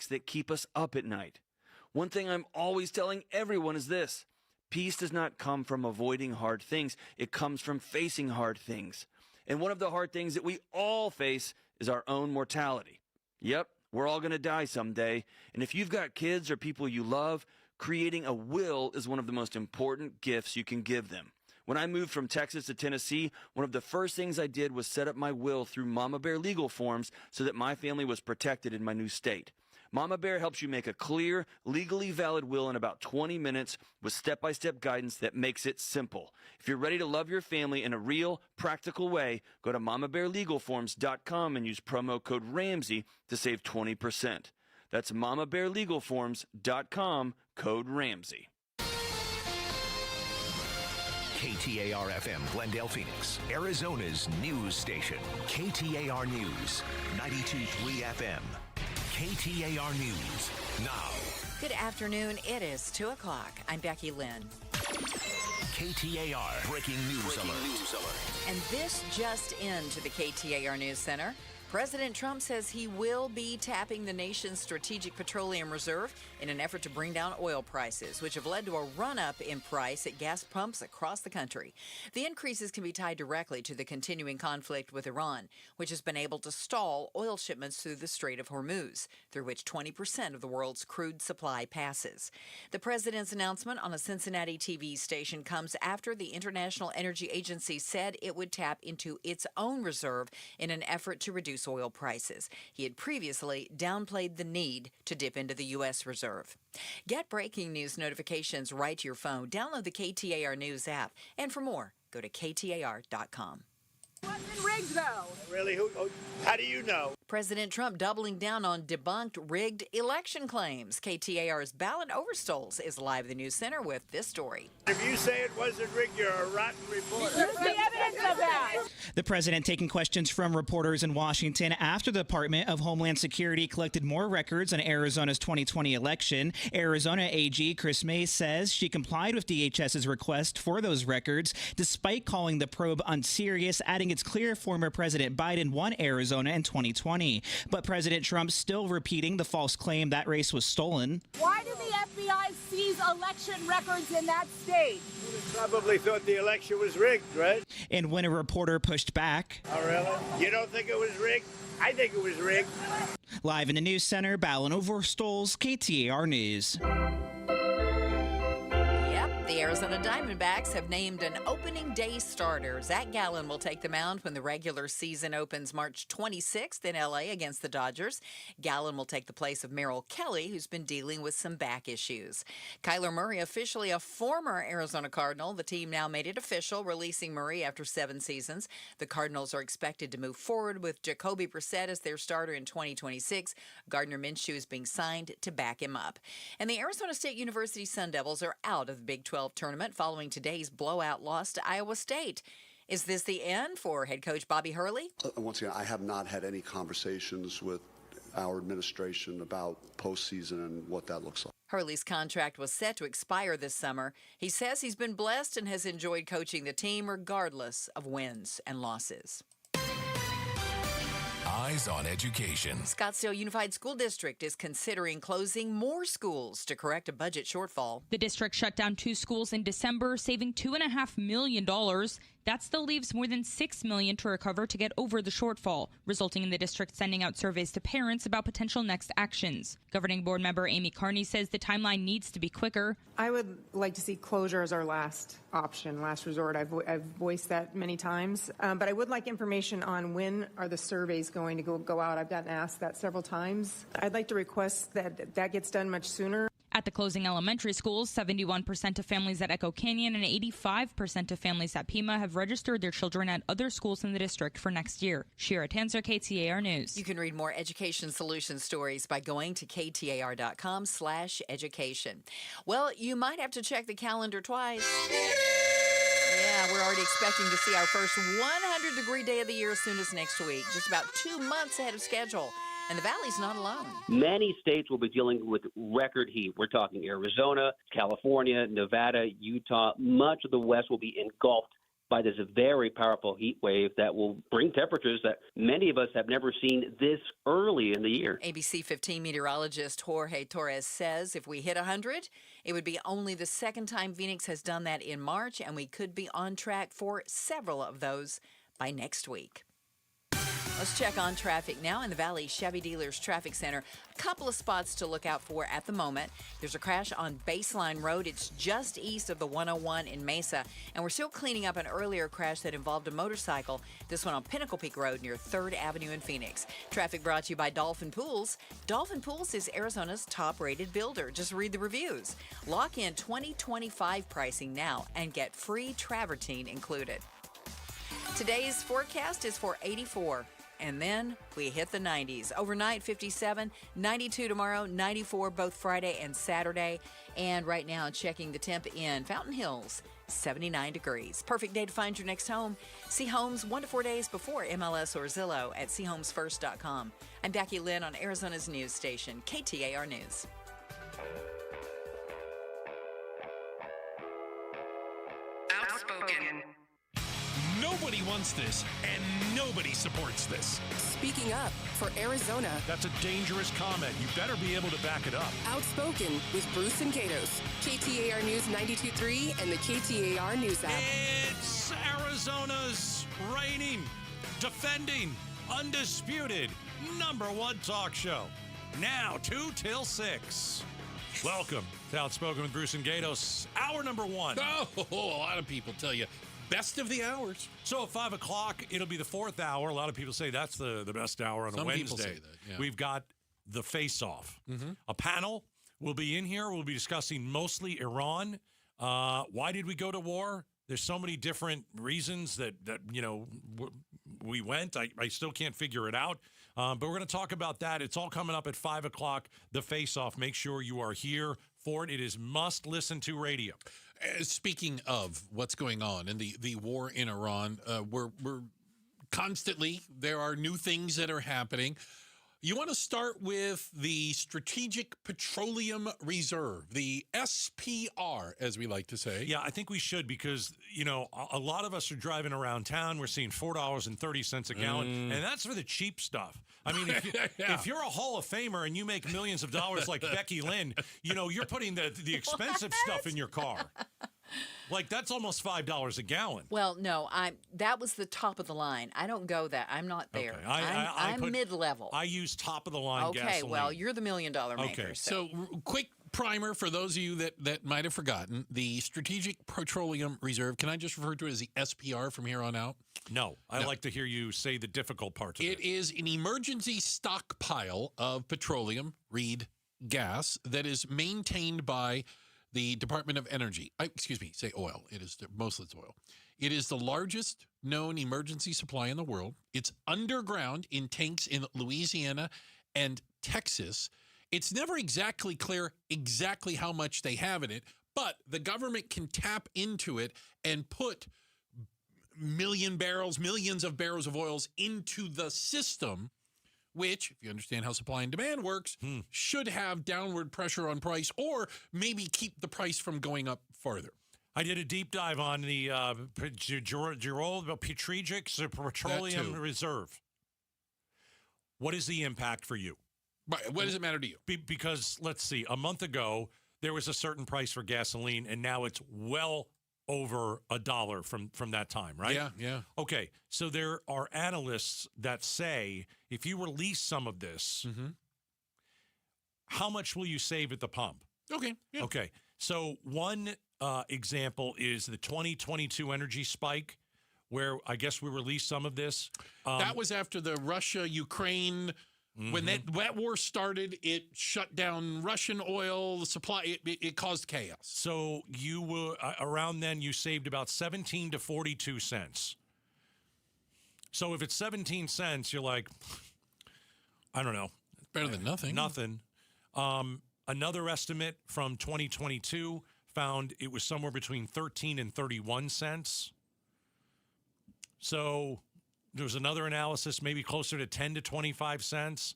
that keep us up at night. One thing I'm always telling everyone is this: peace does not come from avoiding hard things. It comes from facing hard things. And one of the hard things that we all face is our own mortality. Yep, we're all going to die someday. And if you've got kids or people you love, creating a will is one of the most important gifts you can give them. When I moved from Texas to Tennessee, one of the first things I did was set up my will through Mama Bear legal forms so that my family was protected in my new state. Mama Bear helps you make a clear, legally valid will in about 20 minutes with step-by-step guidance that makes it simple. If you're ready to love your family in a real, practical way, go to mamabearlegalforms.com and use promo code Ramsey to save 20%. That's mamabearlegalforms.com, code Ramsey. KTAR-FM, Glendale, Phoenix, Arizona's news station. KTAR News, 92.3 FM. KTAR News now. Good afternoon. It is 2 o'clock. I'm Becky Lynn. KTAR breaking news alert. And this just into the KTAR News Center. President Trump says he will be tapping the nation's strategic petroleum reserve in an effort to bring down oil prices, which have led to a run-up in price at gas pumps across the country. The increases can be tied directly to the continuing conflict with Iran, which has been able to stall oil shipments through the Strait of Hormuz, through which 20% of the world's crude supply passes. The president's announcement on a Cincinnati TV station comes after the International Energy Agency said it would tap into its own reserve in an effort to reduce oil prices. He had previously downplayed the need to dip into the U.S. reserve. Get breaking news notifications right to your phone. Download the KTAR News app. And for more, go to KTAR.com. Wasn't rigged, though. Really? How do you know? President Trump doubling down on debunked rigged election claims. KTAR's Ballon Overstoles is live in the News Center with this story. If you say it wasn't rigged, you're a rotten reporter. Where's the evidence of that? The president taking questions from reporters in Washington after the Department of Homeland Security collected more records on Arizona's 2020 election. Arizona AG Chris Mays says she complied with DHS's request for those records, despite calling the probe unserious, adding it's clear former President Biden won Arizona in 2020. But President Trump still repeating the false claim that race was stolen. Why did the FBI seize election records in that state? Probably thought the election was rigged, right? And when a reporter pushed back. Oh, really? You don't think it was rigged? I think it was rigged. Live in the News Center, Ballon Overstoles, KTAR News. The Arizona Diamondbacks have named an opening day starter. Zach Gallen will take the mound when the regular season opens March 26th in L.A. against the Dodgers. Gallen will take the place of Merrill Kelly, who's been dealing with some back issues. Kyler Murray, officially a former Arizona Cardinal. The team now made it official, releasing Murray after 7 seasons. The Cardinals are expected to move forward with Jacoby Brissett as their starter in 2026. Gardner Minshew is being signed to back him up. And the Arizona State University Sun Devils are out of the Big 12 tournament following today's blowout loss to Iowa State. Is this the end for head coach Bobby Hurley? Once again, I have not had any conversations with our administration about postseason and what that looks like. Hurley's contract was set to expire this summer. He says he's been blessed and has enjoyed coaching the team regardless of wins and losses. Eyes on education. Scottsdale Unified School District is considering closing more schools to correct a budget shortfall. The district shut down 2 schools in December, saving $2.5 million. That still leaves more than $6 million to recover to get over the shortfall, resulting in the district sending out surveys to parents about potential next actions. Governing board member Amy Carney says the timeline needs to be quicker. I would like to see closure as our last option, last resort. I've voiced that many times, but I would like information on when are the surveys going to go out. I've gotten asked that several times. I'd like to request that gets done much sooner. At the closing elementary schools, 71% of families at Echo Canyon and 85% of families at Pima have registered their children at other schools in the district for next year. Shira Tanzer, KTAR News. You can read more education solution stories by going to KTAR.com/education. Well, you might have to check the calendar twice. Yeah, we're already expecting to see our first 100-degree day of the year as soon as next week, just about 2 months ahead of schedule. And the Valley's not alone. Many states will be dealing with record heat. We're talking Arizona, California, Nevada, Utah. Much of the West will be engulfed by this very powerful heat wave that will bring temperatures that many of us have never seen this early in the year. ABC 15 meteorologist Jorge Torres says if we hit 100, it would be only the second time Phoenix has done that in March, and we could be on track for several of those by next week. Let's check on traffic now in the Valley Chevy Dealers Traffic Center. A couple of spots to look out for at the moment. There's a crash on Baseline Road. It's just east of the 101 in Mesa. And we're still cleaning up an earlier crash that involved a motorcycle. This one on Pinnacle Peak Road near 3rd Avenue in Phoenix. Traffic brought to you by Dolphin Pools. Dolphin Pools is Arizona's top-rated builder. Just read the reviews. Lock in 2025 pricing now and get free travertine included. Today's forecast is for 84. And then we hit the 90s. Overnight, 57, 92 tomorrow, 94 both Friday and Saturday. And right now, checking the temp in Fountain Hills, 79 degrees. Perfect day to find your next home. See homes 1 to 4 days before MLS or Zillow at seehomesfirst.com. I'm Becky Lynn on Arizona's news station, KTAR News. Outspoken. Nobody wants this, and nobody supports this. Speaking up for Arizona. That's a dangerous comment. You better be able to back it up. Outspoken with Bruce and Gatos. KTAR News 92.3 and the KTAR News app. It's Arizona's reigning, defending, undisputed #1 talk show. Now 2 till 6. Welcome to Outspoken with Bruce and Gatos. Hour #1. Oh, a lot of people tell you. Best of the hours. So at 5 o'clock, it'll be the 4th hour. A lot of people say that's the best hour on a Wednesday. Some people say that, yeah. We've got the face-off. Mm-hmm. A panel will be in here. We'll be discussing mostly Iran. Why did we go to war? There's so many different reasons that we went. I still can't figure it out. But we're going to talk about that. It's all coming up at 5 o'clock, the face-off. Make sure you are here for it. It is must-listen-to radio. Speaking of what's going on and the war in Iran, we're constantly, there are new things that are happening. You want to start with the Strategic Petroleum Reserve, the SPR, as we like to say. Yeah, I think we should because, a lot of us are driving around town. We're seeing $4.30 a gallon, and that's for the cheap stuff. I mean, if you're a Hall of Famer and you make millions of dollars like Becky Lynn, you're putting the expensive stuff in your car. Like, that's almost $5 a gallon. Well, no, that was the top of the line. I don't go that. I'm not there. Okay. I'm mid-level. I use top of the line gasoline. Okay, well, you're the $1 million maker. Okay. So quick primer for those of you that might have forgotten. The Strategic Petroleum Reserve, can I just refer to it as the SPR from here on out? No. I like to hear you say the difficult parts of it. It is an emergency stockpile of petroleum, read gas, that is maintained by the Department of Energy. Say oil. It is mostly it's oil. It is the largest known emergency supply in the world. It's underground in tanks in Louisiana and Texas. It's never exactly clear exactly how much they have in it, but the government can tap into it and put millions of barrels of oils into the system, which, if you understand how supply and demand works, should have downward pressure on price or maybe keep the price from going up farther. I did a deep dive on the Strategic Petroleum Reserve. What is the impact for you? What does it matter to you? Because, let's see, a month ago, there was a certain price for gasoline, and now it's well over $1 from that time, right? Yeah. Okay, so there are analysts that say if you release some of this, how much will you save at the pump? Okay. Yeah. Okay, so one example is the 2022 energy spike, where I guess we released some of this. That was after the Russia-Ukraine. When that war started, it shut down Russian oil supply. It caused chaos. So you were around then. You saved about 17 to 42 cents. So if it's 17 cents, you're like, I don't know. Better than nothing. Nothing. Another estimate from 2022 found it was somewhere between 13 and 31 cents. So there was another analysis, maybe closer to 10 to 25 cents.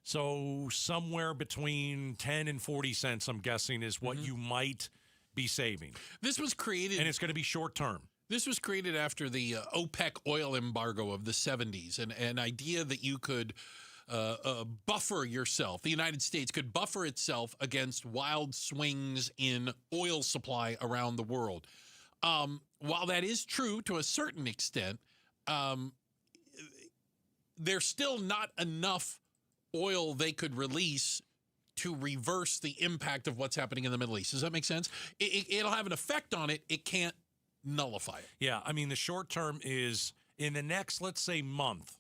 So somewhere between 10 and 40 cents, I'm guessing, is what you might be saving. This was created. And it's going to be short term. This was created after the OPEC oil embargo of the 70s, and an idea that you could buffer yourself. The United States could buffer itself against wild swings in oil supply around the world. While that is true to a certain extent, there's still not enough oil they could release to reverse the impact of what's happening in the Middle East. Does that make sense? It'll have an effect on it. It can't nullify it. Yeah, I mean, the short term is in the next, let's say, month,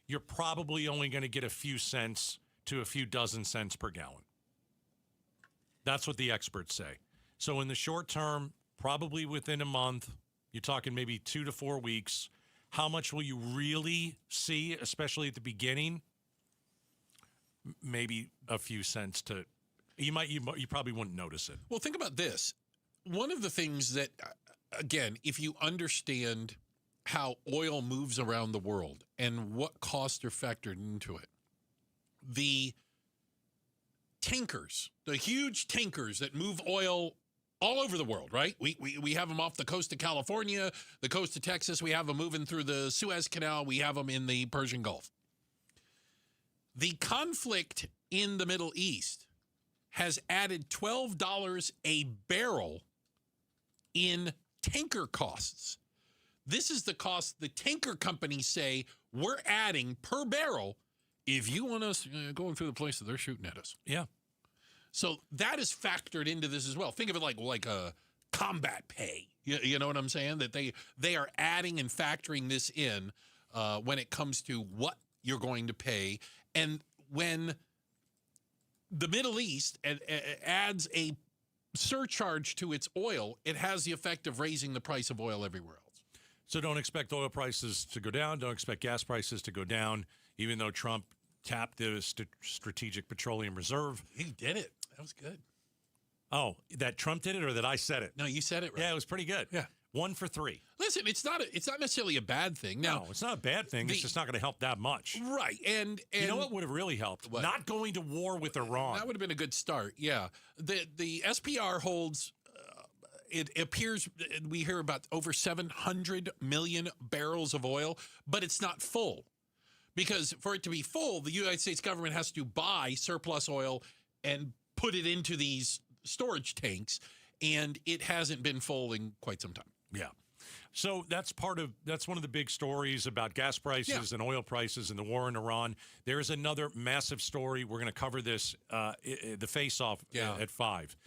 you're probably only going to get a few cents to a few dozen cents per gallon. That's what the experts say. So in the short term, probably within a month, you're talking maybe 2 to 4 weeks. How much will you really see, especially at the beginning? Maybe a few cents to you probably wouldn't notice it. Well, think about this. One of the things that, again, if you understand how oil moves around the world and what costs are factored into it, the tankers, the huge tankers that move oil all over the world, right? We have them off the coast of California, the coast of Texas. We have them moving through the Suez Canal. We have them in the Persian Gulf. The conflict in the Middle East has added $12 a barrel in tanker costs. This is the cost the tanker companies say we're adding per barrel if you want us going through the place that they're shooting at us. Yeah. So that is factored into this as well. Think of it like a combat pay. You know what I'm saying? That they are adding and factoring this in when it comes to what you're going to pay. And when the Middle East adds a surcharge to its oil, it has the effect of raising the price of oil everywhere else. So don't expect oil prices to go down. Don't expect gas prices to go down, even though Trump tapped the Strategic Petroleum Reserve. He did it. That was good. Oh, that Trump did it or that I said it? No, you said it right. Yeah, it was pretty good. Yeah. 1 for 3. Listen, it's not necessarily a bad thing. Now, no, it's not a bad thing. It's just not going to help that much. Right. And you know what would have really helped? What? Not going to war with Iran. That would have been a good start, yeah. The SPR holds, it appears, we hear about over 700 million barrels of oil, but it's not full. Because for it to be full, the United States government has to buy surplus oil and put it into these storage tanks, and it hasn't been full in quite some time. Yeah. So that's one of the big stories about gas prices and oil prices and the war in Iran. There is another massive story. We're going to cover this, the face-off at 5.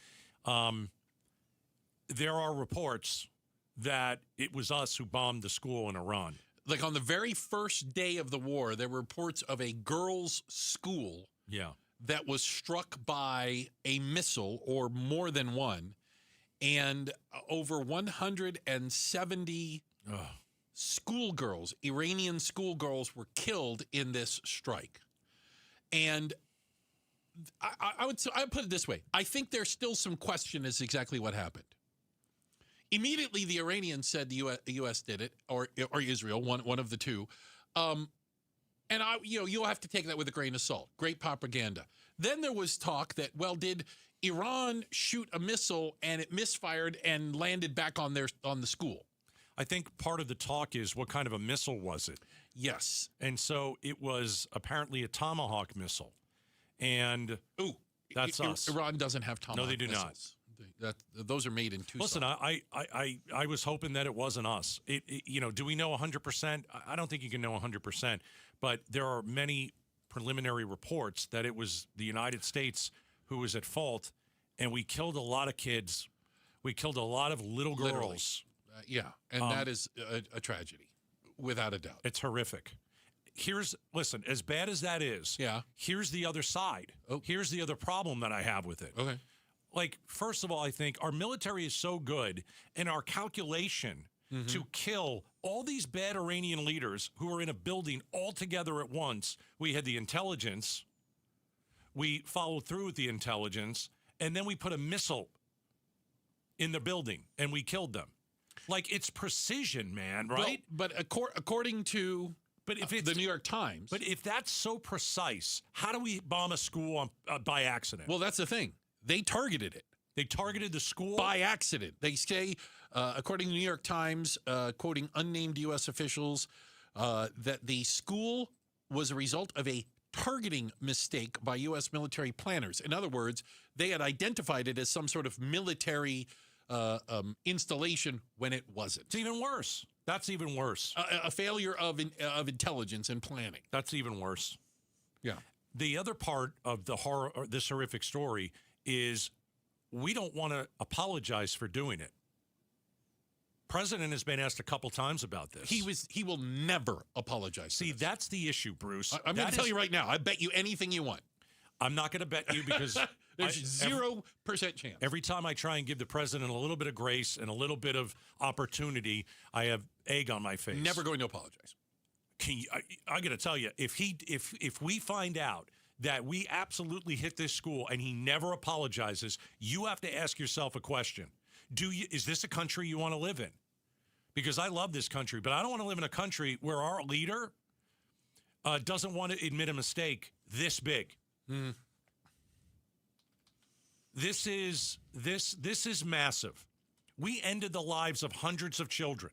There are reports that it was us who bombed the school in Iran. Like on the very first day of the war, there were reports of a girls' school that was struck by a missile or more than one. And over 170 schoolgirls, Iranian schoolgirls, were killed in this strike. And I would put it this way. I think there's still some question as exactly what happened. Immediately, the Iranians said the U.S. did it, or Israel, one of the two. And you'll have to take that with a grain of salt. Great propaganda. Then there was talk that, well, did Iran shoot a missile and it misfired and landed back on the school? I think part of the talk is what kind of a missile was it? Yes. And so it was apparently a Tomahawk missile. And that's us. Iran doesn't have Tomahawk No, they do missiles. Those are made in Tucson. Listen, I was hoping that it wasn't us. Do we know 100%? I don't think you can know 100%, but there are many preliminary reports that it was the United States who was at fault, and we killed a lot of kids. We killed a lot of little girls. And that is a tragedy, without a doubt. It's horrific. Listen, as bad as that is, here's the other side. Here's the other problem that I have with it. Okay. Like, first of all, I think our military is so good, and our calculation to kill all these bad Iranian leaders who are in a building all together at once. We had the intelligence. We followed through with the intelligence, and then we put a missile in the building, and we killed them. Like, it's precision, man, right? But according to the New York Times. But if that's so precise, how do we bomb a school by accident? Well, that's the thing. They targeted it. They targeted the school? By accident. They say, according to the New York Times, quoting unnamed U.S. officials, that the school was a result of a targeting mistake by U.S. military planners. In other words, they had identified it as some sort of military installation when it wasn't. It's even worse. That's even worse. A failure of intelligence and planning. That's even worse. Yeah. The other part of the horror, or this horrific story, is we don't want to apologize for doing it. President has been asked a couple times about this. He will never apologize. See, that's the issue, Bruce. I'm going to tell you right now. I bet you anything you want. I'm not going to bet you because there's 0% chance. Every time I try and give the president a little bit of grace and a little bit of opportunity, I have egg on my face. Never going to apologize. I got to tell you, if we find out that we absolutely hit this school and he never apologizes, you have to ask yourself a question. Is this a country you want to live in? Because I love this country, but I don't want to live in a country where our leader doesn't want to admit a mistake this big. This is massive. We ended the lives of hundreds of children.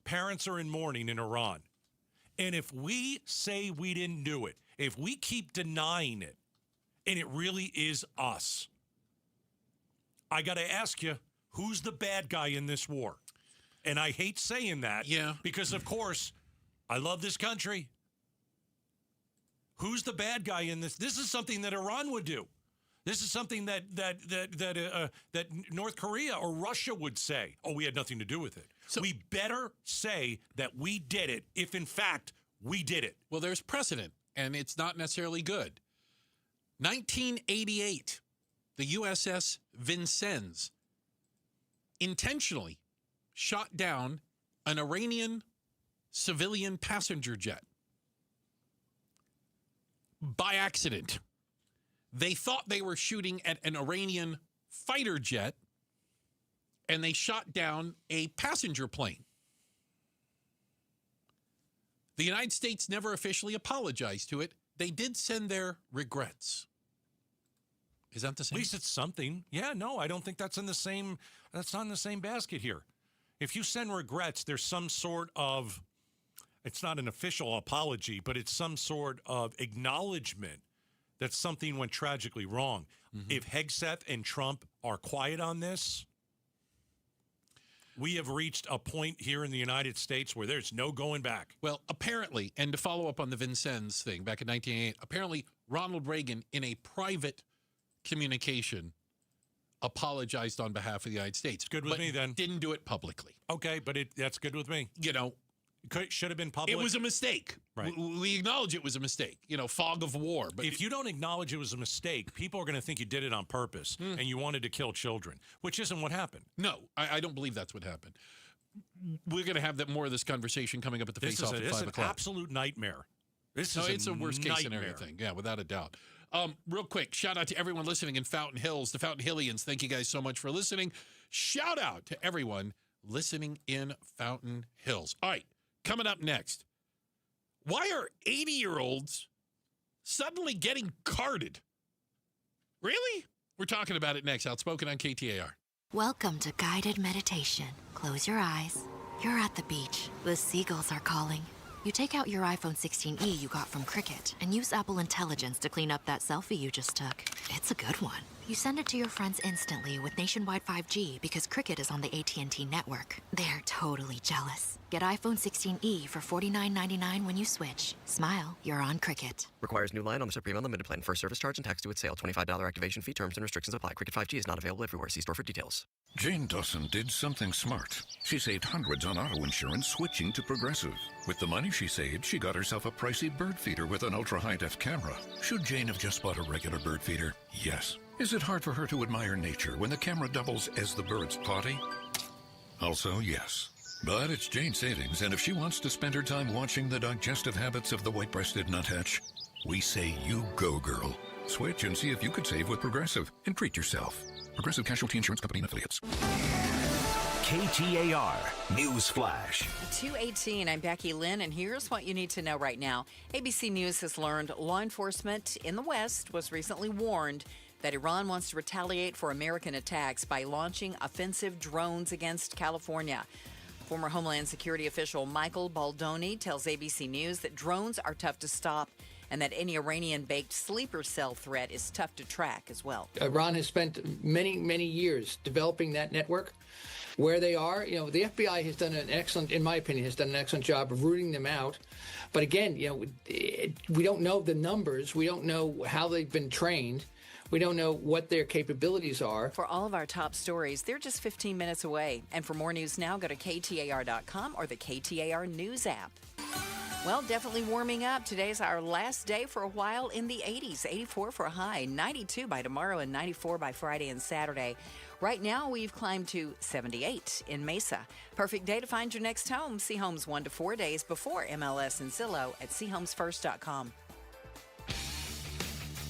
Parents are in mourning in Iran. And if we say we didn't do it, if we keep denying it, and it really is us, I got to ask you, who's the bad guy in this war? And I hate saying that. Yeah. Because, of course, I love this country. Who's the bad guy in this? This is something that Iran would do. This is something that North Korea or Russia would say. Oh, we had nothing to do with it. So we better say that we did it if, in fact, we did it. Well, there's precedent, and it's not necessarily good. 1988, the USS Vincennes intentionally shot down an Iranian civilian passenger jet by accident. They thought they were shooting at an Iranian fighter jet, and they shot down a passenger plane. The United States never officially apologized to it. They did send their regrets. Is that the same? At least it's something. Yeah, no, I don't think that's not in the same basket here. If you send regrets, there's some sort of, it's not an official apology, but it's some sort of acknowledgement that something went tragically wrong. Mm-hmm. If Hegseth and Trump are quiet on this, we have reached a point here in the United States where there's no going back. Well, apparently, and to follow up on the Vincennes thing back in 1988, apparently Ronald Reagan, in a private communication, apologized on behalf of the United States. Good with me then. Didn't do it publicly. Okay, but that's good with me. You know, should have been public. It was a mistake. Right. We acknowledge it was a mistake. You know, fog of war. But if you don't acknowledge it was a mistake, people are going to think you did it on purpose and you wanted to kill children, which isn't what happened. No, I don't believe that's what happened. We're going to have more of this conversation coming up at the face-off at 5 o'clock. It's an absolute nightmare. It's a worst-case scenario thing. Yeah, without a doubt. Real quick, shout out to everyone listening in Fountain Hills, the Fountain Hillians. Thank you guys so much for listening. Shout out to everyone listening in Fountain Hills. All right, coming up next. Why are 80-year-olds suddenly getting carded? Really? We're talking about it next. Outspoken on KTAR. Welcome to guided meditation. Close your eyes. You're at the beach. The seagulls are calling. You take out your iPhone 16e you got from Cricket and use Apple Intelligence to clean up that selfie you just took. It's a good one. You send it to your friends instantly with nationwide 5G because Cricket is on the AT&T network. They're totally jealous. Get iPhone 16e for $49.99 when you switch. Smile, you're on Cricket. Requires new line on the Supreme Unlimited plan. First service charge and tax to its sale. $25 activation fee. Terms and restrictions apply. Cricket 5G is not available everywhere. See store for details. Jane Dawson did something smart. She saved hundreds on auto insurance switching to Progressive. With the money she saved, she got herself a pricey bird feeder with an ultra-high-def camera. Should Jane have just bought a regular bird feeder? Yes. Is it hard for her to admire nature when the camera doubles as the bird's potty? Also, yes. But it's Jane's savings, and if she wants to spend her time watching the digestive habits of the white-breasted nuthatch, we say you go, girl. Switch and see if you could save with Progressive and treat yourself. Progressive Casualty Insurance Company and Affiliates. KTAR News Flash. 2:18, I'm Becky Lynn, and here's what you need to know right now. ABC News has learned law enforcement in the West was recently warned that Iran wants to retaliate for American attacks by launching offensive drones against California. Former Homeland Security official Michael Baldoni tells ABC News that drones are tough to stop and that any Iranian-baked sleeper cell threat is tough to track as well. Iran has spent many, many years developing that network. Where they are, the FBI has done an excellent, in my opinion, has done an excellent job of rooting them out. But again, we don't know the numbers. We don't know how they've been trained. We don't know what their capabilities are. For all of our top stories, they're just 15 minutes away. And for more news now, go to KTAR.com or the KTAR News app. Well, definitely warming up. Today's our last day for a while in the 80s. 84 for a high, 92 by tomorrow, and 94 by Friday and Saturday. Right now, we've climbed to 78 in Mesa. Perfect day to find your next home. See homes 1 to 4 days before MLS and Zillow at seehomesfirst.com.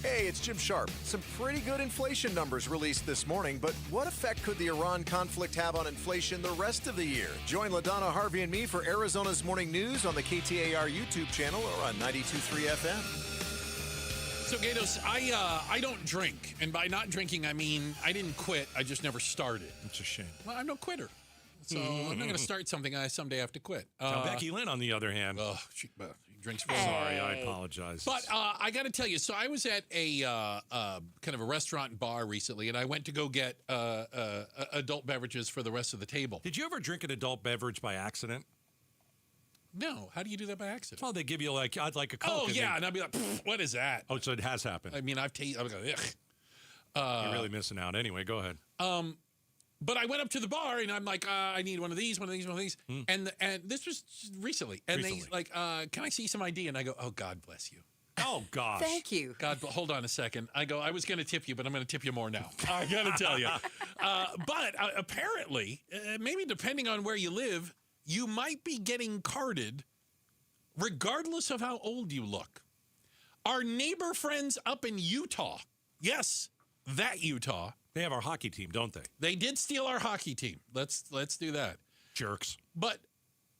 Hey, it's Jim Sharp. Some pretty good inflation numbers released this morning, but what effect could the Iran conflict have on inflation the rest of the year? Join LaDonna, Harvey, and me for Arizona's Morning News on the KTAR YouTube channel or on 92.3 FM. So, Gatos, I don't drink. And by not drinking, I mean I didn't quit. I just never started. It's a shame. Well, I'm no quitter. So I'm not going to start something I someday have to quit. Now, Becky Lynn, on the other hand. She drinks for Sorry, I apologize. But I got to tell you, so I was at a kind of a restaurant and bar recently, and I went to go get adult beverages for the rest of the table. Did you ever drink an adult beverage by accident? No. How do you do that by accident? Well, they give you I'd like a Coke. Oh, yeah, and I'd be like, what is that? Oh, so it has happened. I mean, I'm going, ugh. You're really missing out. Anyway, go ahead. But I went up to the bar and I'm like, I need one of these. And this was recently. And they like, can I see some ID? And I go, oh, God bless you. Oh, gosh. Thank you. God, hold on a second. I go, I was going to tip you, but I'm going to tip you more now. I got to tell you. But apparently, maybe depending on where you live, you might be getting carded regardless of how old you look. Our neighbor friends up in Utah, yes, that Utah. They have our hockey team, don't they? They did steal our hockey team. Let's do that. Jerks. But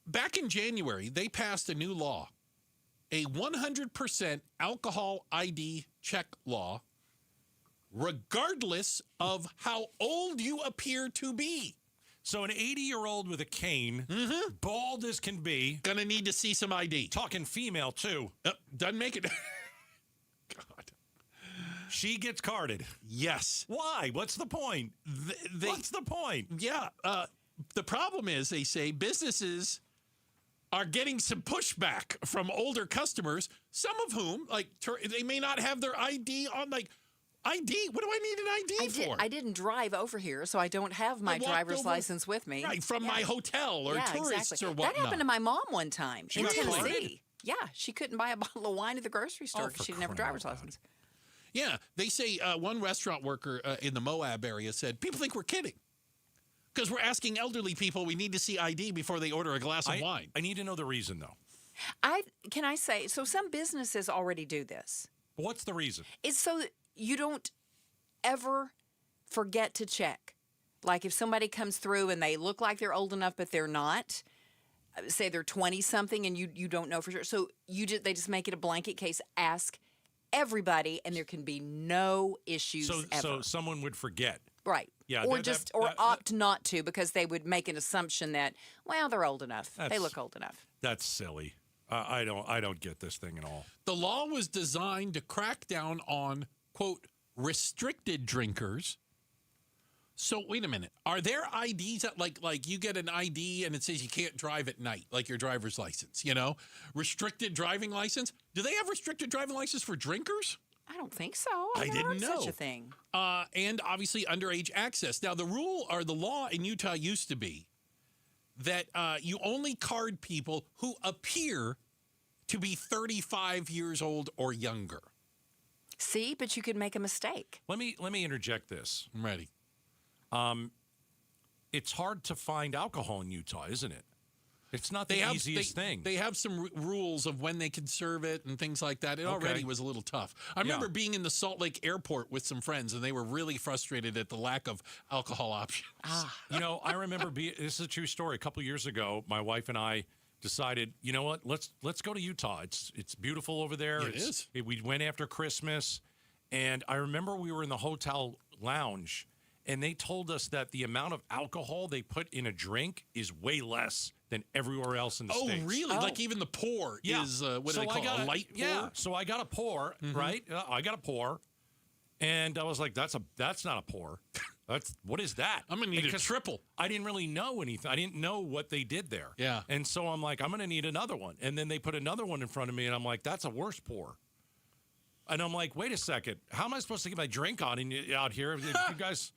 back in January, they passed a new law, a 100% alcohol ID check law, regardless of how old you appear to be. So an 80-year-old with a cane, bald as can be. Gonna need to see some ID. Talking female, too. Doesn't make it. God. She gets carded. Yes. Why? What's the point? What's the point? Yeah. The problem is, they say, businesses are getting some pushback from older customers, some of whom, they may not have their ID on, ID? What do I need an ID for? I didn't drive over here, so I don't have my driver's license with me. Right, from my hotel or tourists exactly. or whatnot. That happened to my mom one time in got Tennessee. carded? Yeah, she couldn't buy a bottle of wine at the grocery store because she didn't have a driver's license. Yeah, they say one restaurant worker in the Moab area said, people think we're kidding. Because we're asking elderly people we need to see ID before they order a glass of wine. I need to know the reason, though. Can I say, so some businesses already do this. What's the reason? It's so that you don't ever forget to check. Like if somebody comes through and they look like they're old enough, but they're not, say they're 20-something and you don't know for sure. So they just make it a blanket case, ask everybody, and there can be no issues ever. So someone would forget. Right. Yeah, or opt not to because they would make an assumption that, well, they're old enough. They look old enough. That's silly. I don't get this thing at all. The law was designed to crack down on, quote, restricted drinkers. So wait a minute. Are there IDs that like you get an ID and it says you can't drive at night, like your driver's license, Restricted driving license? Do they have restricted driving license for drinkers? I don't think so. I didn't know such a thing. And obviously underage access. Now the law in Utah used to be that you only card people who appear to be 35 years old or younger. See, but you could make a mistake. Let me interject this. I'm ready. It's hard to find alcohol in Utah, isn't it? It's not the easiest thing. They have some rules of when they can serve it and things like that. It already was a little tough. I remember being in the Salt Lake airport with some friends, and they were really frustrated at the lack of alcohol options. I remember this is a true story. A couple years ago, my wife and I decided, you know what, let's go to Utah. It's beautiful over there. It is. We went after Christmas, And I remember we were in the hotel lounge, and they told us that the amount of alcohol they put in a drink is way less than everywhere else in the States. Oh, really? Like even the pour is, what do they call it, a light pour? Yeah, so I got a pour, right? I got a pour, and I was like, that's not a pour. What is that? I'm going to need a triple. I didn't really know anything. I didn't know what they did there. Yeah. And so I'm like, I'm going to need another one. And then they put another one in front of me, and I'm like, that's a worse pour. And I'm like, wait a second. How am I supposed to get my drink on out here? If you guys,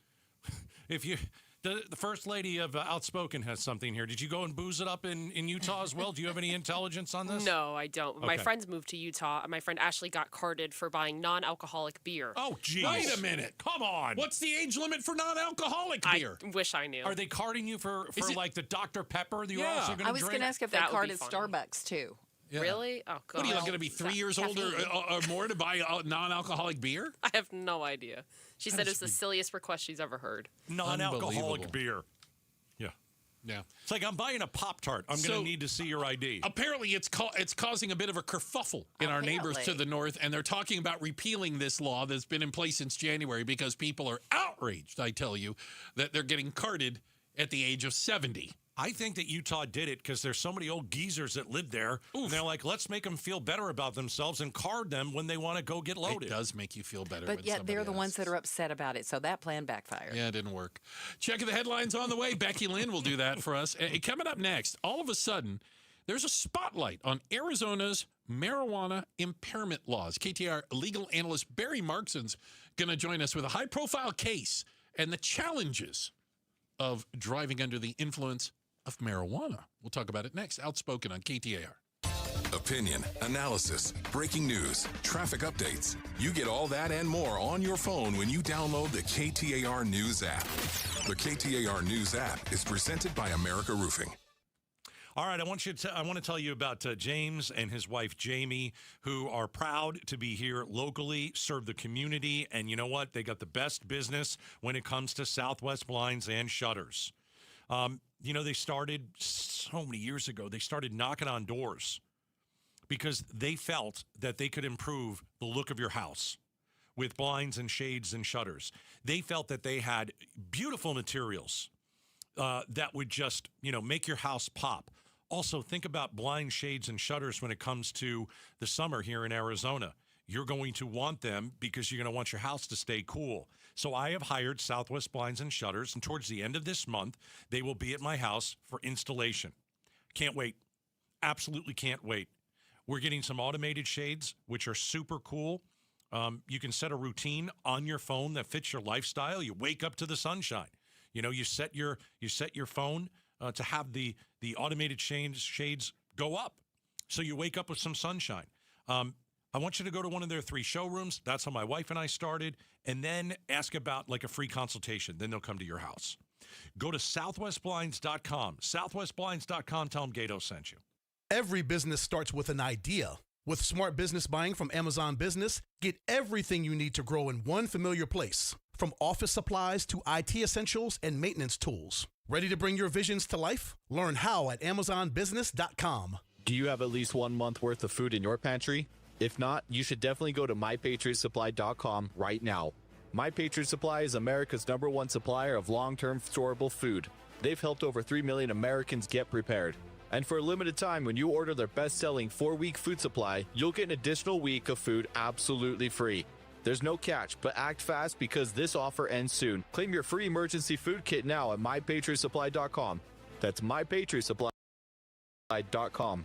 the First Lady of Outspoken has something here. Did you go and booze it up in Utah as well? Do you have any intelligence on this? No, I don't. My friends moved to Utah. My friend Ashley got carded for buying non-alcoholic beer. Oh, geez. Wait a minute. Come on. What's the age limit for non-alcoholic beer? I wish I knew. Are they carding you for like the Dr. Pepper that you're also going to drink? I was going to ask if they carded Starbucks, too. Yeah. Really? Oh, God. What are you going to be 3 years older or more to buy non-alcoholic beer? I have no idea. She said it was the silliest request she's ever heard. Non-alcoholic beer. Yeah. It's like I'm buying a Pop-Tart. I'm going to need to see your ID. Apparently, it's causing a bit of a kerfuffle in our neighbors to the north, and they're talking about repealing this law that's been in place since January because people are outraged, I tell you, that they're getting carded at the age of 70. I think that Utah did it because there's so many old geezers that live there. And they're like, let's make them feel better about themselves and card them when they want to go get loaded. It does make you feel better. But yet they're the ones that are upset about it. So that plan backfired. Yeah, it didn't work. Checking the headlines on the way. Becky Lynn will do that for us. Coming up next, all of a sudden, there's a spotlight on Arizona's marijuana impairment laws. KTAR legal analyst Barry Markson's going to join us with a high-profile case and the challenges of driving under the influence of marijuana. We'll talk about it next. Outspoken on KTAR. Opinion, analysis, breaking news, traffic updates. You get all that and more on your phone when you download the KTAR News app. The KTAR News app is presented by America Roofing. All right, I want to tell you about James and his wife Jamie, who are proud to be here locally, serve the community, and you know what? They got the best business when it comes to Southwest blinds and shutters. They started so many years ago. They started knocking on doors because they felt that they could improve the look of your house with blinds and shades and shutters. They felt that they had beautiful materials that would just, make your house pop. Also, think about blind shades and shutters when it comes to the summer here in Arizona. You're going to want them because you're going to want your house to stay cool. So I have hired Southwest Blinds and Shutters, and towards the end of this month, they will be at my house for installation. Can't wait. Absolutely can't wait. We're getting some automated shades, which are super cool. You can set a routine on your phone that fits your lifestyle. You wake up to the sunshine. You set your phone to have the automated shades go up. So you wake up with some sunshine. I want you to go to one of their 3 showrooms. That's how my wife and I started. And then ask about like a free consultation. Then they'll come to your house. Go to southwestblinds.com. Southwestblinds.com. Tell them Gato sent you. Every business starts with an idea. With smart business buying from Amazon Business, get everything you need to grow in one familiar place. From office supplies to IT essentials and maintenance tools. Ready to bring your visions to life? Learn how at amazonbusiness.com. Do you have at least 1 month worth of food in your pantry? If not, you should definitely go to mypatriotsupply.com right now. My Patriot Supply is America's #1 supplier of long-term storable food. They've helped over 3 million Americans get prepared. And for a limited time, when you order their best-selling 4-week food supply, you'll get an additional week of food absolutely free. There's no catch, but act fast because this offer ends soon. Claim your free emergency food kit now at mypatriotsupply.com. That's mypatriotsupply.com.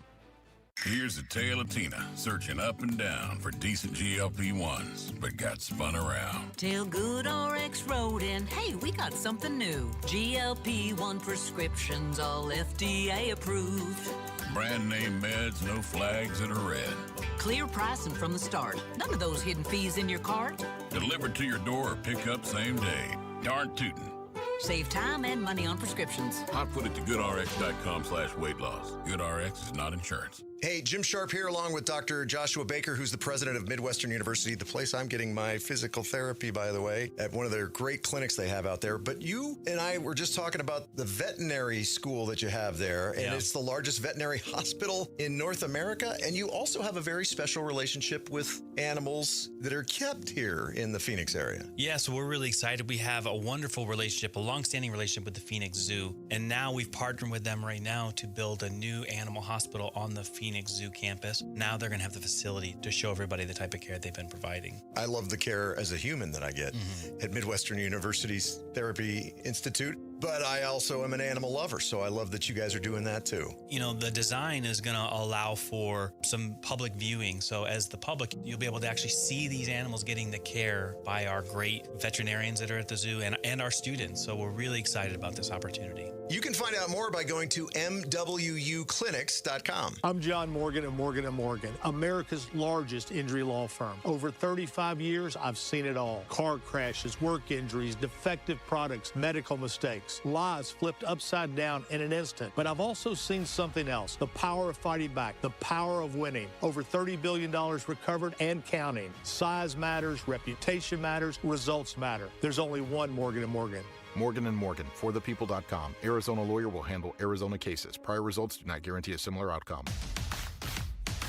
Here's a tale of Tina searching up and down for decent GLP-1s, but got spun around. Tell Good RX Rodin, hey, we got something new. GLP-1 prescriptions, all FDA approved. Brand name meds, no flags that are red. Clear pricing from the start. None of those hidden fees in your cart. Delivered to your door or pick up same day. Darn tootin'. Save time and money on prescriptions. I'll put it to goodrx.com/weight loss. GoodRx is not insurance. Hey, Jim Sharp here, along with Dr. Joshua Baker, who's the president of Midwestern University, the place I'm getting my physical therapy, by the way, at one of their great clinics they have out there. But you and I were just talking about the veterinary school that you have there, and it's the largest veterinary hospital in North America. And you also have a very special relationship with animals that are kept here in the Phoenix area. Yeah, so we're really excited. We have a wonderful relationship, a long-standing relationship with the Phoenix Zoo. And now we've partnered with them right now to build a new animal hospital on the Phoenix Zoo campus. Now they're going to have the facility to show everybody the type of care they've been providing. I love the care as a human that I get at Midwestern University's Therapy Institute, but I also am an animal lover, so I love that you guys are doing that too. You know, the design is going to allow for some public viewing. So as the public, you'll be able to actually see these animals getting the care by our great veterinarians that are at the zoo and our students. So we're really excited about this opportunity. You can find out more by going to MWUclinics.com. I'm John Morgan of Morgan & Morgan, America's largest injury law firm. Over 35 years, I've seen it all. Car crashes, work injuries, defective products, medical mistakes, lives flipped upside down in an instant. But I've also seen something else, the power of fighting back, the power of winning. Over $30 billion recovered and counting. Size matters, reputation matters, results matter. There's only one Morgan & Morgan. Morgan & Morgan, forthepeople.com. Arizona lawyer will handle Arizona cases. Prior results do not guarantee a similar outcome.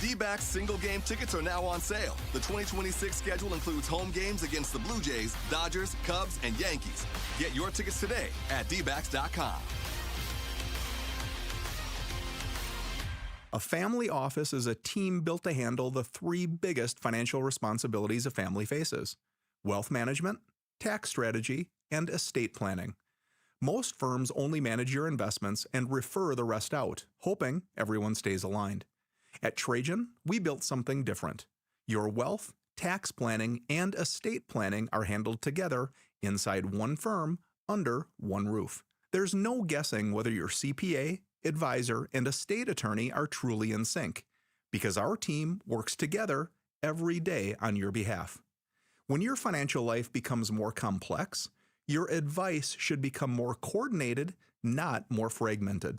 D-backs single game tickets are now on sale. The 2026 schedule includes home games against the Blue Jays, Dodgers, Cubs, and Yankees. Get your tickets today at dbacks.com. A family office is a team built to handle the three biggest financial responsibilities a family faces: wealth management, tax strategy, and estate planning. Most firms only manage your investments and refer the rest out, hoping everyone stays aligned. At Trajan, we built something different. Your wealth, tax planning, and estate planning are handled together inside one firm under one roof. There's no guessing whether your CPA, advisor, and estate attorney are truly in sync, because our team works together every day on your behalf. When your financial life becomes more complex, your advice should become more coordinated, not more fragmented.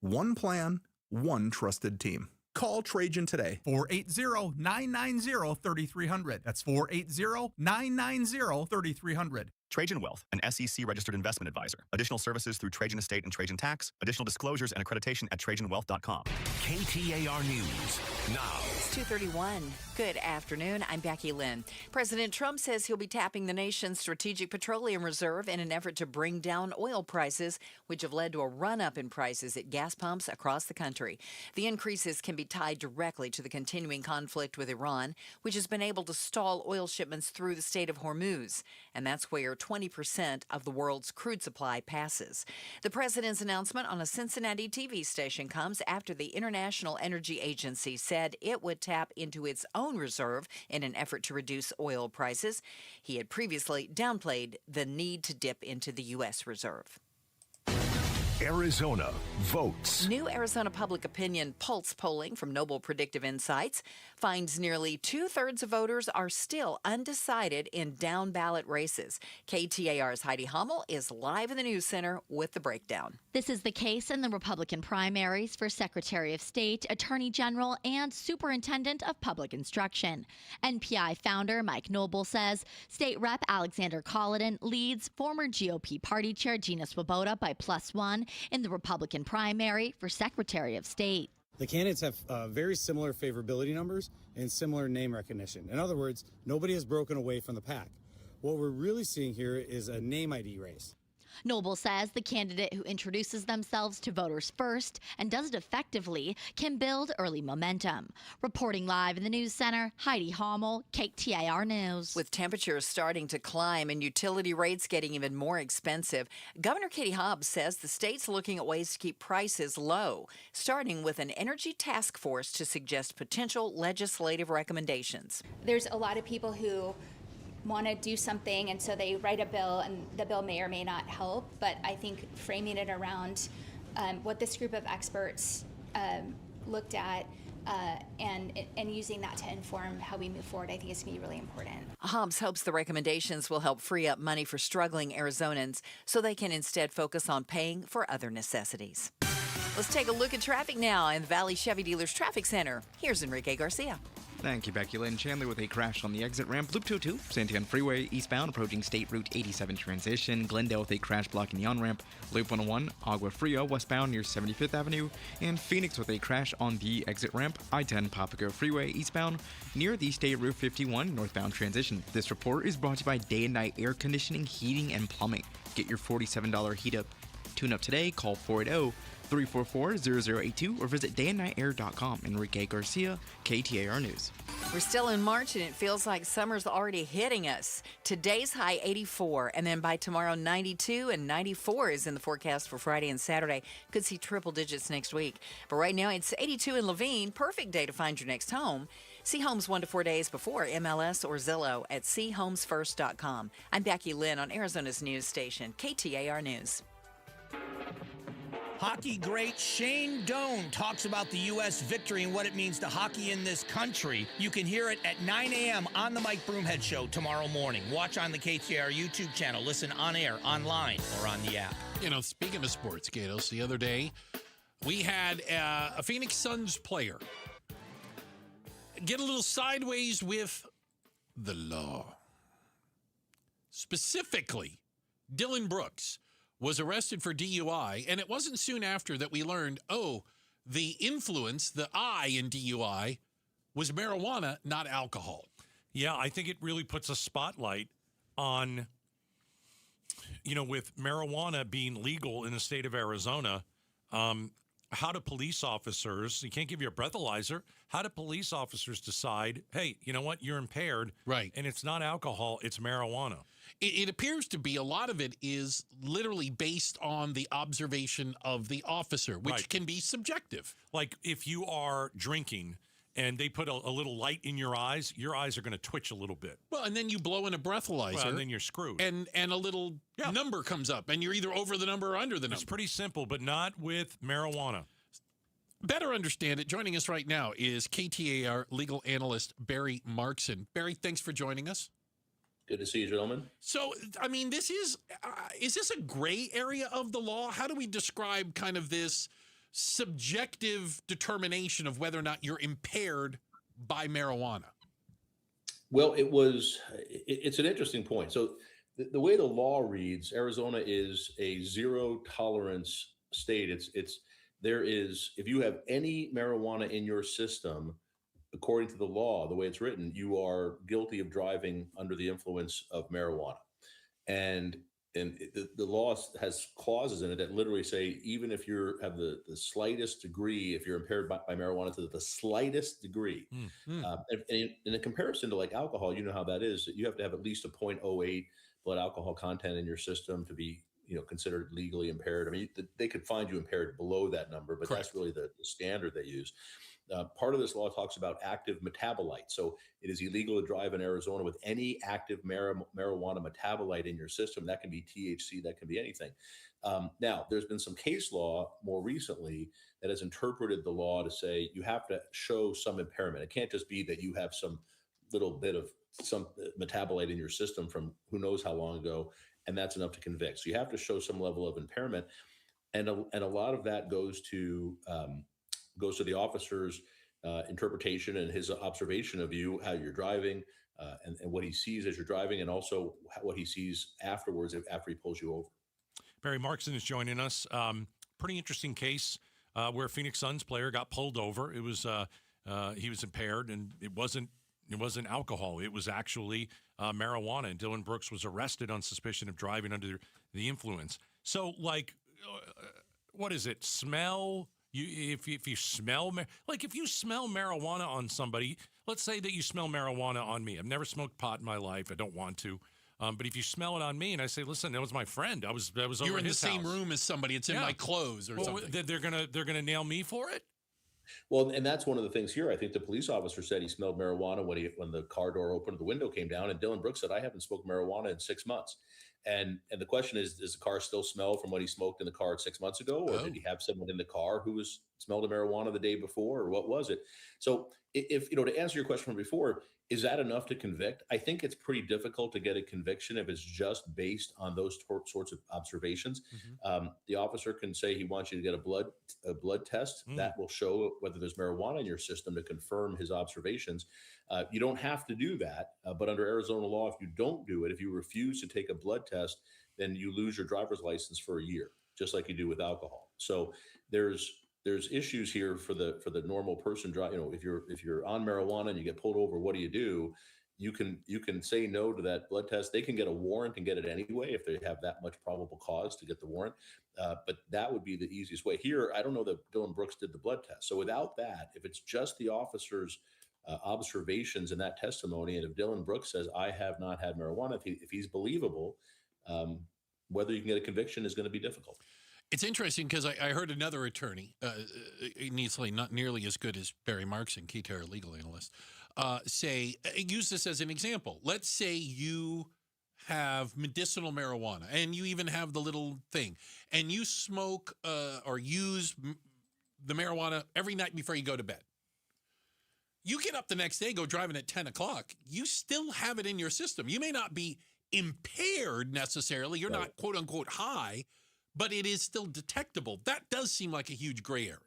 One plan, one trusted team. Call Trajan today. 480-990-3300. That's 480-990-3300. Trajan Wealth, an SEC-registered investment advisor. Additional services through Trajan Estate and Trajan Tax. Additional disclosures and accreditation at TrajanWealth.com. KTAR News now. It's 2:31. Good afternoon. I'm Becky Lynn. President Trump says he'll be tapping the nation's strategic petroleum reserve in an effort to bring down oil prices, which have led to a run-up in prices at gas pumps across the country. The increases can be tied directly to the continuing conflict with Iran, which has been able to stall oil shipments through the Strait of Hormuz, and that's where 20% of the world's crude supply passes. The president's announcement on a Cincinnati TV station comes after the International Energy Agency said it would tap into its own reserve in an effort to reduce oil prices. He had previously downplayed the need to dip into the U.S. reserve. Arizona votes. New Arizona public opinion pulse polling from Noble Predictive Insights finds nearly two-thirds of voters are still undecided in down-ballot races. KTAR's Heidi Hummel is live in the News Center with the breakdown. This is the case in the Republican primaries for Secretary of State, Attorney General, and Superintendent of Public Instruction. NPI founder Mike Noble says State Rep Alexander Colladin leads former GOP Party Chair Gina Swoboda by +1 in the Republican primary for Secretary of State. The candidates have very similar favorability numbers and similar name recognition. In other words, nobody has broken away from the pack. What we're really seeing here is a name ID race. Noble says the candidate who introduces themselves to voters first and does it effectively can build early momentum. Reporting live in the News Center, Heidi Hummel, KTAR News. With temperatures starting to climb and utility rates getting even more expensive, Governor Katie Hobbs says the state's looking at ways to keep prices low, starting with an energy task force to suggest potential legislative recommendations. There's a lot of people who want to do something, and so they write a bill, and the bill may or may not help. But I think framing it around what this group of experts looked at and using that to inform how we move forward, I think is going to be really important. Hobbs hopes the recommendations will help free up money for struggling Arizonans so they can instead focus on paying for other necessities. Let's take a look at traffic now in the Valley Chevy Dealers Traffic Center. Here's Enrique Garcia. Thank you, Becky Lynn. Chandler with a crash on the exit ramp. Loop 202, Santiago Freeway eastbound, approaching State Route 87 transition. Glendale with a crash blocking the on-ramp. Loop 101, Agua Fria westbound near 75th Avenue. And Phoenix with a crash on the exit ramp. I-10 Papago Freeway eastbound near the State Route 51 northbound transition. This report is brought to you by Day and Night Air Conditioning, Heating, and Plumbing. Get your $47 heat up. Tune up today. Call 480-344-0082 or visit dayandnightair.com. Enrique Garcia, KTAR News. We're still in March and it feels like summer's already hitting us. Today's high 84 and then by tomorrow 92 and 94 is in the forecast for Friday and Saturday. Could see triple digits next week. But right now it's 82 in Laveen. Perfect day to find your next home. See homes 1 to 4 days before MLS or Zillow at seehomesfirst.com. I'm Becky Lynn on Arizona's news station, KTAR News. Hockey great Shane Doan talks about the U.S. victory and what it means to hockey in this country. You can hear it at 9 a.m. on the Mike Broomhead Show tomorrow morning. Watch on the KTAR YouTube channel. Listen on air, online, or on the app. You know, speaking of sports, Gatos, the other day, we had a Phoenix Suns player get a little sideways with the law. Specifically, Dylan Brooks was arrested for DUI, and it wasn't soon after that we learned, the influence, the I in DUI, was marijuana, not alcohol. Yeah, I think it really puts a spotlight on, with marijuana being legal in the state of Arizona, how do police officers, you can't give you a breathalyzer, how do police officers decide, hey, you know what, you're impaired, right? And it's not alcohol, it's marijuana. It appears to be a lot of it is literally based on the observation of the officer, which can be subjective. Like if you are drinking and they put a little light in your eyes are going to twitch a little bit. Well, and then you blow in a breathalyzer. Well, and then you're screwed. And a little number comes up, and you're either over the number or under the number. It's pretty simple, but not with marijuana. Better understand it. Joining us right now is KTAR legal analyst Barry Markson. Barry, thanks for joining us. Good to see you, gentlemen. So, I mean, this is this a gray area of the law? How do we describe kind of this subjective determination of whether or not you're impaired by marijuana? Well, it's an interesting point. So the way the law reads, Arizona is a zero tolerance state. If you have any marijuana in your system, according to the law, the way it's written, you are guilty of driving under the influence of marijuana. And the law has clauses in it that literally say, even if you have the slightest degree, if you're impaired by marijuana to the slightest degree, and in comparison to like alcohol, you know how that is, you have to have at least a 0.08 blood alcohol content in your system to be considered legally impaired. I mean, they could find you impaired below that number, but That's really the standard they use. Part of this law talks about active metabolites. So it is illegal to drive in Arizona with any active marijuana metabolite in your system. That can be THC, that can be anything. Now, there's been some case law more recently that has interpreted the law to say you have to show some impairment. It can't just be that you have some little bit of some metabolite in your system from who knows how long ago, and that's enough to convict. So you have to show some level of impairment. And a lot of that goes to the officer's interpretation and his observation of you, how you're driving, and what he sees as you're driving, and also what he sees afterwards after he pulls you over. Barry Markson is joining us. Pretty interesting case where a Phoenix Suns player got pulled over. It was he was impaired, and it wasn't alcohol. It was actually marijuana. And Dylan Brooks was arrested on suspicion of driving under the influence. So, what is it? Smell. If you smell marijuana on somebody, let's say that you smell marijuana on me. I've never smoked pot in my life. I don't want to. But if you smell it on me and I say, listen, that was my friend. I was over his house. You're in the same room as somebody. It's in my clothes or something. They're gonna nail me for it? Well, and that's one of the things here. I think the police officer said he smelled marijuana when the car door opened, the window came down, and Dylan Brooks said, I haven't smoked marijuana in 6 months. And the question is, does the car still smell from what he smoked in the car 6 months ago? Or did he have someone in the car who smelled of marijuana the day before, or what was it? So if to answer your question from before, Is that enough to convict? I think it's pretty difficult to get a conviction if it's just based on those sorts of observations. The officer can say he wants you to get a blood test that will show whether there's marijuana in your system to confirm his observations. You don't have to do that, but under Arizona law, if you don't do it, if you refuse to take a blood test, then you lose your driver's license for a year, just like you do with alcohol. So there's issues here for the normal person. If you're on marijuana and you get pulled over, what do? You can say no to that blood test. They can get a warrant and get it anyway if they have that much probable cause to get the warrant. But that would be the easiest way. Here, I don't know that Dylan Brooks did the blood test. So without that, if it's just the officer's observations in that testimony, and if Dylan Brooks says, I have not had marijuana, if he's believable, whether you can get a conviction is going to be difficult. It's interesting because I heard another attorney, not nearly as good as Barry Markson, KTAR legal analyst, use this as an example. Let's say you have medicinal marijuana and you even have the little thing and you smoke or use the marijuana every night before you go to bed. You get up the next day, go driving at 10 o'clock, you still have it in your system. You may not be impaired necessarily. You're not, quote unquote, high, but it is still detectable. That does seem like a huge gray area.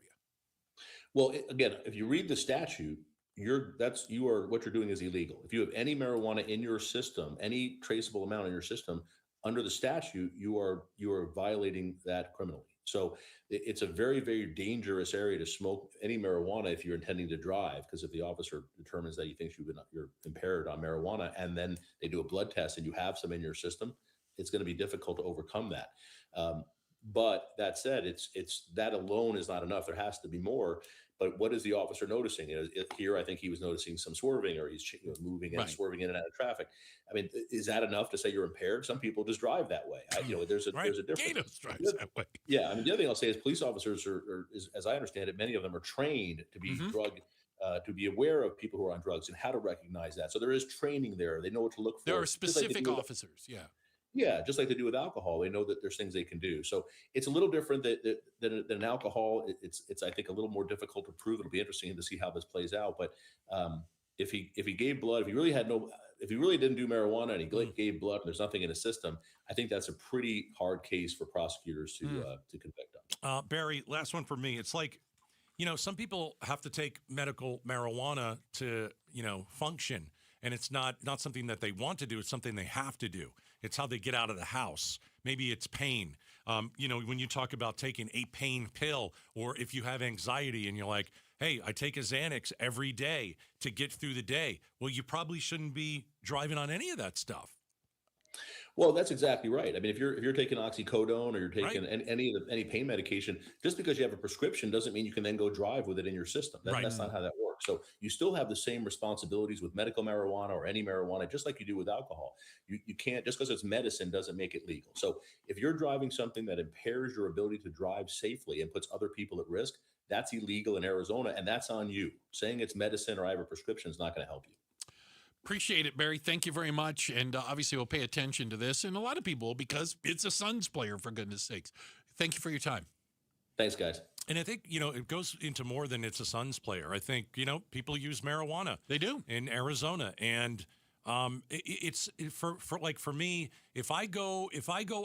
Well, again, if you read the statute, what you're doing is illegal. If you have any marijuana in your system, any traceable amount in your system, under the statute, you are violating that criminally. So it's a very, very dangerous area to smoke any marijuana if you're intending to drive, because if the officer determines that he thinks you're impaired on marijuana and then they do a blood test and you have some in your system, it's going to be difficult to overcome that. But that said, it's that alone is not enough. There has to be more. But what is the officer noticing? Here, I think he was noticing some swerving, or he's moving and swerving in and out of traffic. I mean, is that enough to say you're impaired? Some people just drive that way. There's a difference. Gatos drives that way. Yeah, I mean, the other thing I'll say is police officers as I understand it, many of them are trained to be to be aware of people who are on drugs and how to recognize that. So there is training there. They know what to look for. There are specific officers. Yeah, just like they do with alcohol, they know that there's things they can do. So it's a little different than alcohol. It's I think a little more difficult to prove. It'll be interesting to see how this plays out. But if he gave blood, if he really didn't do marijuana and he gave blood and there's nothing in his system, I think that's a pretty hard case for prosecutors to convict on. Barry, last one for me. It's like, some people have to take medical marijuana to function, and it's not something that they want to do. It's something they have to do. It's how they get out of the house. Maybe it's pain. When you talk about taking a pain pill, or if you have anxiety and you're like, hey, I take a Xanax every day to get through the day. Well, you probably shouldn't be driving on any of that stuff. Well, that's exactly right. I mean, if you're taking oxycodone or you're taking any pain medication, just because you have a prescription doesn't mean you can then go drive with it in your system. That's not how that works. So you still have the same responsibilities with medical marijuana or any marijuana, just like you do with alcohol. You can't, just because it's medicine doesn't make it legal. So if you're driving something that impairs your ability to drive safely and puts other people at risk, that's illegal in Arizona, and that's on you. Saying it's medicine or I have a prescription is not going to help you. Appreciate it, Barry. Thank you very much. And obviously we'll pay attention to this, and a lot of people, because it's a Suns player, for goodness sakes. Thank you for your time. Thanks, guys. And I think, it goes into more than it's a Suns player. I think, people use marijuana. They do. In Arizona. And it's for me, if I go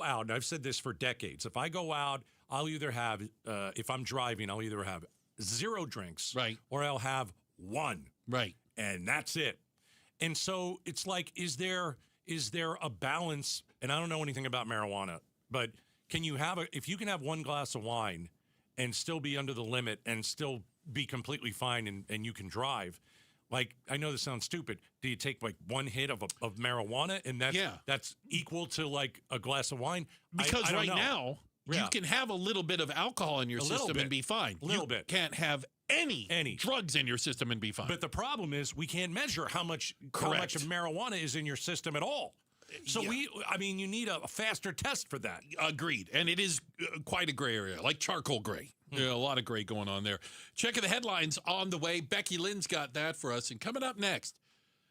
out, and I've said this for decades, if I go out, I'll either have, if I'm driving, I'll either have 0 drinks. Right. Or I'll have 1. Right. And that's it. And so it's like, is there a balance? And I don't know anything about marijuana, but if you can have 1 glass of wine and still be under the limit and still be completely fine and you can drive, like, I know this sounds stupid. Do you take like 1 hit of marijuana and that's equal to like a glass of wine? Because I right know. now you can have a little bit of alcohol in your system and be fine. You can't have any drugs in your system and be fine. But the problem is we can't measure how much of marijuana is in your system at all. So you need a faster test for that. Agreed. And it is quite a gray area, like charcoal gray. There's a lot of gray going on there. Checking the headlines on the way. Becky Lynn's got that for us. And coming up next,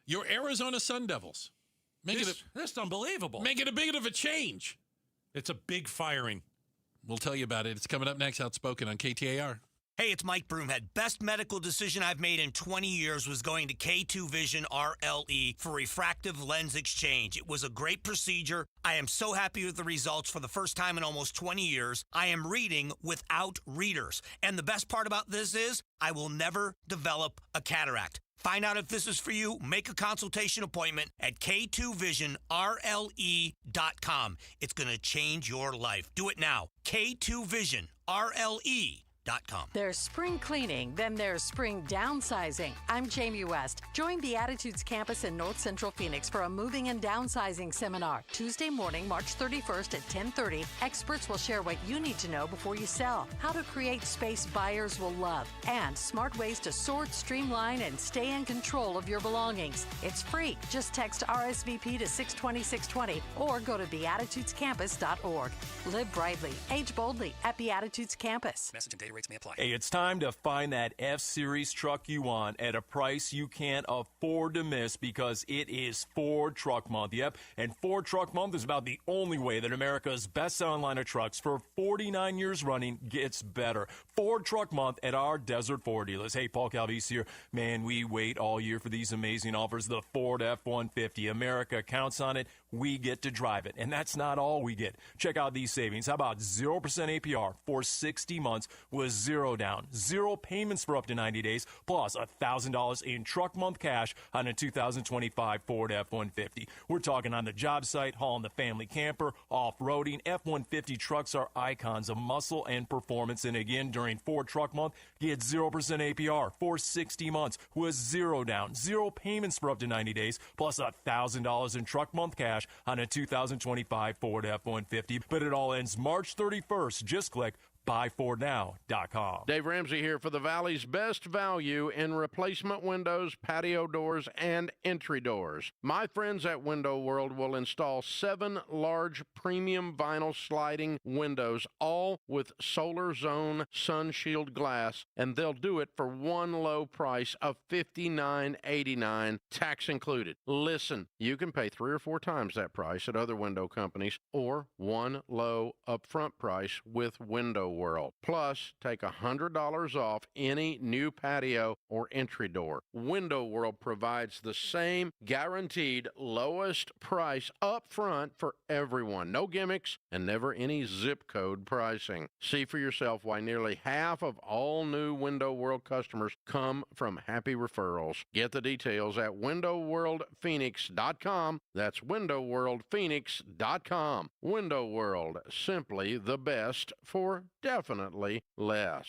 your Arizona Sun Devils. That's unbelievable. Making a bit of a change. It's a big firing. We'll tell you about it. It's coming up next, Outspoken on KTAR. Hey, it's Mike Broomhead. Best medical decision I've made in 20 years was going to K2 Vision RLE for refractive lens exchange. It was a great procedure. I am so happy with the results for the first time in almost 20 years. I am reading without readers. And the best part about this is I will never develop a cataract. Find out if this is for you. Make a consultation appointment at K2VisionRLE.com. It's going to change your life. Do it now. K2VisionRLE.com. There's spring cleaning, then there's spring downsizing. I'm Jamie West. Join Beatitudes campus in North Central Phoenix for a moving and downsizing seminar. Tuesday morning, March 31st at 10:30. Experts will share what you need to know before you sell, how to create space buyers will love, and smart ways to sort, streamline, and stay in control of your belongings. It's free. Just text RSVP to 620-620 or go to beatitudescampus.org. Live brightly, age boldly at Beatitudes Campus. Message and data rates may apply. Hey, it's time to find that F-Series truck you want at a price you can't afford to miss because it is Ford Truck Month. Yep, and Ford Truck Month is about the only way that America's best-selling line of trucks for 49 years running gets better. Ford Truck Month at our Desert Ford dealers. Hey, Paul Calvise here. Man, we wait all year for these amazing offers. The Ford F-150. America counts on it. We get to drive it. And that's not all we get. Check out these savings. How about 0% APR for 60 months with zero down, zero payments for up to 90 days, plus $1,000 in truck month cash on a 2025 Ford F-150. We're talking on the job site, hauling the family camper, off-roading. F-150 trucks are icons of muscle and performance. And again, during Ford Truck Month, get 0% APR for 60 months with zero down, zero payments for up to 90 days, plus $1,000 in truck month cash on a 2025 Ford F-150. But it all ends March 31st. Just click buyfordnow.com. Dave Ramsey here for the Valley's best value in replacement windows, patio doors, and entry doors. My friends at Window World will install 7 large premium vinyl sliding windows, all with Solar Zone Sun Shield glass, and they'll do it for one low price of $59.89, tax included. Listen, you can pay 3 or 4 times that price at other window companies, or one low upfront price with Window World. Plus, take $100 off any new patio or entry door. Window World provides the same guaranteed lowest price up front for everyone. No gimmicks and never any zip code pricing. See for yourself why nearly half of all new Window World customers come from happy referrals. Get the details at windowworldphoenix.com. That's windowworldphoenix.com. Window World, simply the best for definitely less.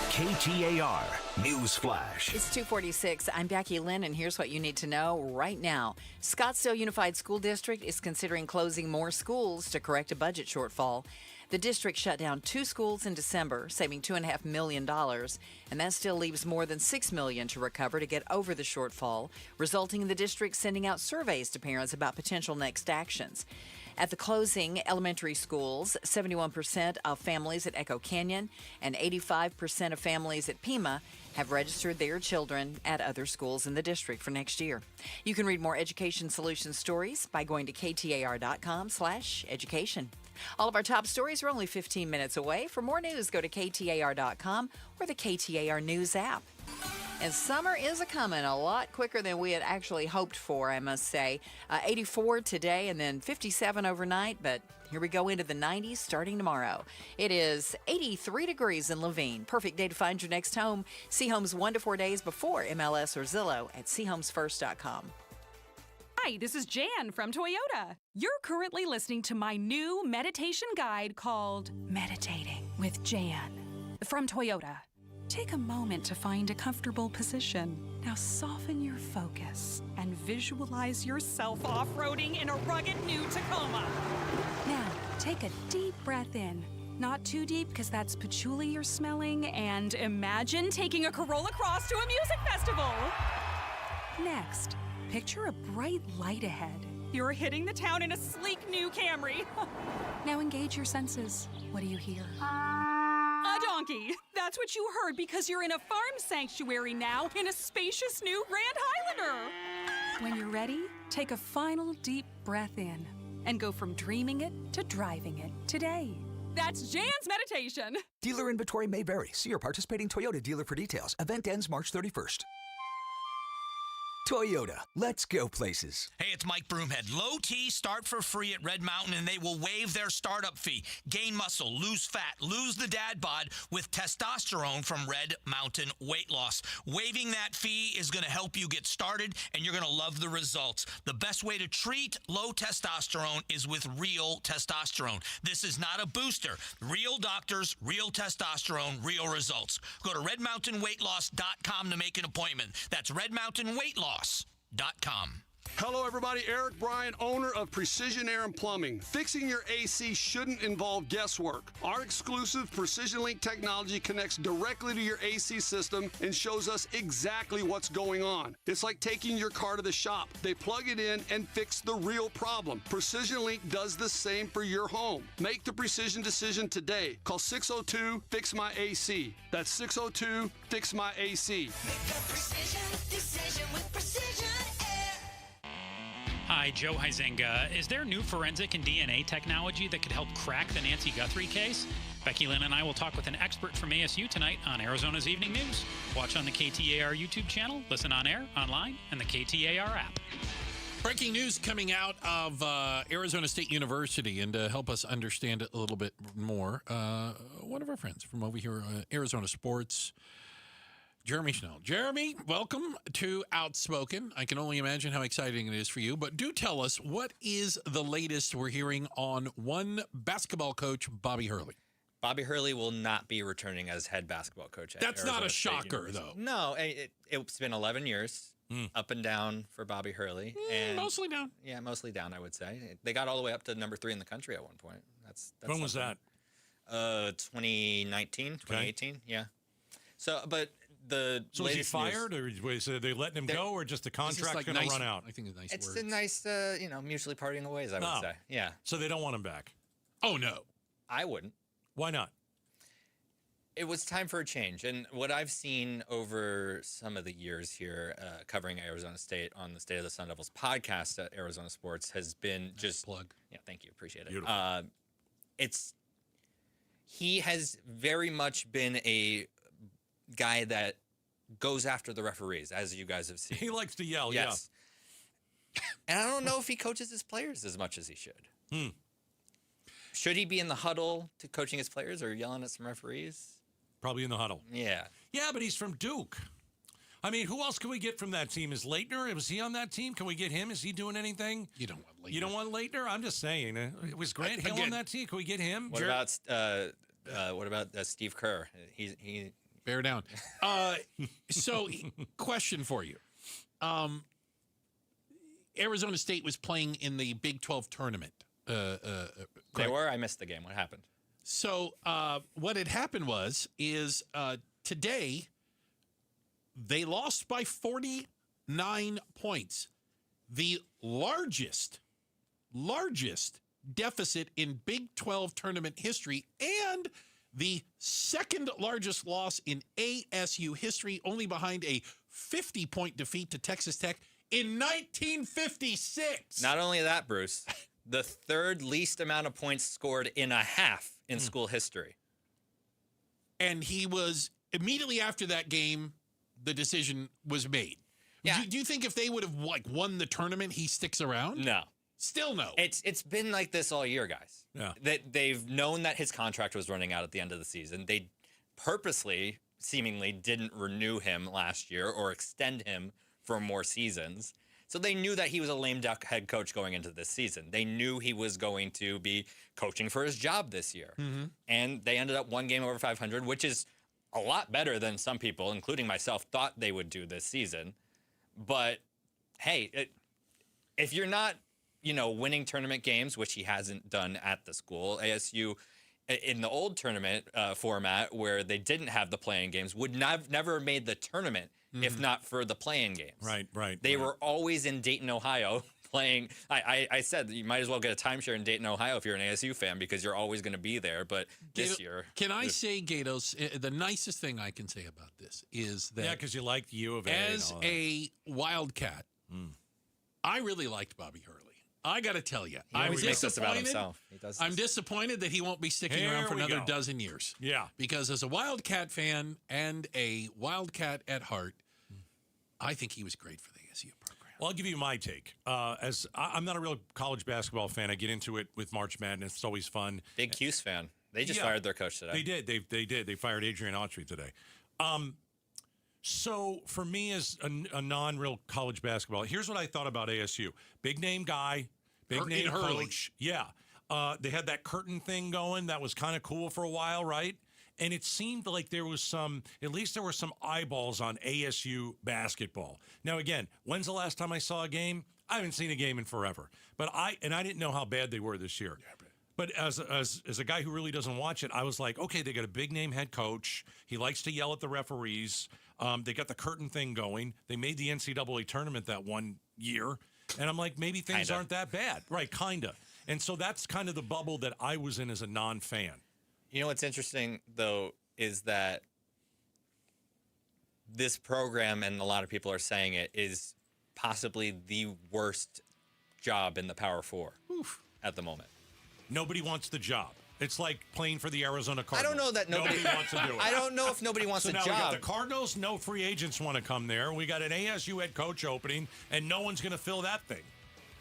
KTAR News Flash. It's 2:46. I'm Becky Lynn, and here's what you need to know right now. Scottsdale Unified School District is considering closing more schools to correct a budget shortfall. The district shut down 2 schools in December, saving $2.5 million, and that still leaves more than $6 million to recover to get over the shortfall, resulting in the district sending out surveys to parents about potential next actions. At the closing elementary schools, 71% of families at Echo Canyon and 85% of families at Pima have registered their children at other schools in the district for next year. You can read more Education Solutions stories by going to KTAR.com/education. All of our top stories are only 15 minutes away. For more news, go to KTAR.com or the KTAR News app. And summer is a-coming a lot quicker than we had actually hoped for, I must say. 84 today and then 57 overnight, but here we go into the 90s starting tomorrow. It is 83 degrees in Laveen. Perfect day to find your next home. See homes 1 to 4 days before MLS or Zillow at seehomesfirst.com. Hi, this is Jan from Toyota. You're currently listening to my new meditation guide called Meditating with Jan from Toyota. Take a moment to find a comfortable position. Now soften your focus and visualize yourself off-roading in a rugged new Tacoma. Now, take a deep breath in. Not too deep because that's patchouli you're smelling, and imagine taking a Corolla Cross to a music festival. Next, picture a bright light ahead. You're hitting the town in a sleek new Camry. Now engage your senses. What do you hear? A donkey. That's what you heard because you're in a farm sanctuary now in a spacious new Grand Highlander. When you're ready, take a final deep breath in and go from dreaming it to driving it today. That's Jan's meditation. Dealer inventory may vary. See your participating Toyota dealer for details. Event ends March 31st. Toyota, let's go places. Hey, it's Mike Broomhead. Low T, start for free at Red Mountain, and they will waive their startup fee. Gain muscle, lose fat, lose the dad bod with testosterone from Red Mountain Weight Loss. Waiving that fee is going to help you get started, and you're going to love the results. The best way to treat low testosterone is with real testosterone. This is not a booster. Real doctors, real testosterone, real results. Go to redmountainweightloss.com to make an appointment. That's redmountainweightloss.com. Hello, everybody. Eric Bryan, owner of Precision Air and Plumbing. Fixing your AC shouldn't involve guesswork. Our exclusive Precision Link technology connects directly to your AC system and shows us exactly what's going on. It's like taking your car to the shop. They plug it in and fix the real problem. Precision Link does the same for your home. Make the precision decision today. Call 602-FIX-MY-AC. That's 602-FIX-MY-AC. Make a precision decision with Precision Air. Hi, Joe Huizenga. Is there new forensic and DNA technology that could help crack the Nancy Guthrie case? Becky Lynn and I will talk with an expert from ASU tonight on Arizona's Evening News. Watch on the KTAR YouTube channel, listen on air, online, and the KTAR app. Breaking news coming out of Arizona State University, and to help us understand it a little bit more, one of our friends from over here, Arizona Sports, Jeremy Schnell. Jeremy, welcome to Outspoken. I can only imagine how exciting it is for you, but do tell us, what is the latest we're hearing on one basketball coach, Bobby Hurley? Bobby Hurley will not be returning as head basketball coach. That's Arizona not a State shocker, University. though. No, it's been 11 years, up and down for Bobby Hurley. And mostly down. Yeah, mostly down, I would say. They got all the way up to number 3 in the country at one point. That's when was that? 2019, 2018, yeah. So, but the So was he latest fired, or was they letting him go, or just the contract going to run out? I think it's nice It's words. a nice, mutually parting the ways, I would say. Yeah. So they don't want him back? Oh, no. I wouldn't. Why not? It was time for a change. And what I've seen over some of the years here covering Arizona State on the State of the Sun Devils podcast at Arizona Sports has been just... plug. Yeah, thank you. Appreciate it. Beautiful. He has very much been a guy that goes after the referees, as you guys have seen. He likes to yell, yes. And I don't know if he coaches his players as much as he should. Should he be in the huddle to coaching his players or yelling at some referees? Probably in the huddle. Yeah. Yeah, but he's from Duke. I mean, who else can we get from that team? Is Leitner? Was he on that team? Can we get him? Is he doing anything? You don't want Leitner. You don't want Leitner? I'm just saying. Was Grant Hill on that team? Can we get him? What about Steve Kerr? He bear down. So, question for you. Arizona State was playing in the Big 12 tournament. They were? I missed the game. What happened? So, what had happened is today they lost by 49 points. The largest deficit in Big 12 tournament history, and the second largest loss in ASU history, only behind a 50-point defeat to Texas Tech in 1956. Not only that, Bruce, the third least amount of points scored in a half in school history. And he was, immediately after that game, the decision was made. Yeah. Do you think if they would have won the tournament, he sticks around? No. Still no. It's been like this all year, guys. Yeah. That they've known that his contract was running out at the end of the season. They purposely, seemingly, didn't renew him last year or extend him for more seasons. So they knew that he was a lame duck head coach going into this season. They knew he was going to be coaching for his job this year. Mm-hmm. And they ended up one game over 500, which is a lot better than some people, including myself, thought they would do this season. But, hey, if you're not, winning tournament games, which he hasn't done at the school, ASU, in the old tournament format where they didn't have the play-in games, would never have made the tournament if not for the play-in games. Right. They were always in Dayton, Ohio, playing. I said you might as well get a timeshare in Dayton, Ohio if you're an ASU fan because you're always going to be there. But this year... Can I say, Gatos, the nicest thing I can say about this is that... Yeah, because you liked U of A. As a Wildcat, I really liked Bobby Hurley. I got to tell you, He always makes this about himself. He does I'm this. disappointed that he won't be sticking around for another dozen years. Yeah. Because as a Wildcat fan and a Wildcat at heart, I think he was great for the ASU program. Well, I'll give you my take. As I'm not a real college basketball fan. I get into it with March Madness. It's always fun. Big Cuse fan. They just fired their coach today. They did. They did. They fired Adrian Autry today. So for me as a non-real college basketball, here's what I thought about ASU. Big name guy, big name coach. Yeah. They had that curtain thing going. That was kind of cool for a while, right? And it seemed like there was at least there were some eyeballs on ASU basketball. Now, again, when's the last time I saw a game? I haven't seen a game in forever. But I didn't know how bad they were this year. But as a guy who really doesn't watch it, I was like, okay, they got a big name head coach. He likes to yell at the referees. They got the curtain thing going. They made the NCAA tournament that one year. And I'm like, maybe things aren't that bad. Right, kind of. And so that's kind of the bubble that I was in as a non-fan. You know what's interesting, though, is that this program, and a lot of people are saying it, is possibly the worst job in the Power Four at the moment. Nobody wants the job. It's like playing for the Arizona Cardinals. I don't know that nobody wants to do it. I don't know if nobody wants so a now job. We got the Cardinals, no free agents want to come there. We got an ASU head coach opening, and no one's going to fill that thing.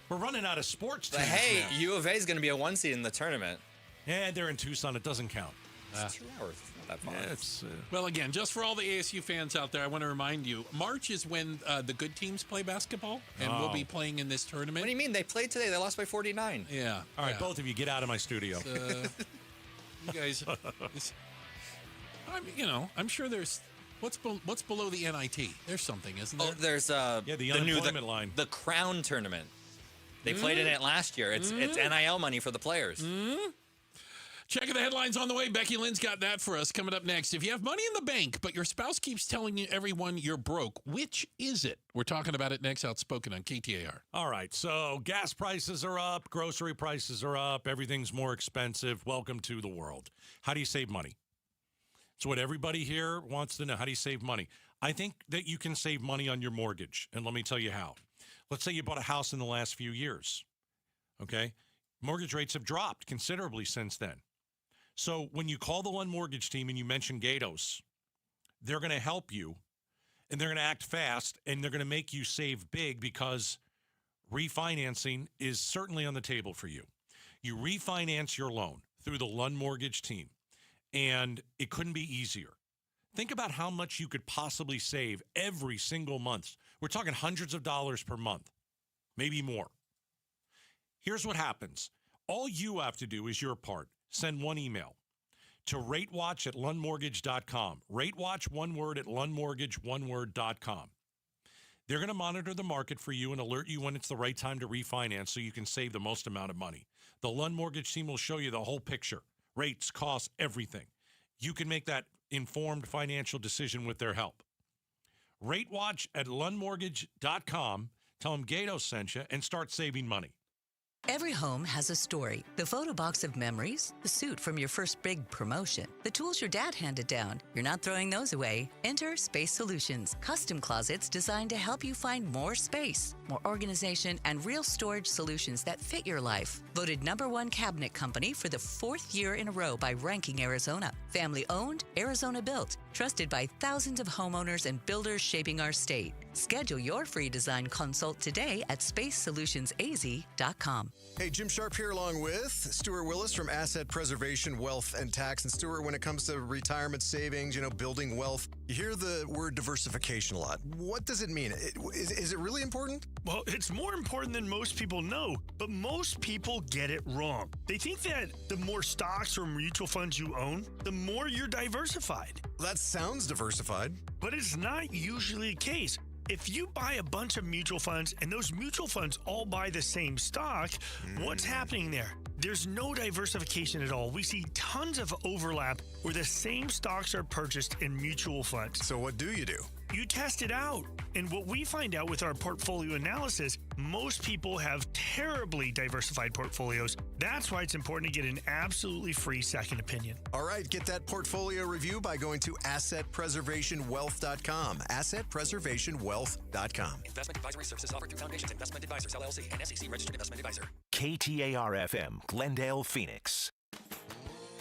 We're running out of sports teams. But hey, now. U of A is going to be a 1 seed in the tournament. Yeah, they're in Tucson. It doesn't count. It's 2 hours. It's not that far. Yeah, it's, Well, again, just for all the ASU fans out there, I want to remind you, March is when the good teams play basketball, and we'll be playing in this tournament. What do you mean? They played today. They lost by 49. Yeah. All right, both of you, get out of my studio. You guys, I'm sure there's what's below the NIT. There's something, isn't there? Oh, there's the unemployment line. The Crown tournament. They played in it last year. It's NIL money for the players. Checking the headlines on the way. Becky Lynn's got that for us coming up next. If you have money in the bank, but your spouse keeps telling everyone you're broke, which is it? We're talking about it next. Outspoken on KTAR. All right, so gas prices are up, grocery prices are up, everything's more expensive. Welcome to the world. How do you save money? It's what everybody here wants to know. How do you save money? I think that you can save money on your mortgage, and let me tell you how. Let's say you bought a house in the last few years, okay? Mortgage rates have dropped considerably since then. So when you call the Lund Mortgage team and you mention Gatos, they're going to help you, and they're going to act fast, and they're going to make you save big because refinancing is certainly on the table for you. You refinance your loan through the Lund Mortgage team, and it couldn't be easier. Think about how much you could possibly save every single month. We're talking hundreds of dollars per month, maybe more. Here's what happens. All you have to do is your part. Send one email to ratewatch@lundmortgage.com. Ratewatch, one word, at lundmortgage.com. They're going to monitor the market for you and alert you when it's the right time to refinance so you can save the most amount of money. The Lund Mortgage team will show you the whole picture. Rates, costs, everything. You can make that informed financial decision with their help. Ratewatch@lundmortgage.com. Tell them Gatos sent you and start saving money. Every home has a story. The photo box of memories, the suit from your first big promotion, the tools your dad handed down. You're not throwing those away. Enter Space Solutions, custom closets designed to help you find more space, more organization, and real storage solutions that fit your life. Voted #1 cabinet company for the 4th year in a row by Ranking Arizona. Family owned, Arizona built, trusted by thousands of homeowners and builders shaping our state. Schedule your free design consult today at spacesolutionsaz.com. Hey, Jim Sharp here along with Stuart Willis from Asset Preservation, Wealth and Tax. And Stuart, when it comes to retirement savings, building wealth, you hear the word diversification a lot. What does it mean? Is it really important? Well, it's more important than most people know, but most people get it wrong. They think that the more stocks or mutual funds you own, the more you're diversified. That sounds diversified. But it's not usually the case. If you buy a bunch of mutual funds and those mutual funds all buy the same stock, what's happening there? There's no diversification at all. We see tons of overlap where the same stocks are purchased in mutual funds. So what do you do? you test it out. And what we find out with our portfolio analysis, most people have terribly diversified portfolios. That's why it's important to get an absolutely free second opinion. All right, get that portfolio review by going to assetpreservationwealth.com. Assetpreservationwealth.com. Investment advisory services offered through Foundations Investment Advisors, LLC, and SEC Registered Investment Advisor. KTAR-FM, Glendale, Phoenix.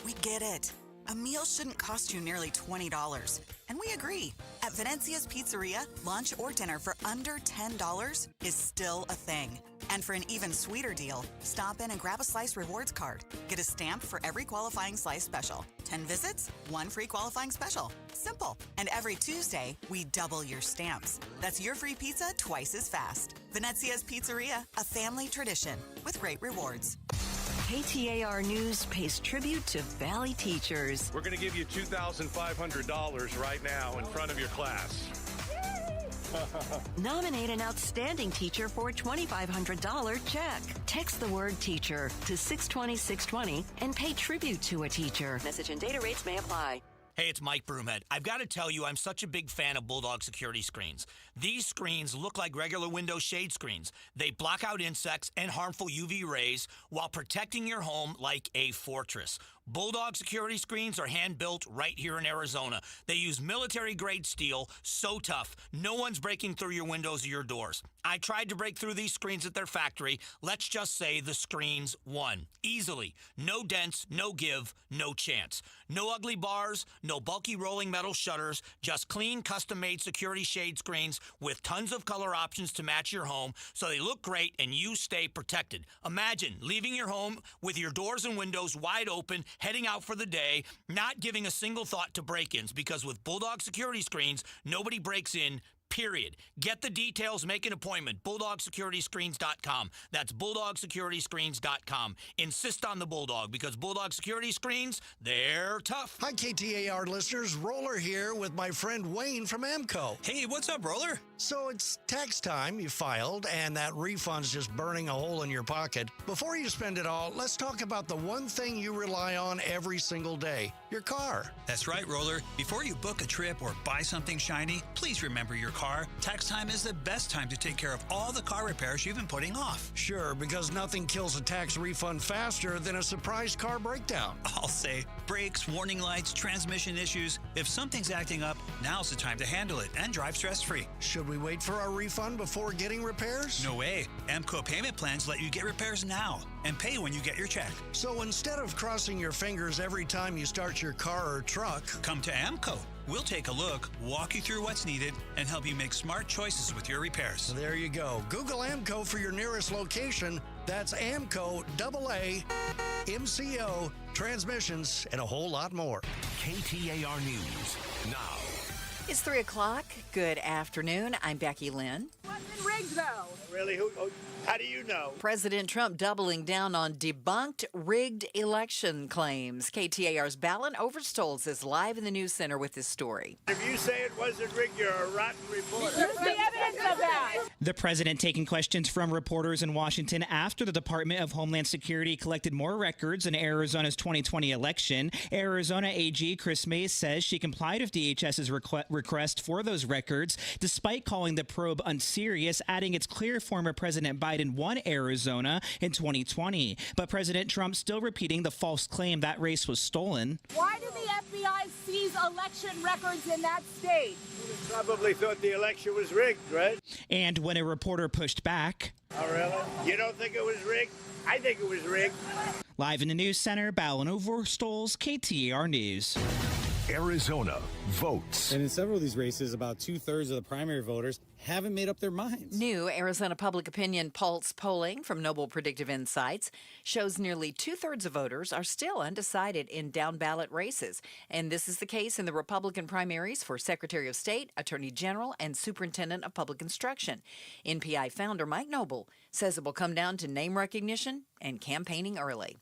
We get it. A meal shouldn't cost you nearly $20. And we agree. At Venezia's Pizzeria, lunch or dinner for under $10 is still a thing. And for an even sweeter deal, stop in and grab a Slice Rewards card. Get a stamp for every qualifying Slice special. 10 visits, 1 free qualifying special. Simple. And every Tuesday, we double your stamps. That's your free pizza twice as fast. Venezia's Pizzeria, a family tradition with great rewards. KTAR News pays tribute to Valley teachers. We're going to give you $2,500 right now in front of your class. Nominate an outstanding teacher for a $2,500 check. Text the word teacher to 620-620 and pay tribute to a teacher. Message and data rates may apply. Hey, it's Mike Broomhead. I've got to tell you, I'm such a big fan of Bulldog security screens. These screens look like regular window shade screens. They block out insects and harmful UV rays while protecting your home like a fortress. Bulldog security screens are hand-built right here in Arizona. They use military-grade steel, so tough, no one's breaking through your windows or your doors. I tried to break through these screens at their factory. Let's just say the screens won. Easily. No dents, no give, no chance. No ugly bars, no bulky rolling metal shutters, just clean, custom-made security shade screens with tons of color options to match your home so they look great and you stay protected. Imagine leaving your home with your doors and windows wide open, heading out for the day, not giving a single thought to break-ins, because with Bulldog security screens, nobody breaks in, period. Get the details, make an appointment. BulldogSecurityScreens.com. That's BulldogSecurityScreens.com. Insist on the Bulldog, because Bulldog security screens, they're tough. Hi, KTAR listeners. Roller here with my friend Wayne from AMCO. Hey, what's up, Roller? So it's tax time. You filed, and that refund's just burning a hole in your pocket. Before you spend it all, let's talk about the one thing you rely on every single day, your car. That's right, Roller. Before you book a trip or buy something shiny, please remember your car. Tax time is the best time to take care of all the car repairs you've been putting off. Sure, because nothing kills a tax refund faster than a surprise car breakdown. I'll say brakes, warning lights, transmission issues. If something's acting up, now's the time to handle it and drive stress-free. Should we wait for our refund before getting repairs? No way. AMCO payment plans let you get repairs now and pay when you get your check. So instead of crossing your fingers every time you start your car or truck, come to AMCO. We'll take a look, walk you through what's needed, and help you make smart choices with your repairs. There you go. Google AMCO for your nearest location. That's AMCO, AA, MCO, transmissions, and a whole lot more. KTAR News now. It's 3 o'clock. Good afternoon. I'm Becky Lynn. Wasn't rigged, though. Really? How do you know? President Trump doubling down on debunked rigged election claims. KTAR's Balin Overstolz is live in the news center with this story. If you say it wasn't rigged, you're a rotten reporter. Where's the evidence of that? The president taking questions from reporters in Washington after the Department of Homeland Security collected more records in Arizona's 2020 election. Arizona AG Chris Mays says she complied with DHS's request for those records, despite calling the probe unserious, adding it's clear former President Biden won Arizona in 2020. But President Trump still repeating the false claim that race was stolen. Why did the FBI seize election records in that state? Probably thought the election was rigged, right? And when a reporter pushed back. Oh, really? You don't think it was rigged? I think it was rigged. Live in the news center, Balin Overstolz, KTAR News. Arizona votes. And in several of these races, about 2/3 of the primary voters haven't made up their minds. New Arizona Public Opinion Pulse polling from Noble Predictive Insights shows nearly 2/3 of voters are still undecided in down-ballot races. And this is the case in the Republican primaries for Secretary of State, Attorney General, and Superintendent of Public Instruction. NPI founder Mike Noble says it will come down to name recognition and campaigning early.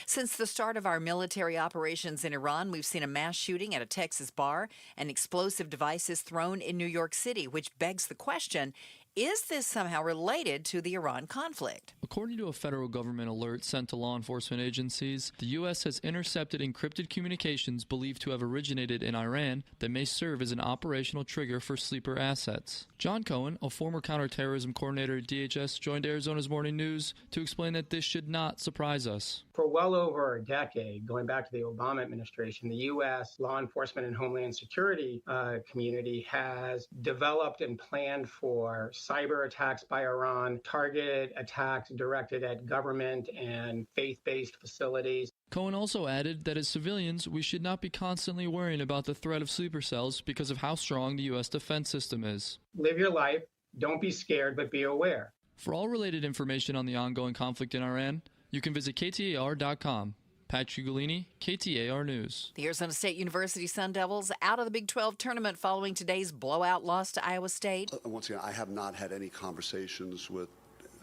Since the start of our military operations in Iran, we've seen a mass shooting at a Texas bar and explosive devices thrown in New York City, which begs the question, Is this somehow related to the Iran conflict? According to a federal government alert sent to law enforcement agencies, the U.S. has intercepted encrypted communications believed to have originated in Iran that may serve as an operational trigger for sleeper assets. John Cohen, a former counterterrorism coordinator at DHS, joined Arizona's Morning News to explain that this should not surprise us. For well over a decade, going back to the Obama administration, the U.S. law enforcement and homeland security community has developed and planned for cyber attacks by Iran, targeted attacks directed at government and faith-based facilities. Cohen also added that as civilians, we should not be constantly worrying about the threat of sleeper cells because of how strong the U.S. defense system is. Live your life, don't be scared, but be aware. For all related information on the ongoing conflict in Iran, you can visit KTAR.com. Pat Ugolini, KTAR News. The Arizona State University Sun Devils out of the Big 12 tournament following today's blowout loss to Iowa State. Once again, I have not had any conversations with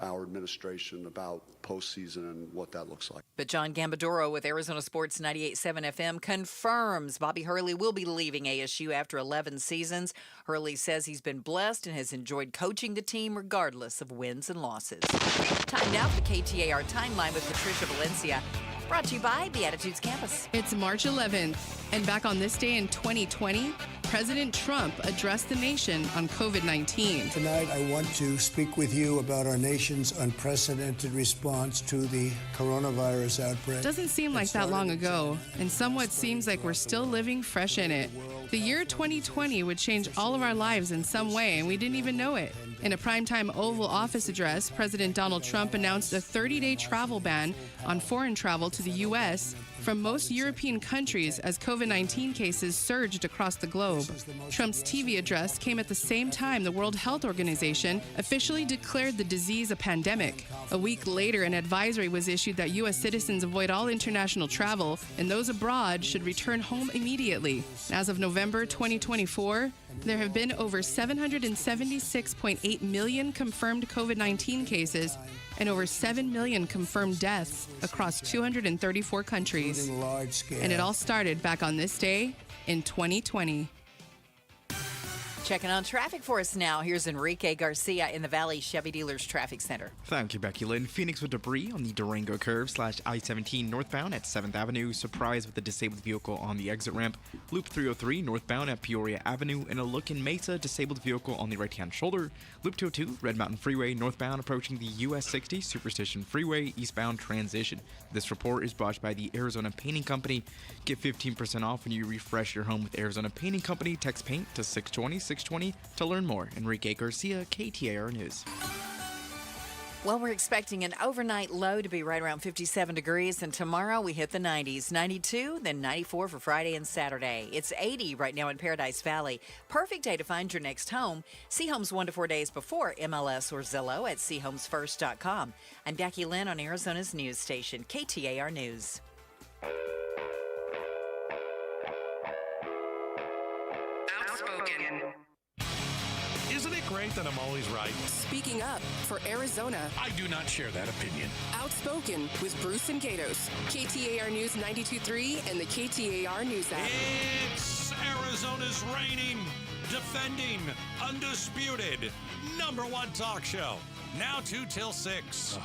our administration about postseason and what that looks like. But John Gambadoro with Arizona Sports 98.7 FM confirms Bobby Hurley will be leaving ASU after 11 seasons. Hurley says he's been blessed and has enjoyed coaching the team regardless of wins and losses. Time now for the KTAR Timeline with Patricia Valencia. Brought to you by Beatitudes Campus. It's March 11th, and back on this day in 2020, President Trump addressed the nation on COVID-19. Tonight, I want to speak with you about our nation's unprecedented response to the coronavirus outbreak. Doesn't seem like that long ago, and somewhat seems like we're still living fresh in it. The year 2020 would change all of our lives in some way, and we didn't even know it. In a primetime Oval Office address, President Donald Trump announced a 30-day travel ban on foreign travel to the U.S. from most European countries as COVID-19 cases surged across the globe. Trump's TV address came at the same time the World Health Organization officially declared the disease a pandemic. A week later, an advisory was issued that U.S. citizens avoid all international travel, and those abroad should return home immediately. As of November 2024, there have been over 776.8 million confirmed COVID-19 cases and over 7 million confirmed deaths across 234 countries. And it all started back on this day in 2020. Checking on traffic for us now. Here's Enrique Garcia in the Valley Chevy Dealers Traffic Center. Thank you, Becky Lynn. Phoenix with debris on the Durango curve / I-17 northbound at 7th Avenue. Surprise with a disabled vehicle on the exit ramp. Loop 303 northbound at Peoria Avenue. And a look in Mesa, disabled vehicle on the right-hand shoulder. Loop 202 Red Mountain Freeway northbound approaching the US 60 Superstition Freeway eastbound transition. This report is brought by the Arizona Painting Company. Get 15% off when you refresh your home with Arizona Painting Company. Text paint to 620 to learn more. Enrique Garcia, KTAR News. Well, we're expecting an overnight low to be right around 57 degrees, and tomorrow we hit the 90s, 92, then 94 for Friday and Saturday. It's 80 right now in Paradise Valley. Perfect day to find your next home. See homes 1 to 4 days before MLS or Zillow at seehomesfirst.com. I'm Becky Lynn on Arizona's news station, KTAR News. Isn't it great that I'm always right? Speaking up for Arizona. I do not share that opinion. Outspoken with Bruce and Gatos. KTAR News 92.3 and the KTAR News app. It's Arizona's reigning, defending, undisputed #1 talk show. Now 2 till 6.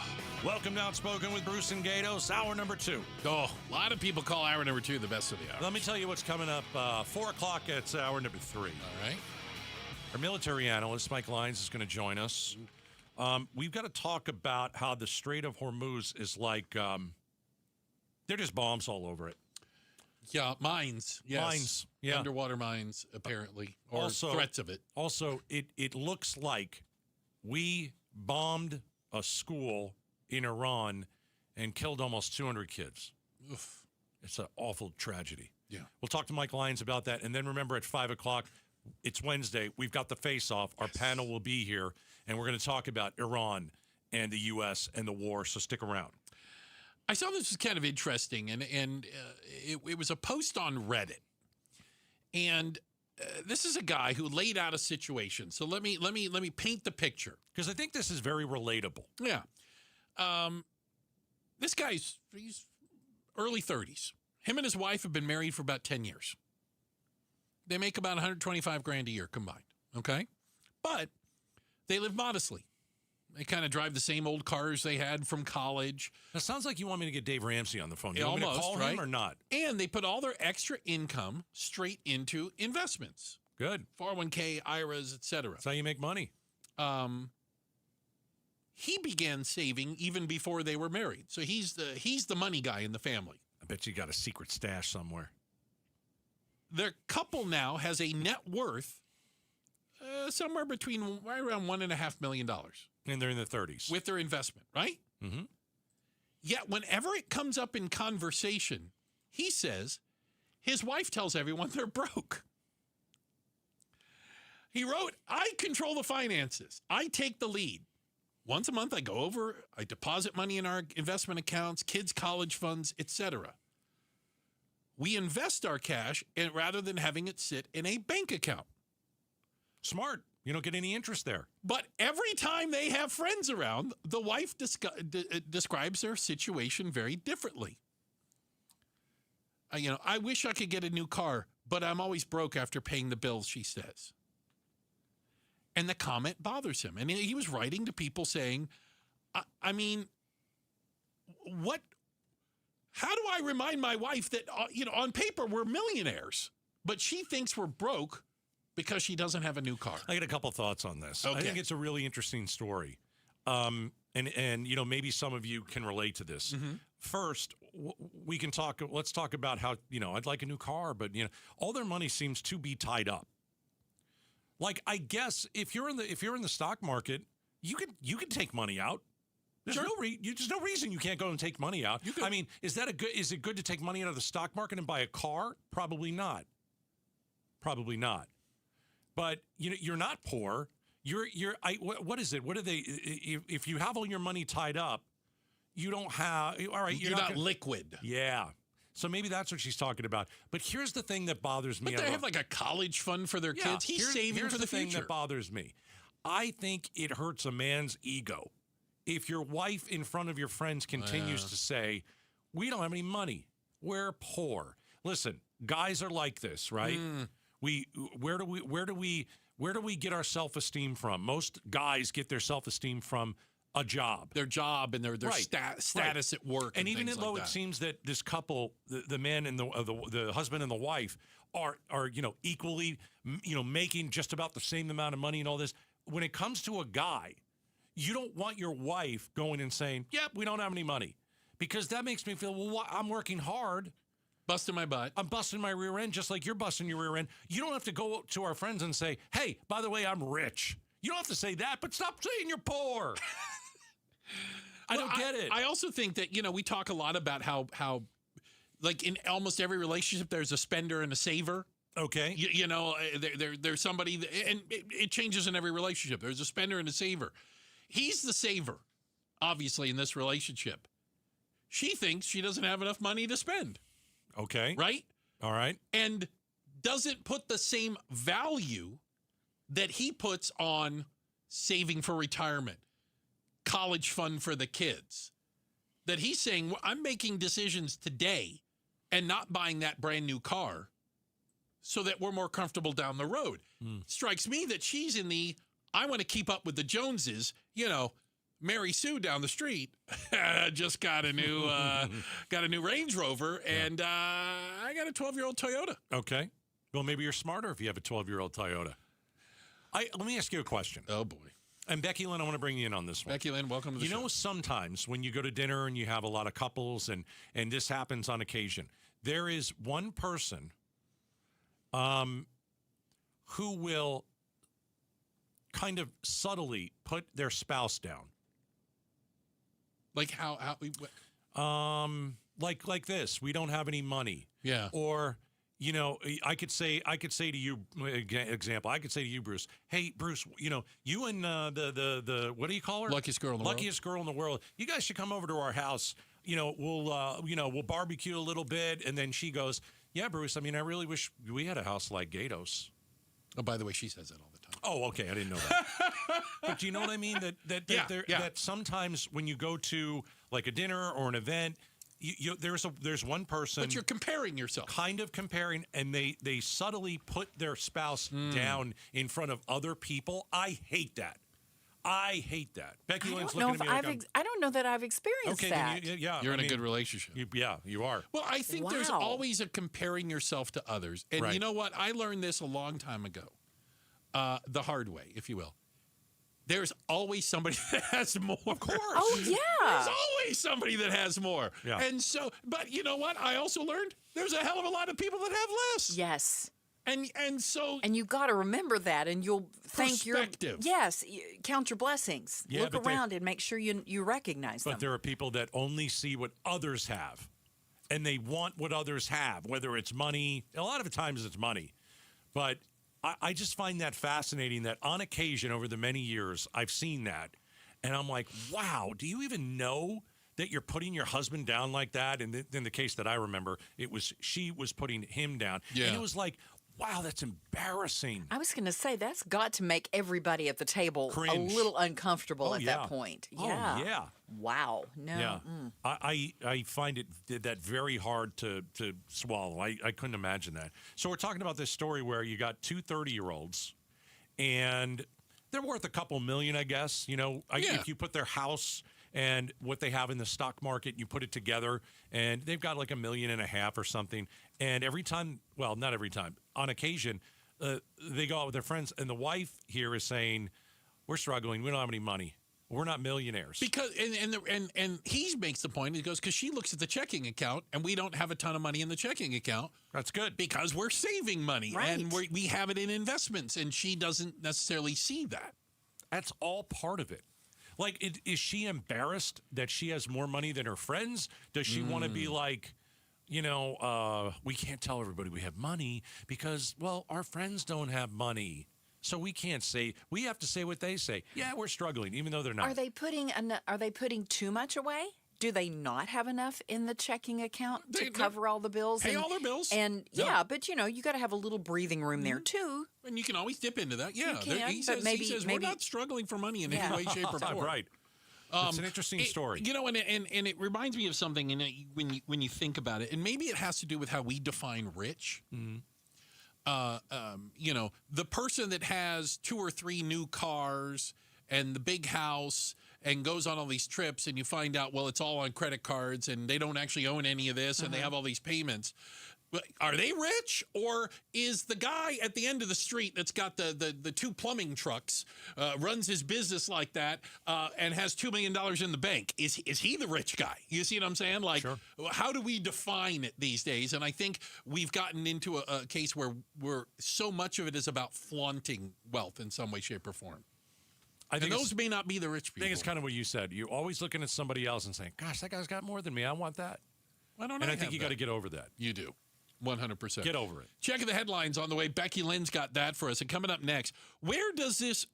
Welcome to Outspoken with Bruce and Gatos, hour number 2. Oh, a lot of people call hour number 2 the best of the hours. Let me tell you what's coming up. 4 o'clock, it's hour number 3. All right. Our military analyst, Mike Lyons, is going to join us. We've got to talk about how the Strait of Hormuz is like, they're just bombs all over it. Yeah, mines. Yes. Mines, yeah. Underwater mines, apparently, or also, threats of it. Also, it looks like we bombed a school in Iran and killed almost 200 kids. Oof. It's an awful tragedy. Yeah. We'll talk to Mike Lyons about that. And then remember, at 5 o'clock, it's Wednesday. We've got the face-off. Our panel will be here, and we're going to talk about Iran and the U.S. and the war, so stick around. I saw this was kind of interesting, and it was a post on Reddit. And this is a guy who laid out a situation. So let me paint the picture, because I think this is very relatable. Yeah. This guy's he's early 30s. Him and his wife have been married for about 10 years. They make about $125,000 a year combined, okay? But They live modestly. They kind of drive the same old cars they had from college. That sounds like you want me to get Dave Ramsey on the phone. You Almost, want me to call right? him or not? And they put all their extra income straight into investments. Good. 401k, IRAs, etc. That's how you make money. He began saving even before they were married. So he's the money guy in the family. I bet you got a secret stash somewhere. Their couple now has a net worth somewhere between right around $1.5 million. And they're in their 30s. With their investment, right? Mm-hmm. Yet whenever it comes up in conversation, he says his wife tells everyone they're broke. He wrote, I control the finances. I take the lead. Once a month, I go over, I deposit money in our investment accounts, kids' college funds, etc. We invest our cash rather than having it sit in a bank account. Smart. You don't get any interest there. But every time they have friends around, the wife describes their situation very differently. I wish I could get a new car, but I'm always broke after paying the bills, she says. And the comment bothers him. And he was writing to people saying, how do I remind my wife that, on paper we're millionaires, but she thinks we're broke because she doesn't have a new car? I got a couple thoughts on this. Okay. I think it's a really interesting story. And maybe some of you can relate to this. Mm-hmm. First, let's talk about how, I'd like a new car, but, all their money seems to be tied up. Like, I guess if you're in the stock market, you can take money out. There's no reason you can't go and take money out. I mean, is it good to take money out of the stock market and buy a car? Probably not. Probably not. But you're not poor. What is it? What are they? If you have all your money tied up, you don't have. All right, you're not liquid. Yeah. So maybe that's what she's talking about. But here's the thing that bothers me. But they have like a college fund for their kids. He's saving for the future. Here's the thing that bothers me. I think it hurts a man's ego if your wife in front of your friends continues to say, "We don't have any money. We're poor." Listen, guys are like this, right? Where do we get our self-esteem from? Most guys get their self-esteem from a job. Their job and their status at work. And even though it seems that this couple, the man and the husband and the wife are equally, making just about the same amount of money and all this, when it comes to a guy, you don't want your wife going and saying, "Yep, we don't have any money," because that makes me feel, well, I'm working hard. Busting my butt. I'm busting my rear end just like you're busting your rear end. You don't have to go to our friends and say, "Hey, by the way, I'm rich." You don't have to say that, but stop saying you're poor. I don't get it. I also think that, we talk a lot about how like in almost every relationship, there's a spender and a saver. Okay. There's somebody, and it changes in every relationship. There's a spender and a saver. He's the saver, obviously, in this relationship. She thinks she doesn't have enough money to spend. Okay. Right? All right. And doesn't put the same value that he puts on saving for retirement, college fund for the kids. That he's saying, well, I'm making decisions today and not buying that brand new car so that we're more comfortable down the road. Strikes me that she's in I want to keep up with the Joneses, Mary Sue down the street just got a new Range Rover, and I got a 12-year-old Toyota. Okay. Well, maybe you're smarter if you have a 12-year-old Toyota. Let me ask you a question. Oh, boy. And Becky Lynn, I want to bring you in on this one. Becky Lynn, welcome to the show. Sometimes when you go to dinner and you have a lot of couples, and this happens on occasion, there is one person who will kind of subtly put their spouse down. Like how like this, we don't have any money. Yeah. Or, I could say to you, example, I could say to you, Bruce, "Hey, Bruce, you and the what do you call her? Luckiest girl in the world. Luckiest girl in the world. You guys should come over to our house. We'll barbecue a little bit." And then she goes, "Yeah, Bruce, I mean, I really wish we had a house like Gatos." Oh, by the way, she says that all the time. Oh, okay. I didn't know that. But do you know what I mean? That sometimes when you go to like a dinner or an event, there's one person. But you're comparing yourself. Kind of comparing, and they subtly put their spouse down in front of other people. I hate that. I hate that. Becky Lynn's I don't looking at me like I don't know that I've experienced okay, that. then You're in a good relationship. You are. Well, I think there's Wow. always a comparing yourself to others. And Right. you know what? I learned this a long time ago, the hard way, if you will. There's always somebody that has more. Of course. Oh, yeah. There's always somebody that has more. Yeah. And so, but you know what? I also learned there's a hell of a lot of people that have less. Yes. And so. And you've got to remember that, and you'll thank your. Perspective. Yes. Count your blessings. Yeah, Look but around and make sure you recognize them. But there are people that only see what others have, and they want what others have, whether it's money. A lot of times it's money. But I just find that fascinating that on occasion over the many years, I've seen that. And I'm like, wow, do you even know that you're putting your husband down like that? And in the case that I remember, she was putting him down. Yeah. And it was like, wow, that's embarrassing. I was going to say, that's got to make everybody at the table Cringe. a little uncomfortable at yeah. that point. Oh, Yeah. yeah. Wow. No. Yeah. Mm. I find that very hard to swallow. I couldn't imagine that. So we're talking about this story where you got two 30-year-olds, and they're worth a couple million, I guess. You know, if you put their house and what they have in the stock market, you put it together, and they've got like $1.5 million or something. And every time, well, not every time, on occasion, they go out with their friends, and the wife here is saying, "We're struggling. We don't have any money. We're not millionaires." Because and he makes the point. He goes, because she looks at the checking account, and we don't have a ton of money in the checking account. That's good because we're saving money, Right. and we have it in investments, and she doesn't necessarily see that. That's all part of it. Like, is she embarrassed that she has more money than her friends? Does she want to be like, you know, we can't tell everybody we have money because, well, our friends don't have money. So we can't say, we have to say what they say. Yeah, we're struggling, even though they're not. Are they putting too much away? Do they not have enough in the checking account to cover all the bills? Pay all their bills. And Yeah. but you know, you got to have a little breathing room there too. And you can always dip into that. Yeah, You can, he but says we're not struggling for money in any way, shape, or form. Right. It's an interesting story. You know, and it reminds me of something. And when you think about it, and maybe it has to do with how we define rich. You know, the person that has 2 or 3 new cars and the big house and goes on all these trips, and you find out, well, it's all on credit cards, and they don't actually own any of this, and they have all these payments. But are they rich, or is the guy at the end of the street that's got the 2 plumbing trucks, runs his business like that, and has $2 million in the bank? Is he the rich guy? You see what I'm saying? Like, how do we define it these days? And I think we've gotten into a case where so much of it is about flaunting wealth in some way, shape, or form. I think those may not be the rich people. I think it's kind of what you said. You're always looking at somebody else and saying, gosh, that guy's got more than me. I want that. Why don't and I I think have you got to that? get over that. You do. 100%. Get over it. Checking the headlines on the way. Becky Lynn's got that for us. And coming up next, where does this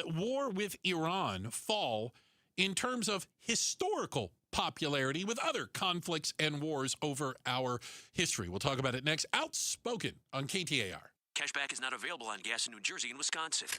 war with Iran fall in terms of historical popularity with other conflicts and wars over our history? We'll talk about it next. Outspoken on KTAR. Cashback is not available on gas in New Jersey and Wisconsin.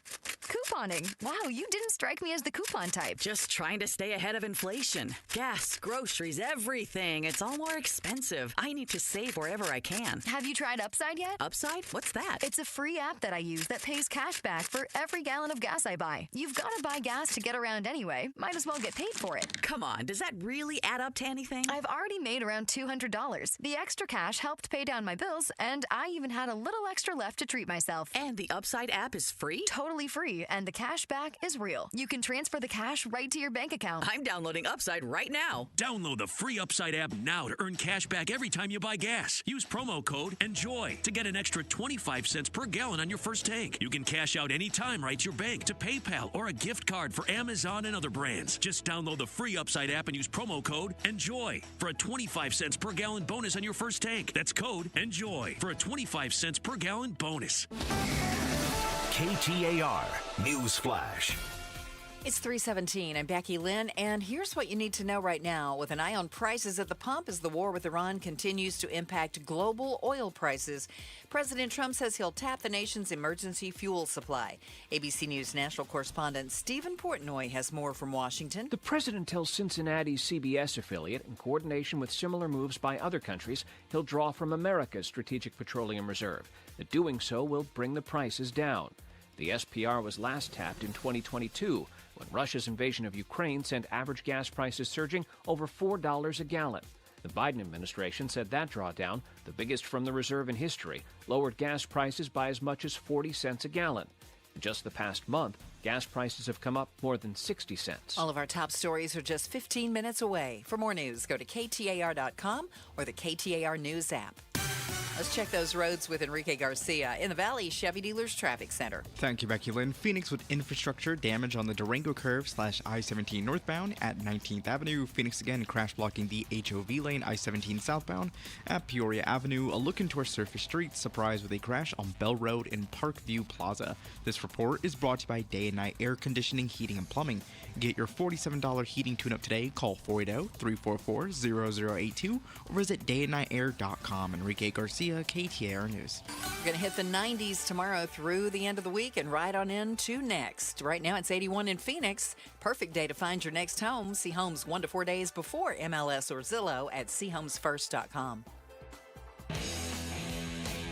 Couponing. Wow, you didn't strike me as the coupon type. Just trying to stay ahead of inflation. Gas, groceries, everything. It's all more expensive. I need to save wherever I can. Have you tried Upside yet? Upside? What's that? It's a free app that I use that pays cash back for every gallon of gas I buy. You've got to buy gas to get around anyway. Might as well get paid for it. Come on, does that really add up to anything? I've already made around $200. The extra cash helped pay down my bills, and I even had a little extra left to treat myself. And the Upside app is free? Totally free, and the cash back is real. You can transfer the cash right to your bank account. I'm downloading Upside right now. Download the free Upside app now to earn cash back every time you buy gas. Use promo code ENJOY to get an extra 25 cents per gallon on your first tank. You can cash out anytime right to your bank, to PayPal, or a gift card for Amazon and other brands. Just download the free Upside app and use promo code ENJOY for a 25 cents per gallon bonus on your first tank. That's code ENJOY for a 25 cents per gallon bonus. KTAR News Flash. It's 3:17. I'm Becky Lynn, and here's what you need to know right now. With an eye on prices at the pump as the war with Iran continues to impact global oil prices, President Trump says he'll tap the nation's emergency fuel supply. ABC News national correspondent Stephen Portnoy has more from Washington. The president tells Cincinnati's CBS affiliate, in coordination with similar moves by other countries, he'll draw from America's Strategic Petroleum Reserve. That doing so will bring the prices down. The SPR was last tapped in 2022, when Russia's invasion of Ukraine sent average gas prices surging over $4 a gallon. The Biden administration said that drawdown, the biggest from the reserve in history, lowered gas prices by as much as 40 cents a gallon. In just the past month, gas prices have come up more than 60 cents. All of our top stories are just 15 minutes away. For more news, go to KTAR.com or the KTAR News app. Let's check those roads with Enrique Garcia in the Valley Chevy Dealers Traffic Center. Thank you, Becky Lynn. Phoenix with infrastructure damage on the Durango curve / I-17 northbound at 19th Avenue. Phoenix again crash blocking the HOV lane I-17 southbound at Peoria Avenue. A look into our surface streets. Surprise with a crash on Bell Road in Parkview Plaza. This report is brought to you by Day and Night Air Conditioning, Heating, and Plumbing. Get your $47 heating tune-up today. Call 480-344-0082 or visit dayandnightair.com. Enrique Garcia, KTAR News. We're going to hit the 90s tomorrow through the end of the week and right on into next. Right now it's 81 in Phoenix. Perfect day to find your next home. See homes 1 to 4 days before MLS or Zillow at seehomesfirst.com.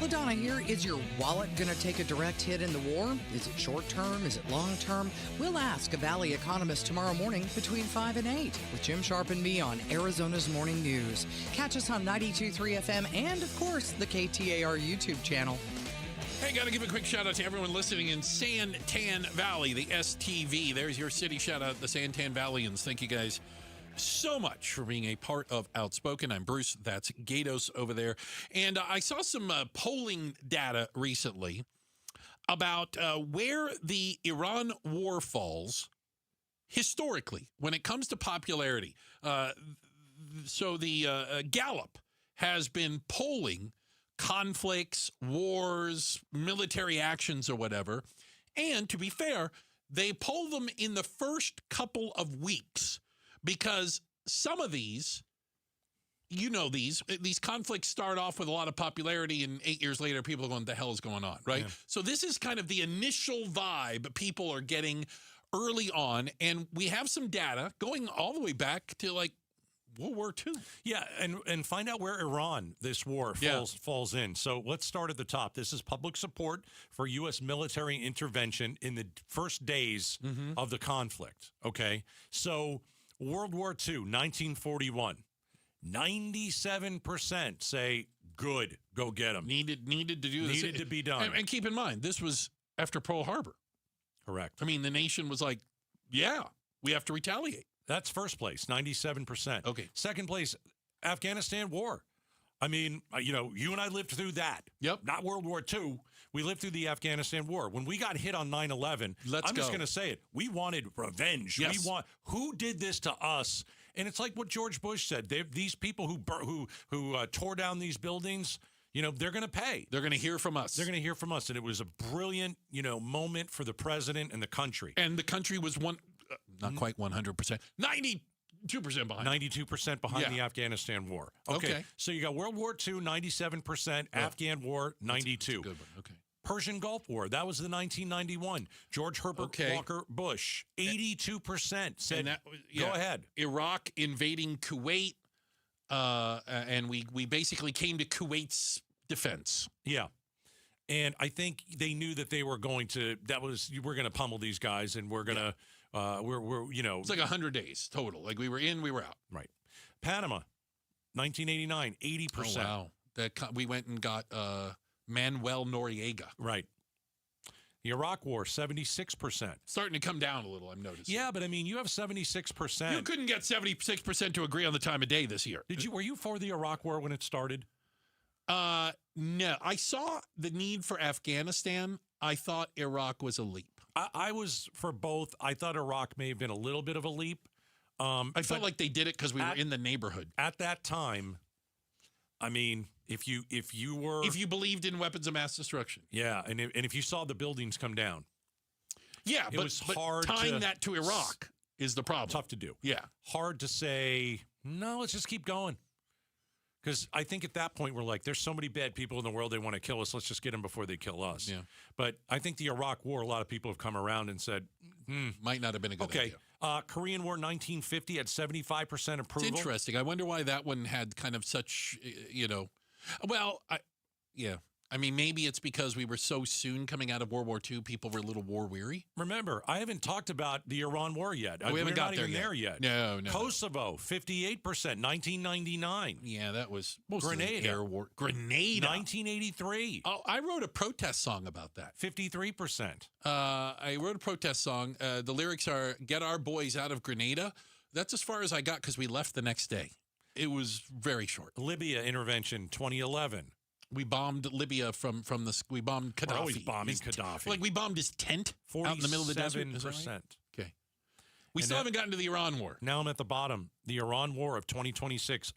LaDonna here. Is your wallet going to take a direct hit in the war? Is it short term? Is it long term? We'll ask a Valley economist tomorrow morning between 5 and 8 with Jim Sharp and me on Arizona's Morning News. Catch us on 92.3 FM and, of course, the KTAR YouTube channel. Hey, got to give a quick shout out to everyone listening in Santan Valley, the STV. There's your city shout out, the Santan Valleyans. Thank you guys so much for being a part of Outspoken. I'm Bruce. That's Gatos over there. And I saw some polling data recently about where the Iran war falls historically when it comes to popularity. So the Gallup has been polling conflicts, wars, military actions, or whatever. And to be fair, they poll them in the first couple of weeks. Because some of these, these conflicts start off with a lot of popularity, and 8 years later, people are going, "What the hell is going on?" Right? Yeah. So this is kind of the initial vibe people are getting early on, and we have some data going all the way back to like World War II. Yeah, and find out where Iran, this war, falls in. So let's start at the top. This is public support for U.S. military intervention in the first days of the conflict. Okay, so World War II, 1941, 97% say, good, go get them. Needed to do this. Needed to be done. And keep in mind, this was after Pearl Harbor. Correct. I mean, the nation was like, yeah, we have to retaliate. That's first place, 97%. Okay. Second place, Afghanistan war. I mean, you and I lived through that. Yep. Not World War II. We lived through the Afghanistan war. When we got hit on 9/11, I'm just going to say it. We wanted revenge. Yes. Who did this to us? And it's like what George Bush said. These people who tore down these buildings, they're going to pay. They're going to hear from us. They're going to hear from us. And it was a brilliant, moment for the president and the country. And the country was not quite 100%, 92% behind. 92% behind the Afghanistan war. Okay. So you got World War II, 97%. Afghan war, 92. That's a good one. Okay. Persian Gulf War, that was the 1991. George Herbert Walker Bush, 82% said, go ahead. Iraq invading Kuwait, and we basically came to Kuwait's defense. Yeah. And I think they knew that they were going to, we're going to pummel these guys, and we're going to, It's like 100 days total. Like we were in, we were out. Right. Panama, 1989, 80%. Oh, wow. We went and got Manuel Noriega. Right. The Iraq War, 76%. Starting to come down a little, I'm noticing. Yeah, but I mean, you have 76%. You couldn't get 76% to agree on the time of day this year. Were you for the Iraq War when it started? No. I saw the need for Afghanistan. I thought Iraq was a leap. I was for both. I thought Iraq may have been a little bit of a leap. I felt like they did it because we were in the neighborhood. At that time, I mean, if you believed in weapons of mass destruction, yeah, and if you saw the buildings come down, yeah, it was hard. Tying that to Iraq is the problem. Tough to do. Yeah, hard to say. No, let's just keep going. Because I think at that point we're like, there's so many bad people in the world, they want to kill us. Let's just get them before they kill us. Yeah. But I think the Iraq War, a lot of people have come around and said, might not have been a good idea. Korean War 1950 had 75% approval. It's interesting. I wonder why that one had kind of such, well, I mean, maybe it's because we were so soon coming out of World War II, people were a little war weary. Remember, I haven't talked about the Iran war yet. We haven't got there yet. No. Kosovo, 58%, 1999. Yeah, that was mostly Grenada. air war. Grenada. 1983. Oh, I wrote a protest song about that. 53%. I wrote a protest song. The lyrics are, "Get our boys out of Grenada." That's as far as I got because we left the next day. It was very short. Libya intervention, 2011. We bombed Libya from the. We bombed Gaddafi. We're always bombing Gaddafi. Like we bombed his tent out in the middle of the desert. 47%. Okay. We still haven't gotten to the Iran war. Now I'm at the bottom. The Iran war of 2026.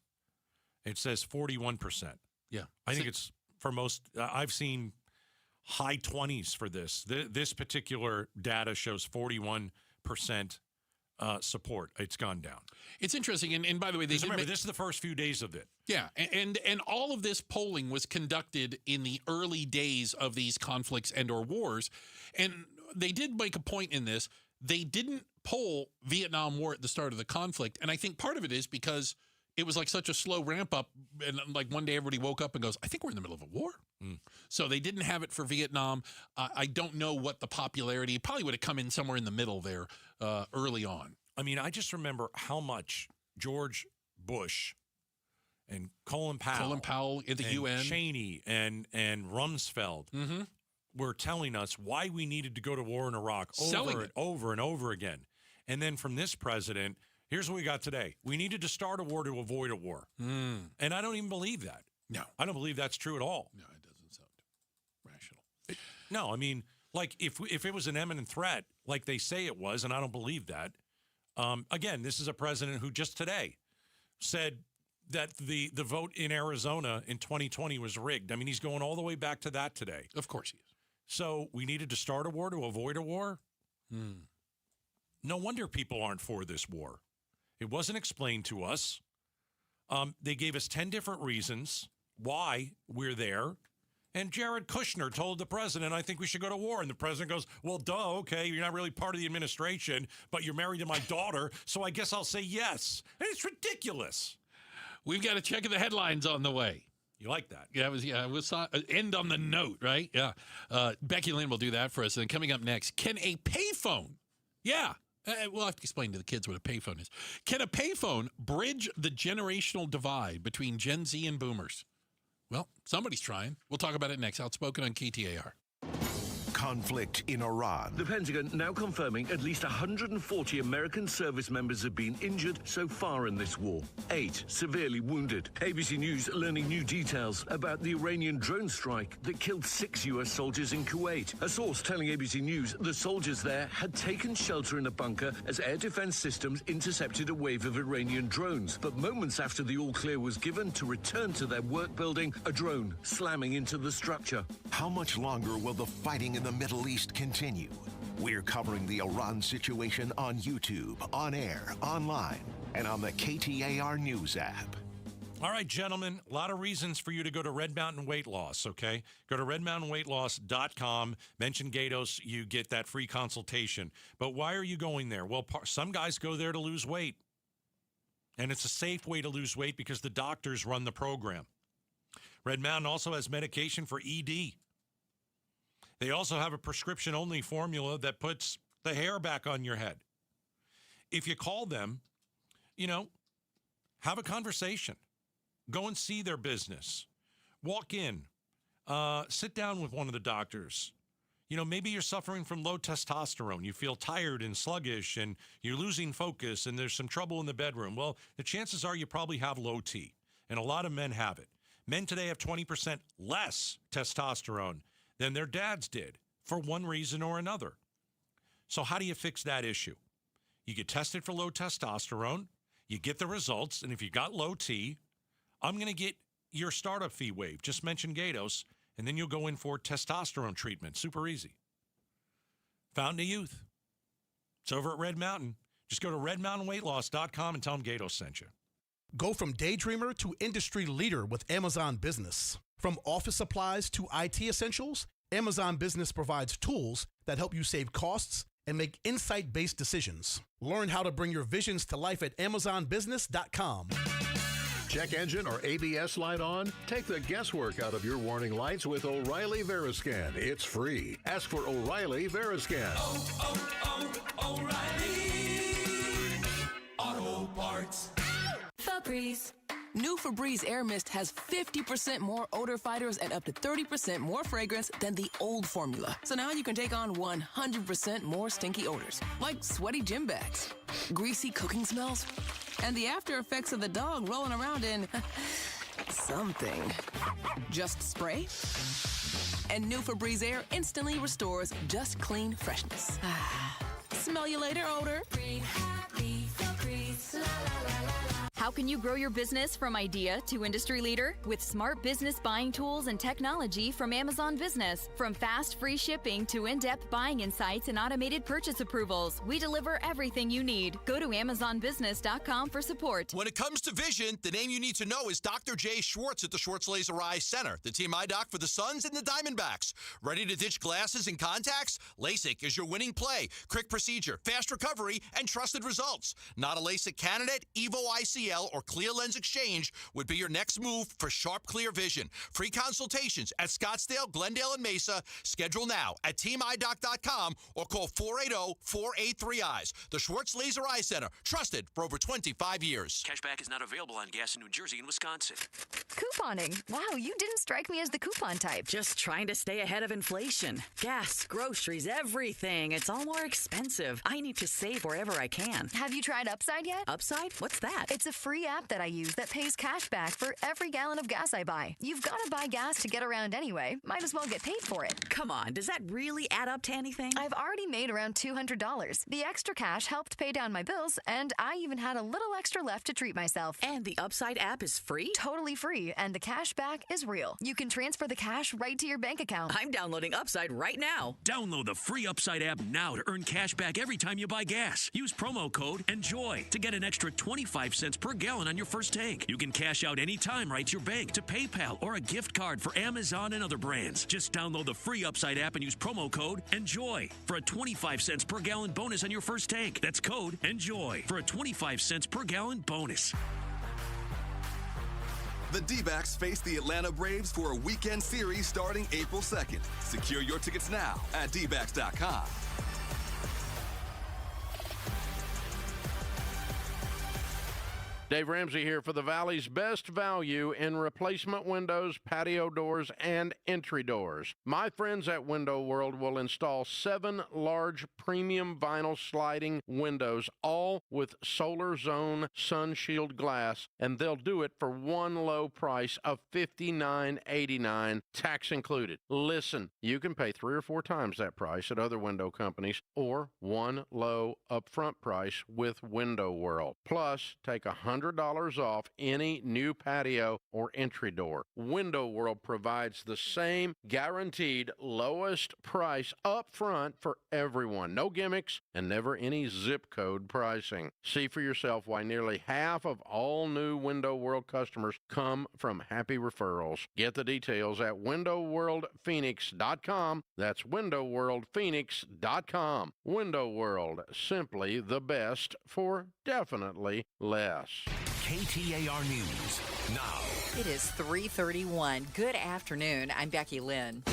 It says 41%. Yeah. I think it's for most. I've seen high 20s for this. This particular data shows 41% support. It's gone down. It's interesting, and by the way, this is the first few days of it. Yeah, and all of this polling was conducted in the early days of these conflicts and/or wars, and they did make a point in this. They didn't poll Vietnam War at the start of the conflict, and I think part of it is because it was like such a slow ramp up, and like one day everybody woke up and goes, "I think we're in the middle of a war." So they didn't have it for Vietnam. I don't know what the popularity. It probably would have come in somewhere in the middle there early on. I mean, I just remember how much George Bush and Colin Powell at the UN, Cheney and Rumsfeld were telling us why we needed to go to war in Iraq over and over again. And then from this president, here's what we got today. We needed to start a war to avoid a war. And I don't even believe that. No. I don't believe that's true at all. No, it doesn't sound rational. No, I mean, like if it was an imminent threat, like they say it was, and I don't believe that. Again, this is a president who just today said that the vote in Arizona in 2020 was rigged. I mean, he's going all the way back to that today. Of course he is. So we needed to start a war to avoid a war? No wonder people aren't for this war. It wasn't explained to us. They gave us 10 different reasons why we're there. And Jared Kushner told the president, I think we should go to war. And the president goes, well, duh, okay, you're not really part of the administration, but you're married to my daughter, so I guess I'll say yes. And it's ridiculous. We've got a check of the headlines on the way. You like that? Yeah, it was end on the note, right? Yeah. Becky Lynn will do that for us. And coming up next, can a payphone, we'll have to explain to the kids what a payphone is. Can a payphone bridge the generational divide between Gen Z and boomers? Well, somebody's trying. We'll talk about it next. Outspoken on KTAR. Conflict in Iran. The Pentagon now confirming at least 140 American service members have been injured so far in this war. 8 severely wounded. ABC News learning new details about the Iranian drone strike that killed 6 U.S. soldiers in Kuwait. A source telling ABC News the soldiers there had taken shelter in a bunker as air defense systems intercepted a wave of Iranian drones. But moments after the all-clear was given to return to their work building, a drone slamming into the structure. How much longer will the fighting in the Middle East continue? We're covering the Iran situation on YouTube, on air, online, and on the KTAR News app. All right, gentlemen, a lot of reasons for you to go to Red Mountain Weight Loss, okay? Go to redmountainweightloss.com. Mention Gatos, you get that free consultation. But why are you going there? Well, some guys go there to lose weight. And it's a safe way to lose weight because the doctors run the program. Red Mountain also has medication for ED. They also have a prescription-only formula that puts the hair back on your head. If you call them, have a conversation. Go and see their business. Walk in. Sit down with one of the doctors. Maybe you're suffering from low testosterone. You feel tired and sluggish, and you're losing focus, and there's some trouble in the bedroom. Well, the chances are you probably have low T, and a lot of men have it. Men today have 20% less testosterone than their dads did for one reason or another. So how do you fix that issue? You get tested for low testosterone, you get the results, and if you got low T, I'm going to get your startup fee waived. Just mention Gatos, and then you'll go in for testosterone treatment. Super easy. Fountain of Youth. It's over at Red Mountain. Just go to redmountainweightloss.com and tell them Gatos sent you. Go from daydreamer to industry leader with Amazon Business. From office supplies to IT essentials, Amazon Business provides tools that help you save costs and make insight-based decisions. Learn how to bring your visions to life at amazonbusiness.com. Check engine or ABS light on? Take the guesswork out of your warning lights with O'Reilly Veriscan. It's free. Ask for O'Reilly Veriscan. O'Reilly Auto Parts. Febreze. New Febreze Air Mist has 50% more odor fighters and up to 30% more fragrance than the old formula. So now you can take on 100% more stinky odors, like sweaty gym bags, greasy cooking smells, and the after effects of the dog rolling around in something. Just spray, and new Febreze Air instantly restores just clean freshness. Smell you later, odor. Breathe happy, Febreze. La, la, la, la, la. How can you grow your business from idea to industry leader? With smart business buying tools and technology from Amazon Business. From fast, free shipping to in-depth buying insights and automated purchase approvals, we deliver everything you need. Go to AmazonBusiness.com for support. When it comes to vision, the name you need to know is Dr. Jay Schwartz at the Schwartz Laser Eye Center, the team eye doc for the Suns and the Diamondbacks. Ready to ditch glasses and contacts? LASIK is your winning play. Quick procedure, fast recovery, and trusted results. Not a LASIK candidate? Evo ICL or Clear Lens Exchange would be your next move for sharp, clear vision. Free consultations at Scottsdale, Glendale, and Mesa. Schedule now at teamidoc.com or call 480-483-EYES. The Schwartz Laser Eye Center, trusted for over 25 years. Cashback is not available on gas in New Jersey and Wisconsin. Couponing. Wow, you didn't strike me as the coupon type. Just trying to stay ahead of inflation. Gas, groceries, everything. It's all more expensive. I need to save wherever I can. Have you tried Upside yet? Upside? What's that? It's a free app that I use that pays cash back for every gallon of gas I buy. You've got to buy gas to get around anyway. Might as well get paid for it. Come on, does that really add up to anything? I've already made around $200. The extra cash helped pay down my bills, and I even had a little extra left to treat myself. And the Upside app is free? Totally free, and the cash back is real. You can transfer the cash right to your bank account. I'm downloading Upside right now. Download the free Upside app now to earn cash back every time you buy gas. Use promo code ENJOY to get an extra 25 cents per gallon on your first tank. You can cash out anytime right to your bank, to PayPal, or a gift card for Amazon and other brands. Just download the free Upside app and use promo code ENJOY for a 25 cents per gallon bonus on your first tank. That's code ENJOY for a 25 cents per gallon bonus. The D-backs face the Atlanta Braves for a weekend series starting April 2nd. Secure your tickets now at dbacks.com. Dave Ramsey here for the Valley's best value in replacement windows, patio doors, and entry doors. My friends at Window World will install 7 large premium vinyl sliding windows, all with Solar Zone Sun Shield glass, and they'll do it for one low price of $59.89, tax included. Listen, you can pay 3 or 4 times that price at other window companies, or one low upfront price with Window World. Plus, take $100 off any new patio or entry door. Window World provides the same guaranteed lowest price up front for everyone. No gimmicks and never any zip code pricing. See for yourself why nearly half of all new Window World customers come from happy referrals. Get the details at windowworldphoenix.com. That's windowworldphoenix.com. Window World, simply the best for definitely less. KTAR News now. It is 3:31. Good afternoon. I'm Becky Lynn.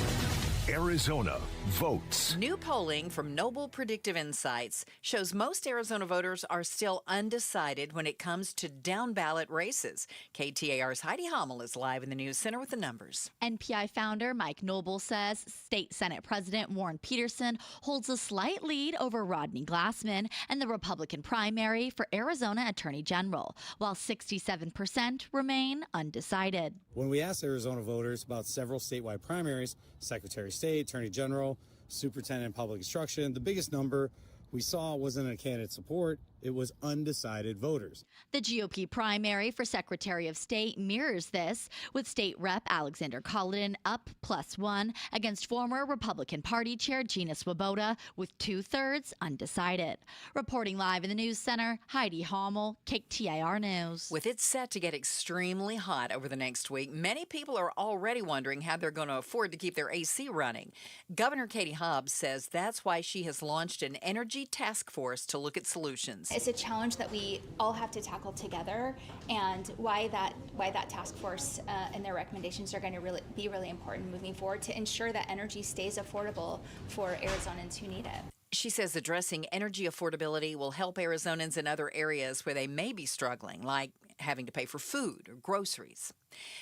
Arizona votes. New polling from Noble Predictive Insights shows most Arizona voters are still undecided when it comes to down-ballot races. KTAR's Heidi Hommel is live in the News Center with the numbers. NPI founder Mike Noble says State Senate President Warren Peterson holds a slight lead over Rodney Glassman in the Republican primary for Arizona Attorney General, while 67% remain undecided. When we asked Arizona voters about several statewide primaries, Secretary of State, Attorney General, Superintendent of Public Instruction, the biggest number we saw wasn't a candidate support, it was undecided voters. The GOP primary for Secretary of State mirrors this, with State Rep Alexander Cullen up +1 against former Republican Party Chair Gina Swoboda, with 2/3 undecided. Reporting live in the News Center, Heidi Hommel, KTAR News. With it set to get extremely hot over the next week, many people are already wondering how they're going to afford to keep their AC running. Governor Katie Hobbs says that's why she has launched an energy task force to look at solutions. It's a challenge that we all have to tackle together, and why that task force and their recommendations are going to be really important moving forward to ensure that energy stays affordable for Arizonans who need it. She says addressing energy affordability will help Arizonans in other areas where they may be struggling, like having to pay for food or groceries.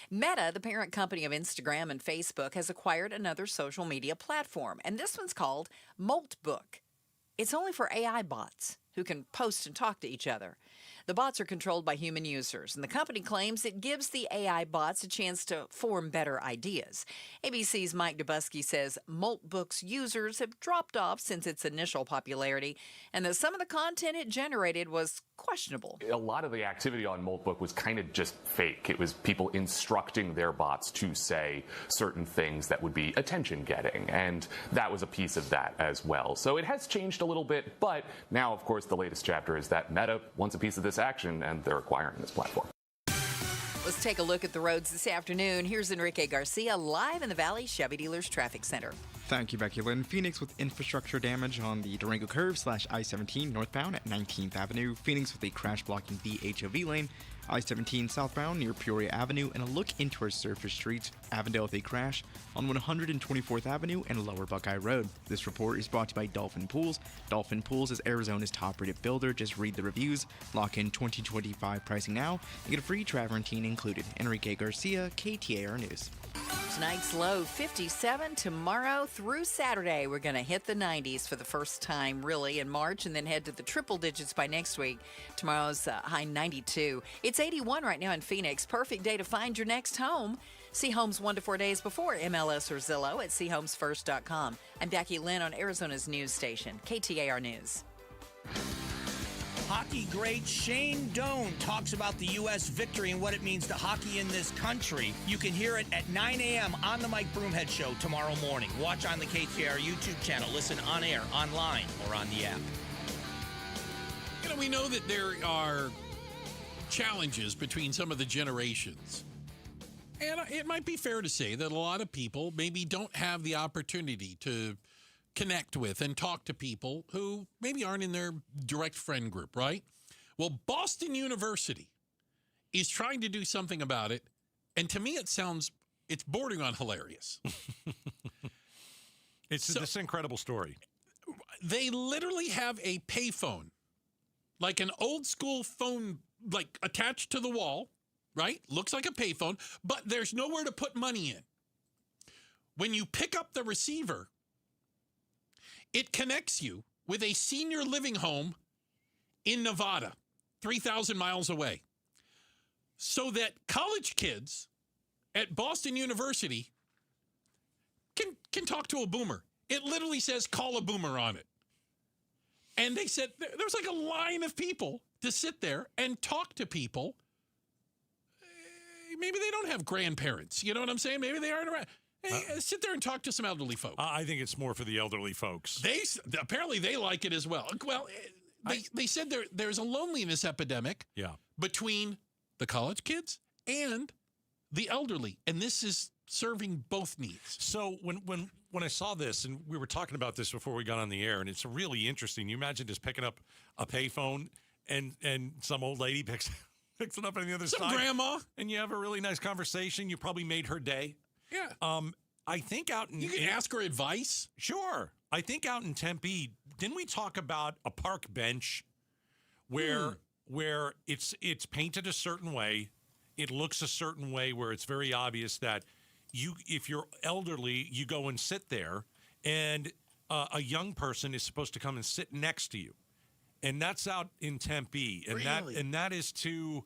Meta, the parent company of Instagram and Facebook, has acquired another social media platform, and this one's called Moltbook. It's only for AI bots who can post and talk to each other. The bots are controlled by human users, and the company claims it gives the AI bots a chance to form better ideas. ABC's Mike Dubusky says Moltbook's users have dropped off since its initial popularity, and that some of the content it generated was questionable. A lot of the activity on Moltbook was kind of just fake. It was people instructing their bots to say certain things that would be attention-getting, and that was a piece of that as well. So it has changed a little bit, but now, of course, the latest chapter is that Meta wants a piece of this action, and they're acquiring this platform. Let's take a look at the roads this afternoon. Here's Enrique Garcia live in the Valley Chevy Dealers Traffic Center. Thank you, Becky Lynn. Phoenix with infrastructure damage on the Durango Curve / I-17 northbound at 19th Avenue. Phoenix with a crash-blocking VHOV lane. I-17 southbound near Peoria Avenue, and a look into our surface streets. Avondale with a crash on 124th Avenue and Lower Buckeye Road. This report is brought to you by Dolphin Pools. Dolphin Pools is Arizona's top-rated builder. Just read the reviews, lock in 2025 pricing now, and get a free travertine included. Enrique Garcia, KTAR News. Tonight's low 57. Tomorrow through Saturday, we're going to hit the 90s for the first time, really, in March, and then head to the triple digits by next week. Tomorrow's high 92. It's 81 right now in Phoenix. Perfect day to find your next home. See homes 1 to 4 days before MLS or Zillow at seehomesfirst.com. I'm Becky Lynn on Arizona's news station, KTAR News. Hockey great Shane Doan talks about the U.S. victory and what it means to hockey in this country. You can hear it at 9 a.m. on the Mike Broomhead Show tomorrow morning. Watch on the KTAR YouTube channel. Listen on air, online, or on the app. You know, we know that there are challenges between some of the generations. And it might be fair to say that a lot of people maybe don't have the opportunity to connect with and talk to people who maybe aren't in their direct friend group, right? Well, Boston University is trying to do something about it, and to me it's bordering on hilarious. It's this incredible story. They literally have a payphone, like an old school phone, like attached to the wall, right? Looks like a payphone, but there's nowhere to put money in. When you pick up the receiver, it connects you with a senior living home in Nevada, 3,000 miles away, so that college kids at Boston University can talk to a boomer. It literally says, call a boomer on it. And they said there's like a line of people to sit there and talk to people. Maybe they don't have grandparents. You know what I'm saying? Maybe they aren't around. Hey, sit there and talk to some elderly folks. I think it's more for the elderly folks. Apparently they like it as well. Well, they said there's a loneliness epidemic between the college kids and the elderly, and this is serving both needs. So when I saw this, and we were talking about this before we got on the air, and it's really interesting. You imagine just picking up a payphone and some old lady picks it up on the other side. Some grandma. And you have a really nice conversation. You probably made her day. Yeah. I think out in... You can ask her advice? Sure. I think out in Tempe, didn't we talk about a park bench where it's painted a certain way, it looks a certain way, where it's very obvious that if you're elderly, you go and sit there, and a young person is supposed to come and sit next to you. And that's out in Tempe. And really? that is to...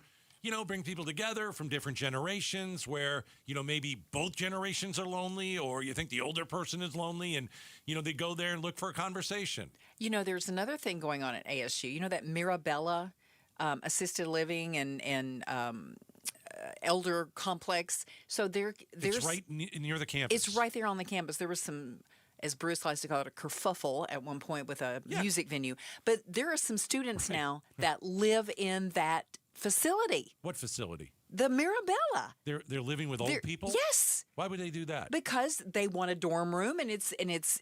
bring people together from different generations where, maybe both generations are lonely, or you think the older person is lonely, and, they go there and look for a conversation. There's another thing going on at ASU. That Mirabella assisted living and elder complex. So there's it's right near the campus. It's right there on the campus. There was some, as Bruce likes to call it, a kerfuffle at one point with a music venue. But there are some students now that live in that facility. What facility? The Mirabella. They're living with old people? Yes. Why would they do that? Because they want a dorm room, and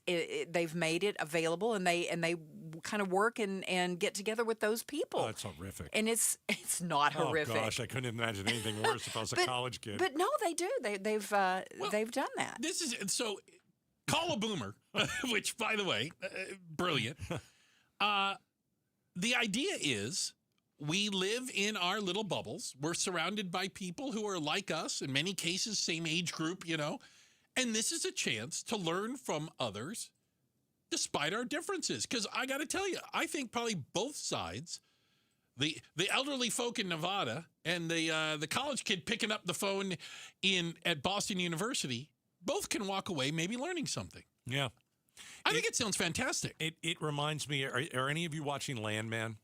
they've made it available, and they kind of work and get together with those people. Oh, that's horrific. And it's not horrific. Oh gosh, I couldn't imagine anything worse if I was a college kid. But no, they do. They've done that. This is so. Call a boomer, which, by the way, brilliant. The idea is we live in our little bubbles. We're surrounded by people who are like us, in many cases, same age group, and this is a chance to learn from others despite our differences. Because I got to tell you, I think probably both sides, the elderly folk in Nevada and the college kid picking up the phone at Boston University, both can walk away maybe learning something. Yeah. I think it sounds fantastic. It reminds me, are any of you watching Landman?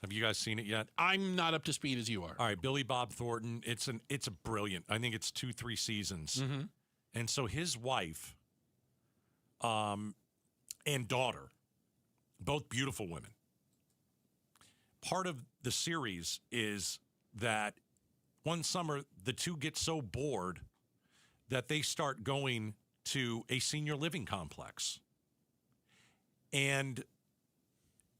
Have you guys seen it yet? I'm not up to speed as you are. All right, Billy Bob Thornton. It's a brilliant. I think it's 2-3 seasons. Mm-hmm. And so his wife and daughter, both beautiful women. Part of the series is that one summer the two get so bored that they start going to a senior living complex. And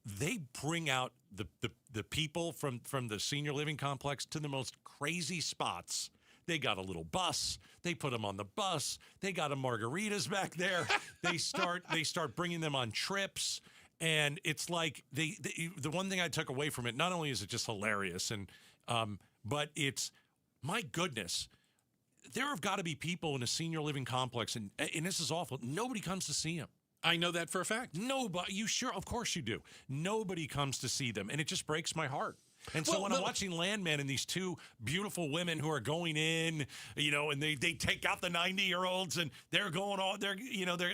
they bring out the people from the senior living complex to the most crazy spots. They got a little bus. They put them on the bus. They got them margaritas back there. They start bringing them on trips. And it's like the one thing I took away from it, not only is it just hilarious, but it's, my goodness, there have got to be people in a senior living complex, and this is awful. Nobody comes to see them. I know that for a fact. Nobody. You sure? Of course you do. Nobody comes to see them, and it just breaks my heart. And so when I'm watching Landman and these two beautiful women who are going in, and they take out the 90-year-olds and they're going on,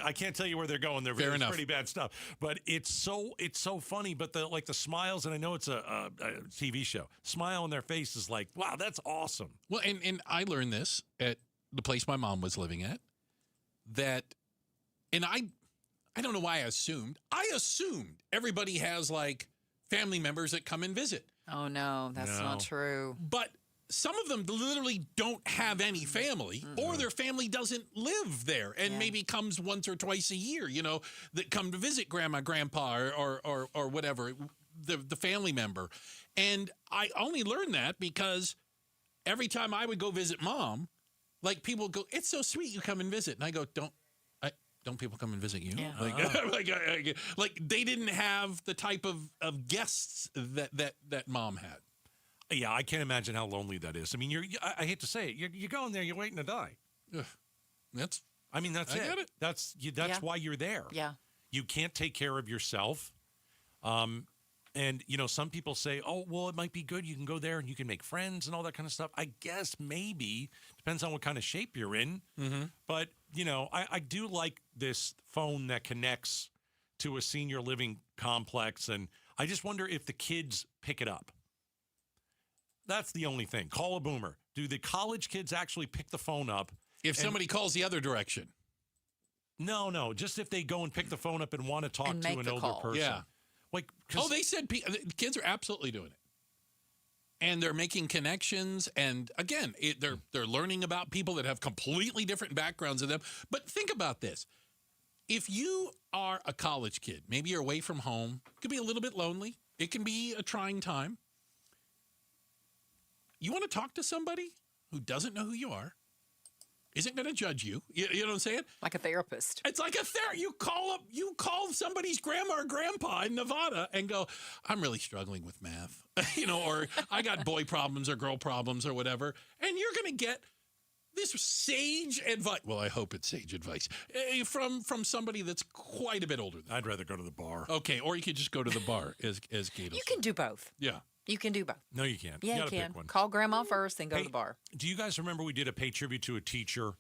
I can't tell you where they're going. They're pretty bad stuff. But it's so funny. But the smiles, and I know it's a TV show, smile on their face is like, wow, that's awesome. Well, and I learned this at the place my mom was living at, and I don't know why I assumed everybody has like family members that come and visit. Oh, no, that's not true. But some of them literally don't have any family, or their family doesn't live there and maybe comes once or twice a year, that come to visit grandma, grandpa, or whatever, the family member. And I only learned that because every time I would go visit mom, like people go, it's so sweet you come and visit. And I go, don't people come and visit you? Yeah. Like they didn't have the type of guests that mom had. Yeah, I can't imagine how lonely that is. I mean, I hate to say it, you're going there, you're waiting to die. That's it. Get it. That's why you're there. Yeah. You can't take care of yourself. And, some people say, oh, well, it might be good. You can go there and you can make friends and all that kind of stuff. I guess maybe. Depends on what kind of shape you're in. Mm-hmm. But, I do like this phone that connects to a senior living complex. And I just wonder if the kids pick it up. That's the only thing. Call a boomer. Do the college kids actually pick the phone up? If somebody calls the other direction. No. Just if they go and pick the phone up and want to talk to an older person. Yeah. They said kids are absolutely doing it, and they're making connections. And again, they're learning about people that have completely different backgrounds than them. But think about this: if you are a college kid, maybe you're away from home, it could be a little bit lonely. It can be a trying time. You want to talk to somebody who doesn't know who you are, isn't going to judge you. You know what I'm saying? Like a therapist. It's like a therapist. You call somebody's grandma or grandpa in Nevada and go, I'm really struggling with math, or I got boy problems or girl problems or whatever. And you're going to get this sage advice. Well, I hope it's sage advice from somebody that's quite a bit older than I'd rather go to the bar. Okay. Or you could just go to the bar as Gato You can do both. Yeah. You can do both. No, you can't. Yeah, you gotta can. Pick one. Call grandma first, then go to the bar. Do you guys remember we did a pay tribute to a teacher?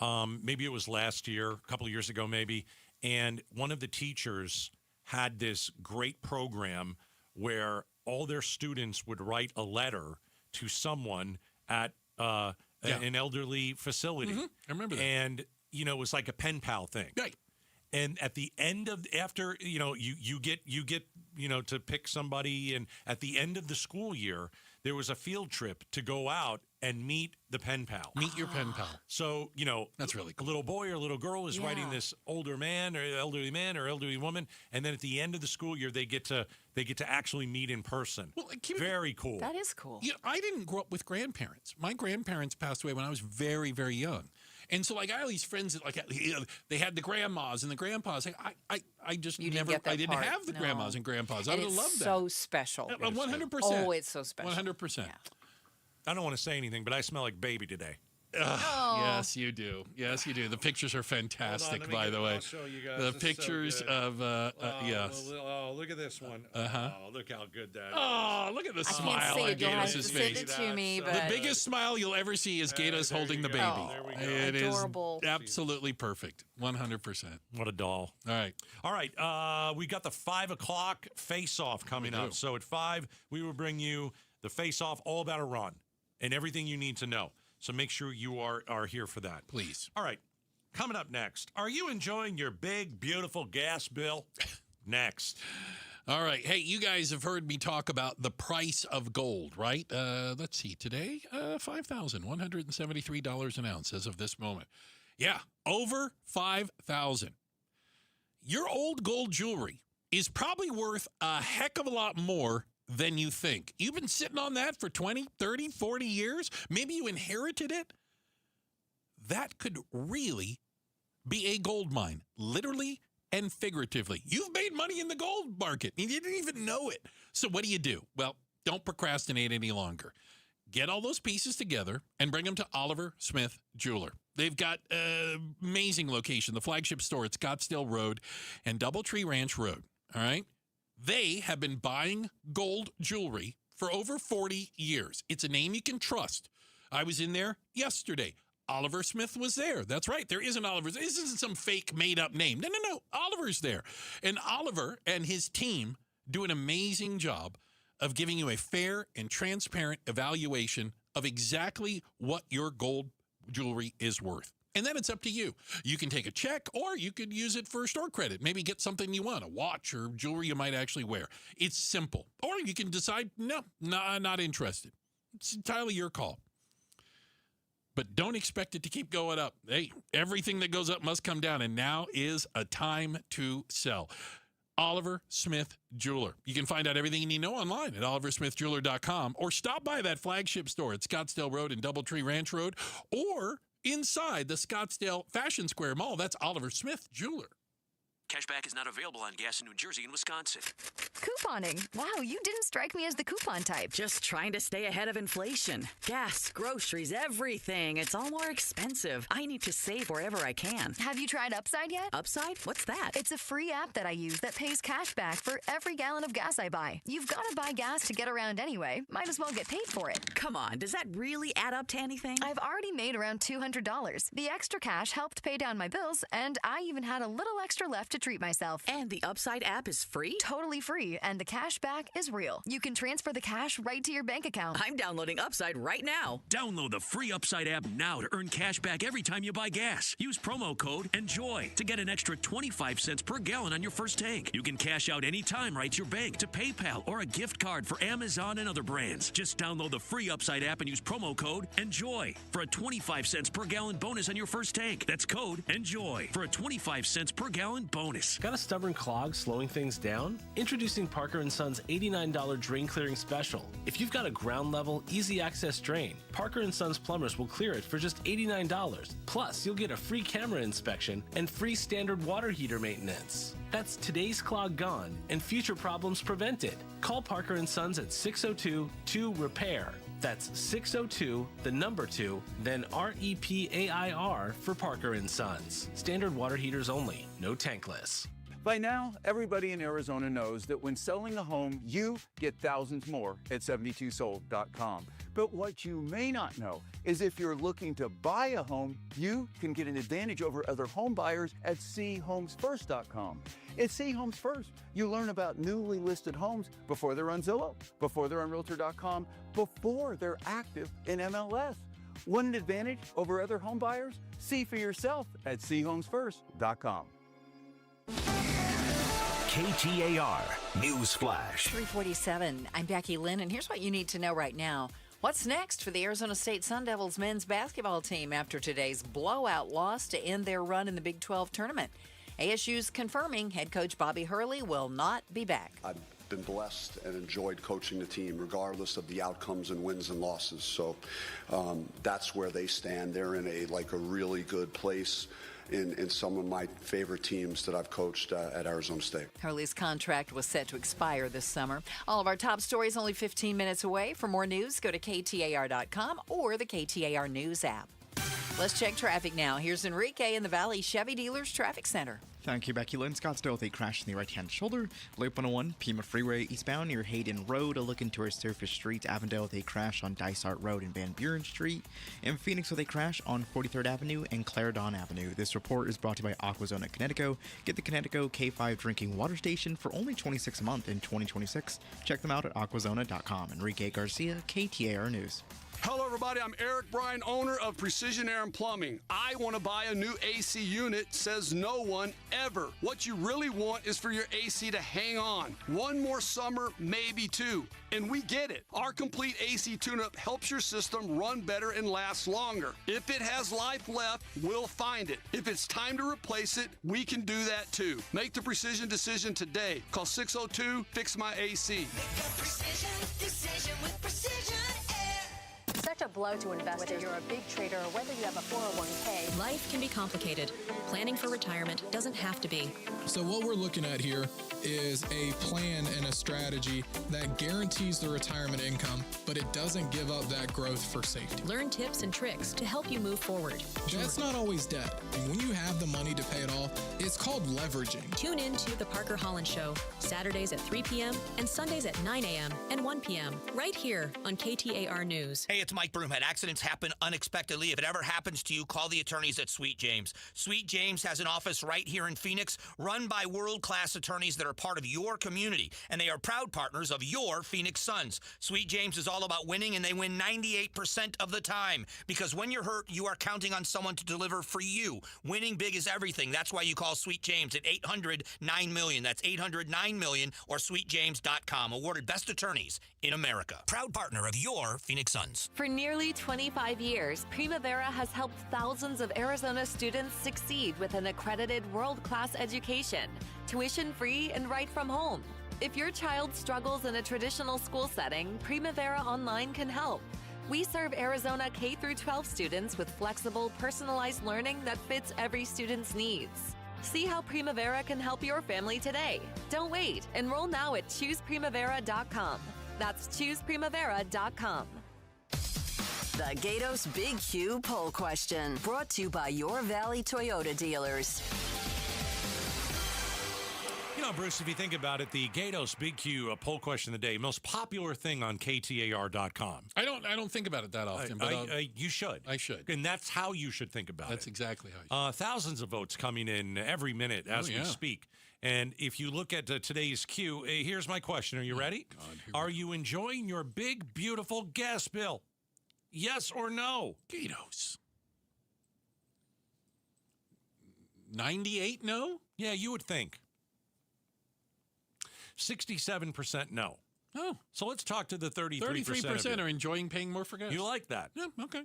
Maybe it was last year, a couple of years ago, maybe. And one of the teachers had this great program where all their students would write a letter to someone at an elderly facility. Mm-hmm. I remember that. And, it was like a pen pal thing. Right. And at the end of you get to pick somebody, and at the end of the school year there was a field trip to go out and meet the pen pal. Meet your pen pal. So, that's really cool. A little boy or a little girl is writing this older man or elderly woman, and then at the end of the school year, they get to actually meet in person. Well, very cool. That is cool. I didn't grow up with grandparents. My grandparents passed away when I was very, very young. And so, I had all these friends that, they had the grandmas and the grandpas. I just You never, didn't get that I didn't part. have the No. grandmas and grandpas. I And would have it's loved that. so special. 100%. Oh, it's so special. 100%. I don't want to say anything, but I smell like baby today. Yes, you do. Yes, you do. The pictures are fantastic, by the way. I'll show you guys. The This is so pictures good. of, yes. Oh, look at this one. Uh-huh. Oh, look how good that is. Oh, look at the smile see on it. You'll have Gatos' to face. send it to me, The but biggest smile you'll ever see is Gatos holding the baby. Oh, there we go. It is Adorable. absolutely perfect. 100%. What a doll. All right. We got the 5 o'clock face-off coming up. So at 5, we will bring you the face-off all about Iran and everything you need to know. So make sure you are here for that. Please. All right. Coming up next, are you enjoying your big, beautiful gas bill? Next. All right. Hey, you guys have heard me talk about the price of gold, right? Let's see. Today, $5,173 an ounce as of this moment. Yeah, over $5,000. Your old gold jewelry is probably worth a heck of a lot more than you think. You've been sitting on that for 20, 30, 40 years. Maybe you inherited it. That could really be a gold mine, literally and figuratively. You've made money in the gold market and you didn't even know it. So what do? Well, don't procrastinate any longer. Get all those pieces together and bring them to Oliver Smith Jeweler. They've got an amazing location, the flagship store at Scottsdale Road and Doubletree Ranch Road. All right? They have been buying gold jewelry for over 40 years. It's a name you can trust. I was in there yesterday. Oliver Smith was there. That's right. There is an Oliver. This isn't some fake made-up name. No. Oliver's there. And Oliver and his team do an amazing job of giving you a fair and transparent evaluation of exactly what your gold jewelry is worth. And then it's up to you. You can take a check or you could use it for store credit. Maybe get something you want, a watch or jewelry you might actually wear. It's simple. Or you can decide, no, not interested. It's entirely your call. But don't expect it to keep going up. Hey, everything that goes up must come down. And now is a time to sell. Oliver Smith Jeweler. You can find out everything you need to know online at oliversmithjeweler.com or stop by that flagship store at Scottsdale Road and Doubletree Ranch Road or inside the Scottsdale Fashion Square Mall. That's Oliver Smith Jeweler. Cashback is not available on gas in New Jersey and Wisconsin. Couponing. Wow, you didn't strike me as the coupon type. Just trying to stay ahead of inflation. Gas, groceries, everything. It's all more expensive. I need to save wherever I can. Have you tried Upside yet? Upside? What's that? It's a free app that I use that pays cash back for every gallon of gas I buy. You've got to buy gas to get around anyway. Might as well get paid for it. Come on, does that really add up to anything? I've already made around $200. The extra cash helped pay down my bills, and I even had a little extra left to treat myself. And the Upside app is free? Totally free, and the cash back is real. You can transfer the cash right to your bank account. I'm downloading Upside right now. Download the free Upside app now to earn cash back every time you buy gas. Use promo code ENJOY to get an extra 25 cents per gallon on your first tank. You can cash out anytime right to your bank, to PayPal, or a gift card for Amazon and other brands. Just download the free Upside app and use promo code ENJOY for a 25 cents per gallon bonus on your first tank. That's code ENJOY for a 25 cents per gallon bonus. Got a stubborn clog slowing things down? Introducing Parker & Son's $89 drain clearing special. If you've got a ground level, easy access drain, Parker & Son's plumbers will clear it for just $89. Plus, you'll get a free camera inspection and free standard water heater maintenance. That's today's clog gone and future problems prevented. Call Parker & Sons at 602-2-REPAIR. That's 602, the number 2, then REPAIR for Parker & Sons. Standard water heaters only, no tankless. By now, everybody in Arizona knows that when selling a home, you get thousands more at 72sold.com. But what you may not know is if you're looking to buy a home, you can get an advantage over other home buyers at chomesfirst.com. At C Homes First, you learn about newly listed homes before they're on Zillow, before they're on Realtor.com, before they're active in MLS. Want an advantage over other home buyers? See for yourself at chomesfirst.com. KTAR News Flash. 347. I'm Becky Lynn, and here's what you need to know right now. What's next for the Arizona State Sun Devils men's basketball team after today's blowout loss to end their run in the Big 12 tournament? ASU's confirming head coach Bobby Hurley will not be back. I've been blessed and enjoyed coaching the team regardless of the outcomes and wins and losses. So that's where they stand. They're in a really good place in some of my favorite teams that I've coached at Arizona State. Hurley's contract was set to expire this summer. All of our top stories only 15 minutes away. For more news, go to KTAR.com or the KTAR News app. Let's check traffic now. Here's Enrique in the Valley Chevy Dealers Traffic Center. Thank you, Becky Lynn. Scottsdale with a crash in the right-hand shoulder. Loop 101, Pima Freeway eastbound near Hayden Road. A look into our surface streets. Avondale with a crash on Dysart Road and Van Buren Street. And Phoenix with a crash on 43rd Avenue and Clarendon Avenue. This report is brought to you by Aquazona Connecticut. Get the Connecticut K5 drinking water station for only $26 a month in 2026. Check them out at aquazona.com. Enrique Garcia, KTAR News. Hello, everybody. I'm Eric Bryan, owner of Precision Air and Plumbing. I want to buy a new AC unit, says no one ever. What you really want is for your AC to hang on. One more summer, maybe two. And we get it. Our complete AC tune-up helps your system run better and last longer. If it has life left, we'll find it. If it's time to replace it, we can do that too. Make the precision decision today. Call 602-FIX-MY-AC. Make a precision decision with Precision Air. Such a blow to investors. Whether you're a big trader or whether you have a 401k. Life can be complicated. Planning for retirement doesn't have to be. So what we're looking at here is a plan and a strategy that guarantees the retirement income, but it doesn't give up that growth for safety. Learn tips and tricks to help you move forward. That's not always debt. And when you have the money to pay it off, it's called leveraging. Tune in to The Parker Holland Show, Saturdays at 3 p.m. and Sundays at 9 a.m. and 1 p.m. right here on KTAR News. Hey, it's Mike Broomhead. Accidents happen unexpectedly. If it ever happens to you, call the attorneys at Sweet James. Sweet James has an office right here in Phoenix, run by world-class attorneys that are part of your community, and they are proud partners of your Phoenix Suns. Sweet James is all about winning, and they win 98% of the time, because when you're hurt, you are counting on someone to deliver for you. Winning big is everything. That's why you call Sweet James at 800-9-MILLION. That's 800-9-MILLION or sweetjames.com. Awarded best attorneys in America. Proud partner of your Phoenix Suns. For nearly 25 years, Primavera has helped thousands of Arizona students succeed with an accredited world-class education, tuition-free and right from home. If your child struggles in a traditional school setting, Primavera Online can help. We serve Arizona K-12 students with flexible, personalized learning that fits every student's needs. See how Primavera can help your family today. Don't wait. Enroll now at chooseprimavera.com. That's chooseprimavera.com. The Gatos Big Q poll question, brought to you by your Valley Toyota dealers. You know, Bruce, if you think about it, the Gatos Big Q poll question of the day, most popular thing on KTAR.com. I don't think about it that often, but you should. I should. And that's how you should think about That's it. exactly how you should. Thousands of votes coming in every minute as we speak. And if you look at today's Q, here's my question. Are you ready? Are you enjoying your big, beautiful gas bill? Yes or no? Gatos. 98 no? Yeah, you would think. 67% no. Oh. So let's talk to the 33%. 33% are enjoying paying more for gas. You like that? Yeah, okay.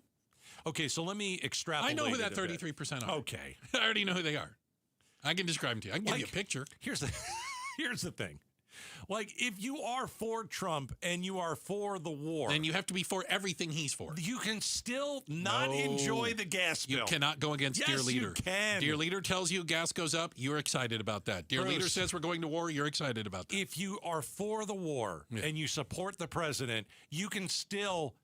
Okay, so let me extrapolate. I know who that it a bit. 33% are. Okay. I already know who they are. I can describe them to you. I can give you a picture. Here's the thing. Like, if you are for Trump and you are for the war, then you have to be for everything he's for. You can still not enjoy the gas bill. You cannot go against Dear Leader. You can. Dear Leader tells you gas goes up, you're excited about that. Dear Leader says we're going to war, you're excited about that. If you are for the war and you support the president, you can still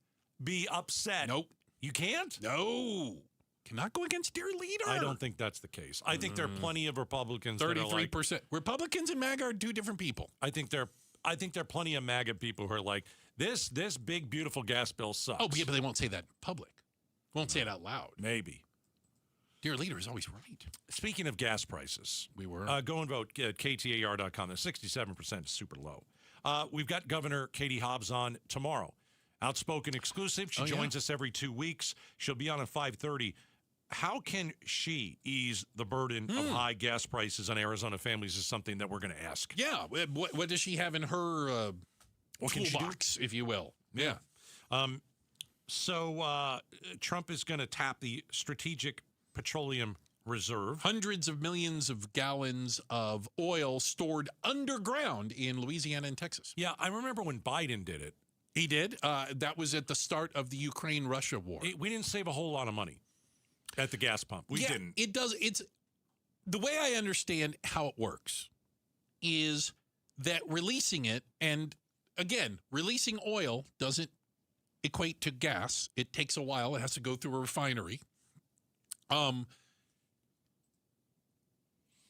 be upset. Nope. You can't? No. Cannot go against Dear Leader. I don't think that's the case. I think there are plenty of Republicans 33%. that are like, Republicans and MAGA are two different people. I think there are plenty of MAGA people who are like, this big, beautiful gas bill sucks. Oh, yeah, but they won't say that in public. Won't say it out loud. Maybe. Dear Leader is always right. Speaking of gas prices, go and vote at KTAR.com. The 67% is super low. We've got Governor Katie Hobbs on tomorrow. Outspoken exclusive. She joins us every 2 weeks. She'll be on at 5:30. How can she ease the burden of high gas prices on Arizona families is something that we're going to ask. Yeah. What does she have in her what can she do? toolbox, if you will? Yeah. So Trump is going to tap the Strategic Petroleum Reserve. Hundreds of millions of gallons of oil stored underground in Louisiana and Texas. Yeah, I remember when Biden did it. He did. That was at the start of the Ukraine-Russia war. We didn't save a whole lot of money at the gas pump. We didn't. It does. It's the way I understand how it works is that releasing it, and again, releasing oil doesn't equate to gas. It takes a while. It has to go through a refinery.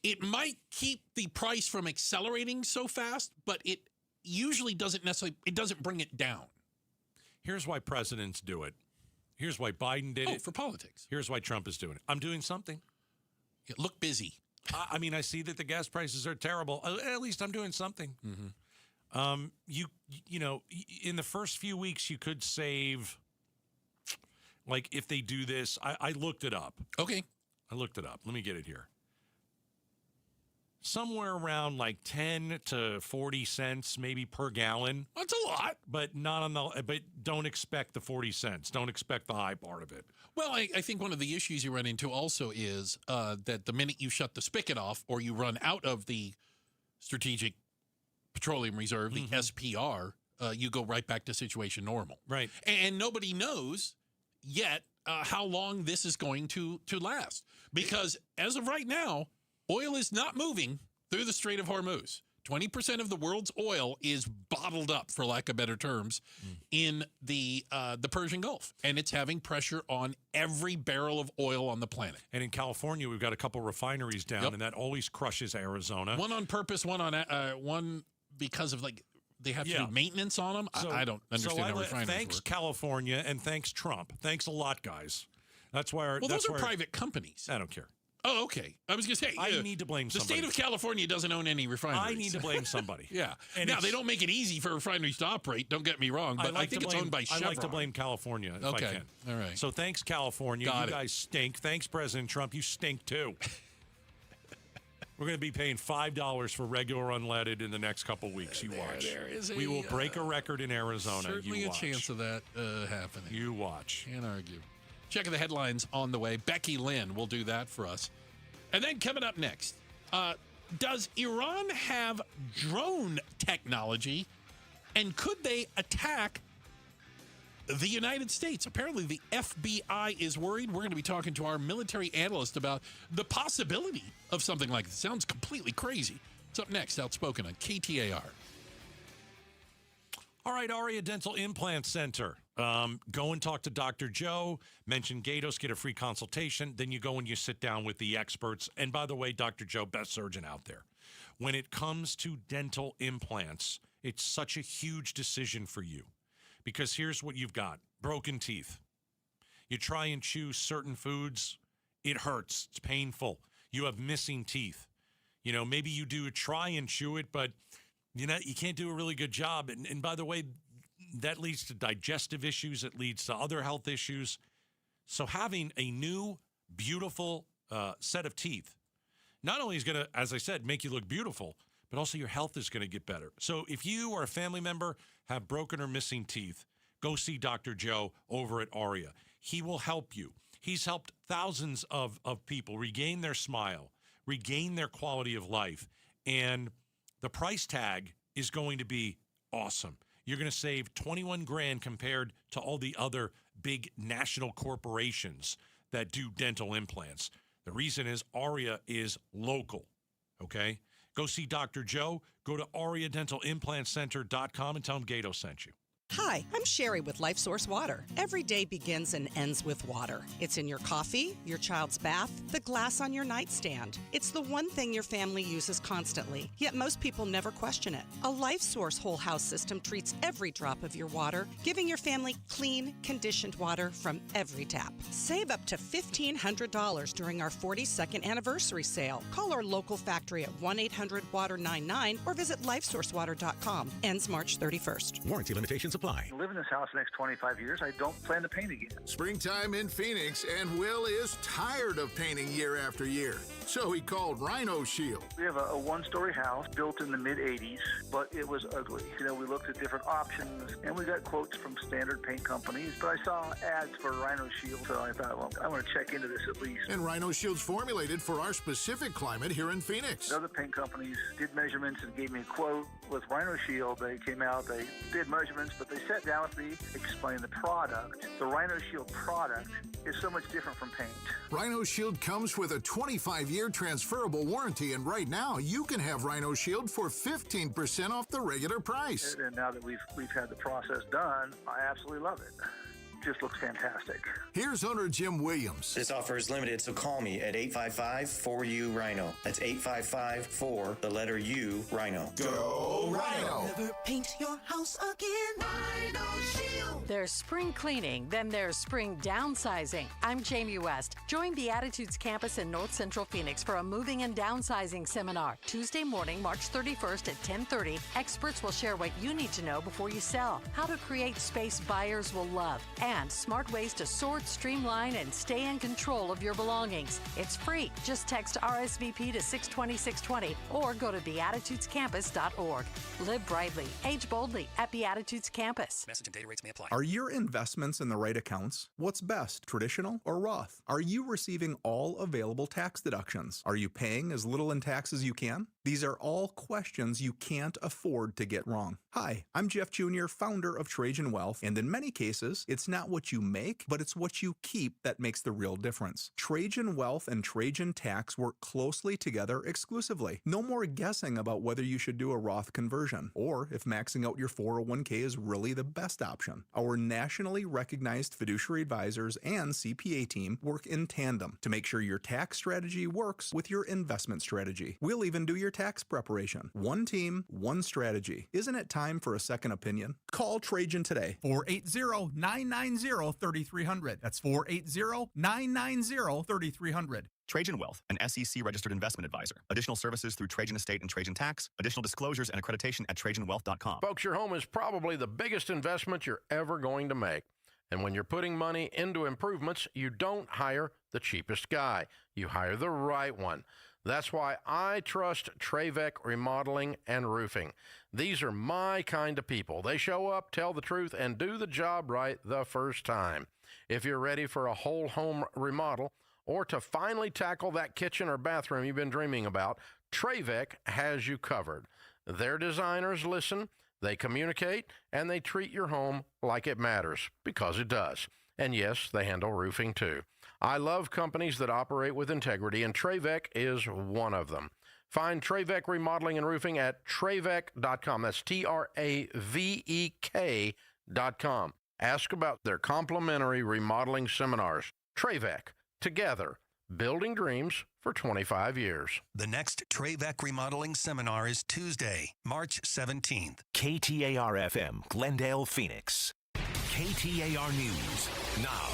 It might keep the price from accelerating so fast, but it usually doesn't necessarily, it doesn't bring it down. Here's why presidents do it. Here's why Biden did it. For politics. Here's why Trump is doing it. I'm doing something. Yeah, look busy. I mean, I see that the gas prices are terrible. At least I'm doing something. Mm-hmm. You know, in the first few weeks, you could save, like, if they do this, I looked it up. Okay. I looked it up. Let me get it here. Somewhere around like 10 to 40 cents maybe per gallon. That's a lot. But not on the, but don't expect the 40 cents. Don't expect the high part of it. Well, I think one of the issues you run into also is that the minute you shut the spigot off or you run out of the Strategic Petroleum Reserve, the SPR, you go right back to situation normal. Right. And nobody knows yet how long this is going to last. Because as of right now, oil is not moving through the Strait of Hormuz. 20% of the world's oil is bottled up, for lack of better terms, in the Persian Gulf. And it's having pressure on every barrel of oil on the planet. And in California, we've got a couple refineries down, and that always crushes Arizona. One on purpose, one because of, like, they have to do maintenance on them. So, I don't understand how refineries thanks, work. California, and thanks, Trump. Thanks a lot, guys. That's why Those are private companies. I don't care. Oh, okay. I was going to say, I need to blame somebody. The state of California doesn't own any refineries. I need to blame somebody. Yeah. And now, they don't make it easy for refineries to operate. Don't get me wrong, but I think it's owned by Chevron. I like to blame California if I can. All right. So thanks, California. You guys stink. Thanks, President Trump. You stink, too. We're going to be paying $5 for regular unleaded in the next couple weeks. You watch. We will break a record in Arizona. Certainly you a watch. chance of that happening. You watch. Can't argue. Checking the headlines on the way. Becky Lynn will do that for us. And then coming up next, does Iran have drone technology, and could they attack the United States? Apparently, the FBI is worried. We're going to be talking to our military analyst about the possibility of something like this. Sounds completely crazy. It's up next, Outspoken on KTAR. All right, Aria Dental Implant Center. Go and talk to Dr. Joe, mention Gatos, get a free consultation. Then you go and you sit down with the experts. And by the way, Dr. Joe, best surgeon out there. When it comes to dental implants, it's such a huge decision for you. Because here's what you've got. Broken teeth. You try and chew certain foods, it hurts. It's painful. You have missing teeth. You know, maybe you do try and chew it, but you can't do a really good job. And by the way, that leads to digestive issues. It leads to other health issues. So having a new, beautiful set of teeth not only is going to, as I said, make you look beautiful, but also your health is going to get better. So if you or a family member have broken or missing teeth, go see Dr. Joe over at Aria. He will help you. He's helped thousands of people regain their smile, regain their quality of life, and the price tag is going to be awesome. You're going to save $21,000 compared to all the other big national corporations that do dental implants. The reason is Aria is local, okay? Go see Dr. Joe. Go to AriaDentalImplantCenter.com and tell him Gato sent you. Hi, I'm Sherry with LifeSource Water. Every day begins and ends with water. It's in your coffee, your child's bath, the glass on your nightstand. It's the one thing your family uses constantly, yet most people never question it. A LifeSource whole house system treats every drop of your water, giving your family clean, conditioned water from every tap. Save up to $1,500 during our 42nd anniversary sale. Call our local factory at 1-800-WATER-99 or visit LifeSourceWater.com. Ends March 31st. Warranty limitations apply. I live in this house the next 25 years. I don't plan to paint again. Springtime in Phoenix, and Will is tired of painting year after year. So he called Rhino Shield. We have a one-story house built in the mid-'80s, but it was ugly. We looked at different options, and we got quotes from standard paint companies, but I saw ads for Rhino Shield, so I thought, well, I want to check into this at least. And Rhino Shield's formulated for our specific climate here in Phoenix. Other paint companies did measurements and gave me a quote. With Rhino Shield, they came out, they did measurements, but they sat down with me, explained the product. The Rhino Shield product is so much different from paint. Rhino Shield comes with a 25-year transferable warranty, and right now you can have Rhino Shield for 15% off the regular price. And now that we've had the process done, I absolutely love it. Just looks fantastic. Here's owner Jim Williams. This offer is limited, so call me at 855-4U-RHINO. That's 855-4, the letter U, Rhino. Go Rhino! Never paint your house again. Rhino Shield. There's spring cleaning, then there's spring downsizing. I'm Jamie West. Join Beatitudes campus in North Central Phoenix for a moving and downsizing seminar. Tuesday morning, March 31st at 10:30. Experts will share what you need to know before you sell, how to create space buyers will love, and smart ways to sort, streamline, and stay in control of your belongings. It's free. Just text RSVP to 620-620 or go to beatitudescampus.org. Live brightly. Age boldly at Beatitudes Campus. Message and data rates may apply. Are your investments in the right accounts? What's best, traditional or Roth? Are you receiving all available tax deductions? Are you paying as little in tax as you can? These are all questions you can't afford to get wrong. Hi, I'm Jeff Jr., founder of Trajan Wealth, and in many cases, it's not what you make, but it's what you keep that makes the real difference. Trajan Wealth and Trajan Tax work closely together exclusively. No more guessing about whether you should do a Roth conversion, or if maxing out your 401k is really the best option. Our nationally recognized fiduciary advisors and CPA team work in tandem to make sure your tax strategy works with your investment strategy. We'll even do your tax preparation. One team, one strategy. Isn't it time for a second opinion? Call Trajan today. 480-990-3300. That's 480-990-3300. Trajan Wealth, an SEC-registered investment advisor. Additional services through Trajan Estate and Trajan Tax. Additional disclosures and accreditation at TrajanWealth.com. Folks, your home is probably the biggest investment you're ever going to make. And when you're putting money into improvements, you don't hire the cheapest guy. You hire the right one. That's why I trust Trevec Remodeling and Roofing. These are my kind of people. They show up, tell the truth, and do the job right the first time. If you're ready for a whole home remodel or to finally tackle that kitchen or bathroom you've been dreaming about, Trevec has you covered. Their designers listen, they communicate, and they treat your home like it matters, because it does. And yes, they handle roofing too. I love companies that operate with integrity, and Trevec is one of them. Find Trevec Remodeling and Roofing at Trevec.com. That's Trevek.com. Ask about their complimentary remodeling seminars. Trevec, together, building dreams for 25 years. The next Trevec Remodeling Seminar is Tuesday, March 17th. KTAR-FM, Glendale, Phoenix. KTAR News now.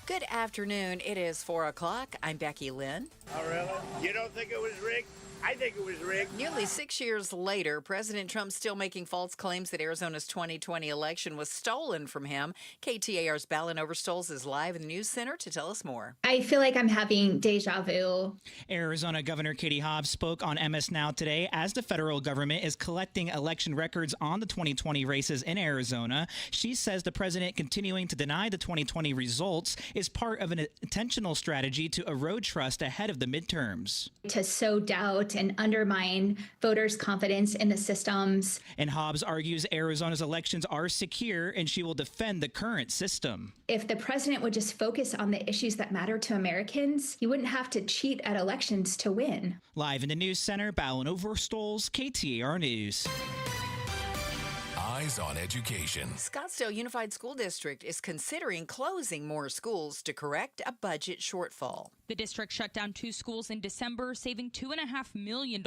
Good afternoon. It is 4 o'clock. I'm Becky Lynn. Oh, really? You don't think it was rigged? I think it was rigged. Nearly 6 years later, President Trump still making false claims that Arizona's 2020 election was stolen from him. KTAR's Ballin Overstoles is live in the News Center to tell us more. I feel like I'm having deja vu. Arizona Governor Katie Hobbs spoke on MS Now today as the federal government is collecting election records on the 2020 races in Arizona. She says the president continuing to deny the 2020 results is part of an intentional strategy to erode trust ahead of the midterms. To sow doubt and undermine voters' confidence in the systems. And Hobbs argues Arizona's elections are secure and she will defend the current system. If the president would just focus on the issues that matter to Americans, he wouldn't have to cheat at elections to win. Live in the News Center, Ballin Overstoles, KTAR News. Eyes on Education. Scottsdale Unified School District is considering closing more schools to correct a budget shortfall. The district shut down 2 schools in December, saving $2.5 million.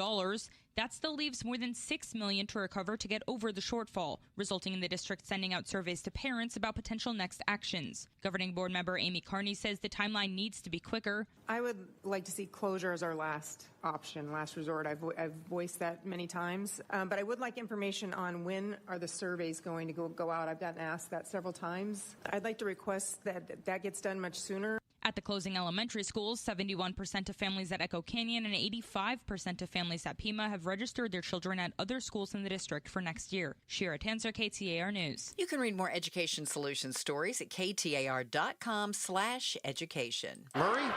That still leaves more than $6 million to recover to get over the shortfall, resulting in the district sending out surveys to parents about potential next actions. Governing board member Amy Carney says the timeline needs to be quicker. I would like to see closure as our last option, last resort. I've voiced that many times, but I would like information on when are the surveys going to go out. I've gotten asked that several times. I'd like to request that gets done much sooner. At the closing elementary schools, 71% of families at Echo Canyon and 85% of families at Pima have registered their children at other schools in the district for next year. Shira Tanzer, KTAR News. You can read more Education Solutions stories at KTAR.com/education. Murray,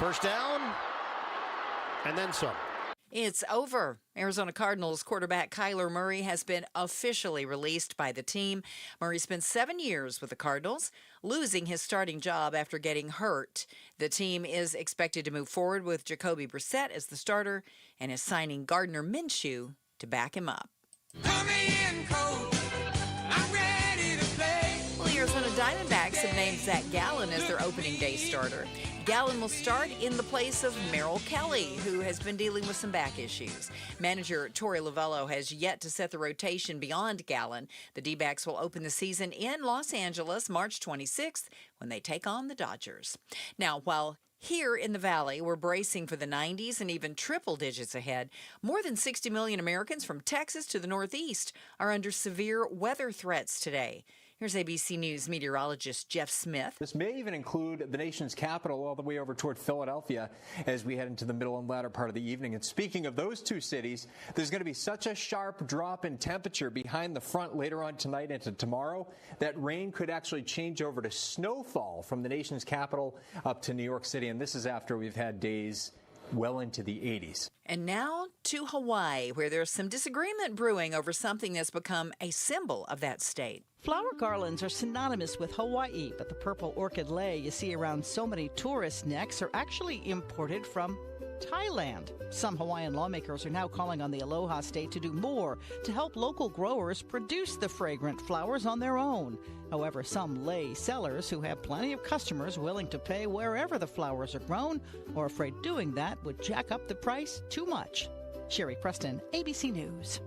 first down, and then some. It's over. Arizona Cardinals quarterback Kyler Murray has been officially released by the team. Murray spent 7 years with the Cardinals, losing his starting job after getting hurt. The team is expected to move forward with Jacoby Brissett as the starter and is signing Gardner Minshew to back him up. Well, the Arizona Diamondbacks have named Zach Gallen as their opening day starter. Gallen will start in the place of Merrill Kelly, who has been dealing with some back issues. Manager Torey Lovello has yet to set the rotation beyond Gallen. The D-backs will open the season in Los Angeles March 26th when they take on the Dodgers. Now, while here in the Valley, we're bracing for the 90s and even triple digits ahead, more than 60 million Americans from Texas to the Northeast are under severe weather threats today. Here's ABC News meteorologist Jeff Smith. This may even include the nation's capital all the way over toward Philadelphia as we head into the middle and latter part of the evening. And speaking of those two cities, there's going to be such a sharp drop in temperature behind the front later on tonight into tomorrow that rain could actually change over to snowfall from the nation's capital up to New York City. And this is after we've had days well into the 80s. And now to Hawaii, where there's some disagreement brewing over something that's become a symbol of that state. Flower garlands are synonymous with Hawaii, but the purple orchid lei you see around so many tourist necks are actually imported from Thailand. Some Hawaiian lawmakers are now calling on the Aloha State to do more to help local growers produce the fragrant flowers on their own. However, some lei sellers who have plenty of customers willing to pay wherever the flowers are grown are afraid doing that would jack up the price too much. Sherry Preston, ABC News.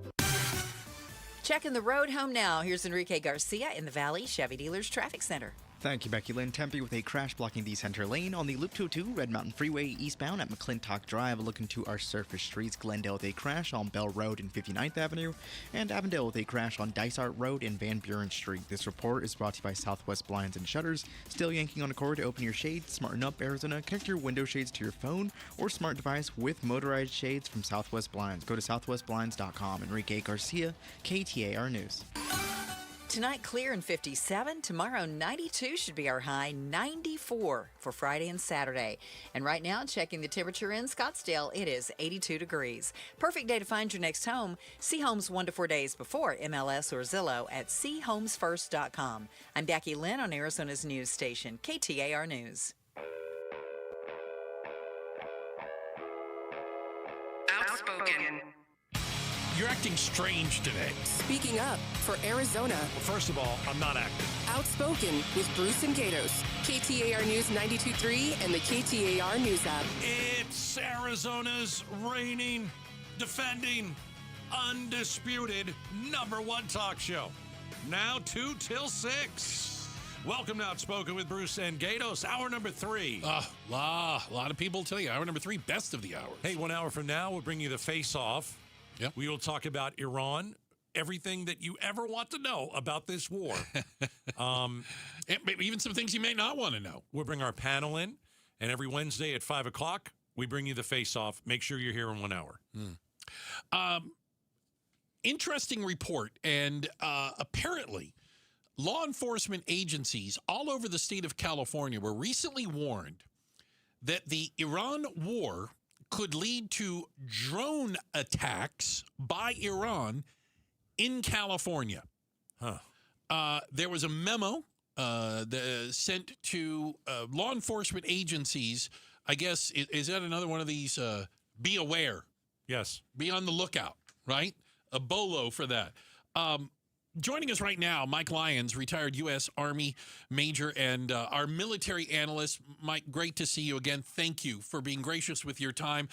Checking the road home now. Here's Enrique Garcia in the Valley Chevy Dealers Traffic Center. Thank you, Becky Lynn. Tempe with a crash blocking the center lane on the Loop 202 Red Mountain Freeway eastbound at McClintock Drive. Looking to our surface streets, Glendale with a crash on Bell Road and 59th Avenue, and Avondale with a crash on Dysart Road and Van Buren Street. This report is brought to you by Southwest Blinds and Shutters. Still yanking on a cord to open your shades? Smarten up, Arizona. Connect your window shades to your phone or smart device with motorized shades from Southwest Blinds. Go to southwestblinds.com. Enrique Garcia, KTAR News. Tonight, clear and 57. Tomorrow, 92 should be our high. 94 for Friday and Saturday. And right now, checking the temperature in Scottsdale, it is 82 degrees. Perfect day to find your next home. See homes 1 to 4 days before MLS or Zillow at seehomesfirst.com. I'm Becky Lynn on Arizona's news station, KTAR News. Outspoken. You're acting strange today. Speaking up for Arizona. Well, first of all, I'm not acting. Outspoken with Bruce and Gatos. KTAR News 92.3 and the KTAR News app. It's Arizona's reigning, defending, undisputed #1 talk show. Now 2 till 6. Welcome to Outspoken with Bruce and Gatos. Hour number 3. A lot of people tell you hour number 3, best of the hours. Hey, 1 hour from now, we'll bring you the face-off. Yep. We will talk about Iran, everything that you ever want to know about this war. Even some things you may not want to know. We'll bring our panel in, and every Wednesday at 5 o'clock, we bring you the face-off. Make sure you're here in 1 hour. Interesting report, and apparently law enforcement agencies all over the state of California were recently warned that the Iran war could lead to drone attacks by Iran in California. There was a memo sent to law enforcement agencies. I guess, is that another one of these, be aware? Yes. Be on the lookout, right? A bolo for that. Joining us right now, Mike Lyons, retired U.S. Army Major and our military analyst. Mike, great to see you again. Thank you for being gracious with your time.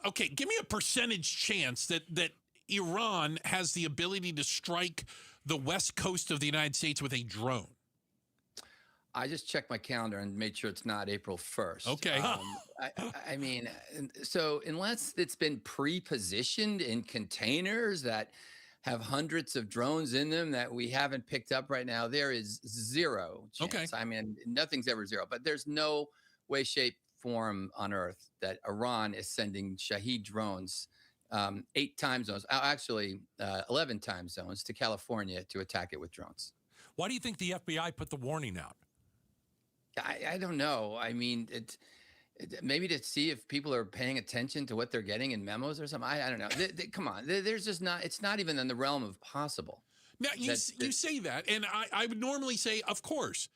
Okay, give me a percentage chance that Iran has the ability to strike the west coast of the United States with a drone. I just checked my calendar and made sure it's not April 1st. Okay. I mean, so unless it's been pre-positioned in containers that have hundreds of drones in them that we haven't picked up right now? There is zero chance. Okay. I mean, nothing's ever zero, but there's no way, shape, form on earth that Iran is sending Shahed drones 8 time zones, 11 time zones to California to attack it with drones. Why do you think the FBI put the warning out? I don't know. I mean, maybe to see if people are paying attention to what they're getting in memos or something. I don't know. Come on. There's just not, it's not even in the realm of possible. Now, you say that, and I would normally say, of course.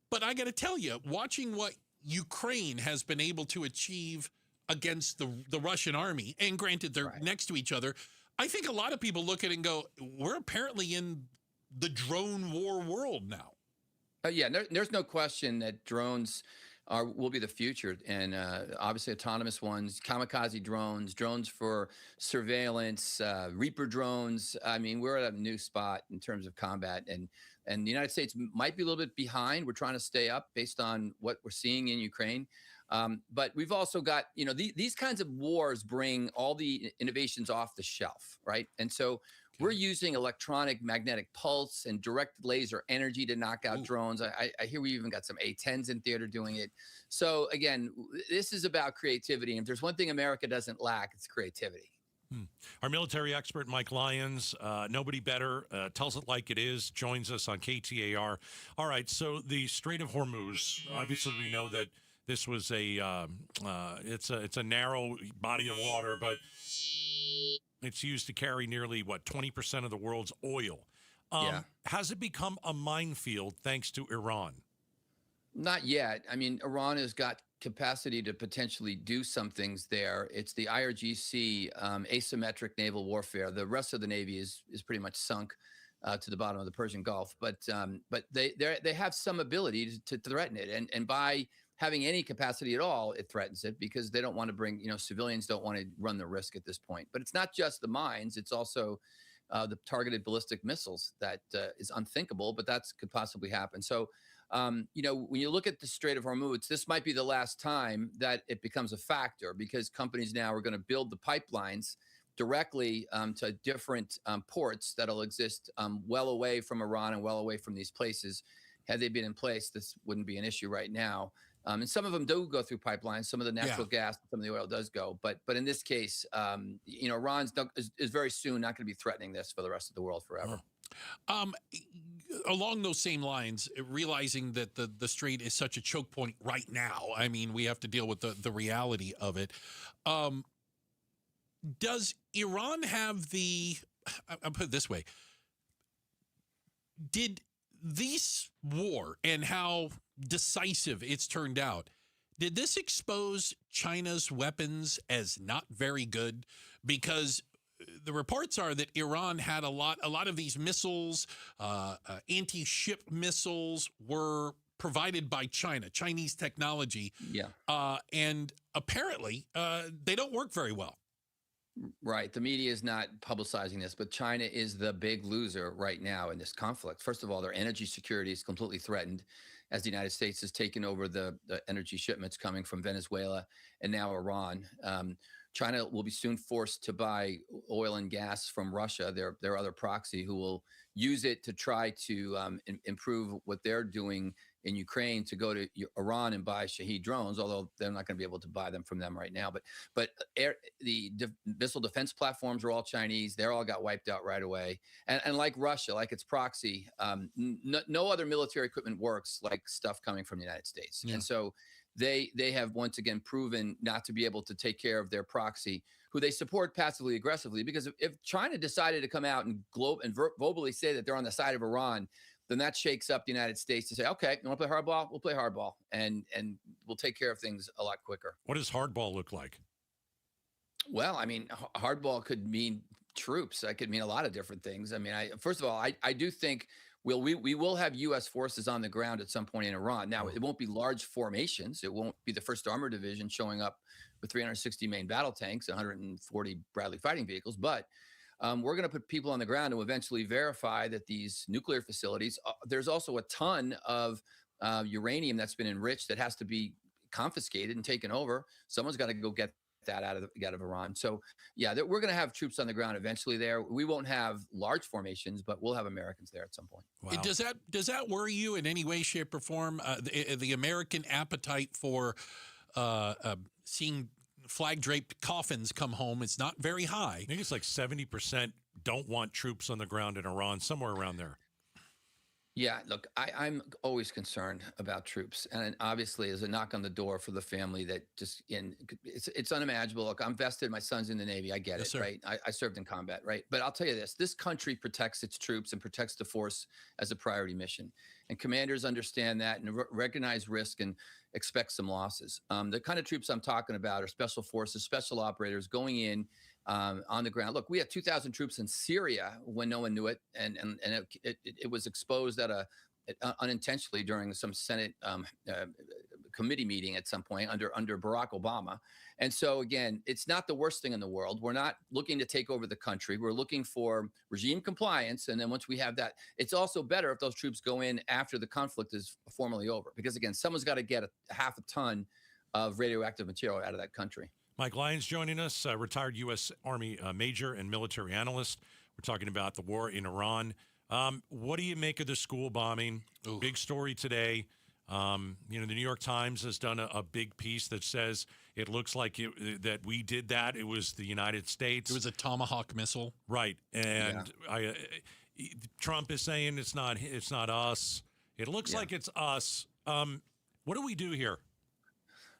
But I got to tell you, watching what Ukraine has been able to achieve against the Russian army, and granted, they're next to each other, I think a lot of people look at it and go, we're apparently in the drone war world now. Yeah, there's no question that drones will be the future, and obviously autonomous ones, kamikaze drones, drones for surveillance, Reaper drones. I mean, we're at a new spot in terms of combat, and the United States might be a little bit behind. We're trying to stay up based on what we're seeing in Ukraine. But we've also got, these kinds of wars bring all the innovations off the shelf, right? And so we're using electronic magnetic pulse and direct laser energy to knock out drones. I hear we even got some A-10s in theater doing it. So again, this is about creativity. And if there's one thing America doesn't lack, it's creativity. Our military expert, Mike Lyons, nobody better, tells it like it is, joins us on KTAR. All right, so the Strait of Hormuz, obviously we know that this was it's a narrow body of water, but it's used to carry nearly, 20% of the world's oil. Has it become a minefield thanks to Iran? Not yet. I mean, Iran has got capacity to potentially do some things there. It's the IRGC, asymmetric naval warfare. The rest of the Navy is pretty much sunk to the bottom of the Persian Gulf. But they have some ability to threaten it. And by having any capacity at all, it threatens it because they don't want to bring, civilians don't want to run the risk at this point. But it's not just the mines. It's also the targeted ballistic missiles that is unthinkable, but that could possibly happen. So, when you look at the Strait of Hormuz, this might be the last time that it becomes a factor because companies now are going to build the pipelines directly to different ports that'll exist well away from Iran and well away from these places. Had they been in place, this wouldn't be an issue right now. And some of them do go through pipelines. Some of the natural gas, some of the oil does go. But in this case, Iran is very soon not going to be threatening this for the rest of the world forever. Along those same lines, realizing that the strait is such a choke point right now, I mean, we have to deal with the reality of it. Does Iran have I'll put it this way. Did this war and how decisive it's turned out, did this expose China's weapons as not very good? Because the reports are that Iran had a lot of these missiles, anti-ship missiles were provided by China, Chinese technology. And apparently they don't work very well. Right. The media is not publicizing this, but China is the big loser right now in this conflict. First of all, their energy security is completely threatened as the United States has taken over the energy shipments coming from Venezuela and now Iran. China will be soon forced to buy oil and gas from Russia, their other proxy, who will use it to try to improve what they're doing in Ukraine to go to Iran and buy Shahed drones, although they're not going to be able to buy them from them right now. But the missile defense platforms are all Chinese. They all got wiped out right away. And like Russia, like its proxy, no other military equipment works like stuff coming from the United States. And so they have once again proven not to be able to take care of their proxy, who they support passively aggressively. Because if China decided to come out and verbally say that they're on the side of Iran, then that shakes up the United States to say, okay, you want to play hardball? We'll play hardball, and we'll take care of things a lot quicker. What does hardball look like? Well, I mean, hardball could mean troops. That could mean a lot of different things. I mean, first of all, I do think we will have U.S. forces on the ground at some point in Iran. Now, it won't be large formations. It won't be the 1st Armored Division showing up with 360 main battle tanks, 140 Bradley fighting vehicles, but we're going to put people on the ground to eventually verify that these nuclear facilities, there's also a ton of uranium that's been enriched that has to be confiscated and taken over. Someone's got to go get that out of Iran. So, yeah, we're going to have troops on the ground eventually there. We won't have large formations, but we'll have Americans there at some point. Wow. Does that worry you in any way, shape, or form? The American appetite for seeing flag-draped coffins come home is not very high. I think it's like 70% don't want troops on the ground in Iran, somewhere around there. Yeah, look, I'm always concerned about troops, and obviously, as a knock on the door for the family that it's unimaginable. Look, I'm vested; my son's in the Navy. I get it, sir. right? I served in combat, right? But I'll tell you this: country protects its troops and protects the force as a priority mission, and commanders understand that and recognize risk and expect some losses. The kind of troops I'm talking about are special forces, special operators going in. On the ground. Look, we had 2,000 troops in Syria when no one knew it, and it was exposed unintentionally during some Senate committee meeting at some point under Barack Obama. And so again, it's not the worst thing in the world. We're not looking to take over the country. We're looking for regime compliance, and then once we have that, it's also better if those troops go in after the conflict is formally over, because again, someone's got to get a half a ton of radioactive material out of that country. Mike Lyons joining us, retired U.S. Army major and military analyst. We're talking about the war in Iran. What do you make of the school bombing? Ooh. Big story today. The New York Times has done a big piece that says it looks like that we did that. It was the United States. It was a Tomahawk missile. Right. And Trump is saying it's not us. It looks like it's us. What do we do here?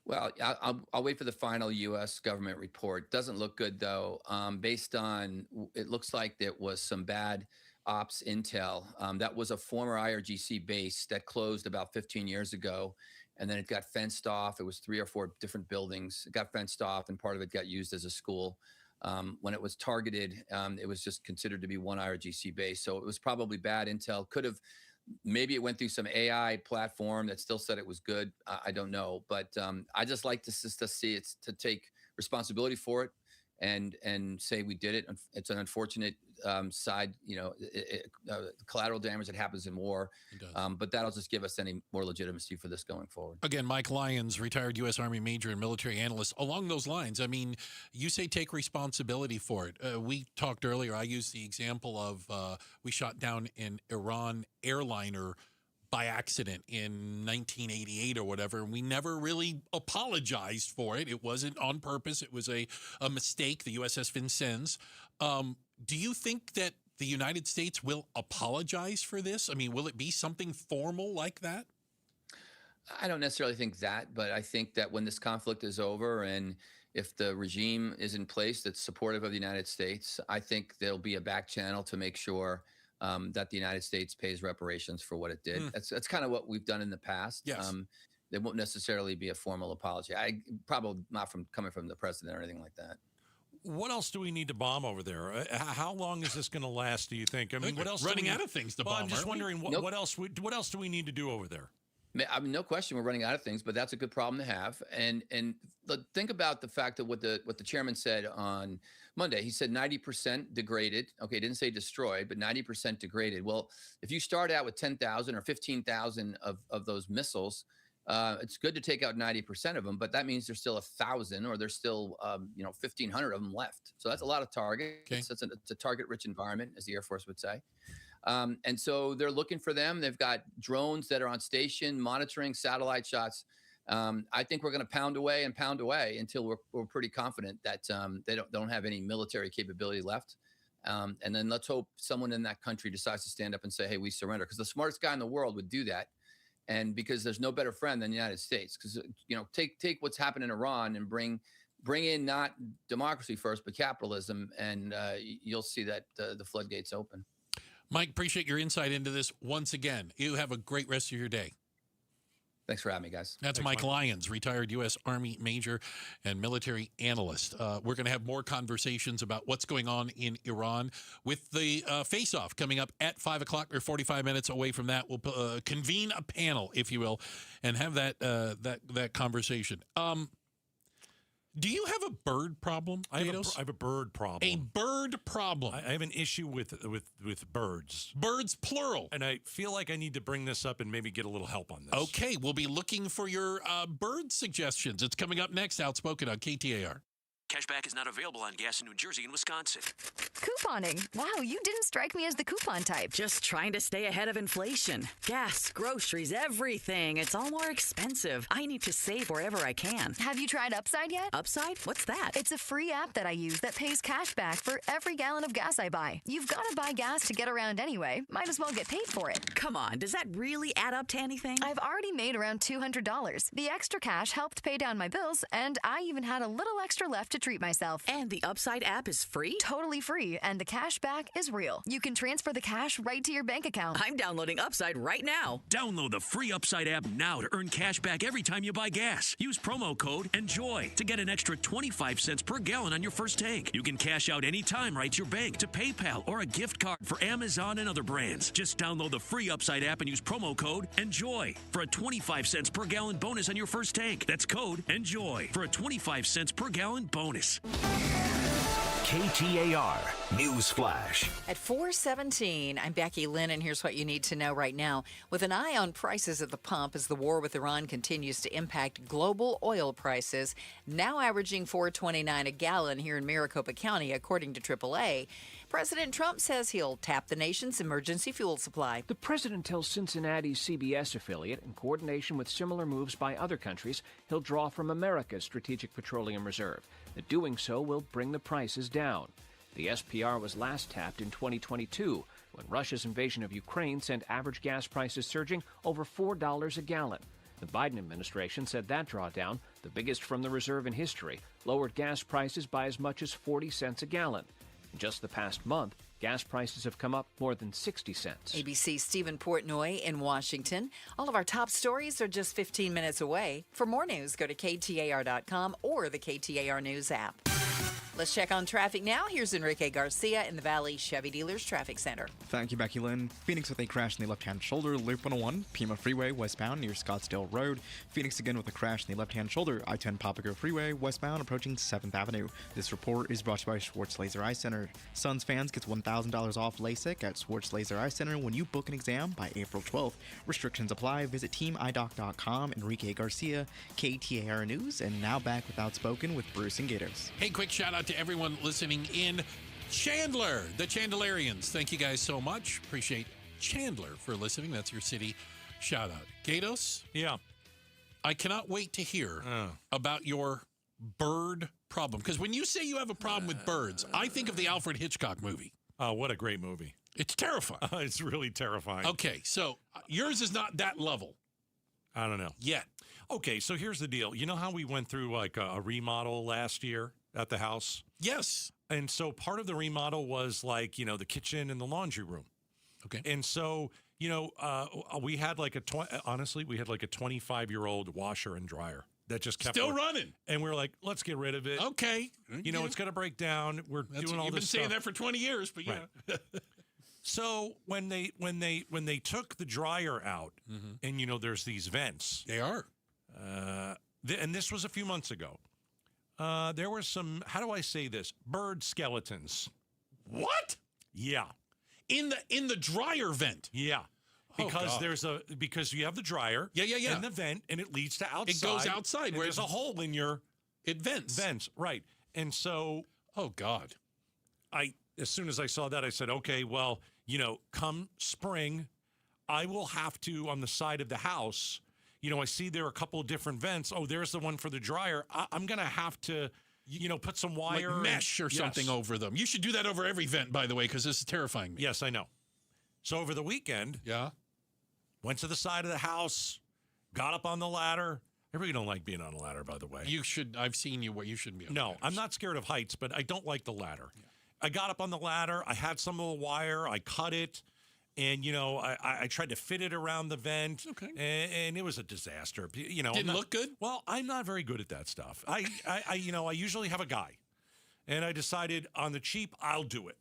Well, I'll wait for the final U.S. government report. Doesn't look good, though. Based on, it looks like there was some bad ops intel. That was a former IRGC base that closed about 15 years ago, and then it got fenced off. It was 3 or 4 different buildings. It got fenced off, and part of it got used as a school. When it was targeted, it was just considered to be one IRGC base. So it was probably bad intel. Maybe it went through some AI platform that still said it was good. I don't know, but I just like to see it, to take responsibility for it and say we did it. It's an unfortunate side, collateral damage that happens in war. But that'll just give us any more legitimacy for this going forward. Again, Mike Lyons, retired U.S. Army major and military analyst. Along those lines, I mean, you say take responsibility for it. We talked earlier, I used the example of we shot down an Iran airliner by accident in 1988 or whatever, and we never really apologized for it. It wasn't on purpose. It was a mistake, the USS Vincennes. Do you think that the United States will apologize for this? I mean, will it be something formal like that? I don't necessarily think that, but I think that when this conflict is over and if the regime is in place that's supportive of the United States, I think there'll be a back channel to make sure that the United States pays reparations for what it did. That's kind of what we've done in the past. Yes. There won't necessarily be a formal apology. Probably not coming from the president or anything like that. What else do we need to bomb over there? How long is this going to last, do you think? I mean, what else? Running out of things to bomb. I'm just wondering what else do we need to do over there? I mean, no question, we're running out of things, but that's a good problem to have. And think about the fact that what the chairman said on Monday. He said 90% degraded. Okay, he didn't say destroyed, but 90% degraded. Well, if you start out with 10,000 or 15,000 of those missiles, it's good to take out 90% of them, but that means there's still 1,000 or there's still 1,500 of them left. So that's a lot of targets. Okay. It's a target-rich environment, as the Air Force would say. And so they're looking for them. They've got drones that are on station monitoring satellite shots. I think we're going to pound away until we're pretty confident that they don't have any military capability left. And then let's hope someone in that country decides to stand up and say, hey, we surrender. Because the smartest guy in the world would do that. And because there's no better friend than the United States. Because, take what's happened in Iran and bring in not democracy first, but capitalism. And you'll see that the floodgates open. Mike, appreciate your insight into this once again. You have a great rest of your day. Thanks for having me, guys. That's Mike Lyons, retired U.S. Army major and military analyst. We're going to have more conversations about what's going on in Iran with the face-off coming up at 5 o'clock or 45 minutes away from that. We'll convene a panel, if you will, and have that conversation. Do you have a bird problem, I have a bird problem. A bird problem. I have an issue with birds. Birds, plural. And I feel like I need to bring this up and maybe get a little help on this. Okay, we'll be looking for your bird suggestions. It's coming up next, Outspoken on KTAR. Cashback is not available on gas in New Jersey and Wisconsin. Couponing. Wow, you didn't strike me as the coupon type. Just trying to stay ahead of inflation. Gas, groceries, everything. It's all more expensive. I need to save wherever I can. Have you tried Upside yet? Upside? What's that? It's a free app that I use that pays cash back for every gallon of gas I buy. You've got to buy gas to get around anyway. Might as well get paid for it. Come on, does that really add up to anything? I've already made around $200. The extra cash helped pay down my bills, and I even had a little extra left to treat myself. And the Upside app is free? Totally free, and the cash back is real. You can transfer the cash right to your bank account. I'm downloading Upside right now. Download the free Upside app now to earn cash back every time you buy gas. Use promo code ENJOY to get an extra 25 cents per gallon on your first tank. You can cash out anytime right to your bank, to PayPal, or a gift card for Amazon and other brands. Just download the free Upside app and use promo code ENJOY for a 25 cents per gallon bonus on your first tank. That's code ENJOY for a 25 cents per gallon bonus. KTAR News Flash. At 4:17, I'm Becky Lynn, and here's what you need to know right now. With an eye on prices at the pump as the war with Iran continues to impact global oil prices, now averaging $4.29 a gallon here in Maricopa County, according to AAA. President Trump says he'll tap the nation's emergency fuel supply. The president tells Cincinnati's CBS affiliate, in coordination with similar moves by other countries, he'll draw from America's Strategic Petroleum Reserve. That doing so will bring the prices down. The SPR was last tapped in 2022, when Russia's invasion of Ukraine sent average gas prices surging over $4 a gallon. The Biden administration said that drawdown, the biggest from the reserve in history, lowered gas prices by as much as 40 cents a gallon. In just the past month, gas prices have come up more than 60 cents. ABC's Stephen Portnoy in Washington. All of our top stories are just 15 minutes away. For more news, go to KTAR.com or the KTAR News app. Let's check on traffic now. Here's Enrique Garcia in the Valley Chevy Dealers Traffic Center. Thank you, Becky Lynn. Phoenix with a crash in the left-hand shoulder, Loop 101, Pima Freeway, westbound near Scottsdale Road. Phoenix again with a crash in the left-hand shoulder, I-10 Papago Freeway, westbound approaching 7th Avenue. This report is brought to you by Schwartz Laser Eye Center. Suns fans gets $1,000 off LASIK at Schwartz Laser Eye Center when you book an exam by April 12th. Restrictions apply. Visit teamidoc.com. Enrique Garcia, KTAR News, and now back with Outspoken with Bruce and Gatos. Hey, quick shout out to everyone listening in Chandler, the Chandelarians. Thank you guys so much. Appreciate Chandler for listening. That's your city shout out. Gatos? Yeah. I cannot wait to hear about your bird problem. Because when you say you have a problem with birds, I think of the Alfred Hitchcock movie. Oh, what a great movie. It's terrifying. It's really terrifying. Okay, so yours is not that level. I don't know. Yet. Okay, so here's the deal. You know how we went through like a remodel last year at the house? Yes. And so part of the remodel was like, you know, the kitchen and the laundry room. Okay. And so, you know, we had like honestly, we had like a 25-year-old washer and dryer that just kept still running. And we were like, let's get rid of it. Okay. You know, it's going to break down. We're doing all this stuff. You've been saying that for 20 years, but yeah. Right. So when they took the dryer out, and you know, there's these vents. They are. And this was a few months ago. There were some, how do I say this? Bird skeletons. What? Yeah. In the dryer vent. Yeah. Because because you have the dryer. Yeah. And the vent, and it leads to outside. It goes outside. Where there's a hole in your... It vents. Vents, right. And so... Oh, God. As soon as I saw that, I said, okay, well, you know, come spring, I will have to, on the side of the house... You know, I see there are a couple of different vents. Oh, there's the one for the dryer. I'm going to have to, you know, put some wire. Like mesh or something over them. You should do that over every vent, by the way, because this is terrifying me. Yes, I know. So over the weekend, went to the side of the house, got up on the ladder. I really don't like being on a ladder, by the way. You should. I've seen you where you shouldn't be on No, I'm not scared of heights, but I don't like the ladder. Yeah. I got up on the ladder. I had some of the wire. I cut it. And, you know, I tried to fit it around the vent, and it was a disaster. You know, didn't look good? Well, I'm not very good at that stuff. I usually have a guy, and I decided on the cheap, I'll do it.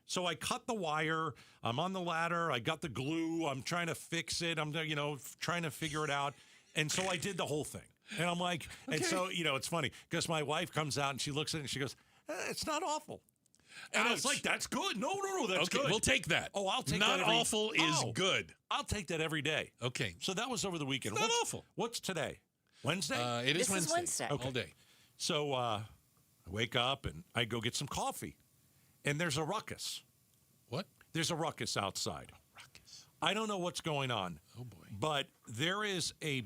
So I cut the wire. I'm on the ladder. I got the glue. I'm trying to fix it. I'm, you know, trying to figure it out. And so I did the whole thing. And I'm like, and so, you know, it's funny because my wife comes out and she looks at it and she goes, it's not awful. And I was like, that's good. No, that's good. We'll take that. Oh, I'll take that. Not awful is good. I'll take that every day. Okay. So that was over the weekend. It's not awful. What's today? Wednesday? It is Wednesday. Okay. All day. So I wake up and I go get some coffee, and there's a ruckus. What? There's a ruckus outside. Ruckus. I don't know what's going on. Oh boy! But there is a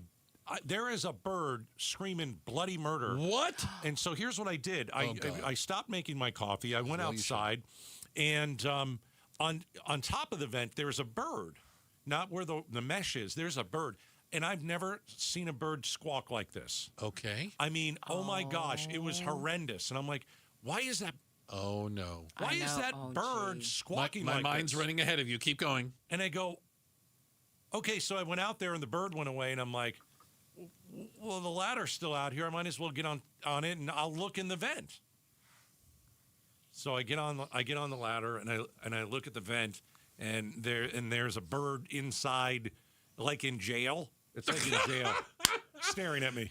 bird screaming bloody murder. What? And so here's what I did. I stopped making my coffee. I went outside, and on top of the vent there's a bird, not where the mesh is. There's a bird. And I've never seen a bird squawk like this. Okay. I mean, oh my gosh, it was horrendous. And I'm like, why is that? Oh, no. Why is that bird squawking like this? My mind's running ahead of you. Keep going. And I go, okay, so I went out there and the bird went away. And I'm like, well, the ladder's still out here. I might as well get on it and I'll look in the vent. So I get on the ladder and I look at the vent and there's a bird inside, like in jail. It's like in jail, staring at me.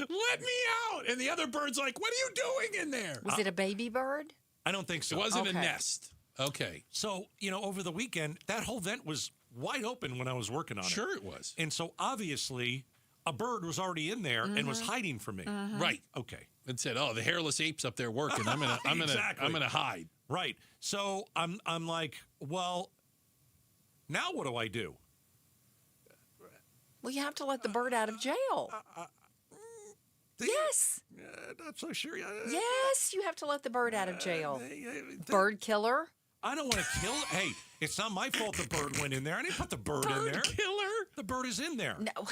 Let me out! And the other bird's like, what are you doing in there? Was it a baby bird? I don't think so. It wasn't a nest. Okay. So, over the weekend, that whole vent was wide open when I was working on it. Sure it was. And so, obviously, a bird was already in there and was hiding from me. Right. Okay. And said, "Oh, the hairless ape's up there working. I'm gonna hide." Right. So I'm like, well, now what do I do? Well, you have to let the bird out of jail. Yes. Not so sure. Yes, you have to let the bird out of jail. Bird killer? I don't want to kill. Hey, it's not my fault the bird went in there. I didn't put the bird in there. Bird killer? The bird is in there. No.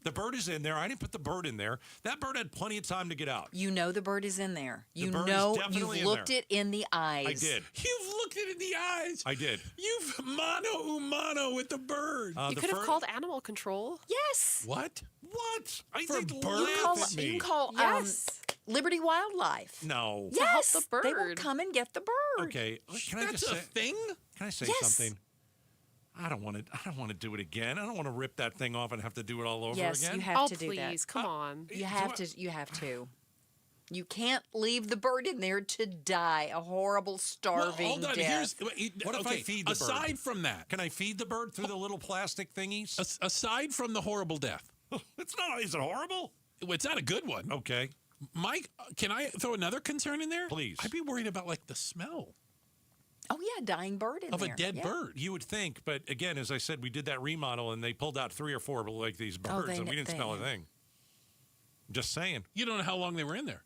The bird is in there. I didn't put the bird in there. That bird had plenty of time to get out. You know the bird is in there. You bird know is definitely you've in looked there. it in the eyes. I did. You've looked it in the eyes. I did. You've mano with the bird. You could have called animal control. Yes. What? What? I For think bird? You can call Yes. Liberty Wildlife. No. Yes. help the They will bird. come and get the bird. Okay. Can I That's just a say? thing? Can I say Yes. something? I don't want to do it again. I don't want to rip that thing off and have to do it all over Yes, again. you have Oh, to do please, that. come on. You have to. You can't leave the bird in there to die a horrible, starving hold on. death. What if I feed the bird? Aside from that, Can I feed the bird through the little plastic thingies? aside from the horrible death, It's not. Is it horrible? it's not a good one. Okay. Mike, can I throw another concern in there? Please. I'd be worried about like the smell Oh, yeah, dying bird in of there. a dead Yeah. bird. You would think, but again, as I said, we did that remodel and they pulled out 3 or 4 like these birds, and we didn't smell a thing. Just saying. You don't know how long they were in there.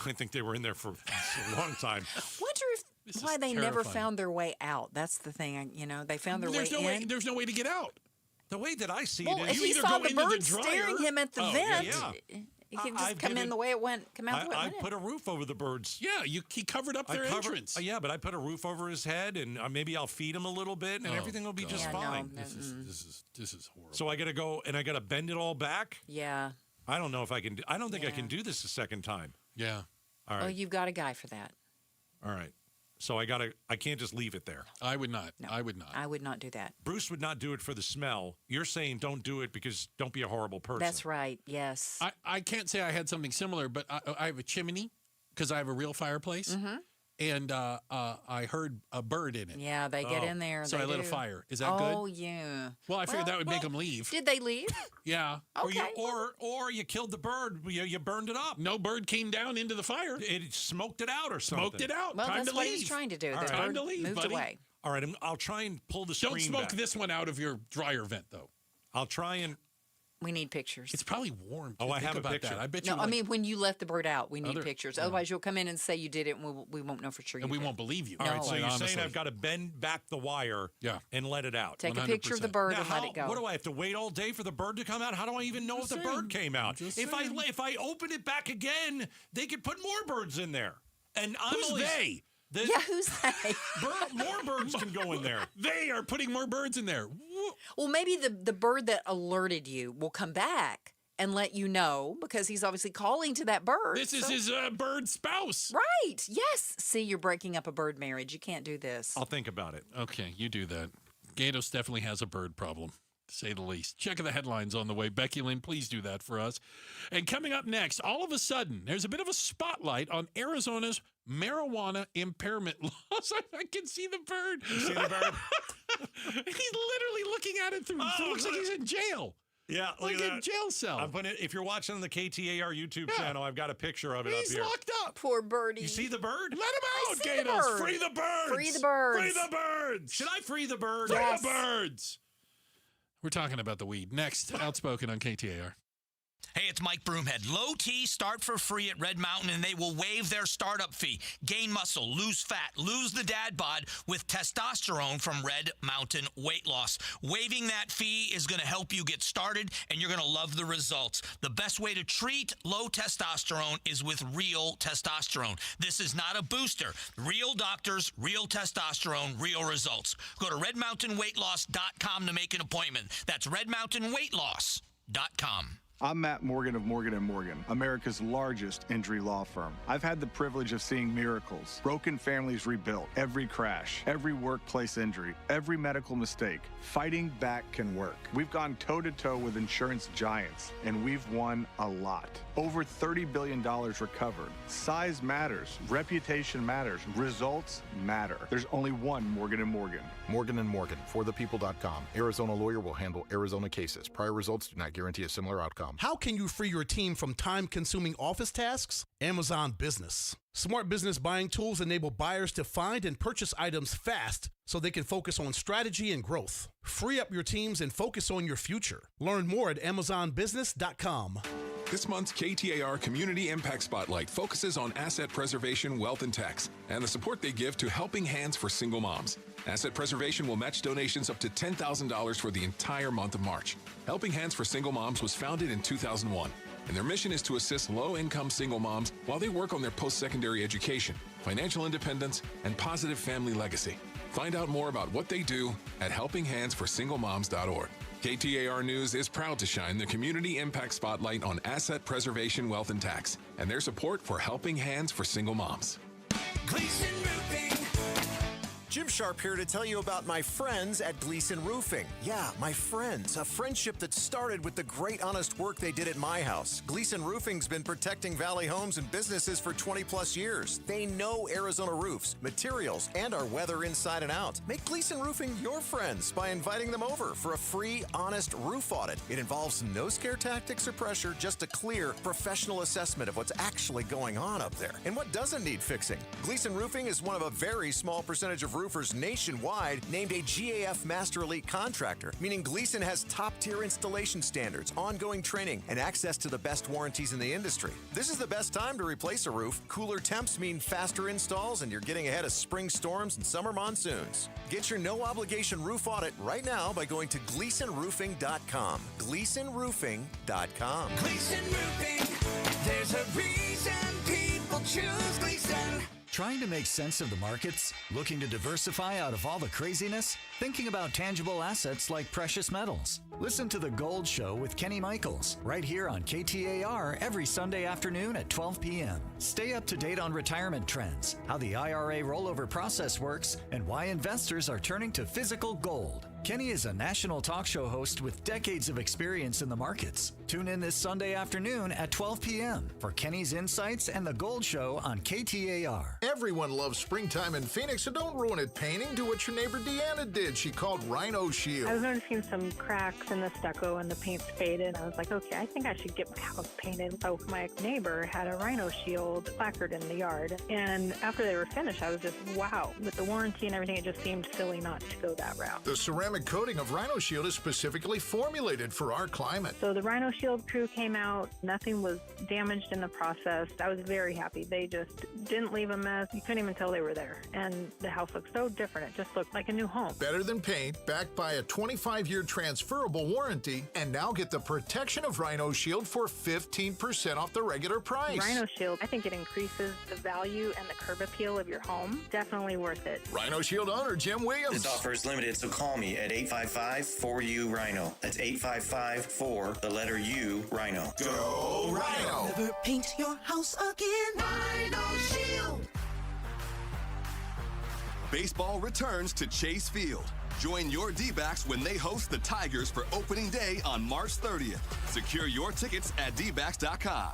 I think they were in there for a long time. Wonder This why is they never terrifying. found their way out. That's the thing. They found their way in. There's no way to get out. The way that I see Well, it if is, he either saw go the into the bird dryer- staring him at the Oh, vent, yeah. he could just I've come in given- the way it went. Come out the way it I went. put a roof over the birds. Yeah, he covered up their entrance. Yeah, but I put a roof over his head, and maybe I'll feed him a little bit, and everything will be just fine. This is horrible. So I got to go, and I got to bend it all back. Yeah. I don't know if I can. I don't think I Yeah. can do this a second time. Yeah. All right. Well, you've got a guy for that. All right. So I can't just leave it there. I would not. No. I would not. I would not do that. Bruce would not do it for the smell. You're saying don't do it because don't be a horrible person. That's right. Yes. I can't say I had something similar, but I have a chimney because I have a real fireplace. Mm-hmm. And I heard a bird in it. Yeah, they get in there. So they I lit a do. fire. Is that good? Oh, yeah. Well, I figured that would make them leave. Did they leave? Yeah. Okay. Or you killed the bird. You burned it up. No bird came down into the fire. It smoked it out or something. Smoked it out. Well, Time that's to what leave. he's trying to do. All The right. Time bird to leave, moved buddy. away. All right, I'll try and pull the screen Don't smoke back. this one out of your dryer vent, though. I'll try and. We need pictures. It's probably warm. Oh, I Think have a about picture. That. I bet No, you. I mean, when you let the bird out, we need Other- pictures. yeah. Otherwise, you'll come in and say you did it, and we won't know for sure you and we did. won't believe you. All right, No. so you're Honestly. saying I've got to bend back the wire and let it out. Take a picture of the 100%. bird Now, and let it go. What do I have to wait all day for the bird to come out? How do I even know if the bird came out? If I open it back again, they could put more birds in there. And I'm Who's always, they? Yeah, who's they? More birds can go in there. They are putting more birds in there. Well, maybe the bird that alerted you will come back and let you know because he's obviously calling to that bird. This is his bird spouse. Right. Yes. See, you're breaking up a bird marriage. You can't do this. I'll think about it. Okay, you do that. Gatos definitely has a bird problem, to say the least. Check the headlines on the way. Becky Lynn, please do that for us. And coming up next, all of a sudden, there's a bit of a spotlight on Arizona's marijuana impairment laws. I can see the bird. You see the bird? He's literally looking at it through. It looks like he's in jail. Yeah, like look a at jail cell. I'm putting it, if you're watching the KTAR YouTube channel, I've got a picture of it He's up here. locked up. Poor birdie. You see the bird? Let him out, see the Gators. bird. Free the birds. Free the birds. Free the birds. Should I free the bird? Free Yes. the birds. We're talking about the weed. Next, Outspoken on KTAR. Hey, it's Mike Broomhead. Low T, start for free at Red Mountain, and they will waive their startup fee. Gain muscle, lose fat, lose the dad bod with testosterone from Red Mountain Weight Loss. Waiving that fee is going to help you get started, and you're going to love the results. The best way to treat low testosterone is with real testosterone. This is not a booster. Real doctors, real testosterone, real results. Go to redmountainweightloss.com to make an appointment. That's redmountainweightloss.com. I'm Matt Morgan of Morgan & Morgan, America's largest injury law firm. I've had the privilege of seeing miracles, broken families rebuilt, every crash, every workplace injury, every medical mistake. Fighting back can work. We've gone toe-to-toe with insurance giants, and we've won a lot. Over $30 billion recovered. Size matters. Reputation matters. Results matter. There's only one Morgan & Morgan. Morgan & Morgan, forthepeople.com. Arizona lawyer will handle Arizona cases. Prior results do not guarantee a similar outcome. How can you free your team from time-consuming office tasks? Amazon Business. Smart business buying tools enable buyers to find and purchase items fast so they can focus on strategy and growth. Free up your teams and focus on your future. Learn more at amazonbusiness.com. This month's KTAR Community Impact Spotlight focuses on asset preservation, wealth, and tax, and the support they give to Helping Hands for Single Moms. Asset Preservation will match donations up to $10,000 for the entire month of March. Helping Hands for Single Moms was founded in 2001, and their mission is to assist low-income single moms while they work on their post-secondary education, financial independence, and positive family legacy. Find out more about what they do at helpinghandsforsinglemoms.org. KTAR News is proud to shine the Community Impact Spotlight on asset preservation, wealth, and tax, and their support for Helping Hands for Single Moms. Gleason Roofing. Jim Sharp here to tell you about my friends at Gleason Roofing. Yeah, my friends. A friendship that started with the great honest work they did at my house. Gleason Roofing's been protecting Valley homes and businesses for 20 plus years. They know Arizona roofs, materials, and our weather inside and out. Make Gleason Roofing your friends by inviting them over for a free, honest roof audit. It involves no scare tactics or pressure, just a clear, professional assessment of what's actually going on up there and what doesn't need fixing. Gleason Roofing is one of a very small percentage of roofers nationwide named a GAF Master Elite contractor, meaning Gleason has top-tier installation standards, ongoing training, and access to the best warranties in the industry. This is the best time to replace a roof. Cooler temps mean faster installs, and you're getting ahead of spring storms and summer monsoons. Get your no-obligation roof audit right now by going to GleasonRoofing.com. GleasonRoofing.com. Gleason Roofing, there's a reason people choose Gleason. Trying to make sense of the markets? Looking to diversify out of all the craziness? Thinking about tangible assets like precious metals? Listen to The Gold Show with Kenny Michaels, right here on KTAR every Sunday afternoon at 12 p.m. Stay up to date on retirement trends, how the IRA rollover process works, and why investors are turning to physical gold. Kenny is a national talk show host with decades of experience in the markets. Tune in this Sunday afternoon at 12 p.m. for Kenny's Insights and The Gold Show on KTAR. Everyone loves springtime in Phoenix, so don't ruin it painting. Do what your neighbor Deanna did. She called Rhino Shield. I was noticing some cracks in the stucco and the paint's faded. I was like, okay, I think I should get my house painted. So my neighbor had a Rhino Shield placard in the yard. And after they were finished, I was just, wow. With the warranty and everything, it just seemed silly not to go that route. The ceramic coating of Rhino Shield is specifically formulated for our climate. So the Rhino Shield crew came out. Nothing was damaged in the process. I was very happy. They just didn't leave a mess. You couldn't even tell they were there. And the house looked so different. It just looked like a new home. Better than paint, backed by a 25-year transferable warranty. And now get the protection of Rhino Shield for 15% off the regular price. Rhino Shield, I think it increases the value and the curb appeal of your home. Definitely worth it. Rhino Shield owner Jim Williams. This offer is limited, so call me at 855-4U-RHINO. That's 855-4, the letter U, Rhino. Go Rhino! Never paint your house again. Rhino Shield. Baseball returns to Chase Field. Join your D-backs when they host the Tigers for opening day on March 30th. Secure your tickets at dbacks.com.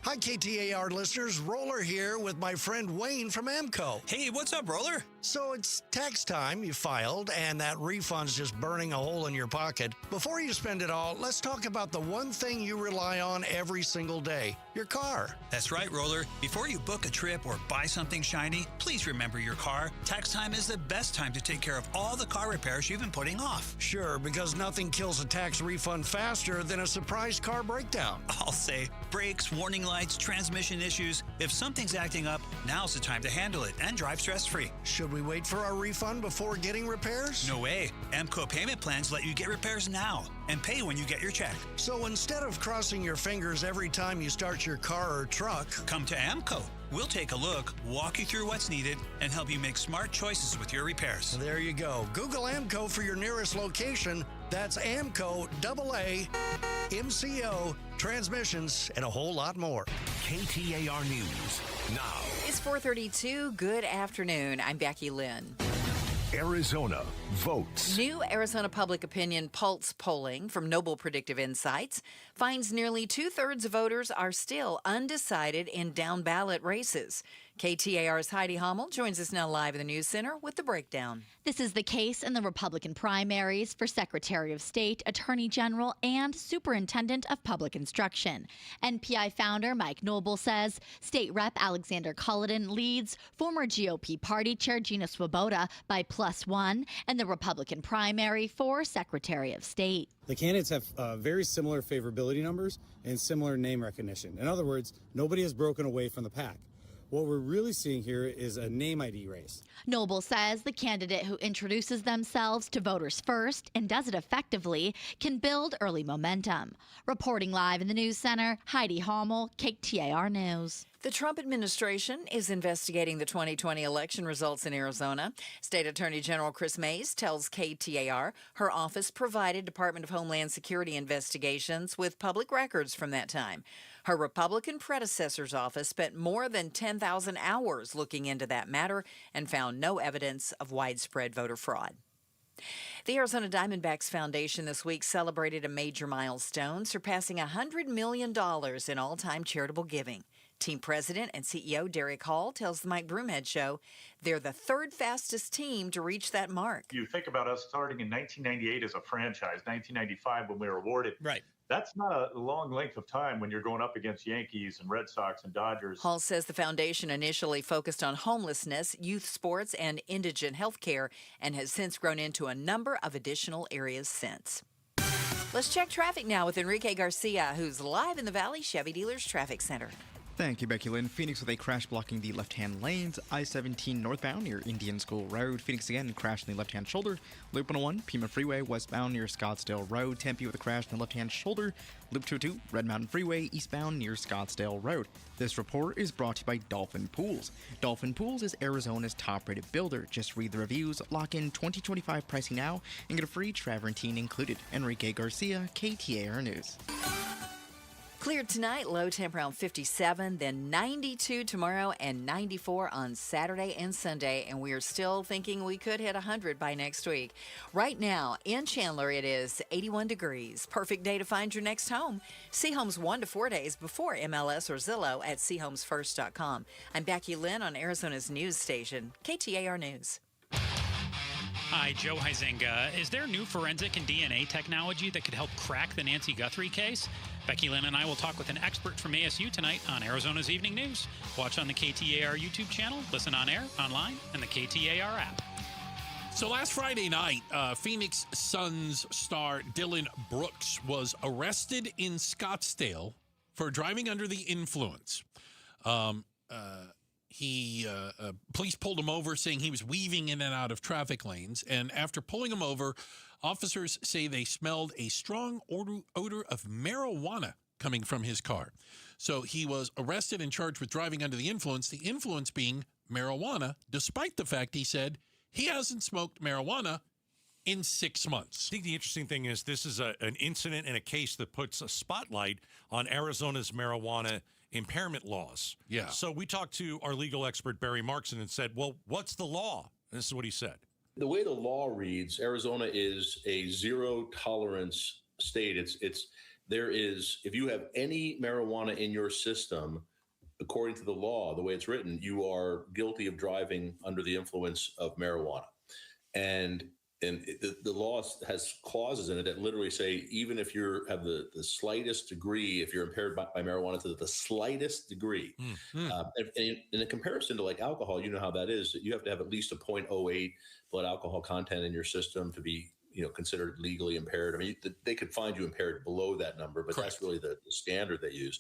Hi, KTAR listeners. Roller here with my friend Wayne from AMCO. Hey, what's up, Roller? So it's tax time, you filed, and that refund's just burning a hole in your pocket. Before you spend it all, let's talk about the one thing you rely on every single day, your car. That's right, Roller. Before you book a trip or buy something shiny, please remember your car. Tax time is the best time to take care of all the car repairs you've been putting off. Sure, because nothing kills a tax refund faster than a surprise car breakdown. I'll say brakes, warning lights, transmission issues. If something's acting up, now's the time to handle it and drive stress-free. Should we wait for our refund before getting repairs? No way. AMCO payment plans let you get repairs now and pay when you get your check. So instead of crossing your fingers every time you start your car or truck, come to AMCO. We'll take a look, walk you through what's needed, and help you make smart choices with your repairs. There you go. Google AMCO for your nearest location. That's AMCO, AA, MCO, transmissions, and a whole lot more. KTAR News now. It's 4:32. Good afternoon. I'm Becky Lynn. Arizona votes. New Arizona Public Opinion Pulse polling from Noble Predictive Insights finds nearly 2/3 of voters are still undecided in down-ballot races. KTAR's Heidi Hommel joins us now live in the News Center with the breakdown. This is the case in the Republican primaries for Secretary of State, Attorney General, and Superintendent of Public Instruction. NPI founder Mike Noble says State Rep Alexander Culloden leads former GOP Party Chair Gina Swoboda by +1 in the Republican primary for Secretary of State. The candidates have very similar favorability numbers and similar name recognition. In other words, nobody has broken away from the pack. What we're really seeing here is a name ID race. Noble says the candidate who introduces themselves to voters first and does it effectively can build early momentum. Reporting live in the News Center, Heidi Hommel, KTAR News. The Trump administration is investigating the 2020 election results in Arizona. State Attorney General Chris Mays tells KTAR her office provided Department of Homeland Security investigations with public records from that time. Her Republican predecessor's office spent more than 10,000 hours looking into that matter and found no evidence of widespread voter fraud. The Arizona Diamondbacks Foundation this week celebrated a major milestone, surpassing $100 million in all-time charitable giving. Team president and CEO Derek Hall tells the Mike Broomhead Show they're the third fastest team to reach that mark. You think about us starting in 1998 as a franchise, 1995 when we were awarded. Right. That's not a long length of time when you're going up against Yankees and Red Sox and Dodgers. Hall says the foundation initially focused on homelessness, youth sports, and indigent health care, and has since grown into a number of additional areas since. Let's check traffic now with Enrique Garcia, who's live in the Valley Chevy Dealers Traffic Center. Thank you, Becky Lynn. Phoenix with a crash blocking the left-hand lanes. I-17 northbound near Indian School Road. Phoenix again, crash in the left-hand shoulder. Loop 101, Pima Freeway westbound near Scottsdale Road. Tempe with a crash in the left-hand shoulder. Loop 202, Red Mountain Freeway eastbound near Scottsdale Road. This report is brought to you by Dolphin Pools. Dolphin Pools is Arizona's top-rated builder. Just read the reviews, lock in 2025 pricing now, and get a free travertine included. Enrique Garcia, KTAR News. Cleared tonight, low temp around 57, then 92 tomorrow and 94 on Saturday and Sunday, and we are still thinking we could hit 100 by next week. Right now, in Chandler, it is 81 degrees. Perfect day to find your next home. See homes 1 to 4 days before MLS or Zillow at seehomesfirst.com. I'm Becky Lynn on Arizona's news station, KTAR News. Hi, Joe Huizenga. Is there new forensic and DNA technology that could help crack the Nancy Guthrie case? Becky Lynn and I will talk with an expert from ASU tonight on Arizona's Evening News. Watch on the KTAR YouTube channel, listen on air, online, and the KTAR app. So last Friday night, Phoenix Suns star Dylan Brooks was arrested in Scottsdale for driving under the influence. Police pulled him over saying he was weaving in and out of traffic lanes. And after pulling him over, officers say they smelled a strong odor of marijuana coming from his car. So he was arrested and charged with driving under the influence being marijuana, despite the fact he said he hasn't smoked marijuana in 6 months. I think the interesting thing is this is an incident and a case that puts a spotlight on Arizona's marijuana impairment laws. Yeah. So we talked to our legal expert, Barry Markson, and said, well, what's the law? And this is what he said. The way the law reads, Arizona is a zero tolerance state. If you have any marijuana in your system, according to the law, the way it's written, you are guilty of driving under the influence of marijuana. And the law has clauses in it that literally say, even if you have the slightest degree, if you're impaired by marijuana to the slightest degree, and in comparison to like alcohol, you know how that is. You have to have at least a 0.08 blood alcohol content in your system to be, considered legally impaired. I mean, they could find you impaired below that number, but Correct. That's really the standard they use.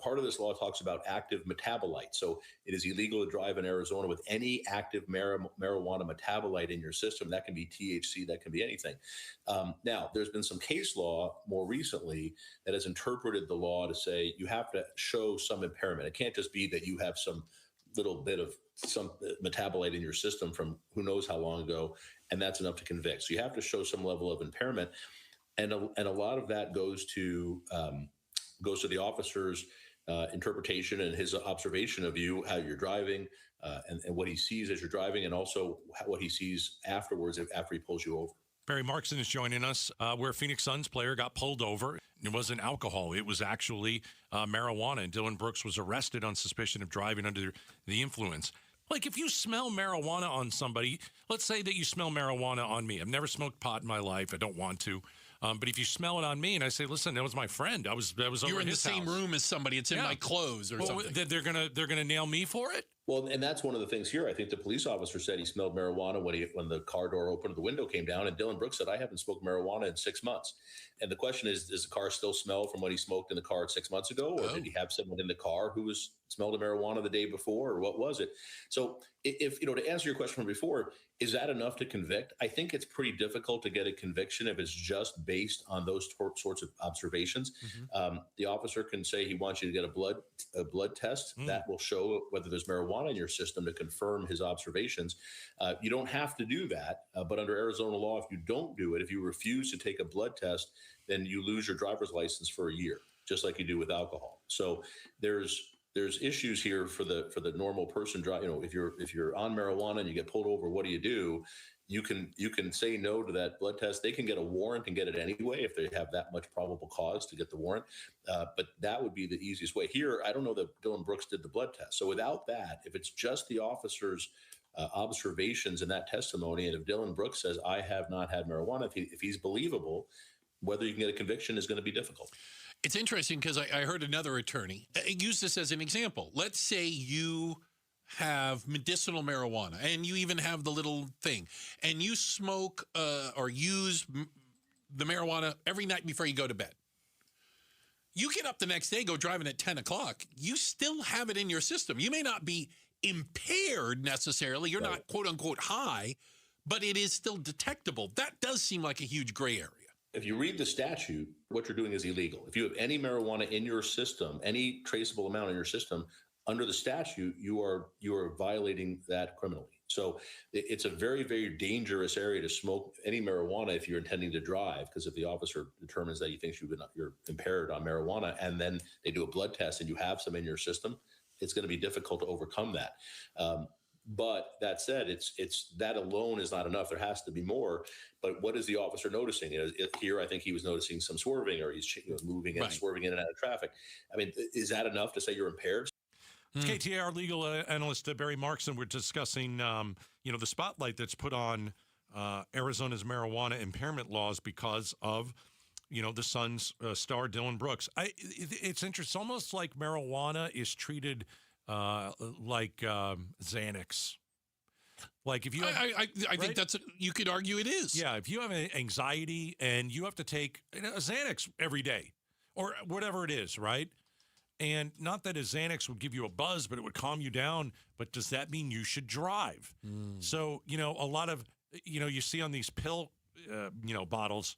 Part of this law talks about active metabolites. So it is illegal to drive in Arizona with any active marijuana metabolite in your system. That can be THC, that can be anything. Now, there's been some case law more recently that has interpreted the law to say you have to show some impairment. It can't just be that you have some little bit of some metabolite in your system from who knows how long ago, and that's enough to convict. So you have to show some level of impairment, and a lot of that goes to the officer's interpretation and his observation of you, how you're driving, and what he sees as you're driving, and also what he sees afterwards after he pulls you over. Barry Markson is joining us, where a Phoenix Suns player got pulled over. It wasn't alcohol. It was actually marijuana, and Dylan Brooks was arrested on suspicion of driving under the influence. Like, if you smell marijuana on somebody, let's say that you smell marijuana on me. I've never smoked pot in my life. I don't want to. But if you smell it on me and I say, listen, that was my friend. I was over You're in his the same house. room as somebody. It's in my clothes or something. They're gonna nail me for it? Well, and that's one of the things here. I think the police officer said he smelled marijuana when the car door opened, the window came down, and Dylan Brooks said, I haven't smoked marijuana in 6 months. And the question is, does the car still smell from when he smoked in the car 6 months ago? Or did he have someone in the car who smelled the marijuana the day before, or what was it? So if, to answer your question from before, is that enough to convict? I think it's pretty difficult to get a conviction if it's just based on those sorts of observations. The officer can say he wants you to get a blood test that will show whether there's marijuana in your system to confirm his observations. You don't have to do that, but under Arizona law, if you don't do it, if you refuse to take a blood test, then you lose your driver's license for a year, just like you do with alcohol. So there's issues here for the normal person. If you're on marijuana and you get pulled over, what do? You can say no to that blood test. They can get a warrant and get it anyway if they have that much probable cause to get the warrant. But that would be the easiest way. Here, I don't know that Dylan Brooks did the blood test. So without that, if it's just the officer's observations in that testimony, and if Dylan Brooks says, I have not had marijuana, if he's believable, whether you can get a conviction is going to be difficult. It's interesting because I heard another attorney use this as an example. Let's say you have medicinal marijuana and you even have the little thing, and you smoke or use the marijuana every night before you go to bed. You get up the next day, go driving at 10 o'clock. You still have it in your system. You may not be impaired necessarily. You're not, quote unquote, high, but it is still detectable. That does seem like a huge gray area. If you read the statute, what you're doing is illegal. If you have any marijuana in your system, any traceable amount in your system, under the statute, you are violating that criminally. So it's a very, very dangerous area to smoke any marijuana if you're intending to drive, because if the officer determines that he thinks you're impaired on marijuana, and then they do a blood test and you have some in your system, it's going to be difficult to overcome that. But that said, it's that alone is not enough. There has to be more. But what is the officer noticing? Here, I think he was noticing some swerving, or he's moving and swerving in and out of traffic. I mean, is that enough to say you're impaired? KTAR legal analyst Barry Markson. We're discussing, the spotlight that's put on Arizona's marijuana impairment laws because of, the Suns star Dylan Brooks. It's interesting. It's almost like marijuana is treated like Xanax. Like if you have, I think that's you could argue it is. Yeah, if you have anxiety and you have to take a Xanax every day or whatever it is, right? And not that a Xanax would give you a buzz, but it would calm you down. But does that mean you should drive? So, a lot of, you see on these pill, bottles,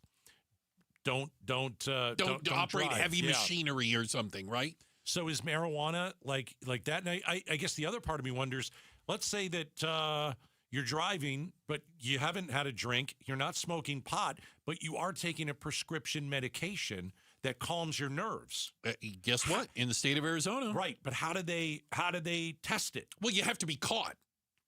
don't operate drive. Heavy machinery or something, right? So is marijuana like that? And I guess the other part of me wonders, let's say that you're driving, but you haven't had a drink, you're not smoking pot, but you are taking a prescription medication that calms your nerves. Guess what? In the state of Arizona. Right. But how do they test it? Well, you have to be caught,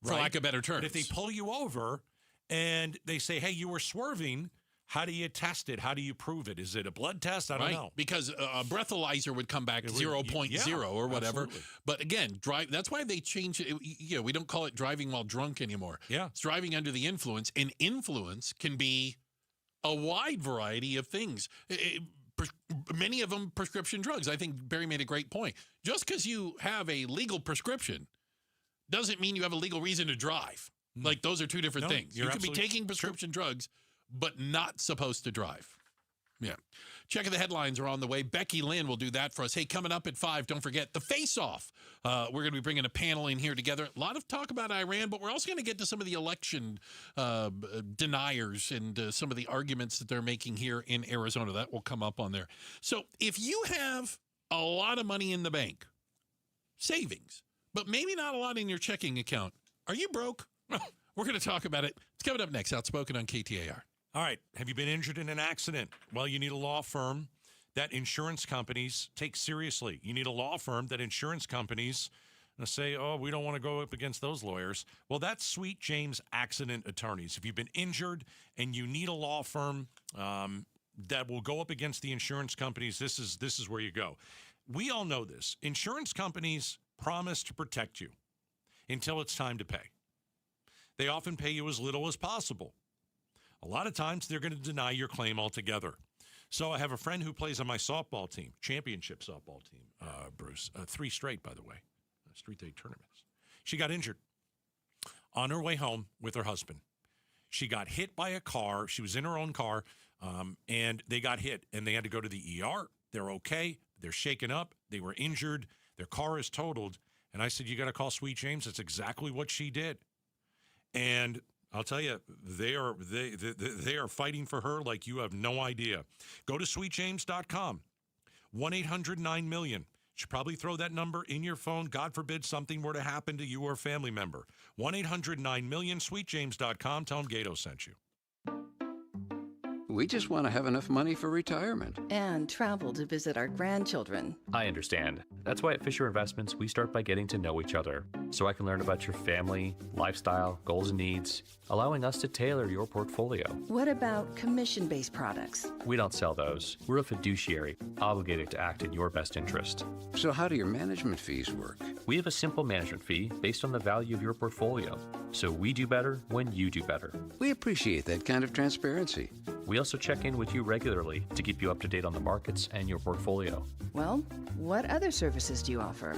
for lack of better terms. But if they pull you over and they say, hey, you were swerving, How do you test it? How do you prove it? Is it a blood test? I don't know. Because a breathalyzer would come back 0.0 or whatever. Absolutely. But again, that's why they changed it. We don't call it driving while drunk anymore. Yeah. It's driving under the influence. And influence can be a wide variety of things. Many of them prescription drugs. I think Barry made a great point. Just because you have a legal prescription doesn't mean you have a legal reason to drive. Like, those are two different things. You could be taking prescription drugs, but not supposed to drive. Yeah. Check of the headlines are on the way. Becky Lynn will do that for us. Hey, coming up at 5, don't forget the face-off. We're going to be bringing a panel in here together. A lot of talk about Iran, but we're also going to get to some of the election deniers and some of the arguments that they're making here in Arizona. That will come up on there. So if you have a lot of money in the bank, savings, but maybe not a lot in your checking account, are you broke? We're going to talk about it. It's coming up next. Outspoken on KTAR. All right. Have you been injured in an accident? Well, you need a law firm that insurance companies take seriously. You need a law firm that insurance companies say, oh, we don't want to go up against those lawyers. Well, that's Sweet James Accident Attorneys. If you've been injured and you need a law firm that will go up against the insurance companies, this is where you go. We all know this. Insurance companies promise to protect you until it's time to pay. They often pay you as little as possible. A lot of times, they're going to deny your claim altogether. So I have a friend who plays on my softball team, championship softball team, Bruce, 3 straight, by the way, street day tournaments. She got injured on her way home with her husband. She got hit by a car. She was in her own car, and they got hit, and they had to go to the ER. They're okay. They're shaken up. They were injured. Their car is totaled. And I said, you got to call Sweet James. That's exactly what she did. And I'll tell you, they are fighting for her like you have no idea. Go to sweetjames.com, 1-800-9-MILLION. Should probably throw that number in your phone. God forbid something were to happen to you or a family member. 1-800-9-MILLION, sweetjames.com. Tell them Gato sent you. We just want to have enough money for retirement. And travel to visit our grandchildren. I understand. That's why at Fisher Investments, we start by getting to know each other, so I can learn about your family, lifestyle, goals and needs, allowing us to tailor your portfolio. What about commission-based products? We don't sell those. We're a fiduciary, obligated to act in your best interest. So how do your management fees work? We have a simple management fee based on the value of your portfolio. So we do better when you do better. We appreciate that kind of transparency. We also check in with you regularly to keep you up to date on the markets and your portfolio. Well, what other services do you offer?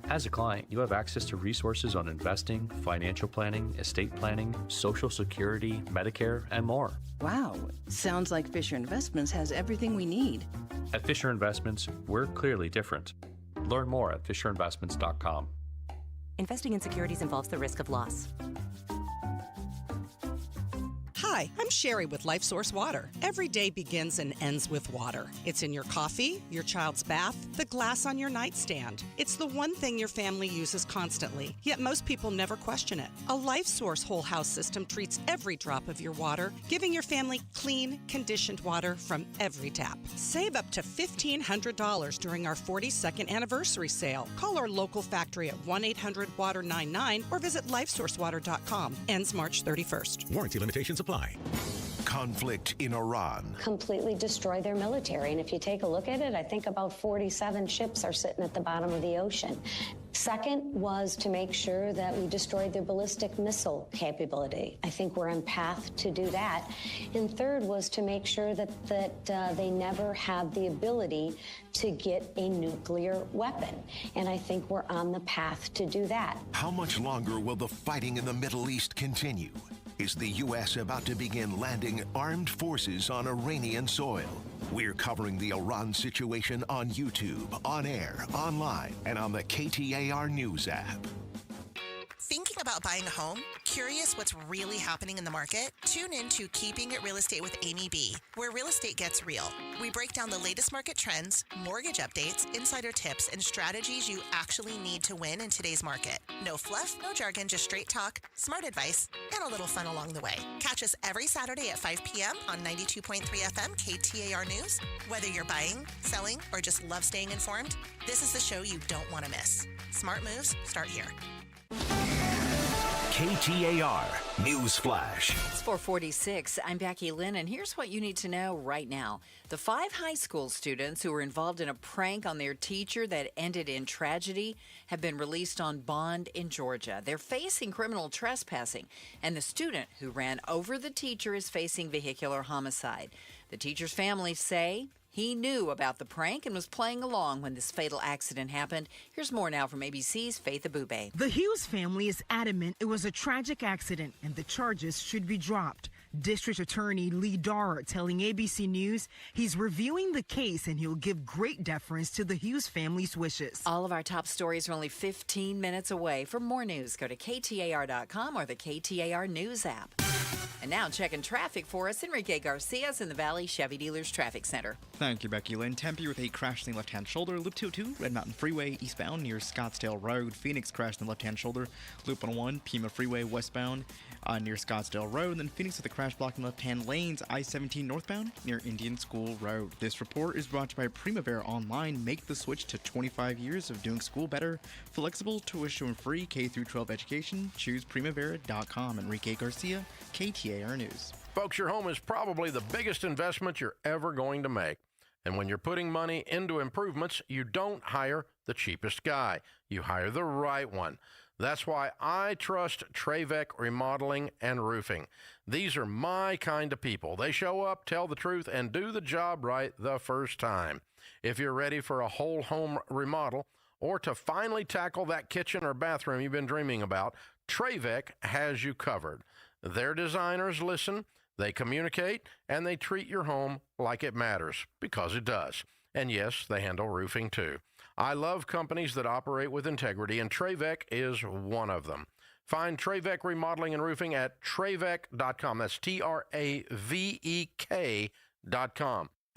As a client, you have access to resources on investing, financial planning, estate planning, Social Security, Medicare, and more. Wow, sounds like Fisher Investments has everything we need. At Fisher Investments, we're clearly different. Learn more at fisherinvestments.com. Investing in securities involves the risk of loss. Hi, I'm Sherry with Life Source Water. Every day begins and ends with water. It's in your coffee, your child's bath, the glass on your nightstand. It's the one thing your family uses constantly, yet most people never question it. A Life Source whole house system treats every drop of your water, giving your family clean, conditioned water from every tap. Save up to $1,500 during our 42nd anniversary sale. Call our local factory at 1-800-WATER-99 or visit lifesourcewater.com. Ends March 31st. Warranty limitations apply. Conflict in Iran. Completely destroy their military. And if you take a look at it, I think about 47 ships are sitting at the bottom of the ocean. Second was to make sure that we destroyed their ballistic missile capability. I think we're on path to do that. And third was to make sure that they never have the ability to get a nuclear weapon. And I think we're on the path to do that. How much longer will the fighting in the Middle East continue? Is the U.S. about to begin landing armed forces on Iranian soil? We're covering the Iran situation on YouTube, on air, online, and on the KTAR News app. Thinking about buying a home? Curious what's really happening in the market? Tune in to Keeping It Real Estate with Amy B., where real estate gets real. We break down the latest market trends, mortgage updates, insider tips, and strategies you actually need to win in today's market. No fluff, no jargon, just straight talk, smart advice, and a little fun along the way. Catch us every Saturday at 5 p.m. on 92.3 FM KTAR News. Whether you're buying, selling, or just love staying informed, this is the show you don't want to miss. Smart moves start here. KTAR News Flash. It's 4:46. I'm Becky Lynn, and here's what you need to know right now. The 5 high school students who were involved in a prank on their teacher that ended in tragedy have been released on bond in Georgia. They're facing criminal trespassing, and the student who ran over the teacher is facing vehicular homicide. The teacher's family say he knew about the prank and was playing along when this fatal accident happened. Here's more now from ABC's Faith Abube. The Hughes family is adamant it was a tragic accident and the charges should be dropped. District Attorney Lee Darr telling ABC News he's reviewing the case and he'll give great deference to the Hughes family's wishes. All of our top stories are only 15 minutes away. For more news, go to KTAR.com or the KTAR News app. And now checking traffic for us, Enrique Garcia's in the Valley Chevy Dealers Traffic Center. Thank you, Becky Lynn. Tempe with a crash in the left-hand shoulder. Loop 202, Red Mountain Freeway eastbound near Scottsdale Road. Phoenix crashed in the left-hand shoulder. Loop 101, Pima Freeway westbound near Scottsdale Road. And then Phoenix with a crash blocking left-hand lanes. I-17 northbound near Indian School Road. This report is brought to you by Primavera Online. Make the switch to 25 years of doing school better. Flexible, tuition-free K-12 education. Choose Primavera.com. Enrique Garcia, KTAR News. Folks, your home is probably the biggest investment you're ever going to make. And when you're putting money into improvements, you don't hire the cheapest guy. You hire the right one. That's why I trust Trevec Remodeling and Roofing. These are my kind of people. They show up, tell the truth, and do the job right the first time. If you're ready for a whole home remodel or to finally tackle that kitchen or bathroom you've been dreaming about, Trevec has you covered. Their designers listen, they communicate, and they treat your home like it matters, because it does. And yes, they handle roofing too. I love companies that operate with integrity, and Trevec is one of them. Find Trevec Remodeling and Roofing at Trevec.com. That's Trevek.com.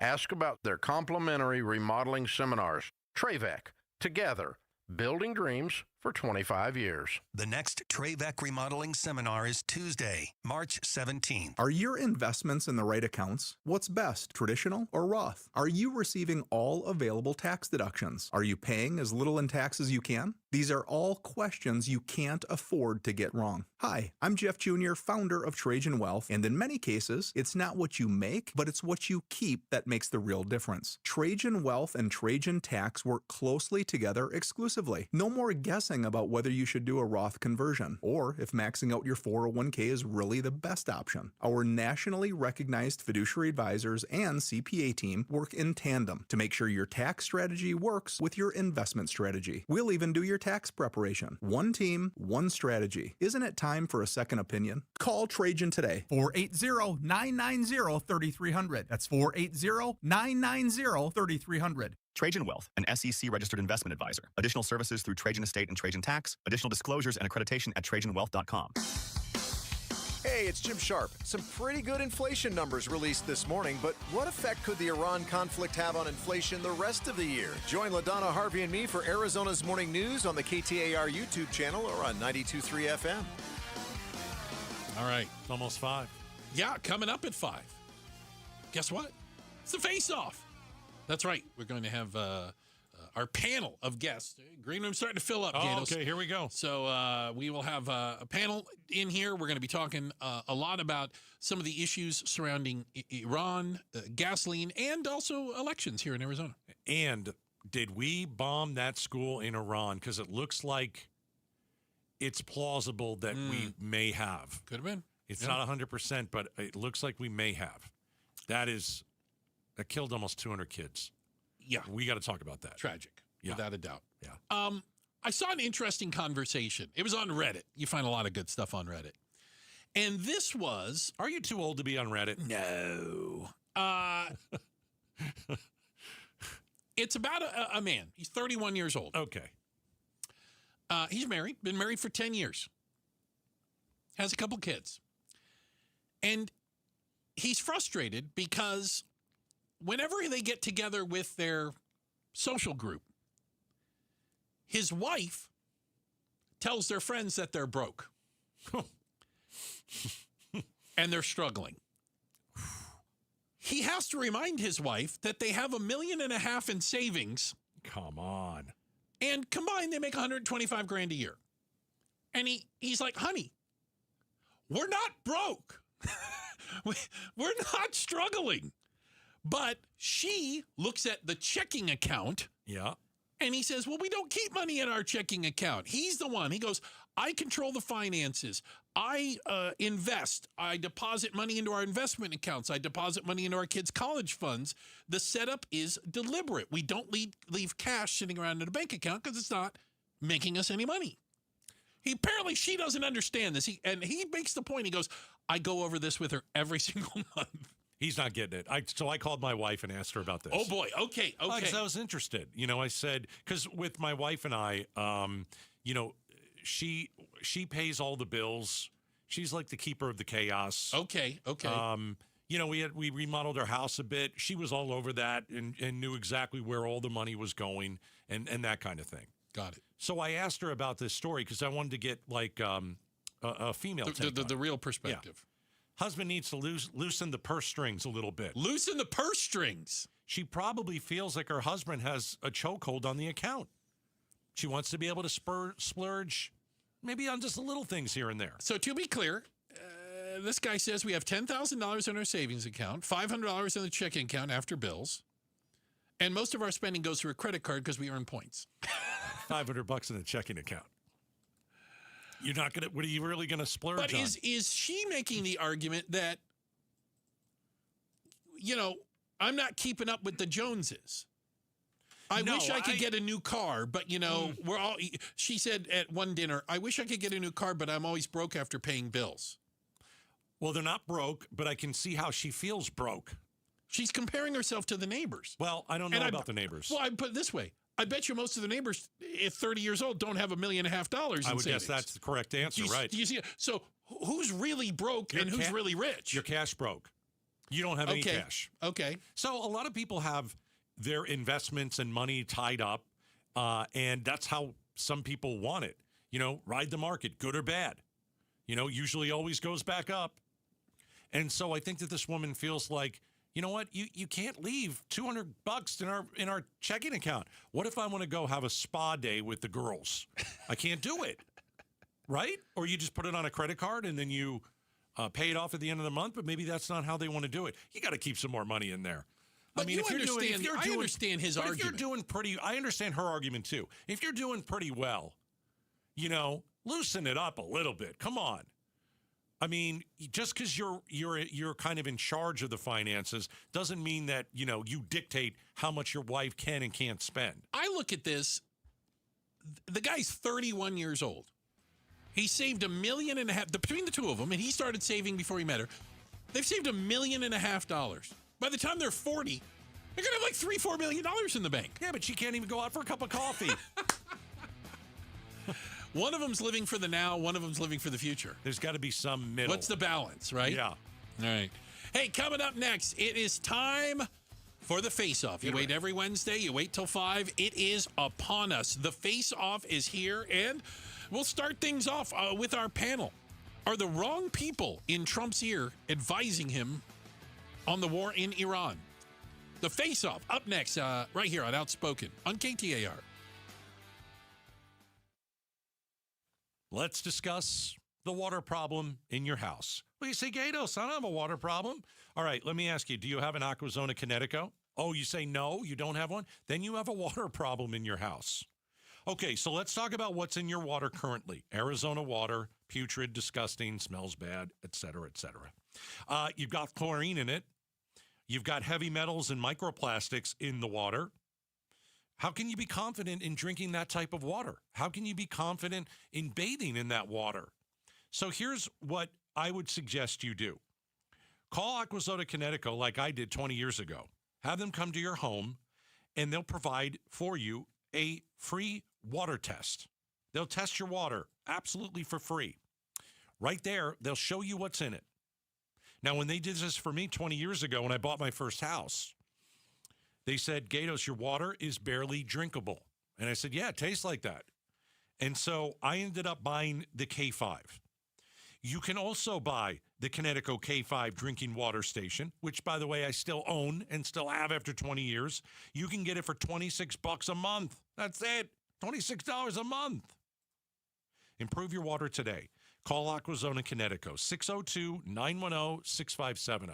Ask about their complimentary remodeling seminars. Trevec, together, building dreams for 25 years. The next Trevec Remodeling Seminar is Tuesday, March 17th. Are your investments in the right accounts? What's best, traditional or Roth? Are you receiving all available tax deductions? Are you paying as little in tax as you can? These are all questions you can't afford to get wrong. Hi, I'm Jeff Jr., founder of Trajan Wealth, and in many cases, it's not what you make, but it's what you keep that makes the real difference. Trajan Wealth and Trajan Tax work closely together exclusively. No more guessing about whether you should do a Roth conversion or if maxing out your 401k is really the best option. Our nationally recognized fiduciary advisors and CPA team work in tandem to make sure your tax strategy works with your investment strategy. We'll even do your tax preparation. One team, one strategy. Isn't it time for a second opinion? Call Trajan today. 480-990-3300. That's 480-990-3300. Trajan Wealth, an SEC-registered investment advisor. Additional services through Trajan Estate and Trajan Tax. Additional disclosures and accreditation at TrajanWealth.com. Hey, it's Jim Sharp. Some pretty good inflation numbers released this morning, but what effect could the Iran conflict have on inflation the rest of the year? Join LaDonna, Harvey, and me for Arizona's Morning News on the KTAR YouTube channel or on 92.3 FM. All right. It's almost 5. Yeah, coming up at 5. Guess what? It's the face-off. That's right. We're going to have our panel of guests. Green room's starting to fill up, Gatos. Okay, here we go. So we will have a panel in here. We're going to be talking a lot about some of the issues surrounding Iran, gasoline, and also elections here in Arizona. And did we bomb that school in Iran? Because it looks like it's plausible that we may have. Could have been. It's not 100%, but it looks like we may have. That killed almost 200 kids. Yeah. We got to talk about that. Tragic, without a doubt. Yeah. I saw an interesting conversation. It was on Reddit. You find a lot of good stuff on Reddit. And this was... Are you too old to be on Reddit? No. It's about a man. He's 31 years old. Okay. He's married. Been married for 10 years. Has a couple kids. And he's frustrated because whenever they get together with their social group, his wife tells their friends that they're broke. And they're struggling. He has to remind his wife that they have $1.5 million in savings. Come on. And combined, they make $125,000 a year. And he's like, honey, we're not broke. We're not struggling. But she looks at the checking account. Yeah. And he says, well, we don't keep money in our checking account. He's the one. He goes, I control the finances. I invest. I deposit money into our investment accounts. I deposit money into our kids' college funds. The setup is deliberate. We don't leave cash sitting around in a bank account because it's not making us any money. Apparently, she doesn't understand this. He makes the point. He goes, I go over this with her every single month. He's not getting it. So I called my wife and asked her about this. Oh, boy. Okay. 'Cause I was interested. I said, because with my wife and I, she pays all the bills. She's like the keeper of the chaos. Okay. We remodeled our house a bit. She was all over that and knew exactly where all the money was going and that kind of thing. Got it. So I asked her about this story because I wanted to get like a female take the real perspective. Yeah. Husband needs to loosen the purse strings a little bit. Loosen the purse strings. She probably feels like her husband has a chokehold on the account. She wants to be able to splurge maybe on just the little things here and there. So to be clear, this guy says we have $10,000 in our savings account, $500 in the checking account after bills, and most of our spending goes through a credit card because we earn points. $500 in a checking account. You're not gonna. What are you really gonna splurge on? But is she making the argument that, I'm not keeping up with the Joneses? I wish I could get a new car, but we're all. She said at one dinner, I wish I could get a new car, but I'm always broke after paying bills. Well, they're not broke, but I can see how she feels broke. She's comparing herself to the neighbors. Well, I don't know about the neighbors. Well, I put it this way. I bet you most of the neighbors, at 30 years old, don't have $1.5 million in savings. I would guess that's the correct answer, right? Do you see it? So who's really broke and who's really rich? You're cash broke. You don't have any cash. Okay. So a lot of people have their investments and money tied up, and that's how some people want it. Ride the market, good or bad. Usually always goes back up. And so I think that this woman feels like, you know what? You can't leave $200 in our checking account. What if I want to go have a spa day with the girls? I can't do it, right? Or you just put it on a credit card and then you pay it off at the end of the month. But maybe that's not how they want to do it. You got to keep some more money in there. But I understand his argument. If you're doing I understand her argument too. If you're doing pretty well, loosen it up a little bit. Come on. I mean, just because you're kind of in charge of the finances doesn't mean that, you dictate how much your wife can and can't spend. I look at this. The guy's 31 years old. He saved $1.5 million between the two of them, and he started saving before he met her. They've saved $1.5 million. By the time they're 40, they're going to have like $3-4 million in the bank. Yeah, but she can't even go out for a cup of coffee. One of them's living for the now, one of them's living for the future. There's got to be some middle. What's the balance, right? Yeah. All right. Hey, coming up next, it is time for the Face-Off. You wait every Wednesday. You wait till 5. It is upon us. The Face-Off is here, and we'll start things off with our panel. Are the wrong people in Trump's ear advising him on the war in Iran? The Face-Off up next, right here on Outspoken on KTAR. Let's discuss the water problem in your house. Well, you say, Gatos, I don't have a water problem. All right, let me ask you, do you have an Aquazona Connecticut? Oh, you say no, you don't have one? Then you have a water problem in your house. Okay, so let's talk about what's in your water currently. Arizona water, putrid, disgusting, smells bad, et cetera, et cetera. You've got chlorine in it. You've got heavy metals and microplastics in the water. How can you be confident in drinking that type of water? How can you be confident in bathing in that water? So here's what I would suggest you do. Call Aquazona Connecticut like I did 20 years ago. Have them come to your home, and they'll provide for you a free water test. They'll test your water absolutely for free. Right there, they'll show you what's in it. Now, when they did this for me 20 years ago when I bought my first house, they said, Gatos, your water is barely drinkable. And I said, yeah, it tastes like that. And so I ended up buying the K5. You can also buy the Connecticut K5 drinking water station, which, by the way, I still own and still have after 20 years. You can get it for $26 a month. That's it. $26 a month. Improve your water today. Call Aquazona Connecticut, 602-910-6570.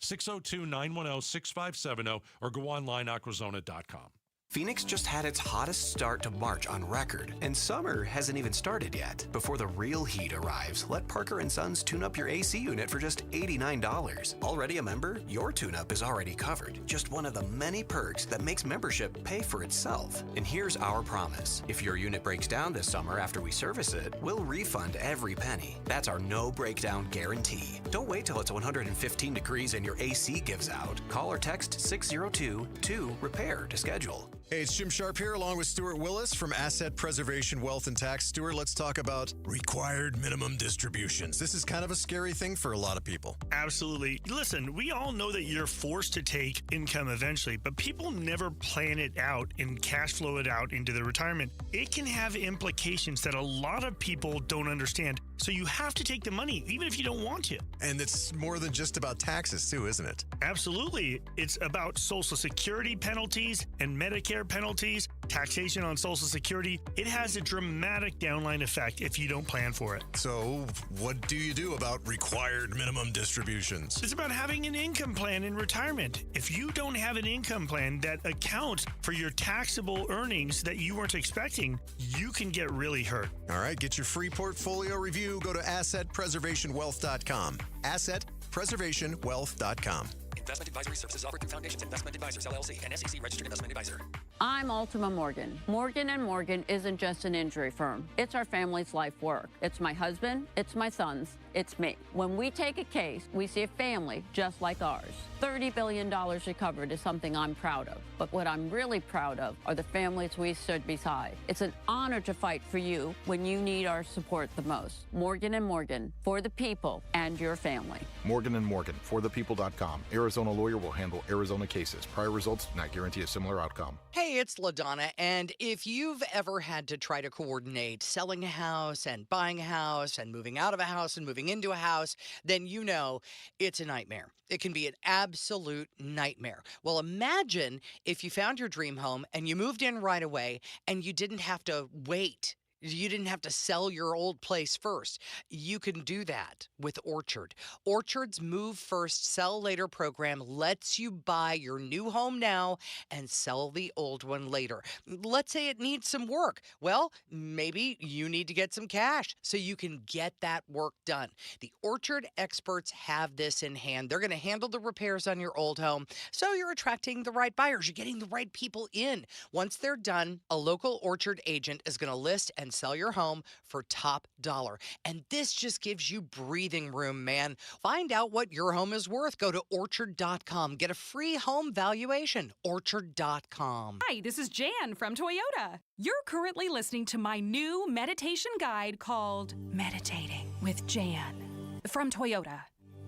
602-910-6570, or go online, aquazona.com. Phoenix just had its hottest start to March on record, and summer hasn't even started yet. Before the real heat arrives, let Parker & Sons tune up your AC unit for just $89. Already a member? Your tune-up is already covered. Just one of the many perks that makes membership pay for itself. And here's our promise. If your unit breaks down this summer after we service it, we'll refund every penny. That's our no breakdown guarantee. Don't wait till it's 115 degrees and your AC gives out. Call or text 602-2-REPAIR to schedule. Hey, it's Jim Sharp here, along with Stuart Willis from Asset Preservation Wealth and Tax. Stuart, let's talk about required minimum distributions. This is kind of a scary thing for a lot of people. Absolutely. Listen, we all know that you're forced to take income eventually, but people never plan it out and cash flow it out into their retirement. It can have implications that a lot of people don't understand. So you have to take the money, even if you don't want to. And it's more than just about taxes, too, isn't it? Absolutely. It's about Social Security penalties and Medicare penalties, taxation on Social Security. It has a dramatic downline effect if you don't plan for it. So what do you do about required minimum distributions? It's about having an income plan in retirement. If you don't have an income plan that accounts for your taxable earnings that you weren't expecting, you can get really hurt. All right, get your free portfolio review. Go to assetpreservationwealth.com. Assetpreservationwealth.com. Investment advisory services offered through Foundations Investment Advisors, LLC, an SEC registered investment advisor. I'm Ultima Morgan. Morgan & Morgan isn't just an injury firm. It's our family's life work. It's my husband, it's my sons, it's me. When we take a case, we see a family just like ours. $30 billion recovered is something I'm proud of. But what I'm really proud of are the families we stood beside. It's an honor to fight for you when you need our support the most. Morgan & Morgan, for the people and your family. Morgan & Morgan, forthepeople.com. Arizona lawyer will handle Arizona cases. Prior results do not guarantee a similar outcome. Hey, it's LaDonna, and if you've ever had to try to coordinate selling a house and buying a house and moving out of a house and moving into a house, then you know it's a nightmare. It can be an absolute nightmare. Well, imagine if you found your dream home and you moved in right away and you didn't have to wait. You didn't have to sell your old place first. You can do that with Orchard. Orchard's Move First, Sell Later program lets you buy your new home now and sell the old one later. Let's say it needs some work. Well, maybe you need to get some cash so you can get that work done. The Orchard experts have this in hand. They're going to handle the repairs on your old home, so you're attracting the right buyers. You're getting the right people in. Once they're done, a local Orchard agent is going to list and sell your home for top dollar. And this just gives you breathing room, man. Find out what your home is worth. Go to orchard.com. Get a free home valuation. Orchard.com. Hi, this is Jan from Toyota. You're currently listening to my new meditation guide called Meditating with Jan from Toyota.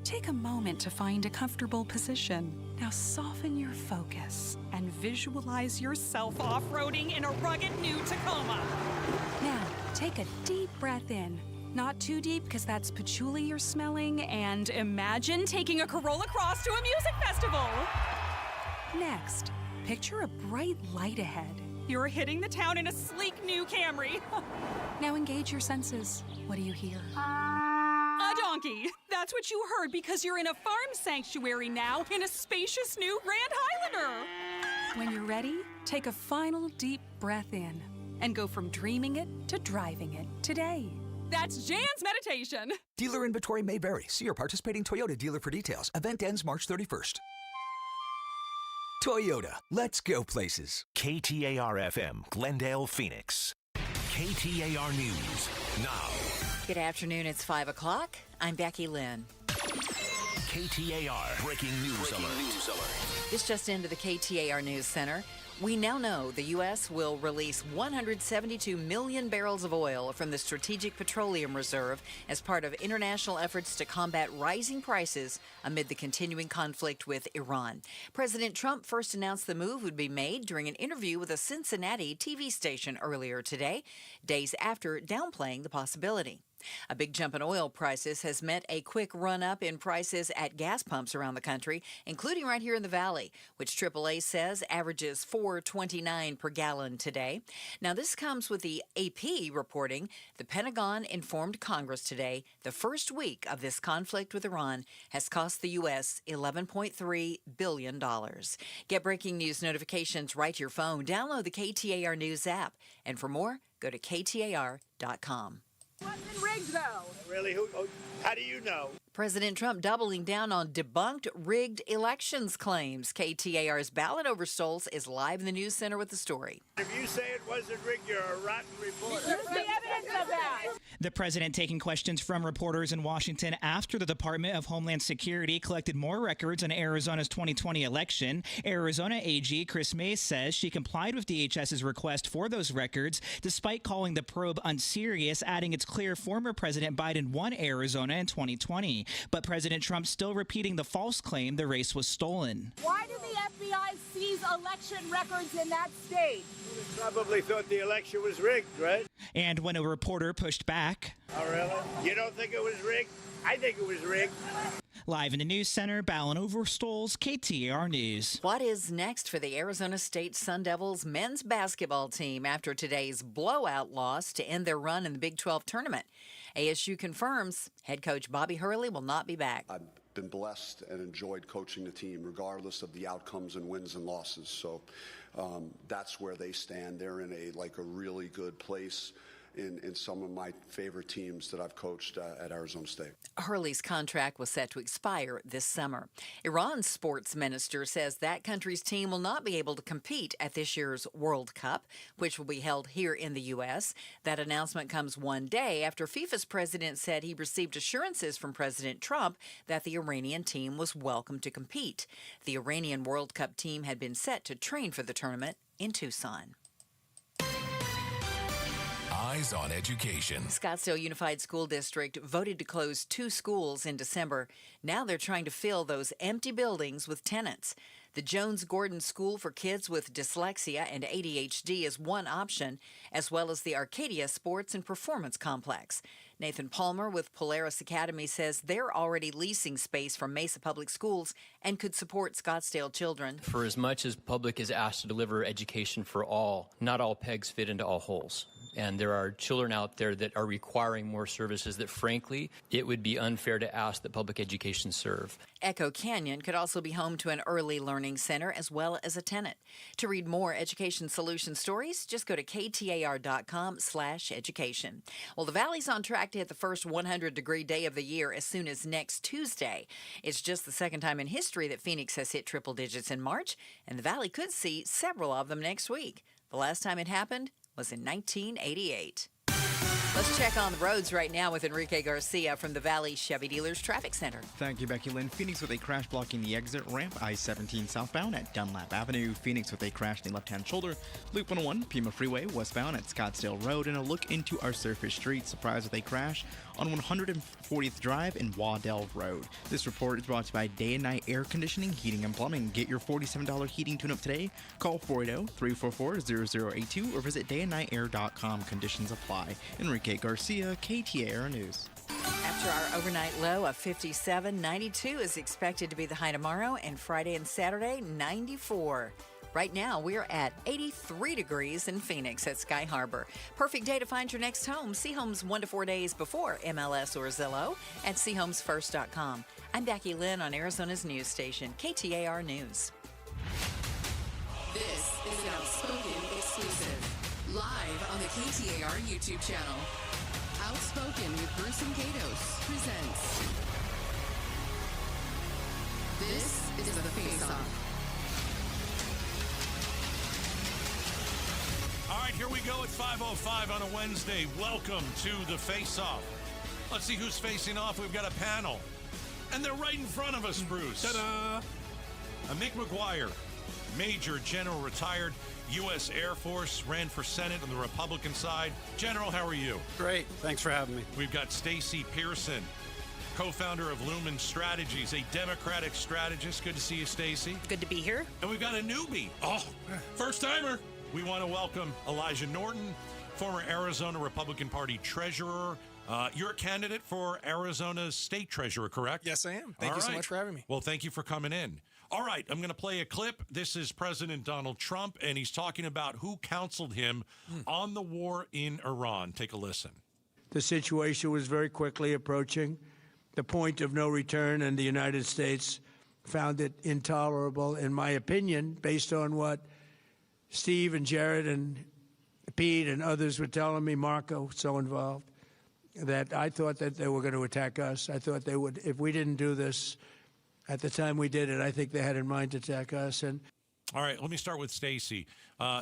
Take a moment to find a comfortable position. Now soften your focus and visualize yourself off-roading in a rugged new Tacoma. Now, take a deep breath in. Not too deep because that's patchouli you're smelling, and imagine taking a Corolla Cross to a music festival. Next, picture a bright light ahead. You're hitting the town in a sleek new Camry. Now engage your senses. What do you hear? A donkey. That's what you heard because you're in a farm sanctuary now in a spacious new Grand Highlander. When you're ready, take a final deep breath in and go from dreaming it to driving it today. That's Jan's meditation. Dealer inventory may vary. See your participating Toyota dealer for details. Event ends March 31st. Toyota, let's go places. KTAR-FM, Glendale, Phoenix. KTAR News now. Good afternoon. It's 5 o'clock. I'm Becky Lynn. KTAR breaking news alert. This just into the KTAR News Center. We now know the U.S. will release 172 million barrels of oil from the Strategic Petroleum Reserve as part of international efforts to combat rising prices amid the continuing conflict with Iran. President Trump first announced the move would be made during an interview with a Cincinnati TV station earlier today, days after downplaying the possibility. A big jump in oil prices has meant a quick run-up in prices at gas pumps around the country, including right here in the Valley, which AAA says averages $4.29 per gallon today. Now, this comes with the AP reporting the Pentagon informed Congress today the first week of this conflict with Iran has cost the U.S. $11.3 billion. Get breaking news notifications right to your phone. Download the KTAR News app. And for more, go to KTAR.com. Wasn't rigged, though. Really? How do you know? President Trump doubling down on debunked rigged elections claims. KTAR's Ballot Over Stoles is live in the news center with the story. If you say it wasn't rigged, you're a rotten reporter. Where's the evidence of that? The president taking questions from reporters in Washington after the Department of Homeland Security collected more records on Arizona's 2020 election. Arizona AG Chris Mays says she complied with DHS's request for those records, despite calling the probe unserious, adding it's clear former President Biden won Arizona in 2020. But President Trump still repeating the false claim the race was stolen. Why did the FBI seize election records in that state? They probably thought the election was rigged, right? And when a reporter pushed back. Oh, really? You don't think it was rigged? I think it was rigged. Live in the news center, Ballin Over Stoles, KTAR News. What is next for the Arizona State Sun Devils men's basketball team after today's blowout loss to end their run in the Big 12 tournament? ASU confirms head coach Bobby Hurley will not be back. I've been blessed and enjoyed coaching the team regardless of the outcomes and wins and losses. So that's where they stand. They're in a really good place in some of my favorite teams that I've coached at Arizona State. Hurley's contract was set to expire this summer. Iran's sports minister says that country's team will not be able to compete at this year's World Cup, which will be held here in the U.S. That announcement comes one day after FIFA's president said he received assurances from President Trump that the Iranian team was welcome to compete. The Iranian World Cup team had been set to train for the tournament in Tucson. Eyes on Education. Scottsdale Unified School District voted to close 2 schools in December. Now they're trying to fill those empty buildings with tenants. The Jones Gordon School for Kids with Dyslexia and ADHD is one option, as well as the Arcadia Sports and Performance Complex. Nathan Palmer with Polaris Academy says they're already leasing space from Mesa Public Schools and could support Scottsdale children. For as much as public is asked to deliver education for all, not all pegs fit into all holes. And there are children out there that are requiring more services that, frankly, it would be unfair to ask that public education serve. Echo Canyon could also be home to an early learning center as well as a tenant. To read more education solution stories, just go to KTAR.com/education. Well, the Valley's on track to hit the first 100-degree day of the year as soon as next Tuesday. It's just the second time in history that Phoenix has hit triple digits in March, and the Valley could see several of them next week. The last time it happened was in 1988. Let's check on the roads right now with Enrique Garcia from the Valley Chevy Dealers Traffic Center. Thank you, Becky Lynn. Phoenix with a crash blocking the exit ramp, I-17 southbound at Dunlap Avenue. Phoenix with a crash in the left-hand shoulder. Loop 101, Pima Freeway, westbound at Scottsdale Road. And a look into our surface streets. Surprise with a crash on 140th Drive and Waddell Road. This report is brought to you by Day and Night Air Conditioning, Heating, and Plumbing. Get your $47 heating tune-up today. Call 480-344-0082 or visit dayandnightair.com. Conditions apply. Enrique Garcia, KTAR News. After our overnight low of 57, 92 is expected to be the high tomorrow, and Friday and Saturday, 94. Right now, we're at 83 degrees in Phoenix at Sky Harbor. Perfect day to find your next home. See homes 1 to 4 days before MLS or Zillow at seehomesfirst.com. I'm Becky Lynn on Arizona's news station, KTAR News. This is an Outspoken exclusive. Live on the KTAR YouTube channel. Outspoken with Bruce and Gatos presents. This is the Face-Off. All right, here we go at 5:05 on a Wednesday. Welcome to the Face-Off. Let's see who's facing off. We've got a panel, and they're right in front of us, Bruce. Ta-da! Mick McGuire, Major General, retired U.S. Air Force, ran for Senate on the Republican side. General, how are you? Great. Thanks for having me. We've got Stacey Pearson, co-founder of Lumen Strategies, a Democratic strategist. Good to see you, Stacey. Good to be here. And we've got a newbie. Oh, first-timer. We want to welcome Elijah Norton, former Arizona Republican Party treasurer, You're a candidate for Arizona's state treasurer, correct? Yes, I am. Thank you so much for having me. Well, thank you for coming in. All right, I'm going to play a clip. This is President Donald Trump, and he's talking about who counseled him on the war in Iran. Take a listen. The situation was very quickly approaching the point of no return, and the United States found it intolerable, in my opinion, based on what Steve and Jared and Pete and others were telling me, Marco, so involved, that I thought that they were going to attack us. I thought they would, if we didn't do this at the time we did it, I think they had in mind to attack us. And all right, let me start with Stacy.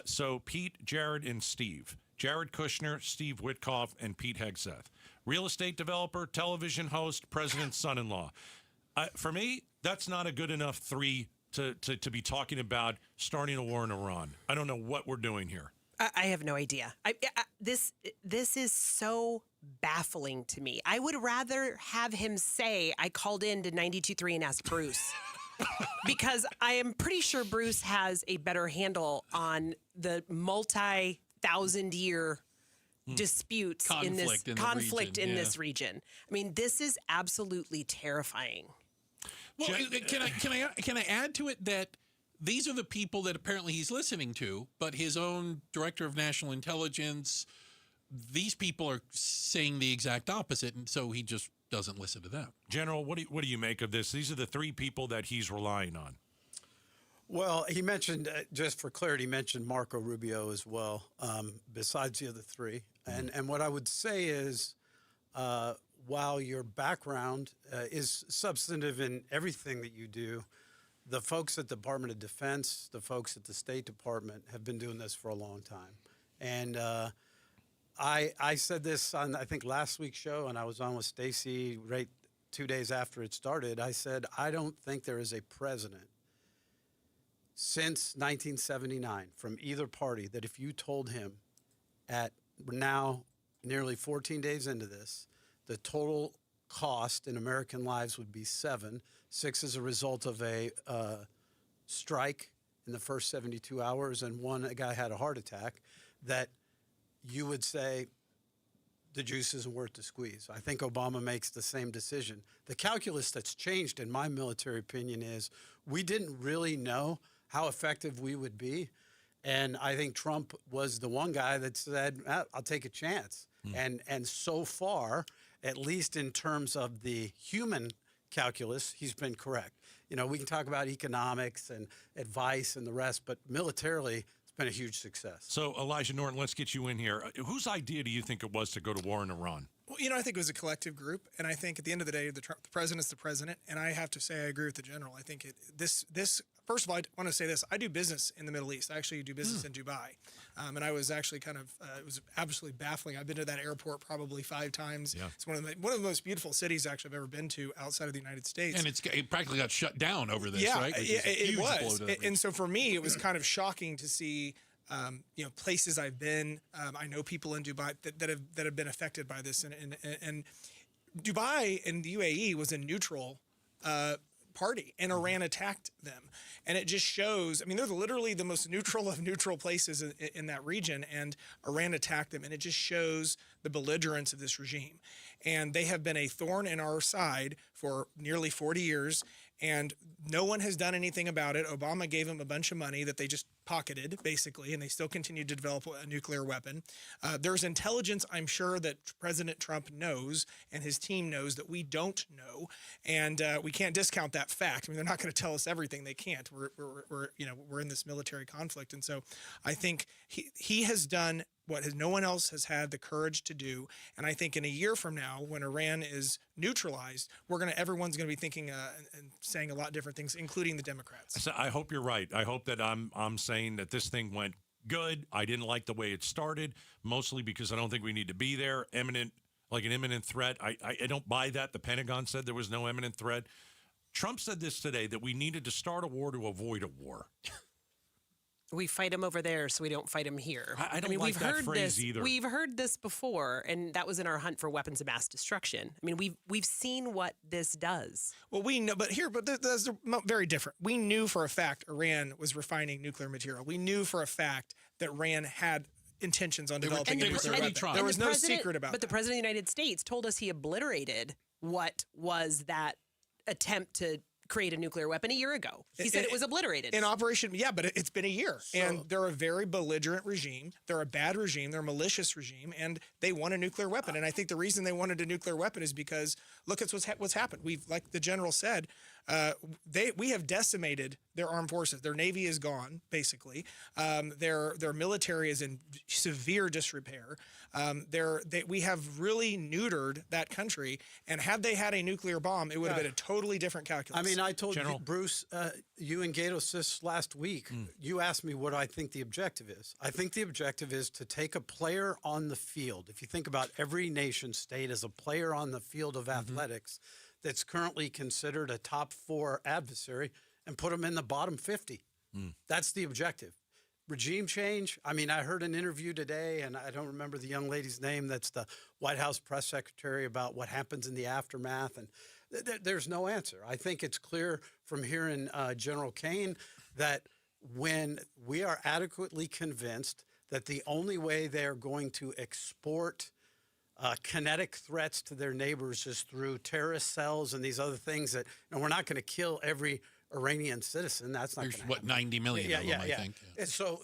So Pete, Jared, and Steve. Jared Kushner, Steve Witkoff, and Pete Hegseth. Real estate developer, television host, president's son-in-law. For me, that's not a good enough three to be talking about starting a war in Iran. I don't know what we're doing here. I have no idea. This is so baffling to me. I would rather have him say, I called in to 92.3 and asked Bruce. Because I am pretty sure Bruce has a better handle on the multi-thousand-year disputes conflict in this region. I mean, this is absolutely terrifying. Well, can I add to it that these are the people that apparently he's listening to, but his own director of national intelligence, these people are saying the exact opposite, and so he just doesn't listen to them. General, what do you make of this? These are the three people that he's relying on. Well, he mentioned, just for clarity, he mentioned Marco Rubio as well, besides the other three. And what I would say is, while your background is substantive in everything that you do, the folks at the Department of Defense, the folks at the State Department have been doing this for a long time. And I said this on, I think, last week's show, and I was on with Stacy right 2 days after it started. I said, I don't think there is a president since 1979 from either party that if you told him at now nearly 14 days into this, the total cost in American lives would be 7 as a result of a strike in the first 72 hours, and a guy had a heart attack, that you would say the juice isn't worth the squeeze. I think Obama makes the same decision. The calculus that's changed, in my military opinion, is we didn't really know how effective we would be. And I think Trump was the one guy that said, I'll take a chance. And so far, at least in terms of the human calculus, he's been correct. You know, we can talk about economics and advice and the rest, but militarily, it's been a huge success. So, Elijah Norton, let's get you in here. Whose idea do you think it was to go to war in Iran? Well, I think it was a collective group, and I think at the end of the day, the president's the president, and I have to say I agree with the general. I think this first of all, I want to say this. I do business in the Middle East. I actually do business in Dubai, and I was actually it was absolutely baffling. I've been to that airport probably 5 times. Yeah. It's one of the most beautiful cities actually I've ever been to outside of the United States. And it practically got shut down over this, right? It was. And so for me, it was kind of shocking to see places I've been. I know people in Dubai that have been affected by this, and Dubai and the UAE was a neutral party, and Iran attacked them, and it just shows. I mean, they're literally the most neutral of neutral places in that region, and Iran attacked them, and it just shows the belligerence of this regime, and they have been a thorn in our side for nearly 40 years. And no one has done anything about it. Obama gave them a bunch of money that they just pocketed, basically, and they still continue to develop a nuclear weapon. There's intelligence, I'm sure, that President Trump knows and his team knows that we don't know, and we can't discount that fact. I mean, they're not going to tell us everything. They can't. We're in this military conflict, and so I think he has done what no one else has had the courage to do. And I think in a year from now, when Iran is neutralized, everyone's going to be thinking and saying a lot of different things, including the Democrats. So I hope you're right. I hope that I'm saying that this thing went good. I didn't like the way it started, mostly because I don't think we need to be there. An imminent threat. I don't buy that. The Pentagon said there was no imminent threat. Trump said this today, that we needed to start a war to avoid a war. We fight them over there, so we don't fight them here. I don't like that phrase either. We've heard this before, and that was in our hunt for weapons of mass destruction. I mean, we've seen what this does. Well, we know, but that's very different. We knew for a fact Iran was refining nuclear material. We knew for a fact that Iran had intentions on developing a nuclear weapon. And There was no secret about But that. the president of the United States told us he obliterated what was that attempt to create a nuclear weapon a year ago. He said it was obliterated. In operation, yeah, but it's been a year. And they're a very belligerent regime. They're a bad regime. They're a malicious regime. And they want a nuclear weapon. And I think the reason they wanted a nuclear weapon is because look at what's happened. We've, like the general said, we have decimated their armed forces. Their Navy is gone, basically. Their military is in severe disrepair. We have really neutered that country. And had they had a nuclear bomb, it would have been a totally different calculus. I mean, I told you, Bruce, you and Gatos this last week, you asked me what I think the objective is. I think the objective is to take a player on the field. If you think about every nation state as a player on the field of athletics that's currently considered a top 4 adversary and put them in the bottom 50. That's the objective. Regime change. I mean, I heard an interview today, and I don't remember the young lady's name. That's the White House press secretary about what happens in the aftermath. And there's no answer. I think it's clear from hearing General Kane that when we are adequately convinced that the only way they're going to export kinetic threats to their neighbors is through terrorist cells and these other things that we're not going to kill every Iranian citizen. That's not going to happen. What, 90 million of them, I think. And so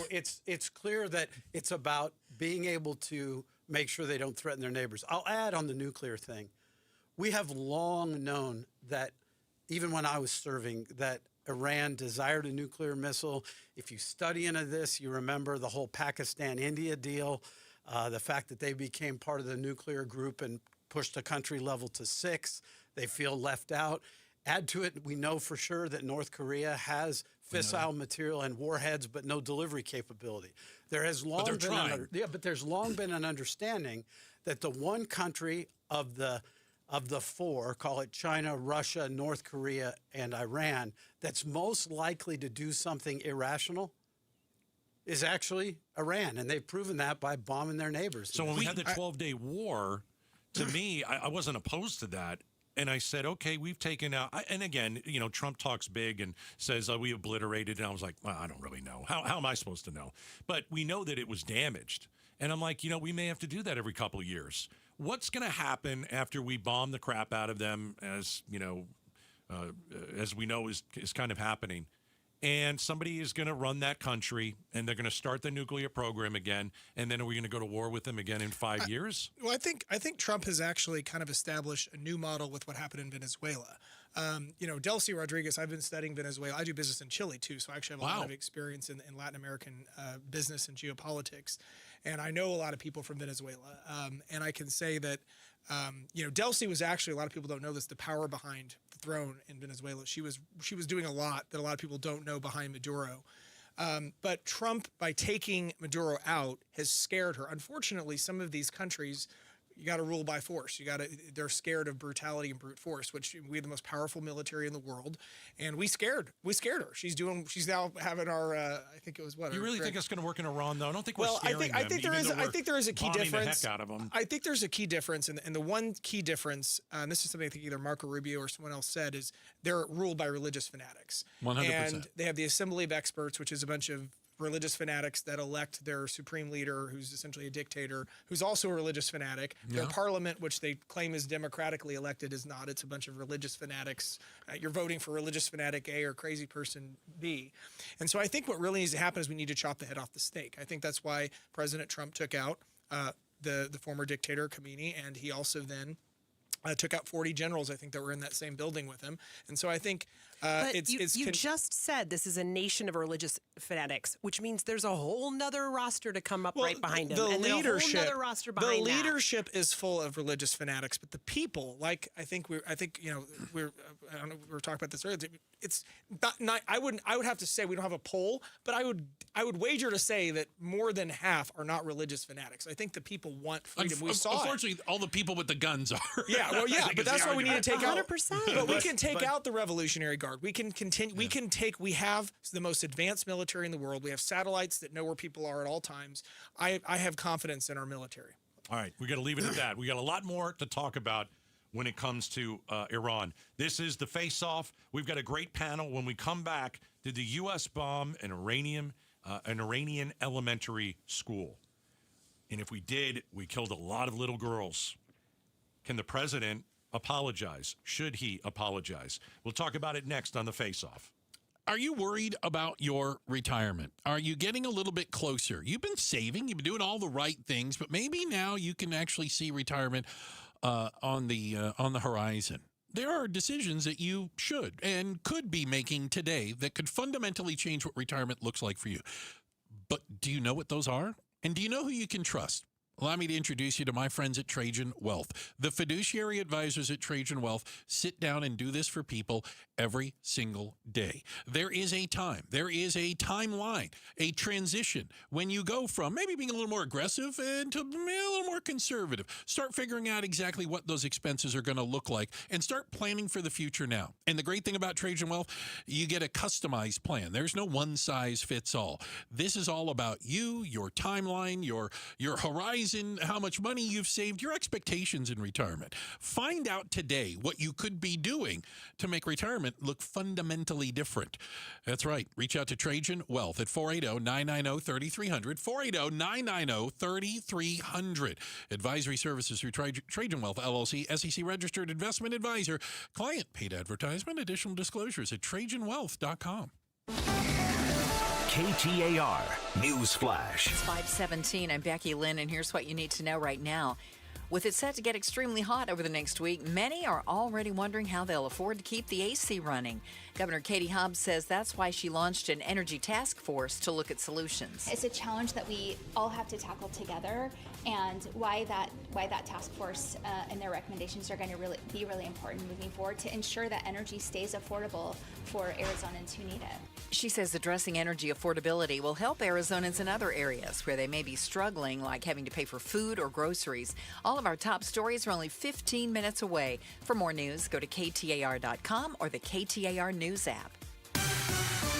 it's clear that it's about being able to make sure they don't threaten their neighbors. I'll add on the nuclear thing. We have long known that, even when I was serving, that Iran desired a nuclear missile. If you study into this, you remember the whole Pakistan-India deal, the fact that they became part of the nuclear group and pushed the country level to 6. They feel left out. Add to it, we know for sure that North Korea has fissile material and warheads, but no delivery capability. There has long there's long been an understanding that the one country of the 4, call it China, Russia, North Korea, and Iran, that's most likely to do something irrational is actually Iran. And they've proven that by bombing their neighbors. So when we had the 12-day war, to me, I wasn't opposed to that. And I said, okay, we've taken out, and again, Trump talks big and says, we obliterated. And I was like, well, I don't really know. How am I supposed to know? But we know that it was damaged. And I'm like, we may have to do that every couple of years. What's going to happen after we bomb the crap out of them, as we know is kind of happening? And somebody is going to run that country, and they're going to start the nuclear program again, and then are we going to go to war with them again in 5 years? Well, I think Trump has actually kind of established a new model with what happened in Venezuela. Delcy Rodriguez, I've been studying Venezuela. I do business in Chile, too, so I actually have a lot of experience in Latin American business and geopolitics. And I know a lot of people from Venezuela. And I can say that, Delcy was actually, a lot of people don't know this, the power behind the throne in Venezuela. She was doing a lot that a lot of people don't know behind Maduro. But Trump, by taking Maduro out, has scared her. Unfortunately, some of these countries, you got to rule by force. They're scared of brutality and brute force, which we have the most powerful military in the world, and we scared her. She's now having our, I think it was what? You really think it's going to work in Iran, though? I don't think we're scaring them. I think there is a key difference. The heck out of them. I think there's a key difference, and the one key difference, and this is something I think either Marco Rubio or someone else said, is they're ruled by religious fanatics. 100%. And they have the Assembly of Experts, which is a bunch of religious fanatics that elect their supreme leader, who's essentially a dictator, who's also a religious fanatic. Yeah. Their parliament, which they claim is democratically elected, is not. It's a bunch of religious fanatics. You're voting for religious fanatic A or crazy person B. And so I think what really needs to happen is we need to chop the head off the snake. I think that's why President Trump took out the former dictator Khomeini, and he also then took out 40 generals, I think, that were in that same building with him. And so I think you just said this is a nation of religious fanatics, which means there's a whole nother roster to come up right behind him. And then a whole nother roster behind the leadership is full of religious fanatics, but the people, like I think we were talking about this earlier. It's not I would have to say, we don't have a poll, but I would wager to say that more than half are not religious fanatics. I think the people want freedom. Unfortunately, all the people with the guns are. Yeah, well, yeah, but that's why we need to take 100%. out. But we can take out the Revolutionary Guard. We can continue. Yeah. We have the most advanced military in the world. We have satellites that know where people are at all times. I have confidence in our military. All right, we got to leave it at that. We got a lot more to talk about when it comes to Iran. This is the Face-Off. We've got a great panel. When we come back, did the U.S. bomb an Iranian elementary school? And if we did, we killed a lot of little girls. Can the president apologize? Should he apologize? We'll talk about it next on the Face Off. Are you worried about your retirement? Are you getting a little bit closer? You've been saving, you've been doing all the right things, but maybe now you can actually see retirement on the horizon. There are decisions that you should and could be making today that could fundamentally change what retirement looks like for you. But do you know what those are? And do you know who you can trust? Allow me to introduce you to my friends at Trajan Wealth. The fiduciary advisors at Trajan Wealth sit down and do this for people every single day. There is a time, there is a timeline, a transition when you go from maybe being a little more aggressive and to a little more conservative. Start figuring out exactly what those expenses are going to look like and start planning for the future now. And the great thing about Trajan Wealth, you get a customized plan. There's no one size fits all. This is all about you, your timeline, your horizon, how much money you've saved, your expectations in retirement. Find out today what you could be doing to make retirement look fundamentally different. That's right. Reach out to Trajan Wealth at 480-990-3300, 480-990-3300. Advisory services through Trajan Wealth, LLC, SEC registered investment advisor. Client paid advertisement. Additional disclosures at TrajanWealth.com. KTAR News Flash. It's 5:17. I'm Becky Lynn, and here's what you need to know right now. With it set to get extremely hot over the next week, many are already wondering how they'll afford to keep the AC running. Governor Katie Hobbs says that's why she launched an energy task force to look at solutions. It's a challenge that we all have to tackle together, and why that task force and their recommendations are going to be really important moving forward to ensure that energy stays affordable for Arizonans who need it. She says addressing energy affordability will help Arizonans in other areas where they may be struggling, like having to pay for food or groceries. All of our top stories are only 15 minutes away. For more news, go to KTAR.com or the KTAR News app.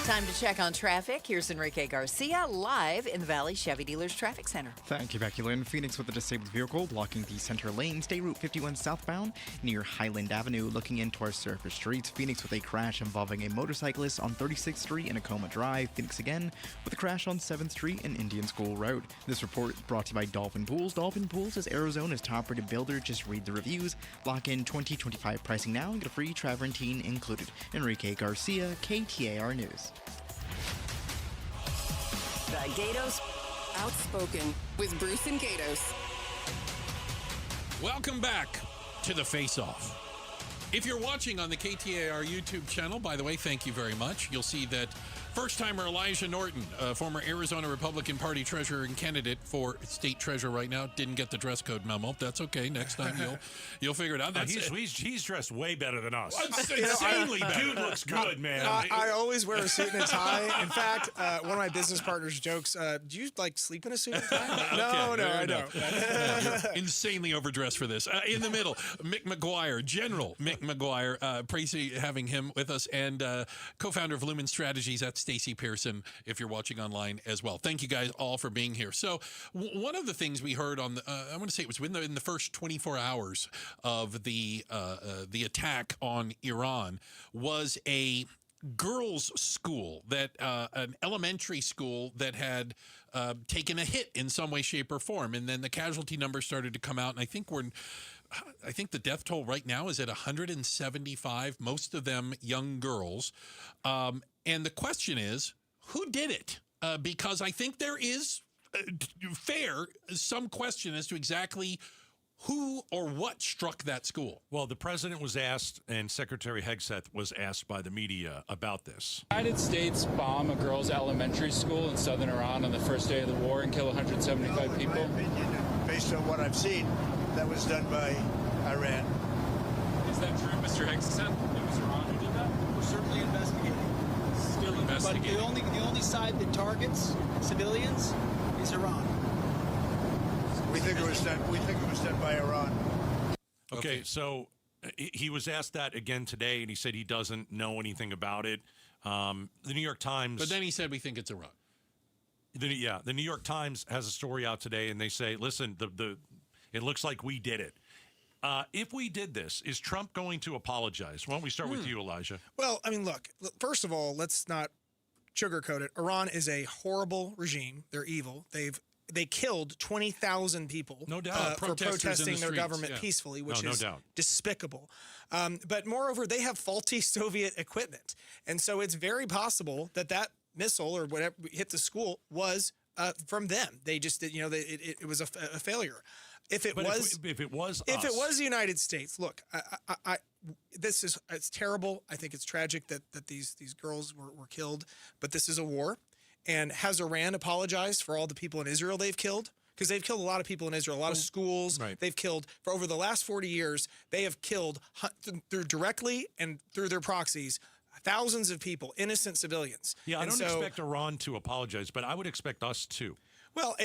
Time to check on traffic. Here's Enrique Garcia live in the Valley Chevy Dealers Traffic Center. Thank you, Becky Lynn. Phoenix with a disabled vehicle blocking the center lane. Stay Route 51 southbound near Highland Avenue, looking into our surface streets. Phoenix with a crash involving a motorcyclist on 36th Street and Acoma Drive. Phoenix again with a crash on 7th Street and Indian School Road. This report brought to you by Dolphin Pools. Dolphin Pools is Arizona's top-rated builder. Just read the reviews. Lock in 2025 pricing now and get a free Travertine included. Enrique Garcia, KTAR News. The Gatos Outspoken with Bruce and Gatos. Welcome back to the Face Off. If you're watching on the KTAR YouTube channel, by the way, thank you very much. You'll see that first-timer Elijah Norton, former Arizona Republican Party treasurer and candidate for state treasurer right now, didn't get the dress code memo. That's okay. Next time you'll figure it out. He's dressed way better than us. Insanely better. Dude looks good, man. I always wear a suit and a tie. In fact, one of my business partners jokes, do you sleep in a suit and tie? No, I don't. You're insanely overdressed for this. In the middle, Mick McGuire, General Mick McGuire, praise having him with us, and co-founder of Lumen Strategies. That's Stacey Pearson, if you're watching online as well. Thank you guys all for being here. So one of the things we heard on the, I want to say it was in the first 24 hours of the attack on Iran was a girls' school, that an elementary school that had taken a hit in some way, shape, or form. And then the casualty numbers started to come out, and I think the death toll right now is at 175, most of them young girls. And the question is, who did it? Because I think there is some question as to exactly who or what struck that school. Well, the president was asked, and Secretary Hegseth was asked by the media about this. The United States bomb a girls' elementary school in southern Iran on the first day of the war and kill 175 people. In my opinion, based on what I've seen, that was done by Iran. Is that true, Mr. Hegseth? It was Iran who did that? We're certainly investigating. Still investigating. But the only side that targets civilians is Iran. We think it was done by Iran. Okay, so he was asked that again today, and he said he doesn't know anything about it. The New York Times... But then he said we think it's Iran. The New York Times has a story out today, and they say, listen, it looks like we did it. If we did this, is Trump going to apologize? Why don't we start with you, Elijah? Well, I mean, look, first of all, let's not sugarcoat it. Iran is a horrible regime. They're evil. They've they killed 20,000 people No doubt. for Protesters in the protesting their streets, government yeah. peacefully, which No is doubt. despicable. But moreover, they have faulty Soviet equipment. And so it's very possible that that missile or whatever hit the school was from them. They just did, it was a failure. If it was the United States, look, it's terrible. I think it's tragic that these girls were killed, but this is a war. And has Iran apologized for all the people in Israel they've killed? Because they've killed a lot of people in Israel, a lot of schools. Right. They've killed, for over the last 40 years, they have killed through directly and through their proxies, thousands of people, innocent civilians. Yeah, I And don't so, expect Iran to apologize, but I would expect us to. Well,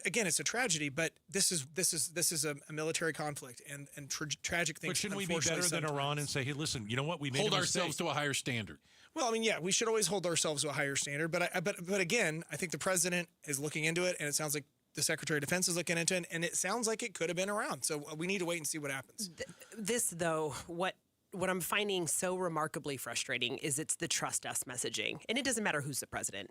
again, it's a tragedy, but this is a military conflict and tragic things. But shouldn't we be better than Iran and say, hey, listen, you know what? We made Hold a mistake. ourselves to a higher standard. Well, I mean, yeah, we should always hold ourselves to a higher standard. But again, I think the president is looking into it, and it sounds like the Secretary of Defense is looking into it, and it sounds like it could have been around. So we need to wait and see what happens. This, though, what I'm finding so remarkably frustrating is it's the trust us messaging. And it doesn't matter who's the president.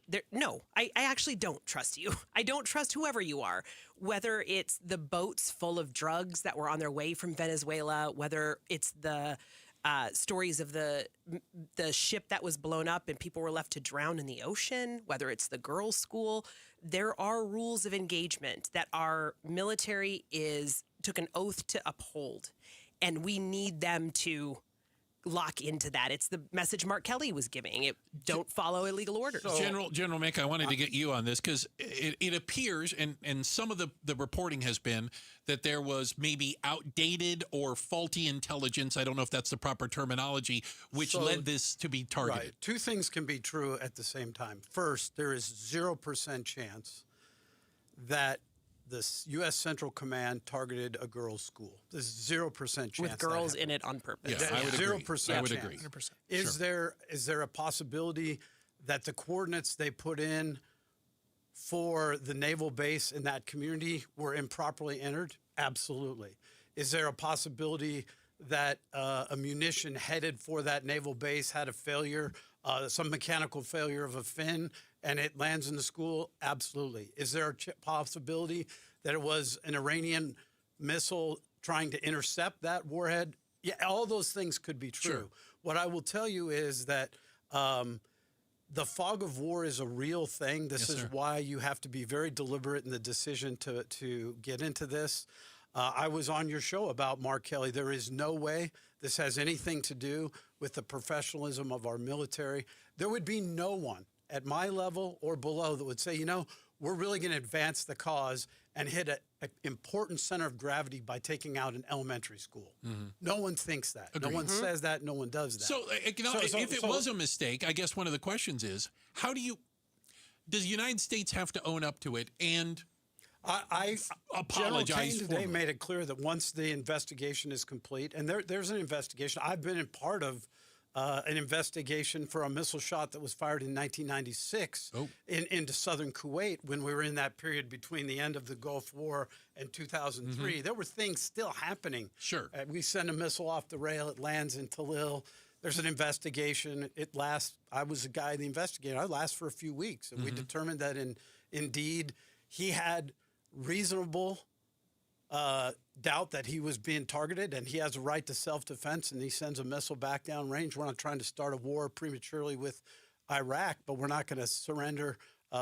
I actually don't trust you. I don't trust whoever you are, whether it's the boats full of drugs that were on their way from Venezuela, whether it's the stories of the ship that was blown up and people were left to drown in the ocean, whether it's the girls' school. There are rules of engagement that our military took an oath to uphold, and we need them to lock into that. It's the message Mark Kelly was giving. Don't follow illegal orders. So, General Mick, I wanted to get you on this because it appears, and some of the reporting has been that there was maybe outdated or faulty intelligence. I don't know if that's the proper terminology, which led this to be targeted. Right. Two things can be true at the same time. First, there is 0% chance that the U.S. Central Command targeted a girls' school. There's 0% chance. With girls in it on purpose. Yeah, I would agree. 0% I would chance. agree. 100%. Is there a possibility that the coordinates they put in for the naval base in that community were improperly entered? Absolutely. Is there a possibility that a munition headed for that naval base had a failure, some mechanical failure of a fin, and it lands in the school? Absolutely. Is there a possibility that it was an Iranian missile trying to intercept that warhead? Yeah, all those things could be true. Sure. What I will tell you is that the fog of war is a real thing. This is why you have to be very deliberate in the decision to get into this. I was on your show about Mark Kelly. There is no way this has anything to do with the professionalism of our military. There would be no one at my level or below that would say, we're really going to advance the cause and hit an important center of gravity by taking out an elementary school. Mm-hmm. No one thinks that. Agreed. No one says that. No one does that. So, if it was a mistake, I guess one of the questions is, does the United States have to own up to it and General apologize Kane today made it clear that once the investigation is complete, and there's an investigation. I've been a part of an investigation for a missile shot that was fired in 1996 into southern Kuwait when we were in that period between the end of the Gulf War and 2003. Mm-hmm. There were things still happening. Sure. We send a missile off the rail. It lands in Talil. There's an investigation. It lasts. I was the guy, the investigator. It lasts for a few weeks. And we determined that indeed he had reasonable doubt that he was being targeted, and he has a right to self-defense, and he sends a missile back down range. We're not trying to start a war prematurely with Iraq, but we're not going to surrender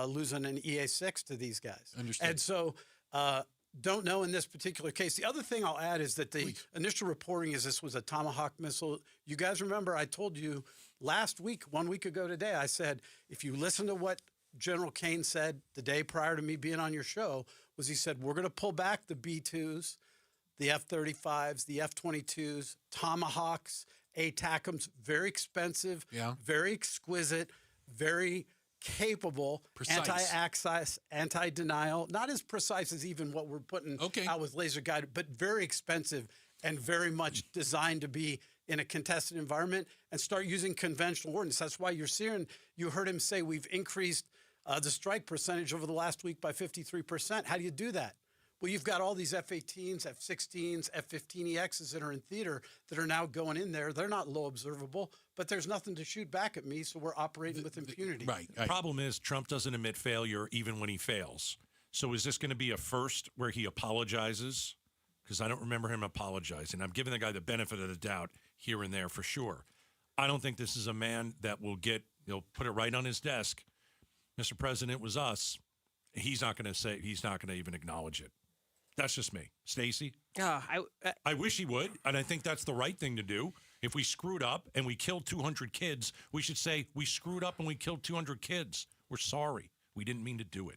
losing an EA-6 to these guys. Understood. And so don't know in this particular case. The other thing I'll add is that the initial reporting is this was a Tomahawk missile. You guys remember I told you last week, 1 week ago today, I said, if you listen to what General Kane said the day prior to me being on your show, was he said, we're going to pull back the B-2s, the F-35s, the F-22s, Tomahawks, ATACMs, very expensive, very exquisite, very capable, anti-access, anti-denial, not as precise as even what we're putting out with laser guided, but very expensive and very much designed to be in a contested environment and start using conventional ordnance. That's why you heard him say we've increased the strike percentage over the last week by 53%. How do you do that? Well, you've got all these F-18s, F-16s, F-15EXs that are in theater that are now going in there. They're not low observable, but there's nothing to shoot back at me, so we're operating with impunity. Right. The problem is Trump doesn't admit failure even when he fails. So is this going to be a first where he apologizes? Because I don't remember him apologizing. I'm giving the guy the benefit of the doubt here and there for sure. I don't think this is a man that will put it right on his desk. Mr. President, it was us. He's not going to even acknowledge it. That's just me. Stacey? I wish he would, and I think that's the right thing to do. If we screwed up and we killed 200 kids, we should say, we screwed up and we killed 200 kids. We're sorry. We didn't mean to do it.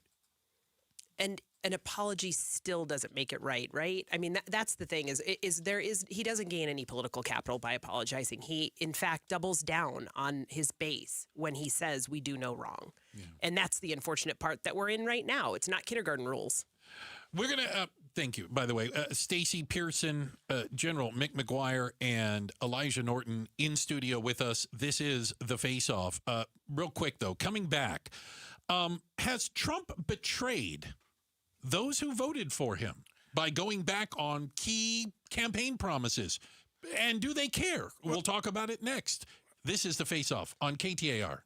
And an apology still doesn't make it right? I mean, that's the thing he doesn't gain any political capital by apologizing. He, in fact, doubles down on his base when he says we do no wrong. Yeah. And that's the unfortunate part that we're in right now. It's not kindergarten rules. We're going to, thank you, by the way, Stacey Pearson, General Mick McGuire, and Elijah Norton in studio with us. This is The Face Off. Real quick, though, coming back, has Trump betrayed those who voted for him by going back on key campaign promises? And do they care? We'll talk about it next. This is The Face Off on KTAR.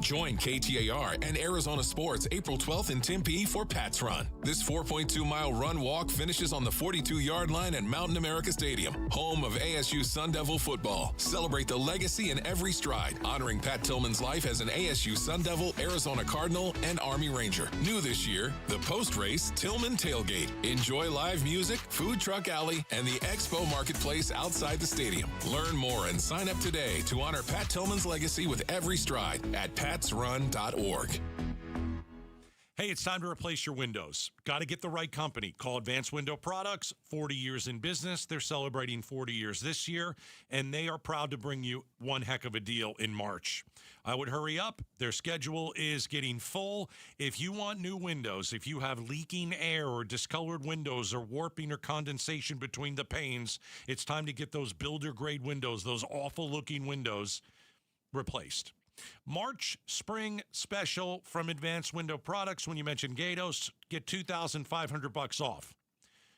Join KTAR and Arizona Sports April 12th in Tempe for Pat's Run. This 4.2-mile run-walk finishes on the 42-yard line at Mountain America Stadium, home of ASU Sun Devil football. Celebrate the legacy in every stride, honoring Pat Tillman's life as an ASU Sun Devil, Arizona Cardinal, and Army Ranger. New this year, the post-race Tillman Tailgate. Enjoy live music, food truck alley, and the Expo Marketplace outside the stadium. Learn more and sign up today to honor Pat Tillman's legacy with every stride at patsrun.org. Hey, it's time to replace your windows. Got to get the right company. Call Advanced Window Products. 40 years in business. They're celebrating 40 years this year, and they are proud to bring you one heck of a deal in March. I would hurry up. Their schedule is getting full. If you want new windows, if you have leaking air or discolored windows or warping or condensation between the panes, it's time to get those builder-grade windows, those awful-looking windows, replaced. March spring special from Advanced Window Products. When you mention Gatos, get $2,500 off.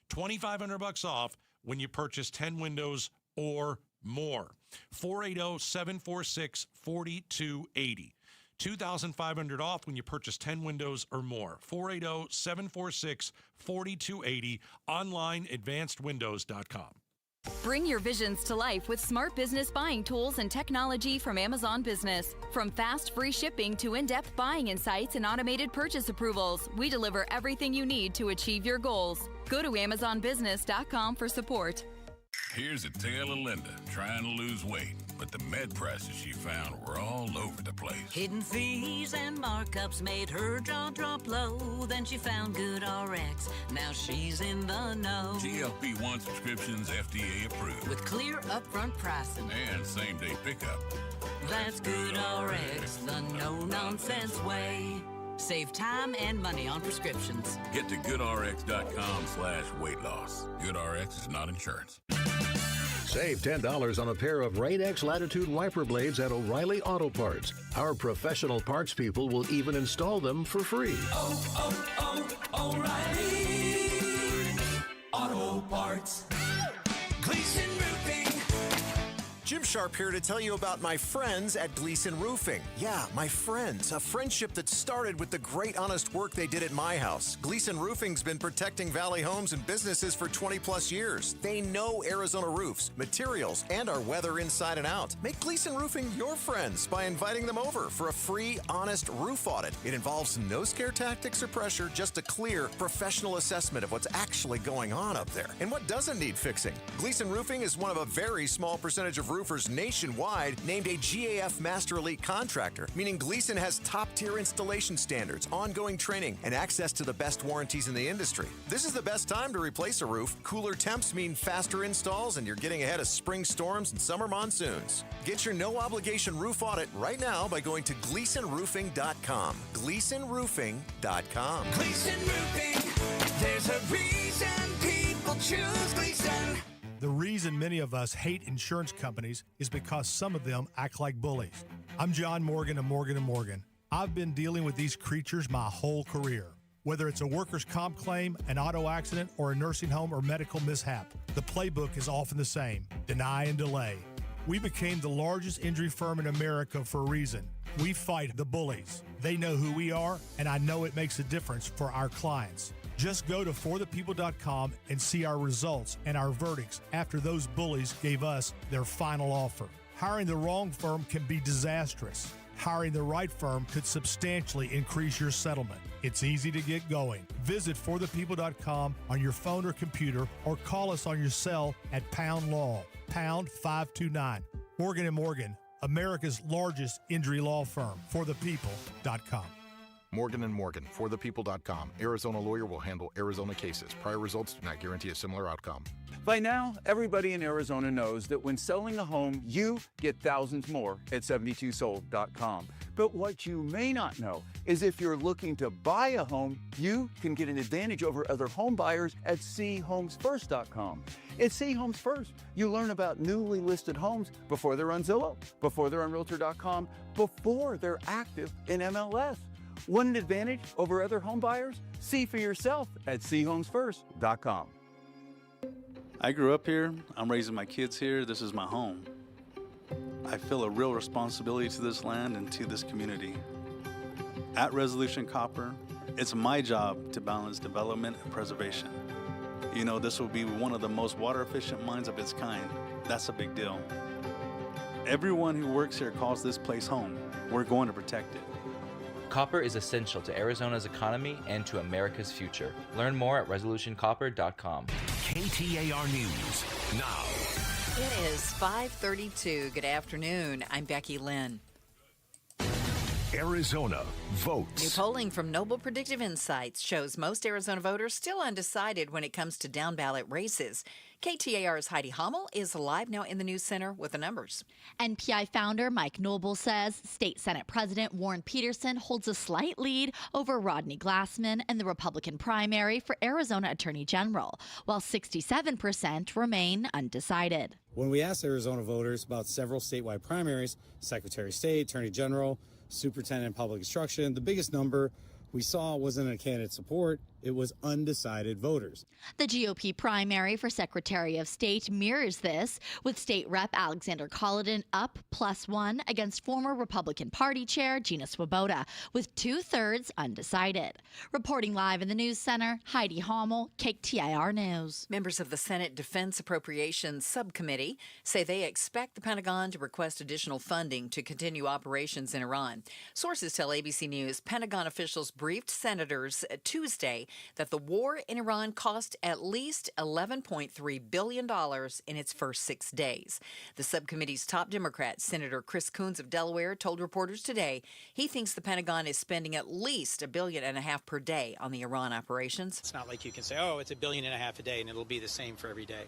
$2,500 off when you purchase 10 windows or more. 480-746-4280. $2,500 off when you purchase 10 windows or more. 480-746-4280. Online, advancedwindows.com. Bring your visions to life with smart business buying tools and technology from Amazon Business. From fast, free shipping to in-depth buying insights and automated purchase approvals, we deliver everything you need to achieve your goals. Go to AmazonBusiness.com for support. Here's a tale of Linda trying to lose weight, but the med prices she found were all over the place. Hidden fees and markups made her jaw drop low. Then she found Good RX. Now she's in the know. GLP-1 subscriptions FDA approved. With clear upfront pricing. And same-day pickup. That's Good RX, the no-nonsense way. Save time and money on prescriptions. Get to goodrx.com/weight loss. GoodRx is not insurance. Save $10 on a pair of Rain-X Latitude wiper blades at O'Reilly Auto Parts. Our professional parts people will even install them for free. O'Reilly Auto Parts. Gleason Roofing. Jim Sharp here to tell you about my friends at Gleason Roofing. Yeah, my friends. A friendship that started with the great honest work they did at my house. Gleason Roofing's been protecting Valley homes and businesses for 20 plus years. They know Arizona roofs, materials, and our weather inside and out. Make Gleason Roofing your friends by inviting them over for a free, honest roof audit. It involves no scare tactics or pressure, just a clear, professional assessment of what's actually going on up there and what doesn't need fixing. Gleason Roofing is one of a very small percentage of roofers nationwide named a GAF Master Elite contractor, meaning Gleason has top-tier installation standards, ongoing training, and access to the best warranties in the industry. This is the best time to replace a roof. Cooler temps mean faster installs, and you're getting ahead of spring storms and summer monsoons. Get your no-obligation roof audit right now by going to GleasonRoofing.com. GleasonRoofing.com. Gleason Roofing, there's a reason people choose Gleason. The reason many of us hate insurance companies is because some of them act like bullies. I'm John Morgan of Morgan & Morgan. I've been dealing with these creatures my whole career. Whether it's a workers' comp claim, an auto accident, or a nursing home or medical mishap, the playbook is often the same: deny and delay. We became the largest injury firm in America for a reason. We fight the bullies. They know who we are, and I know it makes a difference for our clients. Just go to forthepeople.com and see our results and our verdicts after those bullies gave us their final offer. Hiring the wrong firm can be disastrous. Hiring the right firm could substantially increase your settlement. It's easy to get going. Visit forthepeople.com on your phone or computer, or call us on your cell at Pound Law, pound 529. Morgan & Morgan, America's largest injury law firm. forthepeople.com. Morgan & Morgan, forthepeople.com. Arizona lawyer will handle Arizona cases. Prior results do not guarantee a similar outcome. By now, everybody in Arizona knows that when selling a home, you get thousands more at 72sold.com. But what you may not know is if you're looking to buy a home, you can get an advantage over other home buyers at chomesfirst.com. At C Homes First, you learn about newly listed homes before they're on Zillow, before they're on Realtor.com, before they're active in MLS. Want an advantage over other home buyers? See for yourself at chomesfirst.com. I grew up here. I'm raising my kids here. This is my home. I feel a real responsibility to this land and to this community. At Resolution Copper, it's my job to balance development and preservation. You know, this will be one of the most water efficient mines of its kind. That's a big deal. Everyone who works here calls this place home. We're going to protect it. Copper is essential to Arizona's economy and to America's future. Learn more at resolutioncopper.com. KTAR News now. It is 5:32. Good afternoon. I'm Becky Lynn. Arizona votes. New polling from Noble Predictive Insights shows most Arizona voters still undecided when it comes to down-ballot races. KTAR's Heidi Hommel is live now in the News Center with the numbers. NPI founder Mike Noble says State Senate President Warren Peterson holds a slight lead over Rodney Glassman in the Republican primary for Arizona Attorney General, while 67% remain undecided. When we asked Arizona voters about several statewide primaries, Secretary of State, Attorney General, Superintendent of Public Instruction, the biggest number we saw wasn't a candidate support, it was undecided voters. The GOP primary for Secretary of State mirrors this, with State Rep Alexander Colladon up +1 against former Republican Party Chair Gina Swoboda, with 2/3 undecided. Reporting live in the News Center, Heidi Hommel, KTAR News. Members of the Senate Defense Appropriations Subcommittee say they expect the Pentagon to request additional funding to continue operations in Iran. Sources tell ABC News Pentagon officials briefed senators Tuesday that the war in Iran cost at least $11.3 billion in its first 6 days. The subcommittee's top Democrat, Senator Chris Coons of Delaware, told reporters today he thinks the Pentagon is spending at least $1.5 billion per day on the Iran operations. It's not like you can say, oh, it's $1.5 billion a day and it'll be the same for every day.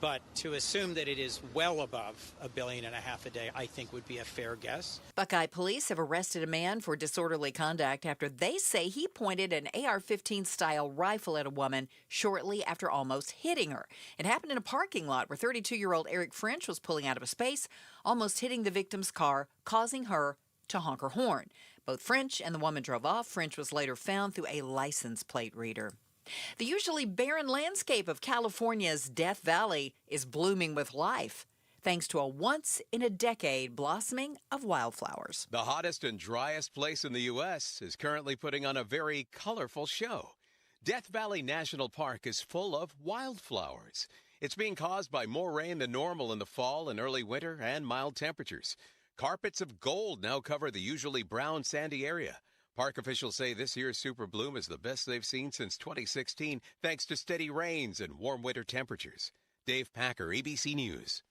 But to assume that it is well above $1.5 billion a day, I think would be a fair guess. Buckeye police have arrested a man for disorderly conduct after they say he pointed an AR-15 style rifle at a woman shortly after almost hitting her. It happened in a parking lot where 32-year-old Eric French was pulling out of a space, almost hitting the victim's car, causing her to honk her horn. Both French and the woman drove off. French was later found through a license plate reader. The usually barren landscape of California's Death Valley is blooming with life, thanks to a once-in-a-decade blossoming of wildflowers. The hottest and driest place in the U.S. is currently putting on a very colorful show. Death Valley National Park is full of wildflowers. It's being caused by more rain than normal in the fall and early winter and mild temperatures. Carpets of gold now cover the usually brown, sandy area. Park officials say this year's super bloom is the best they've seen since 2016, thanks to steady rains and warm winter temperatures. Dave Packer, ABC News.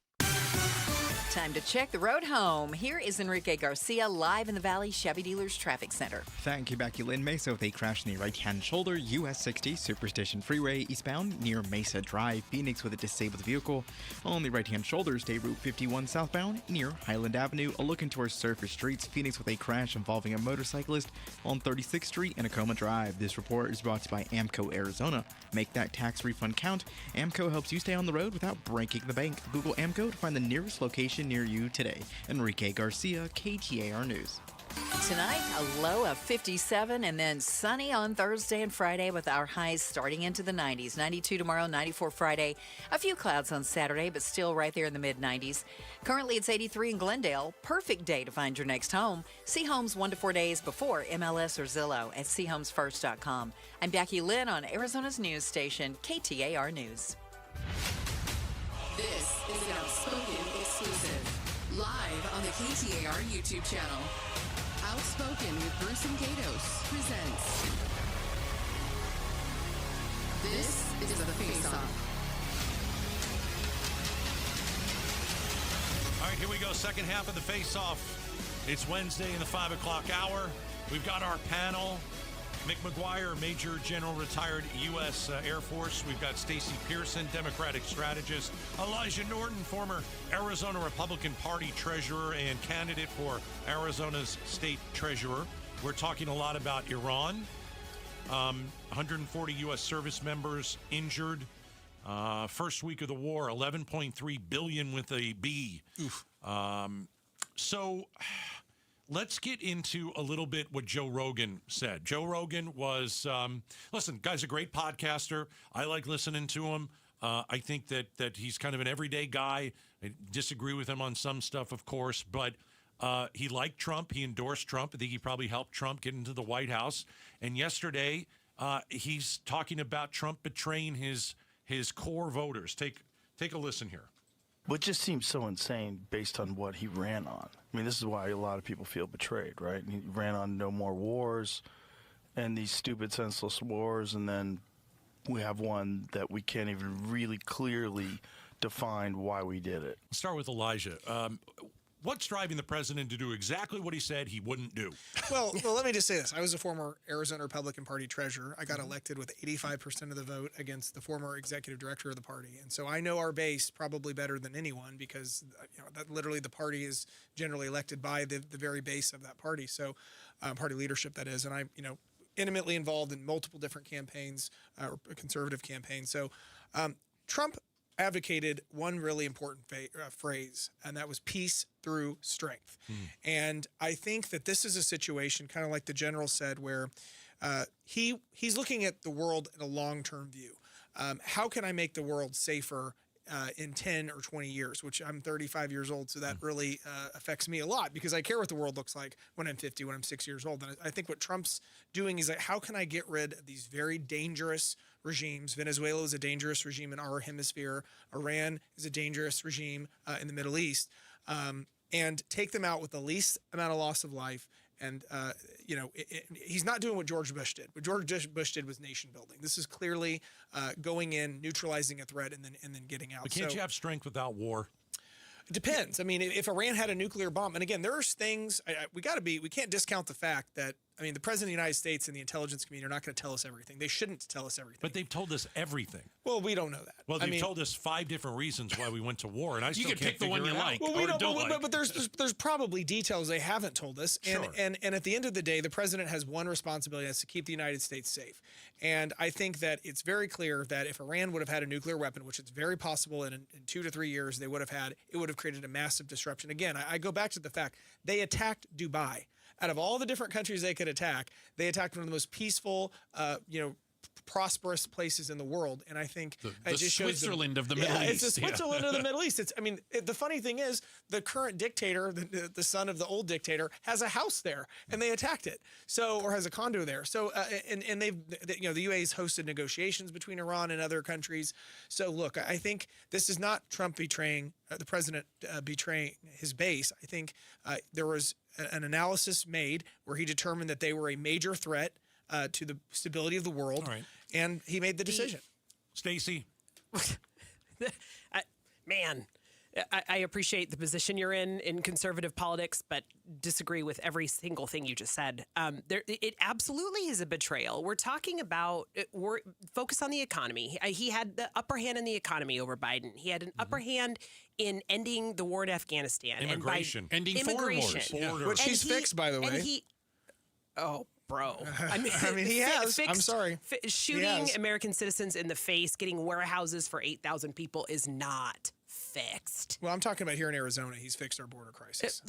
Time to check the road home. Here is Enrique Garcia live in the Valley Chevy Dealers Traffic Center. Thank you, Becky Lynn. Mesa with a crash in the right-hand shoulder, US 60 Superstition Freeway eastbound near Mesa Drive. Phoenix with a disabled vehicle. On the right-hand shoulder, State Route 51 southbound near Highland Avenue. A look into our surface streets. Phoenix with a crash involving a motorcyclist on 36th Street and Acoma Drive. This report is brought to you by AMCO Arizona. Make that tax refund count. AMCO helps you stay on the road without breaking the bank. Google AMCO to find the nearest location near you today. Enrique Garcia, KTAR News. Tonight, a low of 57 and then sunny on Thursday and Friday with our highs starting into the 90s. 92 tomorrow, 94 Friday. A few clouds on Saturday, but still right there in the mid-90s. Currently, it's 83 in Glendale. Perfect day to find your next home. See homes 1 to 4 days before MLS or Zillow at seehomesfirst.com. I'm Becky Lynn on Arizona's news station, KTAR News. This is an Outspoken exclusive. Live on the KTAR YouTube channel. Outspoken with Bruce and Gatos presents. This is the Face-Off. All right, here we go. Second half of the Face-Off. It's Wednesday in the 5 o'clock hour. We've got our panel. Mick McGuire, Major General retired U.S. Air Force. We've got Stacey Pearson, Democratic strategist. Elijah Norton, former Arizona Republican Party treasurer and candidate for Arizona's state treasurer. We're talking a lot about Iran. 140 U.S. service members injured. First week of the war, $11.3 billion with a B. Oof. So let's get into a little bit what Joe Rogan said. Joe Rogan was, listen, guy's a great podcaster. I like listening to him. I think that he's kind of an everyday guy. I disagree with him on some stuff, of course, but he liked Trump. He endorsed Trump. I think he probably helped Trump get into the White House. And yesterday, he's talking about Trump betraying his core voters. Take a listen here. What just seems so insane based on what he ran on. I mean, this is why a lot of people feel betrayed, right? He ran on no more wars and these stupid, senseless wars, and then we have one that we can't even really clearly define why we did it. Let's start with Elijah. What's driving the president to do exactly what he said he wouldn't do? Well, let me just say this. I was a former Arizona Republican Party treasurer. I got elected with 85% of the vote against the former executive director of the party. And so I know our base probably better than anyone because that literally the party is generally elected by the very base of that party. So party leadership, that is. And I'm, intimately involved in multiple different campaigns, conservative campaigns. So Trump advocated one really important phrase, and that was peace through strength. And I think that this is a situation, kind of like the general said, where he's looking at the world in a long-term view. How can I make the world safer in 10 or 20 years, which I'm 35 years old, so that really affects me a lot because I care what the world looks like when I'm 50, when I'm 6 years old. And I think what Trump's doing is like, how can I get rid of these very dangerous regimes? Venezuela is a dangerous regime in our hemisphere. Iran is a dangerous regime in the Middle East. And take them out with the least amount of loss of life. And, he's not doing what George Bush did. What George Bush did was nation building. This is clearly going in, neutralizing a threat, and then getting out. But can't you have strength without war? It depends. I mean, if Iran had a nuclear bomb, and again, there's things, we can't discount the fact that, the President of the United States and the intelligence community are not going to tell us everything. They shouldn't tell us everything. But they've told us everything. Well, we don't know that. Well, they've told us 5 different reasons why we went to war, and I still You can't can pick the one you like Well, or don't like. But there's probably details they haven't told us. And at the end of the day, the president has one responsibility, that's to keep the United States safe. And I think that it's very clear that if Iran would have had a nuclear weapon, which it's very possible in 2 to 3 years they would have had, it would have created a massive disruption. Again, I go back to the fact they attacked Dubai. Out of all the different countries they could attack, they attacked one of the most peaceful, prosperous places in the world. And I think the it just Switzerland shows of the Middle East. It's the Switzerland of the Middle East. The funny thing is, the current dictator, the son of the old dictator, has a house there, and they attacked it. or has a condo there. So, and they've, the UAE's hosted negotiations between Iran and other countries. So, look, I think this is not Trump betraying the president, betraying his base. I think there was an analysis made where he determined that they were a major threat to the stability of the world, and he made the decision. Stacey? I appreciate the position you're in conservative politics, but disagree with every single thing you just said. It absolutely is a betrayal. We're talking about focus on the economy. He had the upper hand in the economy over Biden. He had an upper hand in ending the war in Afghanistan. Immigration. Ending foreign wars. Which he's fixed, by the way. Bro. He has. I'm sorry. Shooting American citizens in the face, getting warehouses for 8,000 people is not fixed. Well, I'm talking about here in Arizona. He's fixed our border crisis.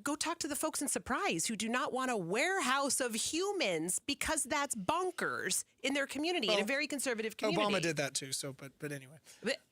Go talk to the folks in Surprise who do not want a warehouse of humans because that's bonkers in their community, in a very conservative community. Obama did that too. So, but anyway,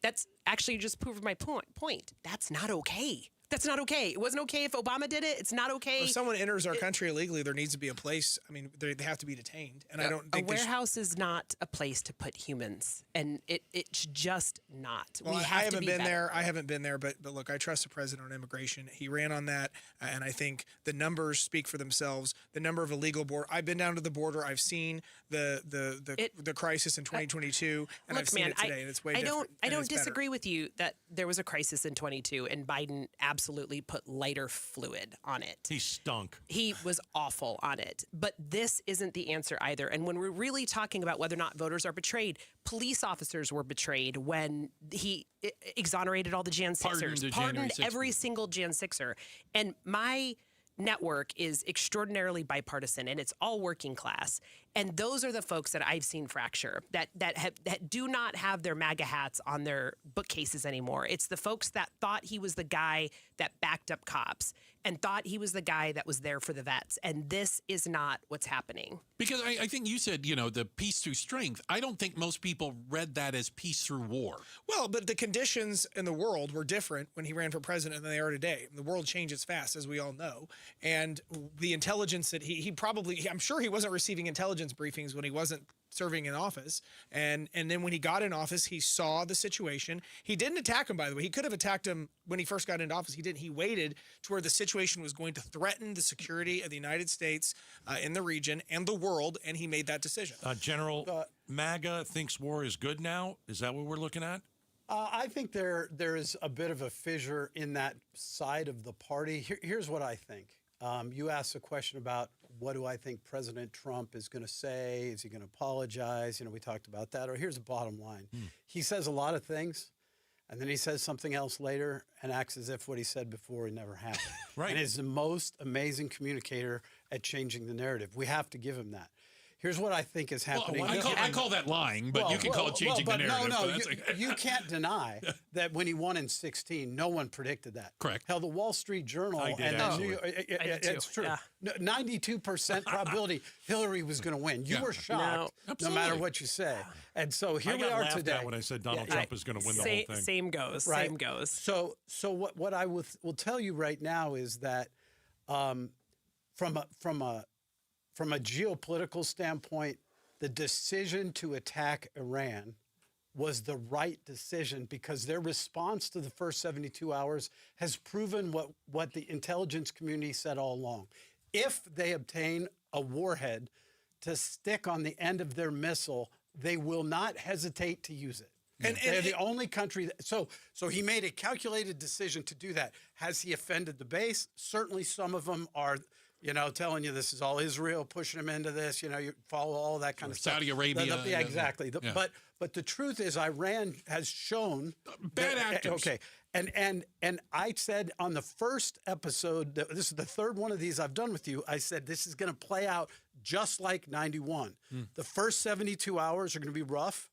that's actually just proved my point. That's not okay. That's not okay. It wasn't okay if Obama did it. It's not okay. If someone enters our country illegally, there needs to be a place. I mean, they have to be detained, and I don't think a warehouse is not a place to put humans, and it's just not. Well, we I have haven't to be been better. there. I haven't been there, but look, I trust the president on immigration. He ran on that, and I think the numbers speak for themselves. The number of illegal border. I've been down to the border. I've seen the crisis in 2022, and Look, I've seen man, it today, and it's way different. I and don't it's better. disagree with you that there was a crisis in 22, and Biden absolutely put lighter fluid on it. He stunk. He was awful on it. But this isn't the answer either. And when we're really talking about whether or not voters are betrayed, police officers were betrayed when he exonerated all the Jan 6ers, pardoned every single Jan 6er. And my network is extraordinarily bipartisan, and it's all working class. And those are the folks that I've seen fracture, that do not have their MAGA hats on their bookcases anymore. It's the folks that thought he was the guy that backed up cops and thought he was the guy that was there for the vets. And this is not what's happening. Because I think you said, the peace through strength. I don't think most people read that as peace through war. Well, but the conditions in the world were different when he ran for president than they are today. The world changes fast, as we all know. And the intelligence that he probably, I'm sure he wasn't receiving intelligence briefings when he wasn't serving in office. And then when he got in office, he saw the situation. He didn't attack him, by the way. He could have attacked him when he first got into office. He didn't. He waited to where the situation was going to threaten the security of the United States in the region and the world, and he made that decision. General, MAGA thinks war is good now? Is that what we're looking at? I think there is a bit of a fissure in that side of the party. Here's what I think. You asked a question about what do I think President Trump is going to say? Is he going to apologize? We talked about that. Or here's the bottom line. He says a lot of things, and then he says something else later and acts as if what he said before never happened. Right. And is the most amazing communicator at changing the narrative. We have to give him that. Here's what I think is happening. Well, I call that lying, but you can call it changing the narrative. No, you can't deny that when he won in 2016, no one predicted that. Correct. Hell, the Wall Street Journal and the New York, it's true. Yeah. 92% probability Hillary was going to win. You were shocked, no matter what you say. And so here I we got are laughed today. at when I said Donald Trump is going to win the whole thing. Same goes. Right. Same goes. So what I will tell you right now is that from a geopolitical standpoint, the decision to attack Iran was the right decision because their response to the first 72 hours has proven what the intelligence community said all along. If they obtain a warhead to stick on the end of their missile, they will not hesitate to use it. And they're the only country. So he made a calculated decision to do that. Has he offended the base? Certainly some of them are, telling you this is all Israel, pushing them into this, you follow all that kind of stuff. Saudi Arabia. Yeah, exactly. But the truth is Iran has shown bad actors. Okay. And I said on the first episode, this is the third one of these I've done with you, I said this is going to play out just like 91. The first 72 hours are going to be rough.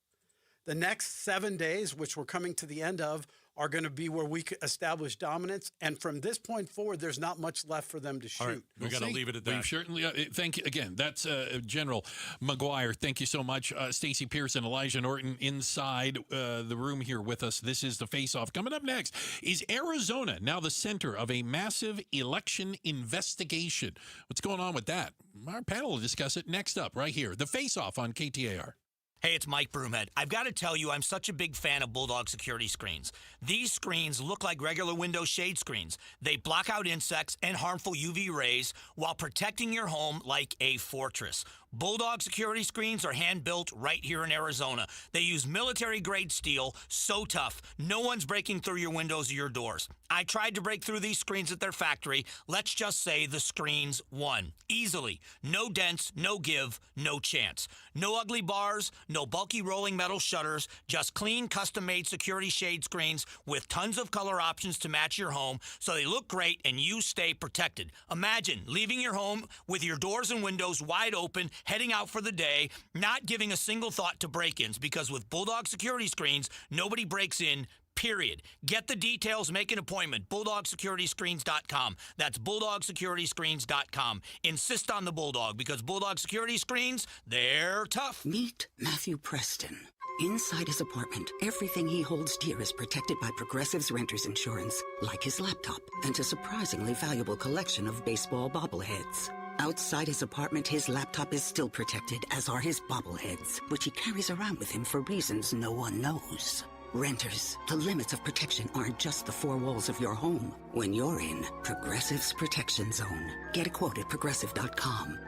The next 7 days, which we're coming to the end of, are going to be where we establish dominance. And from this point forward, there's not much left for them to shoot. All right, we got to leave it at that. We certainly thank you again. That's General McGuire. Thank you so much, Stacey Pearson, Elijah Norton, inside the room here with us. This is the Face Off. Coming up next is Arizona, now the center of a massive election investigation. What's going on with that? Our panel will discuss it next up, right here. The Face Off on KTAR. Hey, it's Mike Broomhead. I've got to tell you, I'm such a big fan of Bulldog security screens. These screens look like regular window shade screens. They block out insects and harmful UV rays while protecting your home like a fortress. Bulldog security screens are hand-built right here in Arizona. They use military-grade steel, so tough, no one's breaking through your windows or your doors. I tried to break through these screens at their factory. Let's just say the screens won. Easily. No dents, no give, no chance. No ugly bars, no bulky rolling metal shutters, just clean, custom-made security shade screens with tons of color options to match your home so they look great and you stay protected. Imagine leaving your home with your doors and windows wide open, heading out for the day, not giving a single thought to break-ins, because with Bulldog security screens, nobody breaks in, period. Get the details, make an appointment. BulldogSecurityScreens.com. That's BulldogSecurityScreens.com. Insist on the Bulldog, because Bulldog Security Screens, they're tough. Meet Matthew Preston. Inside his apartment, everything he holds dear is protected by Progressive's renter's insurance, like his laptop and a surprisingly valuable collection of baseball bobbleheads. Outside his apartment, his laptop is still protected, as are his bobbleheads, which he carries around with him for reasons no one knows. Renters, the limits of protection aren't just the four walls of your home. When you're in Progressive's Protection Zone, get a quote at Progressive.com.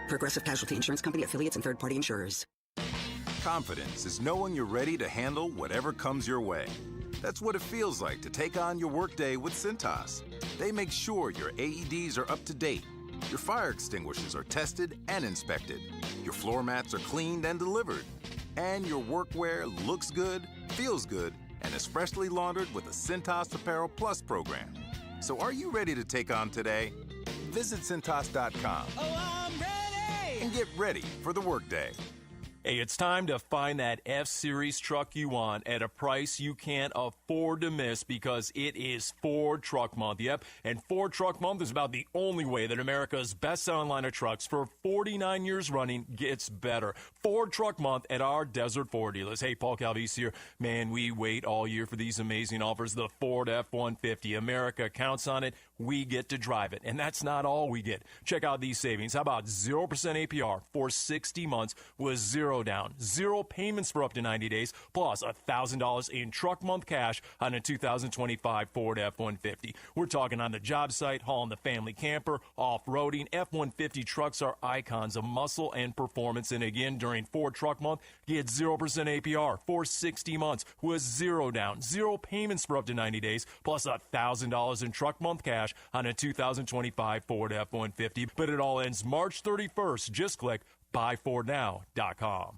Progressive Casualty Insurance Company, affiliates, and third-party insurers. Confidence is knowing you're ready to handle whatever comes your way. That's what it feels like to take on your workday with Cintas. They make sure your AEDs are up to date, your fire extinguishers are tested and inspected, your floor mats are cleaned and delivered, and your workwear looks good, feels good, and is freshly laundered with a Cintas Apparel Plus program. So are you ready to take on today? Visit Cintas.com. Oh, I'm ready! And get ready for the workday. Hey, it's time to find that F-Series truck you want at a price you can't afford to miss, because it is Ford Truck Month. Yep, and Ford Truck Month is about the only way that America's best-selling line of trucks for 49 years running gets better. Ford Truck Month at our Desert Ford dealers. Hey, Paul Calvise here. Man, we wait all year for these amazing offers. The Ford F-150. America counts on it. We get to drive it. And that's not all we get. Check out these savings. How about 0% APR for 60 months with zero down, zero payments for up to 90 days, plus $1,000 in truck month cash on a 2025 Ford F-150. We're talking on the job site, hauling the family camper, off-roading. F-150 trucks are icons of muscle and performance. And again, during Ford Truck Month, get 0% APR for 60 months with zero down, zero payments for up to 90 days, plus $1,000 in truck month cash on a 2025 Ford F-150. But it all ends March 31st. Just click buyfordnow.com.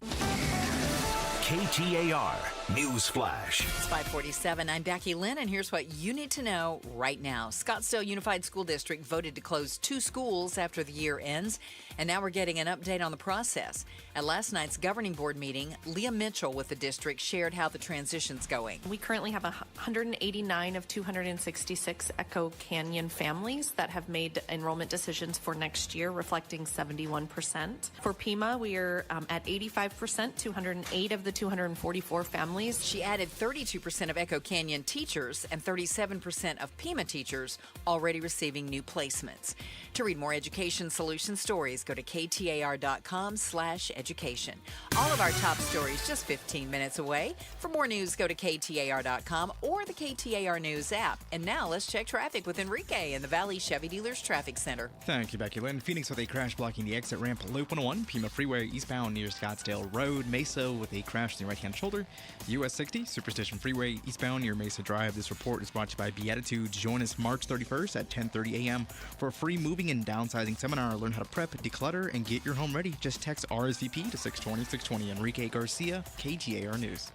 KTAR News Flash. It's 5:47. I'm Becky Lynn, and here's what you need to know right now. Scottsdale Unified School District voted to close 2 schools after the year ends, and now we're getting an update on the process. At last night's governing board meeting, Leah Mitchell with the district shared how the transition's going. We currently have 189 of 266 Echo Canyon families that have made enrollment decisions for next year, reflecting 71%. For Pima, we are at 85%, 208 of the 244 families. She added 32% of Echo Canyon teachers and 37% of Pima teachers already receiving new placements. To read more education solution stories, go to KTAR.com/education. All of our top stories just 15 minutes away. For more news, go to KTAR.com or the KTAR News app. And now let's check traffic with Enrique in the Valley Chevy Dealers Traffic Center. Thank you, Becky Lynn. Phoenix with a crash blocking the exit ramp Loop 101, Pima Freeway eastbound near Scottsdale Road, Mesa with a crash in the right-hand shoulder, US 60, Superstition Freeway eastbound near Mesa Drive. This report is brought to you by Beatitudes. Join us March 31st at 10:30 a.m. for a free moving and downsizing seminar. Learn how to prep, declutter, and get your home ready. Just text RSVP to 620-620. Enrique Garcia, KTAR News.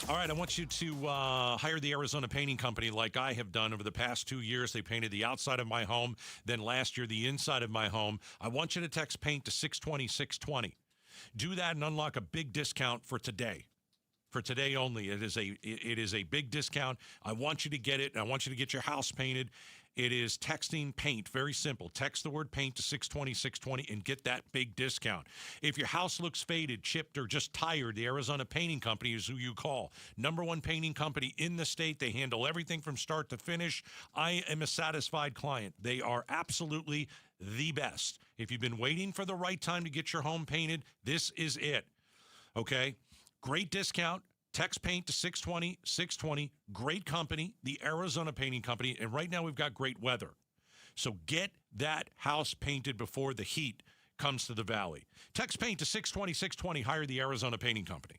All right, I want you to hire the Arizona Painting Company like I have done over the past 2 years. They painted the outside of my home, then last year the inside of my home. I want you to text paint to 620-620. Do that and unlock a big discount for today. For today only. It is a big discount. I want you to get it. I want you to get your house painted. It is texting paint. Very simple. Text the word paint to 620-620 and get that big discount. If your house looks faded, chipped, or just tired, the Arizona Painting Company is who you call. #1 painting company in the state. They handle everything from start to finish. I am a satisfied client. They are absolutely the best. If you've been waiting for the right time to get your home painted, this is it. Okay? Great discount. Text paint to 620-620. Great company, the Arizona Painting Company. And right now we've got great weather. So get that house painted before the heat comes to the valley. Text paint to 620-620. Hire the Arizona Painting Company.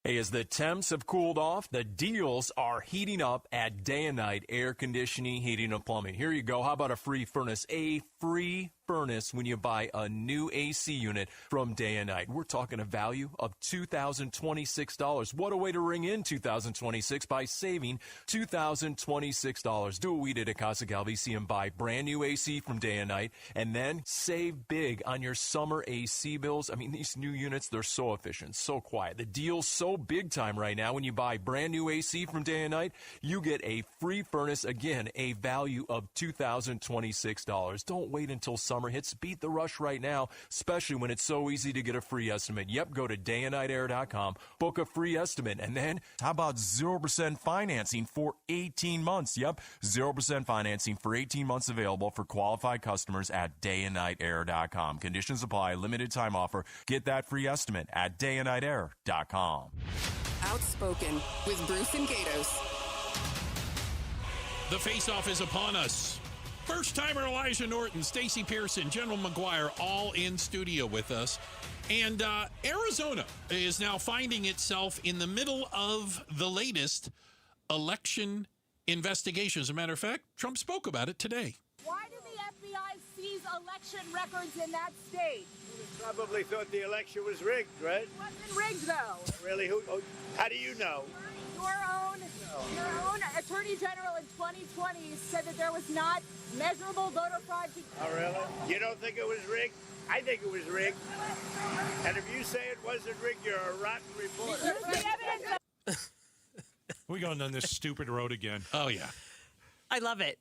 Hey, as the temps have cooled off, the deals are heating up at Day and Night Air Conditioning, Heating, and Plumbing. Here you go. How about a free furnace? A free furnace when you buy a new AC unit from Day and Night. We're talking a value of $2,026. What a way to ring in 2026 by saving $2,026. Do what we did at Casa Galvisi and buy brand new AC from Day and Night, and then save big on your summer AC bills. I mean, these new units, they're so efficient, so quiet. The deal's so big time right now. When you buy brand new AC from Day and Night, you get a free furnace. Again, a value of $2,026. Don't wait until summer hits. Beat the rush right now, especially when it's so easy to get a free estimate. Yep, go to dayandnightair.com, book a free estimate, and then how about 0% financing for 18 months? Yep, 0% financing for 18 months available for qualified customers at dayandnightair.com. Conditions apply. Limited time offer. Get that free estimate at dayandnightair.com. Outspoken with Bruce and Gatos. The face-off is upon us. First-timer Elijah Norton, Stacey Pearson, General McGuire, all in studio with us. And Arizona is now finding itself in the middle of the latest election investigation. As a matter of fact, Trump spoke about it today. Why did the FBI seize election records in that state? Probably thought the election was rigged, right? It wasn't rigged, though. Really? How do you know? Your own Attorney General in 2020 said that there was not measurable voter fraud. Oh, really? You don't think it was rigged? I think it was rigged. And if you say it wasn't rigged, you're a rotten reporter. We're going down this stupid road again. Oh, yeah. I love it.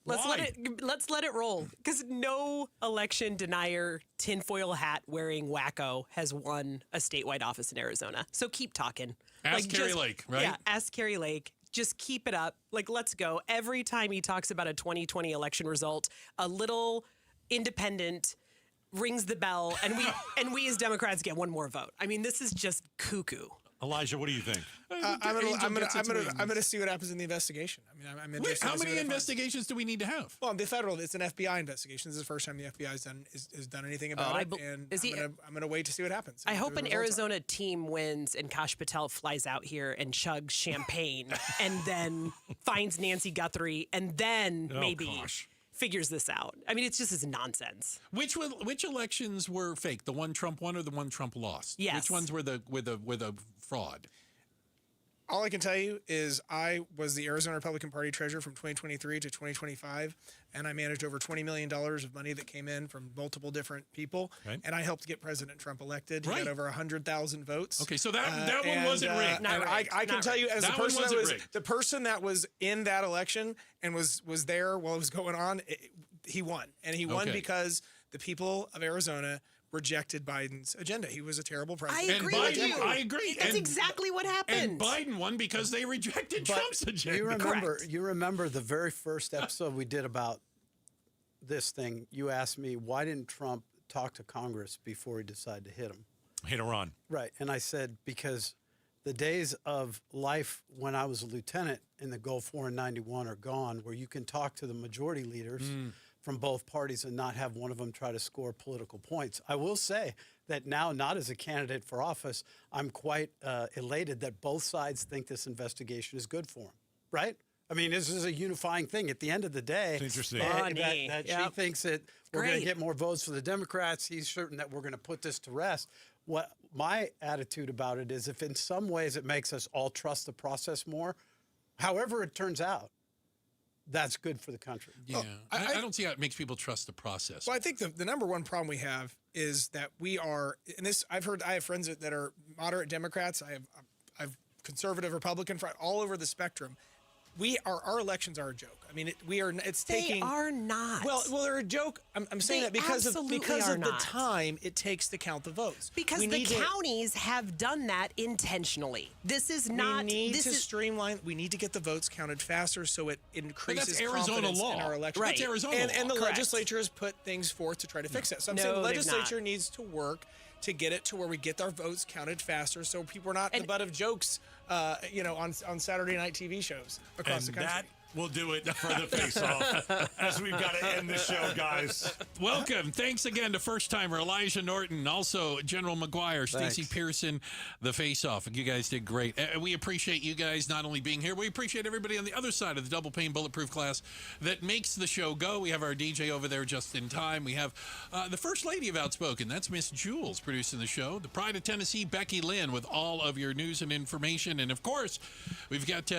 Let's let it roll, because no election denier, tinfoil hat wearing wacko has won a statewide office in Arizona. So keep talking. Ask Carrie Lake, right? Yeah, ask Carrie Lake. Just keep it up. Let's go. Every time he talks about a 2020 election result, a little independent rings the bell, and we as Democrats get one more vote. I mean, this is just cuckoo. Elijah, what do you think? I'm gonna see what happens in the investigation. I mean, I'm interested. How many investigations do we need to have? Well, the federal, it's an FBI investigation. This is the first time the FBI has done anything about it, and I'm gonna wait to see what happens. I hope an Arizona team wins and Kash Patel flies out here and chugs champagne and then finds Nancy Guthrie and then figures this out. I mean, it's just as nonsense. Which elections were fake? The one Trump won or the one Trump lost? Yes. Which ones were the fraud? All I can tell you is I was the Arizona Republican Party treasurer from 2023 to 2025, and I managed over $20 million of money that came in from multiple different people, and I helped get President Trump elected. He got over 100,000 votes. Okay, so that one wasn't rigged. I can tell you, as the person that was in that election and was there while it was going on, he won, and he won because the people of Arizona rejected Biden's agenda. He was a terrible president. I agree. That's exactly what happened. And Biden won because they rejected Trump's agenda. You remember the very first episode we did about this thing. You asked me, why didn't Trump talk to Congress before he decided to hit him? Hit Iran. Right. And I said, because the days of life when I was a lieutenant in the Gulf War in 91 are gone, where you can talk to the majority leaders from both parties and not have one of them try to score political points. I will say that now, not as a candidate for office, I'm quite elated that both sides think this investigation is good for them, right? I mean, this is a unifying thing. At the end of the day, it's interesting. That she thinks that we're going to get more votes for the Democrats. He's certain that we're going to put this to rest. What my attitude about it is, if in some ways it makes us all trust the process more, however it turns out, that's good for the country. Yeah, I don't see how it makes people trust the process. Well, I think the number one problem we have is that we are, and this I have friends that are moderate Democrats. I have conservative Republican, all over the spectrum. Our elections are a joke. I mean, They are not. Well, they're a joke. I'm saying that because of the time it takes to count the votes. Because the counties have done that intentionally. This is not. We need to streamline. We need to get the votes counted faster so it increases confidence in our election. Right. That's Arizona law. And the legislature has put things forth to try to fix that. So I'm saying the legislature needs to work to get it to where we get our votes counted faster, so people are not the butt of jokes, on Saturday night TV shows across the country. That We'll do it for the face-off as we've got to end the show, guys. Welcome. Thanks again to first-timer Elijah Norton, also General McGuire, Stacey Pearson, the face-off. You guys did great. We appreciate you guys not only being here, we appreciate everybody on the other side of the double pane bulletproof glass that makes the show go. We have our DJ over there just in time. We have the First Lady of Outspoken. That's Miss Jules producing the show. The Pride of Tennessee, Becky Lynn, with all of your news and information. And, of course, we've got...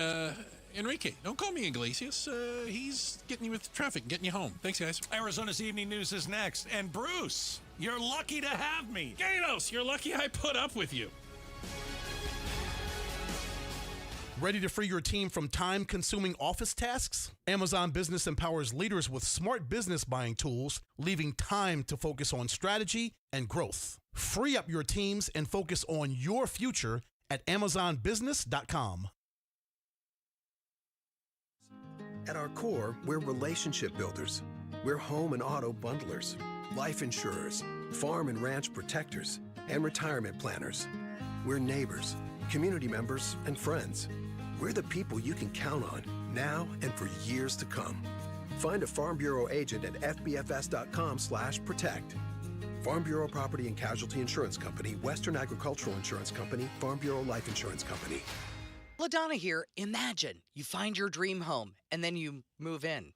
Enrique, don't call me Iglesias. He's getting you with traffic, getting you home. Thanks, guys. Arizona's Evening News is next. And Bruce, you're lucky to have me. Gatos, you're lucky I put up with you. Ready to free your team from time-consuming office tasks? Amazon Business empowers leaders with smart business buying tools, leaving time to focus on strategy and growth. Free up your teams and focus on your future at AmazonBusiness.com. At our core, we're relationship builders. We're home and auto bundlers, life insurers, farm and ranch protectors, and retirement planners. We're neighbors, community members, and friends. We're the people you can count on now and for years to come. Find a Farm Bureau agent at fbfs.com/protect. Farm Bureau Property and Casualty Insurance Company, Western Agricultural Insurance Company, Farm Bureau Life Insurance Company. LaDonna here. Imagine you find your dream home and then you move in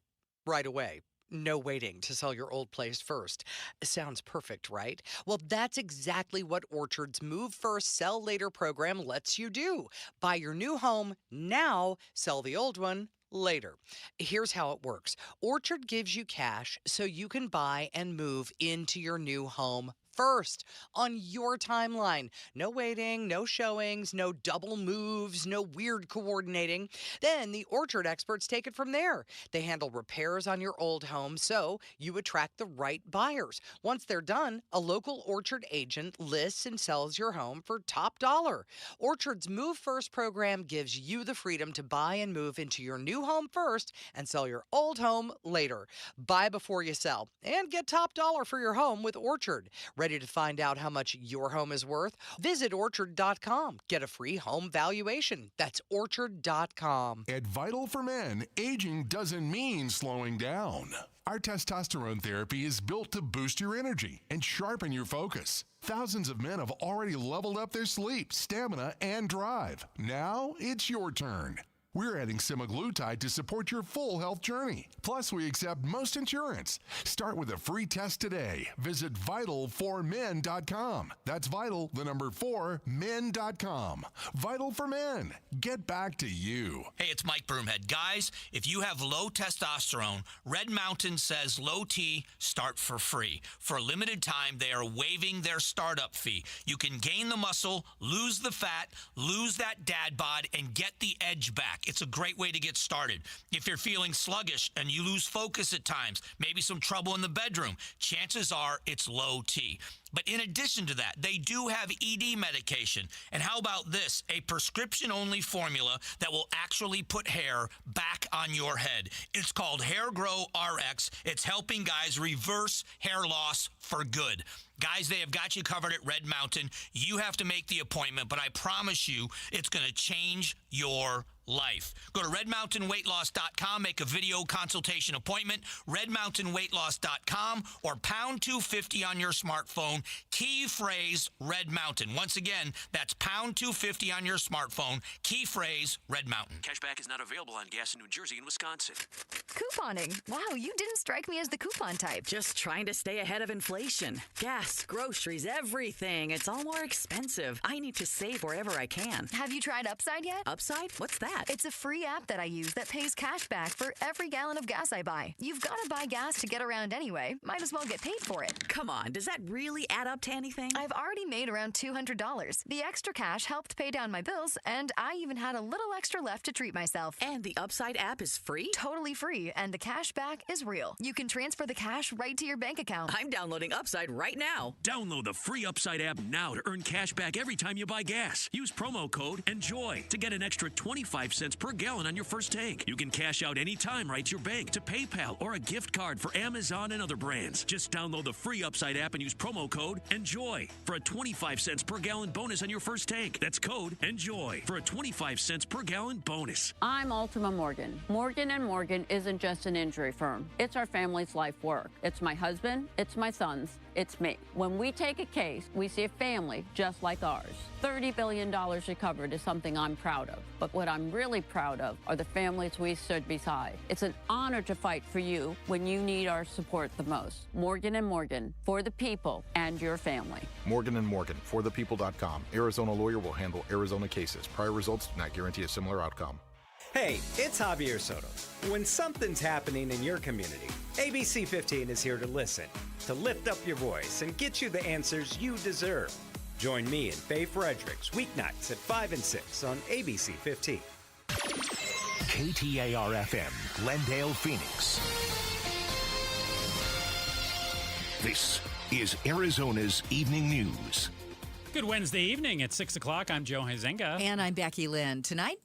right away. No waiting to sell your old place first. Sounds perfect, right? Well, that's exactly what Orchard's Move First, Sell Later program lets you do. Buy your new home now, sell the old one later. Here's how it works. Orchard gives you cash so you can buy and move into your new home first on your timeline. No waiting, no showings, no double moves, no weird coordinating. Then the Orchard experts take it from there. They handle repairs on your old home so you attract the right buyers. Once they're done, a local Orchard agent lists and sells your home for top dollar. Orchard's Move First program gives you the freedom to buy and move into your new home first and sell your old home later. Buy before you sell and get top dollar for your home with Orchard. Ready to find out how much your home is worth? Visit Orchard.com. Get a free home valuation. That's Orchard.com. At Vital for Men, aging doesn't mean slowing down. Our testosterone therapy is built to boost your energy and sharpen your focus. Thousands of men have already leveled up their sleep, stamina, and drive. Now it's your turn. We're adding semaglutide to support your full health journey. Plus, we accept most insurance. Start with a free test today. Visit vital4men.com. That's vital, the number 4, men.com. Vital for Men. Get back to you. Hey, it's Mike Broomhead. Guys, if you have low testosterone, Red Mountain says low T, start for free. For a limited time, they are waiving their startup fee. You can gain the muscle, lose the fat, lose that dad bod, and get the edge back. It's a great way to get started. If you're feeling sluggish and you lose focus at times, maybe some trouble in the bedroom, chances are it's low T. But in addition to that, they do have ED medication. And how about this? A prescription-only formula that will actually put hair back on your head. It's called Hair Grow RX. It's helping guys reverse hair loss for good. Guys, they have got you covered at Red Mountain. You have to make the appointment, but I promise you it's going to change your life. Go to redmountainweightloss.com, make a video consultation appointment, redmountainweightloss.com, or pound 250 on your smartphone, key phrase Red Mountain. Once again, that's pound 250 on your smartphone, key phrase Red Mountain. Cashback is not available on gas in New Jersey and Wisconsin. Couponing. Wow, you didn't strike me as the coupon type. Just trying to stay ahead of inflation. Gas, groceries, everything. It's all more expensive. I need to save wherever I can. Have you tried Upside yet? Upside? What's that? It's a free app that I use that pays cash back for every gallon of gas I buy. You've got to buy gas to get around anyway. Might as well get paid for it. Come on, does that really add up to anything? I've already made around $200. The extra cash helped pay down my bills, and I even had a little extra left to treat myself. And the Upside app is free? Totally free, and the cash back is real. You can transfer the cash right to your bank account. I'm downloading Upside right now. Download the free Upside app now to earn cash back every time you buy gas. Use promo code ENJOY to get an extra 25 25 cents per gallon on your first tank. You can cash out anytime right to your bank, to PayPal, or a gift card for Amazon and other brands. Just download the free Upside app and use promo code ENJOY for a 25 cents per gallon bonus on your first tank. That's code ENJOY for a 25 cents per gallon bonus. I'm Ultima Morgan. Morgan & Morgan isn't just an injury firm. It's our family's life work. It's my husband, it's my sons, it's me. When we take a case, we see a family just like ours. $30 billion recovered is something I'm proud of. But what I'm really proud of are the families we stood beside. It's an honor to fight for you when you need our support the most. Morgan & Morgan, for the people and your family. Morgan & Morgan, forthepeople.com. Arizona lawyer will handle Arizona cases. Prior results do not guarantee a similar outcome. Hey, it's Javier Soto. When something's happening in your community, ABC 15 is here to listen, to lift up your voice and get you the answers you deserve. Join me and Faye Fredericks weeknights at 5 and 6 on ABC 15. KTAR-FM, Glendale, Phoenix. This is Arizona's Evening News. Good Wednesday evening at 6 o'clock. I'm Joe Huizenga. And I'm Becky Lynn. Tonight,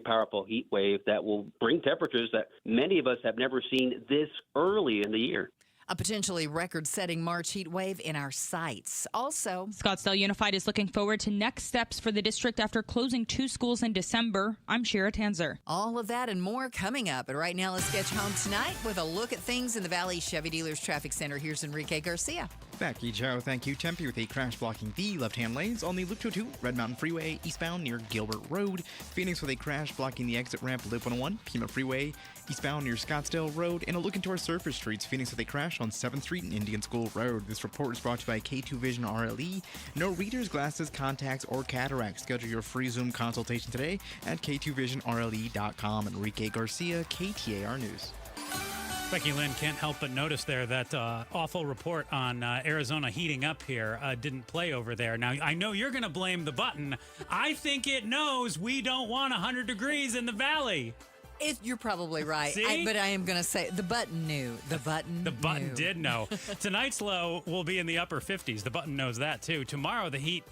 powerful heat wave that will bring temperatures that many of us have never seen this early in the year. a potentially record-setting March heat wave in our sights. Also, Scottsdale Unified is looking forward to next steps for the district after closing 2 schools in December. I'm Shira Tanzer. All of that and more coming up. But right now, let's get you home tonight with a look at things in the Valley Chevy Dealers Traffic Center. Here's Enrique Garcia. Becky, Joe, thank you. Tempe with a crash blocking the left-hand lanes on the Loop 202 Red Mountain Freeway eastbound near Gilbert Road. Phoenix with a crash blocking the exit ramp Loop 101 Pima Freeway eastbound near Scottsdale Road. And a look into our surface streets. Phoenix with a crash on 7th Street and Indian School Road. This report is brought to you by K2 Vision RLE. No readers, glasses, contacts, or cataracts. Schedule your free Zoom consultation today at k2visionrle.com. Enrique Garcia, KTAR News. Becky Lynn can't help but notice there that awful report on Arizona heating up here didn't play over there. Now, I know you're going to blame the button. I think it knows we don't want 100 degrees in the valley. You're probably right. See? But I am going to say the button knew. The button did know. Tonight's low will be in the upper 50s. The button knows that, too. Tomorrow, the heat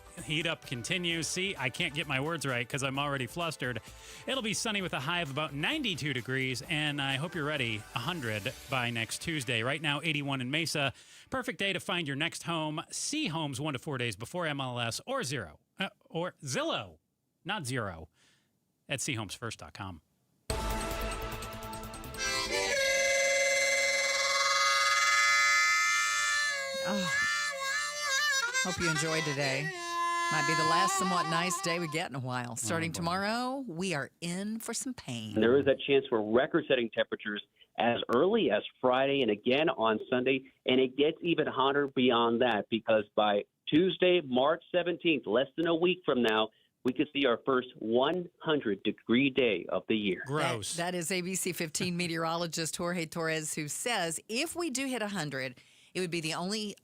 up continues. See, I can't get my words right because I'm already flustered. It'll be sunny with a high of about 92 degrees, and I hope you're ready. 100 by next Tuesday. Right now, 81 in Mesa. Perfect day to find your next home. See homes 1 to 4 days before MLS or Zillow, not zero, at seehomesfirst.com. Oh, hope you enjoyed today. Might be the last somewhat nice day we get in a while. Starting tomorrow, we are in for some pain. There is a chance for record-setting temperatures as early as Friday and again on Sunday, and it gets even hotter beyond that because by Tuesday, March 17th, less than a week from now, we could see our first 100-degree day of the year. Gross. That is ABC 15 meteorologist Jorge Torres, who says if we do hit 100, it would be only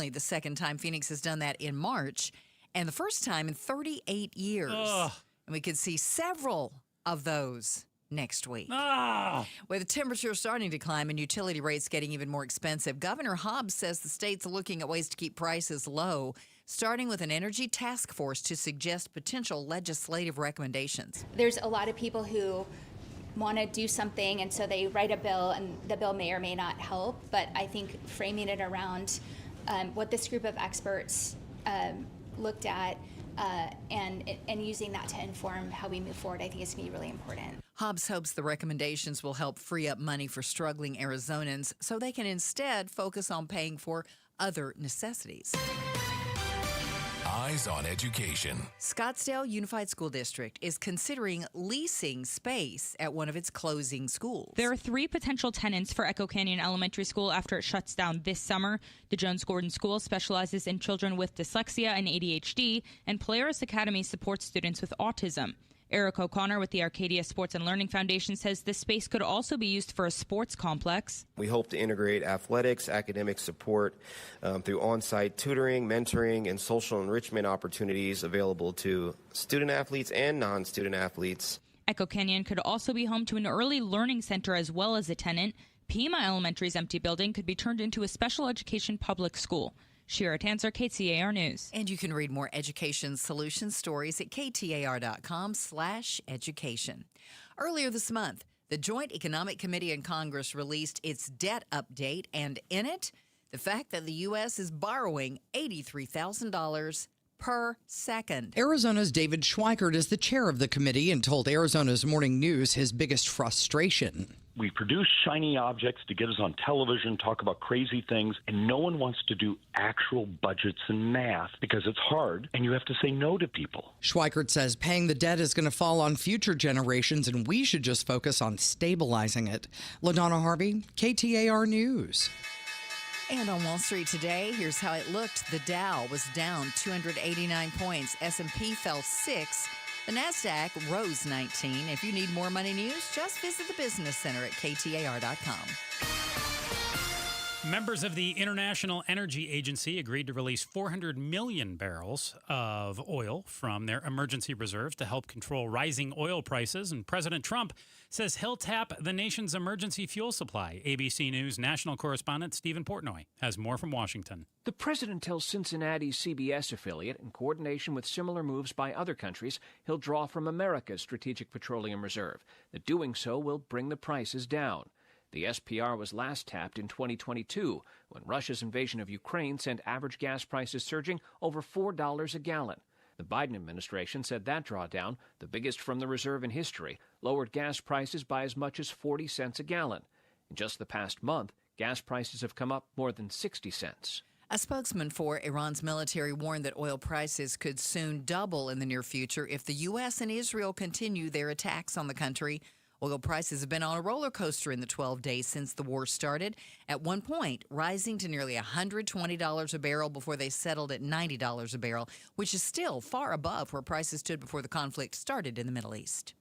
the second time Phoenix has done that in March, and the first time in 38 years. Ugh. And we could see several of those next week. Ah. With the temperature starting to climb and utility rates getting even more expensive, Governor Hobbs says the state's looking at ways to keep prices low, starting with an energy task force to suggest potential legislative recommendations. There's a lot of people who want to do something, and so they write a bill, and the bill may or may not help. But I think framing it around what this group of experts looked at and using that to inform how we move forward, I think is going to be really important. Hobbs hopes the recommendations will help free up money for struggling Arizonans so they can instead focus on paying for other necessities. Eyes on Education. Scottsdale Unified School District is considering leasing space at one of its closing schools. There are 3 potential tenants for Echo Canyon Elementary School after it shuts down this summer. The Jones Gordon School specializes in children with dyslexia and ADHD, and Polaris Academy supports students with autism. Eric O'Connor with the Arcadia Sports and Learning Foundation says this space could also be used for a sports complex. We hope to integrate athletics, academic support through on-site tutoring, mentoring, and social enrichment opportunities available to student athletes and non-student athletes. Echo Canyon could also be home to an early learning center as well as a tenant. Pima Elementary's empty building could be turned into a special education public school. Shira Tanzer, KTAR News. And you can read more education solution stories at KTAR.com/education. Earlier this month, the Joint Economic Committee in Congress released its debt update, and in it, the fact that the U.S. is borrowing $83,000 per second. Arizona's David Schweikert is the chair of the committee and told Arizona's Morning News his biggest frustration. We produce shiny objects to get us on television, talk about crazy things, and no one wants to do actual budgets and math because it's hard and you have to say no to people. Schweikert says paying the debt is going to fall on future generations and we should just focus on stabilizing it. LaDonna Harvey, KTAR News. And on Wall Street today, here's how it looked. The Dow was down 289 points. S&P fell 6. The NASDAQ rose 19. If you need more money news, just visit the Business Center at KTAR.com. Members of the International Energy Agency agreed to release 400 million barrels of oil from their emergency reserves to help control rising oil prices. And President Trump says he'll tap the nation's emergency fuel supply. ABC News national correspondent Stephen Portnoy has more from Washington. The president tells Cincinnati's CBS affiliate, in coordination with similar moves by other countries, he'll draw from America's Strategic Petroleum Reserve. That doing so will bring the prices down. The SPR was last tapped in 2022 when Russia's invasion of Ukraine sent average gas prices surging over $4 a gallon. The Biden administration said that drawdown, the biggest from the reserve in history, lowered gas prices by as much as 40 cents a gallon. In just the past month, gas prices have come up more than 60 cents. A spokesman for Iran's military warned that oil prices could soon double in the near future if the U.S. and Israel continue their attacks on the country. Oil prices have been on a roller coaster in the 12 days since the war started, at one point rising to nearly $120 a barrel before they settled at $90 a barrel, which is still far above where prices stood before the conflict started in the Middle East.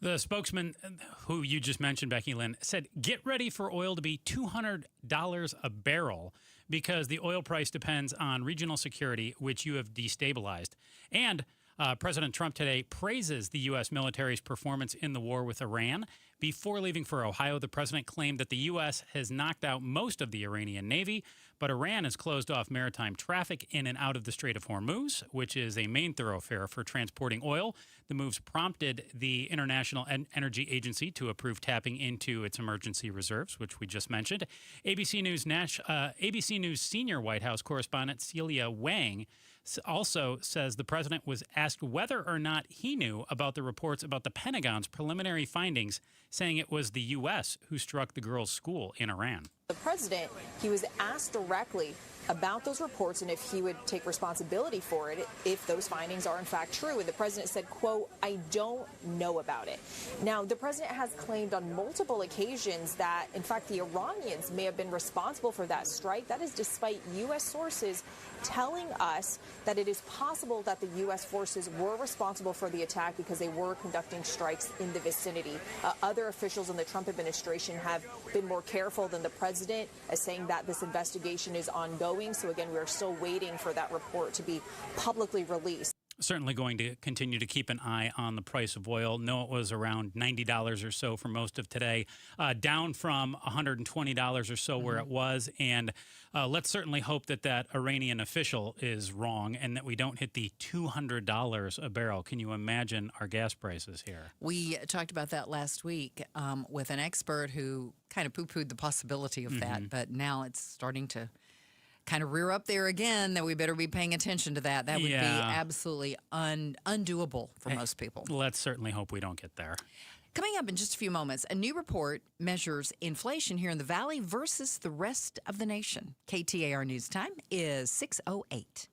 The spokesman, who you just mentioned, Becky Lynn, said get ready for oil to be $200 a barrel because the oil price depends on regional security, which you have destabilized. And President Trump today praises the U.S. military's performance in the war with Iran. Before leaving for Ohio, the president claimed that the U.S. has knocked out most of the Iranian Navy, but Iran has closed off maritime traffic in and out of the Strait of Hormuz, which is a main thoroughfare for transporting oil. The moves prompted the International Energy Agency to approve tapping into its emergency reserves, which we just mentioned. ABC News senior White House correspondent Celia Wang also says the president was asked whether or not he knew about the reports about the Pentagon's preliminary findings, saying it was the U.S. who struck the girls' school in Iran. The president, he was asked directly about those reports and if he would take responsibility for it if those findings are in fact true. And the president said, quote, "I don't know about it." Now, the president has claimed on multiple occasions that, in fact, the Iranians may have been responsible for that strike. That is despite U.S. sources telling us that it is possible that the U.S. forces were responsible for the attack because they were conducting strikes in the vicinity. Other officials in the Trump administration have been more careful than the president, as saying that this investigation is ongoing. So again, we are still waiting for that report to be publicly released. Certainly going to continue to keep an eye on the price of oil. Know it was around $90 or so for most of today, down from $120 or so where it was. And let's certainly hope that that Iranian official is wrong and that we don't hit the $200 a barrel. Can you imagine our gas prices here? We talked about that last week with an expert who kind of poo-pooed the possibility of that, but now it's starting to kind of rear up there again, that we better be paying attention to that. That would be absolutely undoable for most people. Let's certainly hope we don't get there. Coming up in just a few moments, a new report measures inflation here in the Valley versus the rest of the nation. KTAR News Time is 6:08.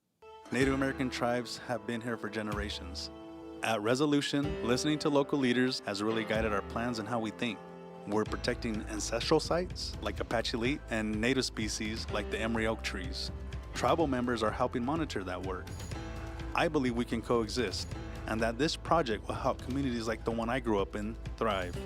Native American tribes have been here for generations. At Resolution, listening to local leaders has really guided our plans and how we think. We're protecting ancestral sites like Apache Leet and native species like the Emery oak trees. Tribal members are helping monitor that work. I believe we can coexist and that this project will help communities like the one I grew up in thrive.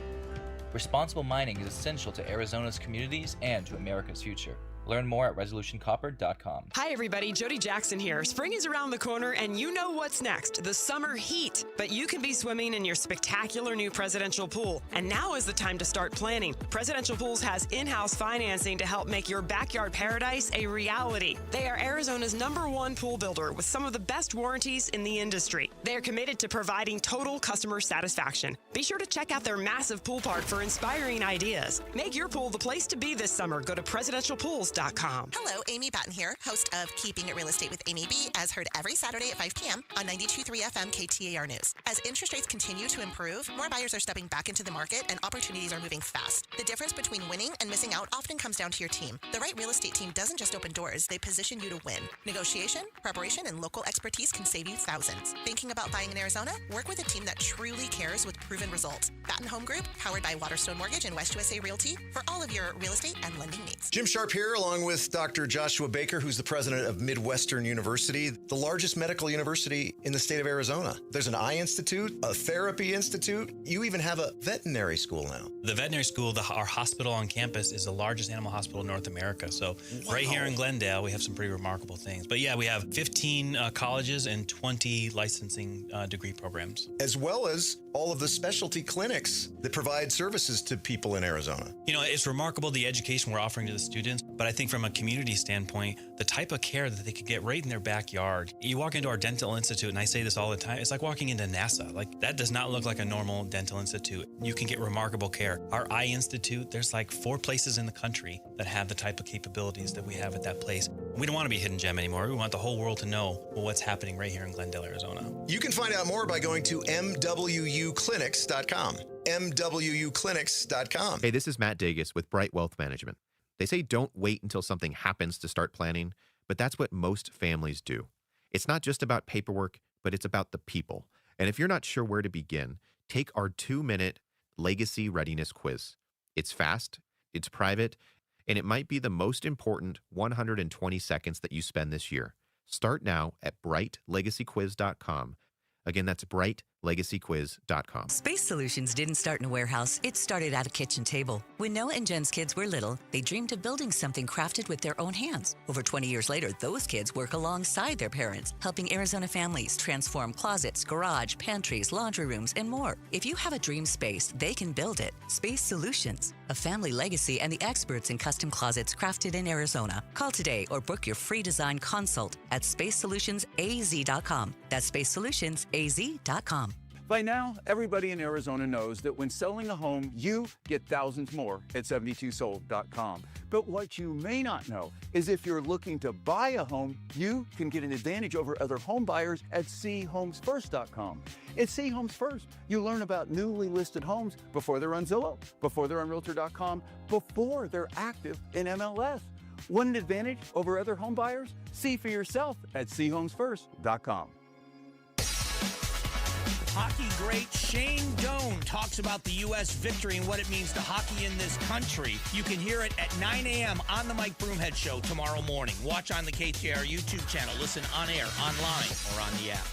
Responsible mining is essential to Arizona's communities and to America's future. Learn more at resolutioncopper.com. Hi everybody, Jody Jackson here. Spring is around the corner and you know what's next, the summer heat. But you can be swimming in your spectacular new Presidential Pool. And now is the time to start planning. Presidential Pools has in-house financing to help make your backyard paradise a reality. They are Arizona's #1 pool builder with some of the best warranties in the industry. They are committed to providing total customer satisfaction. Be sure to check out their massive pool park for inspiring ideas. Make your pool the place to be this summer. Go to presidentialpools.com. Hello, Amy Batten here, host of Keeping It Real Estate with Amy B, as heard every Saturday at 5 p.m. on 92.3 FM KTAR News. As interest rates continue to improve, more buyers are stepping back into the market and opportunities are moving fast. The difference between winning and missing out often comes down to your team. The right real estate team doesn't just open doors, they position you to win. Negotiation, preparation, and local expertise can save you thousands. Thinking about buying in Arizona? Work with a team that truly cares with proven results. Batten Home Group, powered by Waterstone Mortgage and West USA Realty, for all of your real estate and lending needs. Jim Sharp here, along with Dr. Joshua Baker, who's the president of Midwestern University, the largest medical university in the state of Arizona. There's an eye institute, a therapy institute. You even have a veterinary school now. The veterinary school, our hospital on campus, is the largest animal hospital in North America. So right here in Glendale, we have some pretty remarkable things. But yeah, we have 15 colleges and 20 licensing degree programs. As well as all of the specialty clinics that provide services to people in Arizona. You know, it's remarkable the education we're offering to the students, but I think from a community standpoint, the type of care that they could get right in their backyard. You walk into our dental institute, and I say this all the time, it's like walking into NASA. Like, that does not look like a normal dental institute. You can get remarkable care. Our eye institute, there's like 4 places in the country that have the type of capabilities that we have at that place. We don't want to be a hidden gem anymore. We want the whole world to know what's happening right here in Glendale, Arizona. You can find out more by going to MWUclinics.com. MWUclinics.com. Hey, this is Matt Dagus with Bright Wealth Management. They say don't wait until something happens to start planning, but that's what most families do. It's not just about paperwork, but it's about the people. And if you're not sure where to begin, take our 2-minute Legacy Readiness Quiz. It's fast, it's private, and it might be the most important 120 seconds that you spend this year. Start now at brightlegacyquiz.com. Again, that's brightlegacyquiz.com. Space Solutions didn't start in a warehouse. It started at a kitchen table. When Noah and Jen's kids were little, they dreamed of building something crafted with their own hands. Over 20 years later, those kids work alongside their parents, helping Arizona families transform closets, garage, pantries, laundry rooms, and more. If you have a dream space, they can build it. Space Solutions, a family legacy and the experts in custom closets crafted in Arizona. Call today or book your free design consult at spacesolutionsaz.com. That's spacesolutionsaz.com. By now, everybody in Arizona knows that when selling a home, you get thousands more at 72sold.com. But what you may not know is if you're looking to buy a home, you can get an advantage over other home buyers at chomesfirst.com. At C Homes First, you learn about newly listed homes before they're on Zillow, before they're on Realtor.com, before they're active in MLS. Want an advantage over other home buyers? See for yourself at chomesfirst.com. Hockey great Shane Doan talks about the U.S. victory and what it means to hockey in this country. You can hear it at 9 a.m. on the Mike Broomhead Show tomorrow morning. Watch on the KTAR YouTube channel. Listen on air, online, or on the app.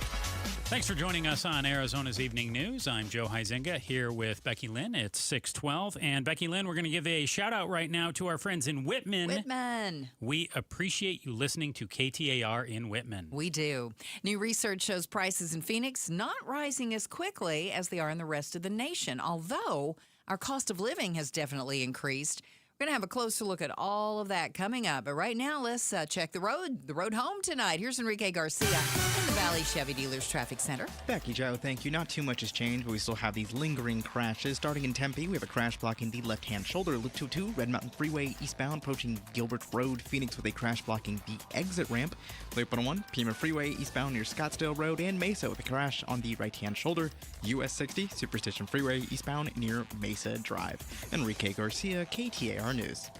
Thanks for joining us on Arizona's Evening News. I'm Joe Huizenga here with Becky Lynn. It's 6:12. And Becky Lynn, we're going to give a shout out right now to our friends in Whitman. Whitman. We appreciate you listening to KTAR in Whitman. We do. New research shows prices in Phoenix not rising as quickly as they are in the rest of the nation, although our cost of living has definitely increased. We're going to have a closer look at all of that coming up. But right now, let's check the road home tonight. Here's Enrique Garcia in the Valley Chevy Dealers Traffic Center. Becky, Joe, thank you. Not too much has changed, but we still have these lingering crashes. Starting in Tempe, we have a crash blocking the left-hand shoulder. Loop 22, Red Mountain Freeway eastbound, approaching Gilbert Road. Phoenix with a crash blocking the exit ramp. Loop 101, Pima Freeway eastbound near Scottsdale Road. And Mesa with a crash on the right-hand shoulder. US 60, Superstition Freeway eastbound near Mesa Drive. Enrique Garcia, KTAR News.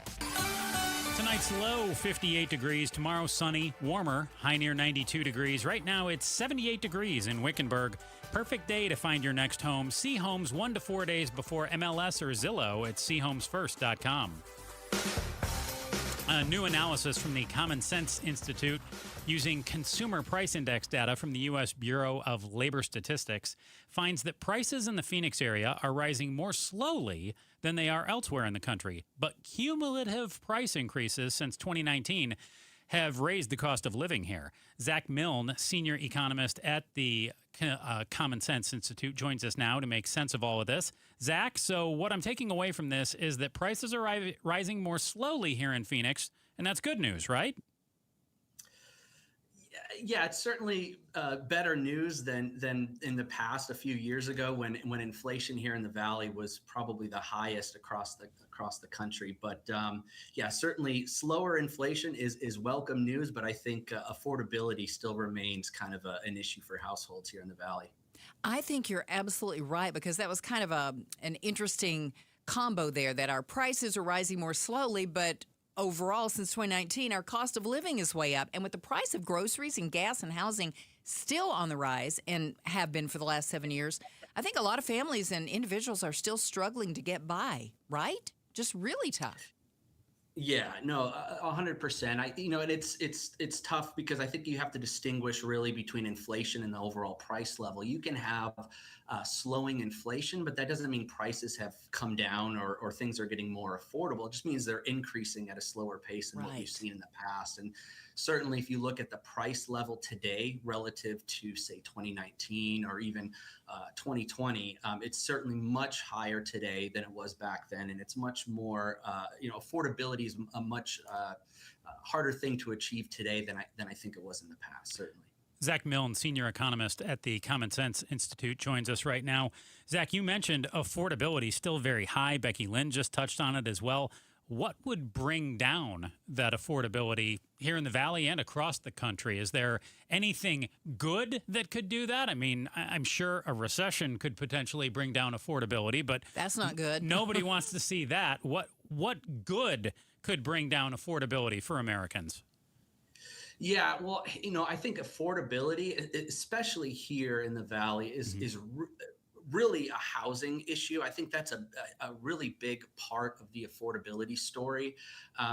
Tonight's low, 58 degrees. Tomorrow, sunny, warmer, high near 92 degrees. Right now, it's 78 degrees in Wickenburg. Perfect day to find your next home. See homes 1 to 4 days before MLS or Zillow at chomesfirst.com. A new analysis from the Common Sense Institute using Consumer Price Index data from the U.S. Bureau of Labor Statistics finds that prices in the Phoenix area are rising more slowly than they are elsewhere in the country. But cumulative price increases since 2019 have raised the cost of living here. Zach Milne, senior economist at the Common Sense Institute, joins us now to make sense of all of this. Zach, so what I'm taking away from this is that prices are rising more slowly here in Phoenix, and that's good news, right? Yeah, it's certainly better news than in the past a few years ago when inflation here in the Valley was probably the highest across the country. But yeah, certainly slower inflation is welcome news, but I think affordability still remains kind of an issue for households here in the Valley. I think you're absolutely right, because that was kind of an interesting combo there, that our prices are rising more slowly, but overall, since 2019, our cost of living is way up. And with the price of groceries and gas and housing still on the rise, and have been for the last 7 years, I think a lot of families and individuals are still struggling to get by, right? Just really tough. Yeah, no, 100%. And it's tough because I think you have to distinguish really between inflation and the overall price level. You can have slowing inflation, but that doesn't mean prices have come down or things are getting more affordable. It just means they're increasing at a slower pace than what you've seen in the past. And certainly if you look at the price level today relative to, say, 2019 or even 2020, it's certainly much higher today than it was back then. And it's much more, affordability is a much harder thing to achieve today than I think it was in the past, certainly. Zach Milne, senior economist at the Common Sense Institute, joins us right now. Zach, you mentioned affordability still very high. Becky Lynn just touched on it as well. What would bring down that affordability here in the Valley and across the country? Is there anything good that could do that? I mean, I'm sure a recession could potentially bring down affordability, but that's not good. Nobody wants to see that. What good could bring down affordability for Americans? Yeah, well, I think affordability, especially here in the Valley, is really a housing issue. I think that's a really big part of the affordability story.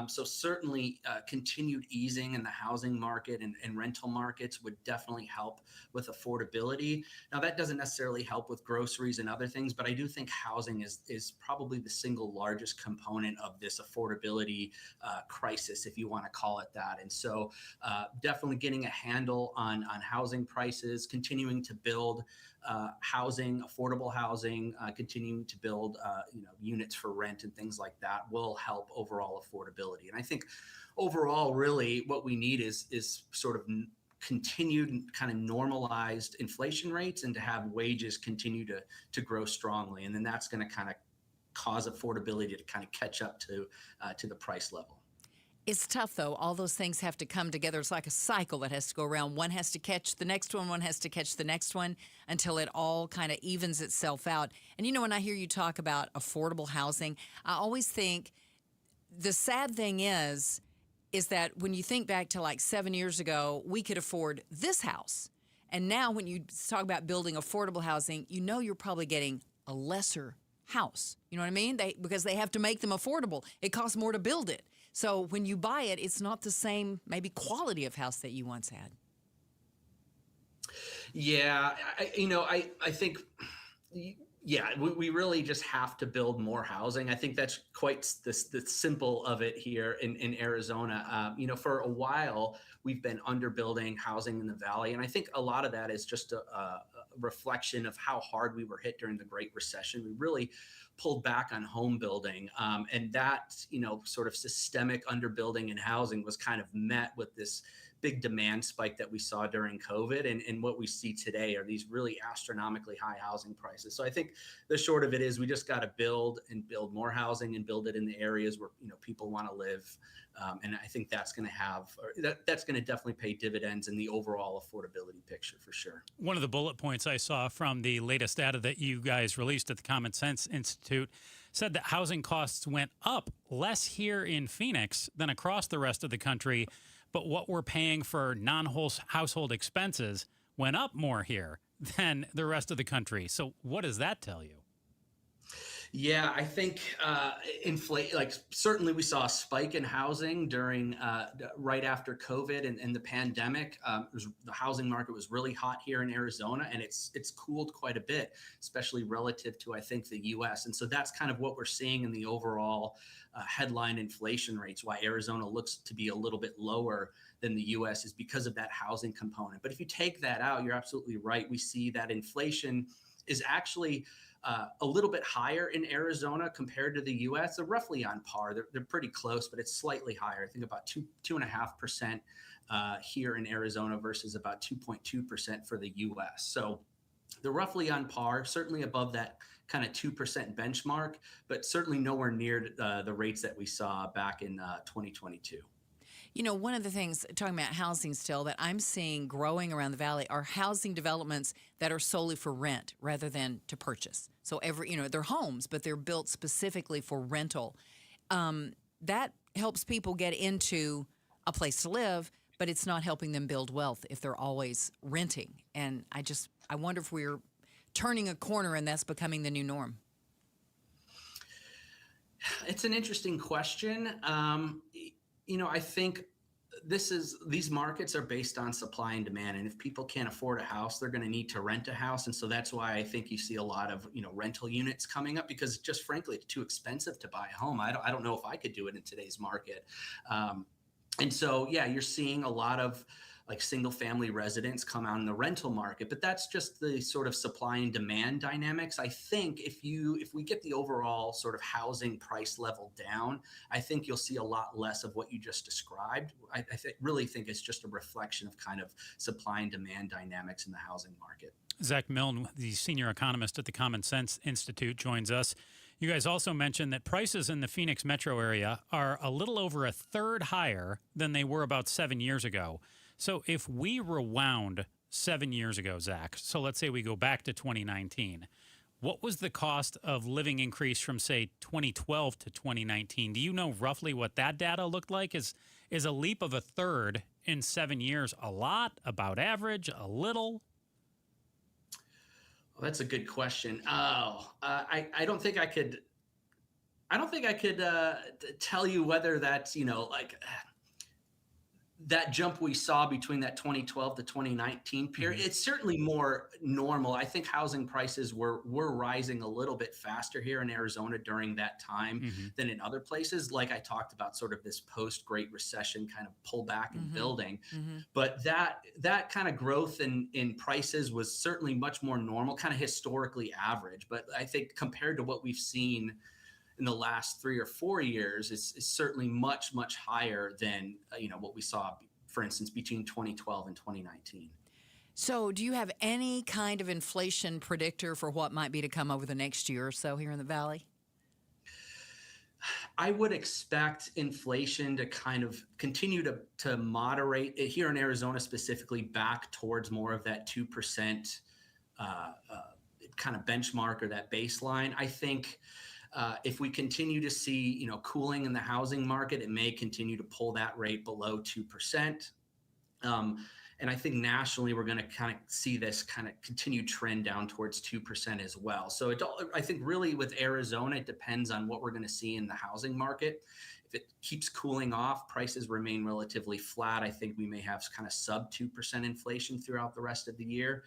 So certainly continued easing in the housing market and rental markets would definitely help with affordability. Now, that doesn't necessarily help with groceries and other things, but I do think housing is probably the single largest component of this affordability crisis, if you want to call it that. And so definitely getting a handle on housing prices, continuing to build housing, affordable housing, continuing to build units for rent and things like that will help overall affordability. And I think overall, really what we need is sort of continued kind of normalized inflation rates and to have wages continue to grow strongly. And then that's going to kind of cause affordability to kind of catch up to the price level. It's tough, though. All those things have to come together. It's like a cycle that has to go around. One has to catch the next one has to catch the next one until it all kind of evens itself out. And, when I hear you talk about affordable housing, I always think the sad thing is that when you think back to like 7 years ago, we could afford this house. And now when you talk about building affordable housing, you're probably getting a lesser house. You know what I mean? Because they have to make them affordable. It costs more to build it. So when you buy it, it's not the same maybe quality of house that you once had. Yeah, I think, we really just have to build more housing. I think that's quite the simple of it here in Arizona. For a while, we've been underbuilding housing in the Valley. And I think a lot of that is just a reflection of how hard we were hit during the Great Recession. We really pulled back on home building. And that, sort of systemic underbuilding in housing was kind of met with this big demand spike that we saw during COVID. And what we see today are these really astronomically high housing prices. So I think the short of it is we just got to build more housing and build it in the areas where, people want to live. And I think that's going to that's going to definitely pay dividends in the overall affordability picture for sure. One of the bullet points I saw from the latest data that you guys released at the Common Sense Institute said that housing costs went up less here in Phoenix than across the rest of the country, but what we're paying for non-household expenses went up more here than the rest of the country. So what does that tell you? Yeah, I think certainly we saw a spike in housing during right after COVID and the pandemic. The housing market was really hot here in Arizona, and it's cooled quite a bit, especially relative to, I think, the U.S. And so that's kind of what we're seeing in the overall headline inflation rates. Why Arizona looks to be a little bit lower than the U.S. is because of that housing component. But if you take that out, you're absolutely right. We see that inflation is actually a little bit higher in Arizona compared to the U.S. They're roughly on par. They're pretty close, but it's slightly higher. I think about 2.5% here in Arizona versus about 2.2% for the U.S. So they're roughly on par, certainly above that kind of 2% benchmark, but certainly nowhere near the rates that we saw back in 2022. You know, one of the things, talking about housing still, that I'm seeing growing around the valley are housing developments that are solely for rent rather than to purchase. So they're homes, but they're built specifically for rental. That helps people get into a place to live, but it's not helping them build wealth if they're always renting. And I wonder if we're turning a corner and that's becoming the new norm. It's an interesting question. I think these markets are based on supply and demand. And if people can't afford a house, they're going to need to rent a house. And so that's why I think you see a lot of, rental units coming up, because just frankly, it's too expensive to buy a home. I don't know if I could do it in today's market. And so, yeah, you're seeing a lot of like single family residents come out in the rental market, but that's just the sort of supply and demand dynamics. I think if we get the overall sort of housing price level down, I think you'll see a lot less of what you just described. I really think it's just a reflection of kind of supply and demand dynamics in the housing market. Zach Milne, the senior economist at the Common Sense Institute, joins us. You guys also mentioned that prices in the Phoenix metro area are a little over a third higher than they were about 7 years ago. So if we rewound 7 years ago, Zach, so let's say we go back to 2019, what was the cost of living increase from, say, 2012 to 2019? Do you know roughly what that data looked like? Is a leap of a third in 7 years a lot, about average, a little? Well, that's a good question. I don't think I could tell you whether that's, that jump we saw between that 2012 to 2019 period. Mm-hmm. It's certainly more normal. I think housing prices were rising a little bit faster here in Arizona during that time than in other places. Like I talked about, sort of this post-Great Recession kind of pullback and building. Mm-hmm. But that kind of growth in prices was certainly much more normal, kind of historically average. But I think compared to what we've seen in the last 3 or 4 years, is certainly much, much higher than what we saw, for instance, between 2012 and 2019. So do you have any kind of inflation predictor for what might be to come over the next year or so here in the Valley? I would expect inflation to kind of continue to moderate here in Arizona, specifically back towards more of that 2% kind of benchmark or that baseline. I think if we continue to see, cooling in the housing market, it may continue to pull that rate below 2%. And I think nationally, we're going to kind of see this kind of continued trend down towards 2% as well. So I think really with Arizona, it depends on what we're going to see in the housing market. If it keeps cooling off, prices remain relatively flat, I think we may have kind of sub 2% inflation throughout the rest of the year.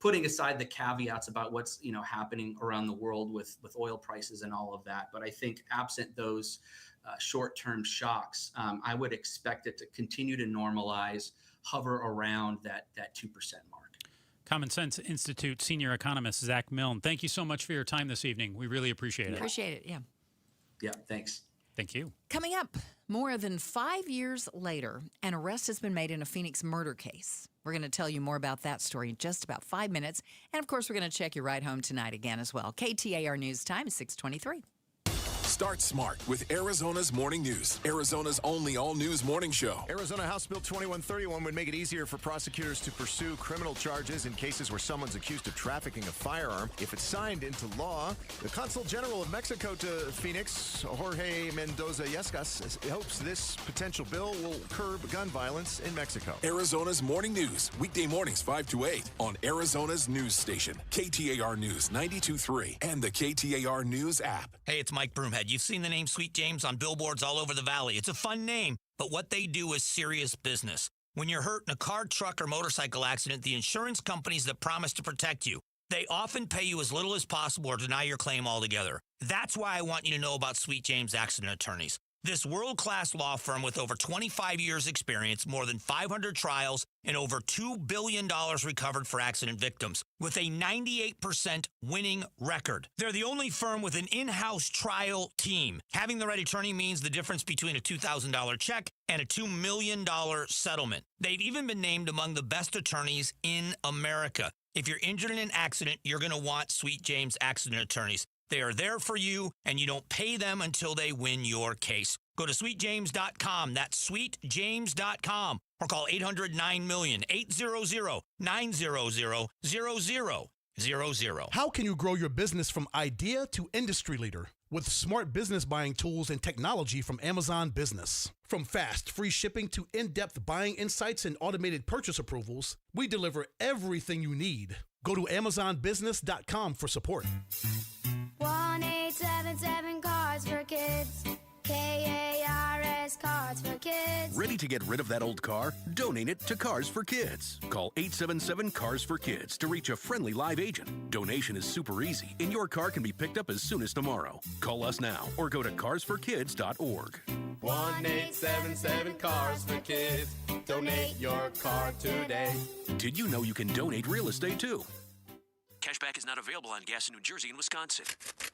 Putting aside the caveats about what's, happening around the world with oil prices and all of that. But I think absent those short-term shocks, I would expect it to continue to normalize, hover around that 2% mark. Common Sense Institute senior economist Zach Milne, thank you so much for your time this evening. We really appreciate it. Appreciate it, yeah. Yeah, thanks. Thank you. Coming up, more than 5 years later, an arrest has been made in a Phoenix murder case. We're going to tell you more about that story in just about 5 minutes. And, of course, we're going to check your ride home tonight again as well. KTAR News Time is 6:23. Start smart with Arizona's Morning News, Arizona's only all-news morning show. Arizona House Bill 2131 would make it easier for prosecutors to pursue criminal charges in cases where someone's accused of trafficking a firearm. If it's signed into law, the Consul General of Mexico to Phoenix, Jorge Mendoza Yescas, hopes this potential bill will curb gun violence in Mexico. Arizona's Morning News, weekday mornings 5 to 8 on Arizona's news station, KTAR News 92.3 and the KTAR News app. Hey, it's Mike Broomhead. You've seen the name Sweet James on billboards all over the valley. It's a fun name, but what they do is serious business. When you're hurt in a car, truck, or motorcycle accident, the insurance companies that promise to protect you, they often pay you as little as possible or deny your claim altogether. That's why I want you to know about Sweet James Accident Attorneys. This world-class law firm with over 25 years experience, more than 500 trials, and over $2 billion recovered for accident victims, with a 98% winning record. They're the only firm with an in-house trial team. Having the right attorney means the difference between a $2,000 check and a $2 million settlement. They've even been named among the best attorneys in America. If you're injured in an accident, you're going to want Sweet James Accident Attorneys. They are there for you, and you don't pay them until they win your case. Go to sweetjames.com. That's sweetjames.com. Or call 800-9-million, 800-900-0000. How can you grow your business from idea to industry leader? With smart business buying tools and technology from Amazon Business. From fast, free shipping to in-depth buying insights and automated purchase approvals, we deliver everything you need. Go to amazonbusiness.com for support. 1-877 Cards for Kids. KARS Cards for Kids. Ready to get rid of that old car? Donate it to Cars for Kids. Call 877 Cars for Kids to reach a friendly live agent. Donation is super easy, and your car can be picked up as soon as tomorrow. Call us now or go to carsforkids.org. 1-877 Cars for Kids. Donate your car today. Did you know you can donate real estate too? Cashback is not available on gas in New Jersey and Wisconsin.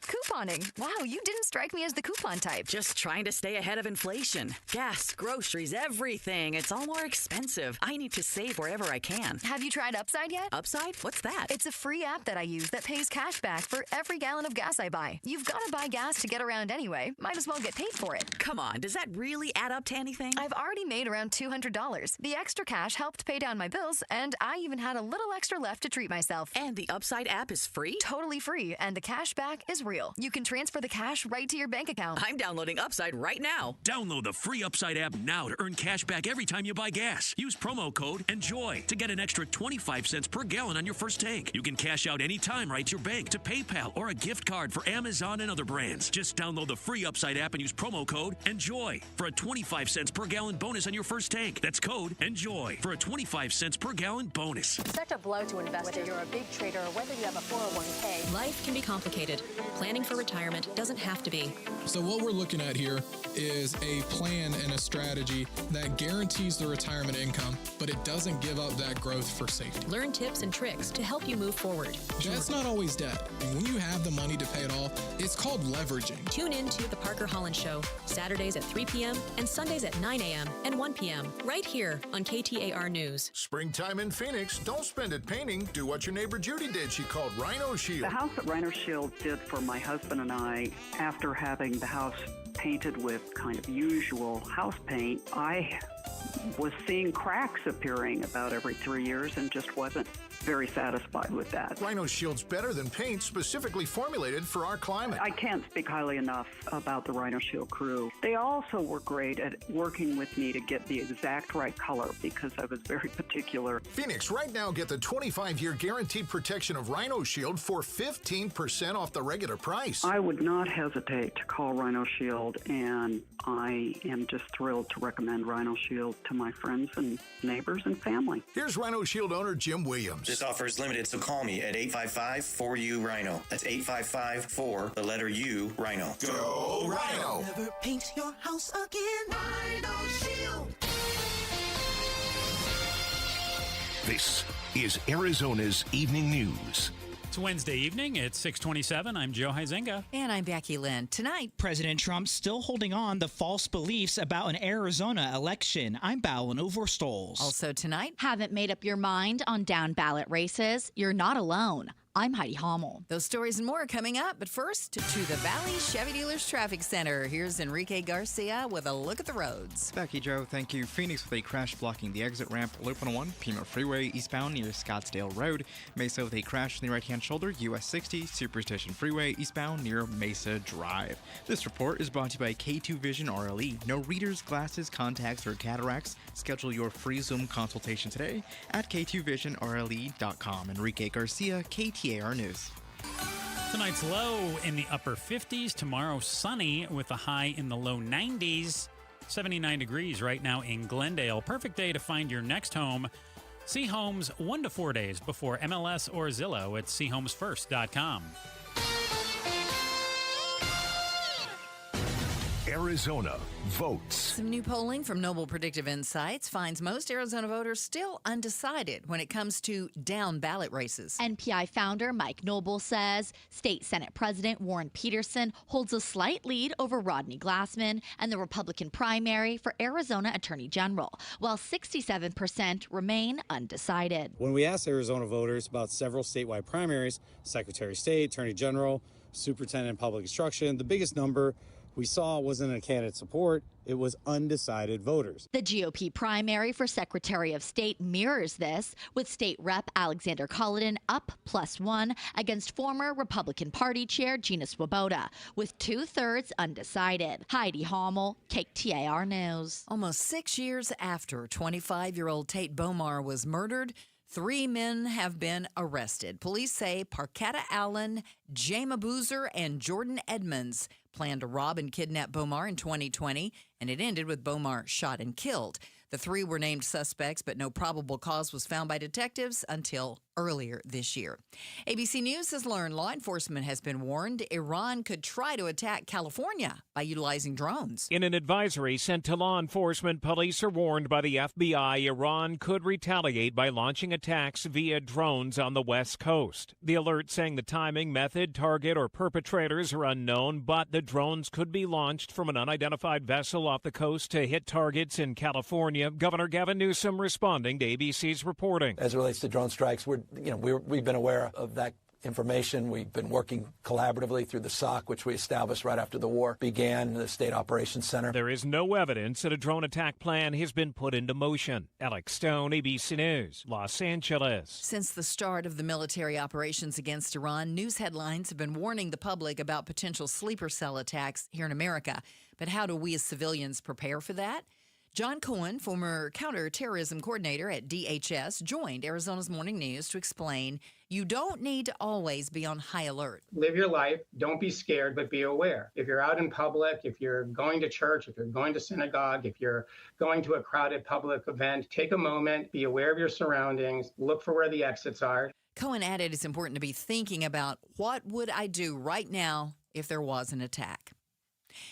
Couponing. Wow, you didn't strike me as the coupon type. Just trying to stay ahead of inflation. Gas, groceries, everything. It's all more expensive. I need to save wherever I can. Have you tried Upside yet? Upside? What's that? It's a free app that I use that pays cash back for every gallon of gas I buy. You've got to buy gas to get around anyway. Might as well get paid for it. Come on, does that really add up to anything? I've already made around $200. The extra cash helped pay down my bills, and I even had a little extra left to treat myself. And the Upside app is free? Totally free, and the cash back is real. You can transfer the cash right to your bank account. I'm downloading Upside right now. Download the free Upside app now to earn cash back every time you buy gas. Use promo code ENJOY to get an extra 25 cents per gallon on your first tank. You can cash out anytime right to your bank, to PayPal, or a gift card for Amazon and other brands. Just download the free Upside app and use promo code ENJOY for a 25 cents per gallon bonus on your first tank. That's code ENJOY for a 25 cents per gallon bonus. Such a blow to investors. Whether you're a big trader or whether you have a 401k. Life can be complicated. Planning for retirement doesn't have to be. So what we're looking at here is a plan and a strategy that guarantees the retirement income, but it doesn't give up that growth for safety. Learn tips and tricks to help you move forward. That's not always debt. And when you have the money to pay it off, it's called leveraging. Tune in to The Parker Holland Show, Saturdays at 3 p.m. and Sundays at 9 a.m. and 1 p.m. right here on KTAR News. Springtime in Phoenix. Don't spend it painting. Do what your neighbor Judy did. She called Rhino Shield. The house that Rhino Shield did for my husband and I, after having the house painted with kind of usual house paint, I was seeing cracks appearing about every 3 years and just wasn't very satisfied with that. Rhino Shield's better than paint, specifically formulated for our climate. I can't speak highly enough about the Rhino Shield crew. They also were great at working with me to get the exact right color because I was very particular. Phoenix, right now get the 25-year guaranteed protection of Rhino Shield for 15% off the regular price. I would not hesitate to call Rhino Shield, and I am just thrilled to recommend Rhino Shield to my friends and neighbors and family. Here's Rhino Shield owner Jim Williams. This offer is limited, so call me at 855-4U-RHINO. That's 855-4, the letter U, Rhino. Go Rhino! Never paint your house again. Rhino Shield. This is Arizona's Evening News. It's Wednesday evening. It's 6:27. I'm Joe Huizenga. And I'm Becky Lynn. Tonight, President Trump still holding on to false beliefs about an Arizona election. I'm Ballin Overstoles. Also tonight, haven't made up your mind on down ballot races? You're not alone. I'm Heidi Hommel. Those stories and more are coming up, but first, to the Valley Chevy Dealers Traffic Center. Here's Enrique Garcia with a look at the roads. Becky, Joe, thank you. Phoenix with a crash blocking the exit ramp, Loop 101, Pima Freeway eastbound near Scottsdale Road. Mesa with a crash in the right-hand shoulder, US 60, Superstition Freeway eastbound near Mesa Drive. This report is brought to you by K2 Vision RLE. No readers, glasses, contacts, or cataracts. Schedule your free Zoom consultation today at k2visionrle.com. Enrique Garcia, KTAR News. Tonight's low in the upper 50s. Tomorrow, sunny with a high in the low 90s. 79 degrees right now in Glendale. Perfect day to find your next home. See homes 1 to 4 days before MLS or Zillow at seehomesfirst.com. Arizona votes. Some new polling from Noble Predictive Insights finds most Arizona voters still undecided when it comes to down ballot races. NPI founder Mike Noble says State Senate President Warren Peterson holds a slight lead over Rodney Glassman and the Republican primary for Arizona Attorney General, while 67% remain undecided. When we asked Arizona voters about several statewide primaries, Secretary of State, Attorney General, Superintendent of Public Instruction, the biggest number we saw wasn't a candidate support, it was undecided voters. The GOP primary for Secretary of State mirrors this, with State Rep Alexander Culloden up +1 against former Republican Party Chair Gina Swoboda, with 2/3 undecided. Heidi Hommel, KTAR News. Almost 6 years after 25-year-old Tate Bomar was murdered, 3 men have been arrested. Police say Parketta Allen, Jama Boozer, and Jordan Edmonds planned to rob and kidnap Bomar in 2020, and it ended with Bomar shot and killed. The 3 were named suspects, but no probable cause was found by detectives until earlier this year. ABC News has learned law enforcement has been warned Iran could try to attack California by utilizing drones. In an advisory sent to law enforcement, police are warned by the FBI Iran could retaliate by launching attacks via drones on the West Coast. The alert saying the timing, method, target, or perpetrators are unknown, but the drones could be launched from an unidentified vessel off the coast to hit targets in California. Governor Gavin Newsom responding to ABC's reporting. As it relates to drone strikes, we've been aware of that information. We've been working collaboratively through the SOC, which we established right after the war began, the State Operations Center. There is no evidence that a drone attack plan has been put into motion. Alex Stone, ABC News, Los Angeles. Since the start of the military operations against Iran, news headlines have been warning the public about potential sleeper cell attacks here in America. But how do we as civilians prepare for that? John Cohen, former counterterrorism coordinator at DHS, joined Arizona's Morning News to explain you don't need to always be on high alert. Live your life. Don't be scared, but be aware. If you're out in public, if you're going to church, if you're going to synagogue, if you're going to a crowded public event, take a moment, be aware of your surroundings, look for where the exits are. Cohen added it's important to be thinking about what would I do right now if there was an attack.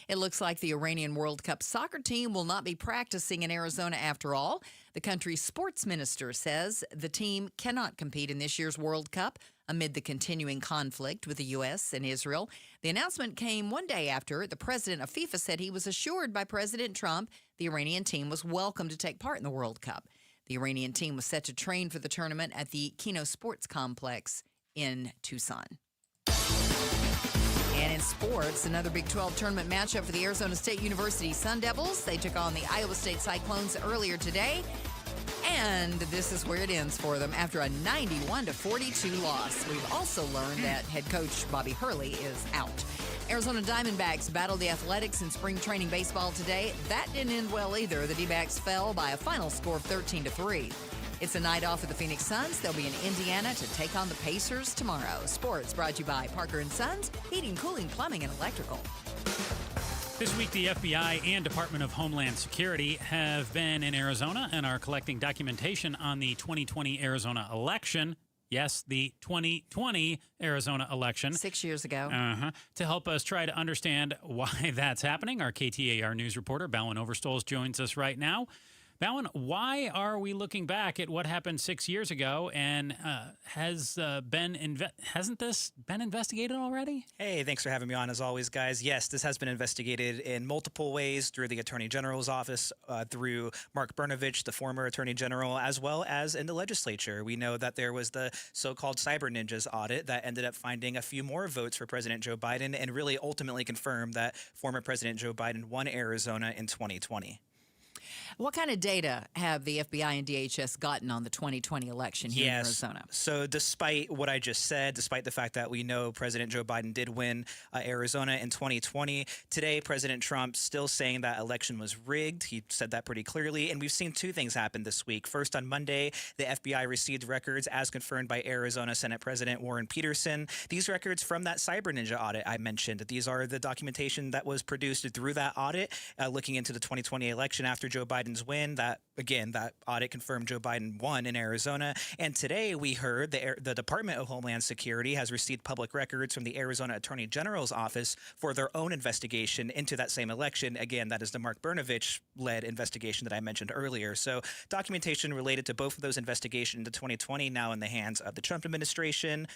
It looks like the Iranian World Cup soccer team will not be practicing in Arizona after all. The country's sports minister says the team cannot compete in this year's World Cup amid the continuing conflict with the U.S. and Israel. The announcement came one day after the president of FIFA said he was assured by President Trump the Iranian team was welcome to take part in the World Cup. The Iranian team was set to train for the tournament at the Kino Sports Complex in Tucson. And in sports, another Big 12 tournament matchup for the Arizona State University Sun Devils. They took on the Iowa State Cyclones earlier today. And this is where it ends for them after a 91-42 loss. We've also learned that head coach Bobby Hurley is out. Arizona Diamondbacks battled the Athletics in spring training baseball today. That didn't end well either. The D-backs fell by a final score of 13-3. It's a night off for the Phoenix Suns. They'll be in Indiana to take on the Pacers tomorrow. Sports brought to you by Parker & Sons, heating, cooling, plumbing, and electrical. This week, the FBI and Department of Homeland Security have been in Arizona and are collecting documentation on the 2020 Arizona election. Yes, the 2020 Arizona election. 6 years ago. To help us try to understand why that's happening, our KTAR News reporter, Bowen Overstoles, joins us right now. Bowen, why are we looking back at what happened 6 years ago, and hasn't this been investigated already? Hey, thanks for having me on as always, guys. Yes, this has been investigated in multiple ways through the Attorney General's office, through Mark Brnovich, the former Attorney General, as well as in the legislature. We know that there was the so-called Cyber Ninjas audit that ended up finding a few more votes for President Joe Biden and really ultimately confirmed that former President Joe Biden won Arizona in 2020. What kind of data have the FBI and DHS gotten on the 2020 election here in Arizona? So despite what I just said, despite the fact that we know President Joe Biden did win Arizona in 2020, today President Trump still saying that election was rigged. He said that pretty clearly. And we've seen two things happen this week. First, on Monday, the FBI received records as confirmed by Arizona Senate President Warren Peterson. These records from that Cyber Ninja audit I mentioned. These are the documentation that was produced through that audit looking into the 2020 election after Joe Biden's win. That audit confirmed Joe Biden won in Arizona. And today we heard the Department of Homeland Security has received public records from the Arizona Attorney General's office for their own investigation into that same election. Again, that is the Mark Brnovich-led investigation that I mentioned earlier. So documentation related to both of those investigations into 2020 now in the hands of the Trump administration.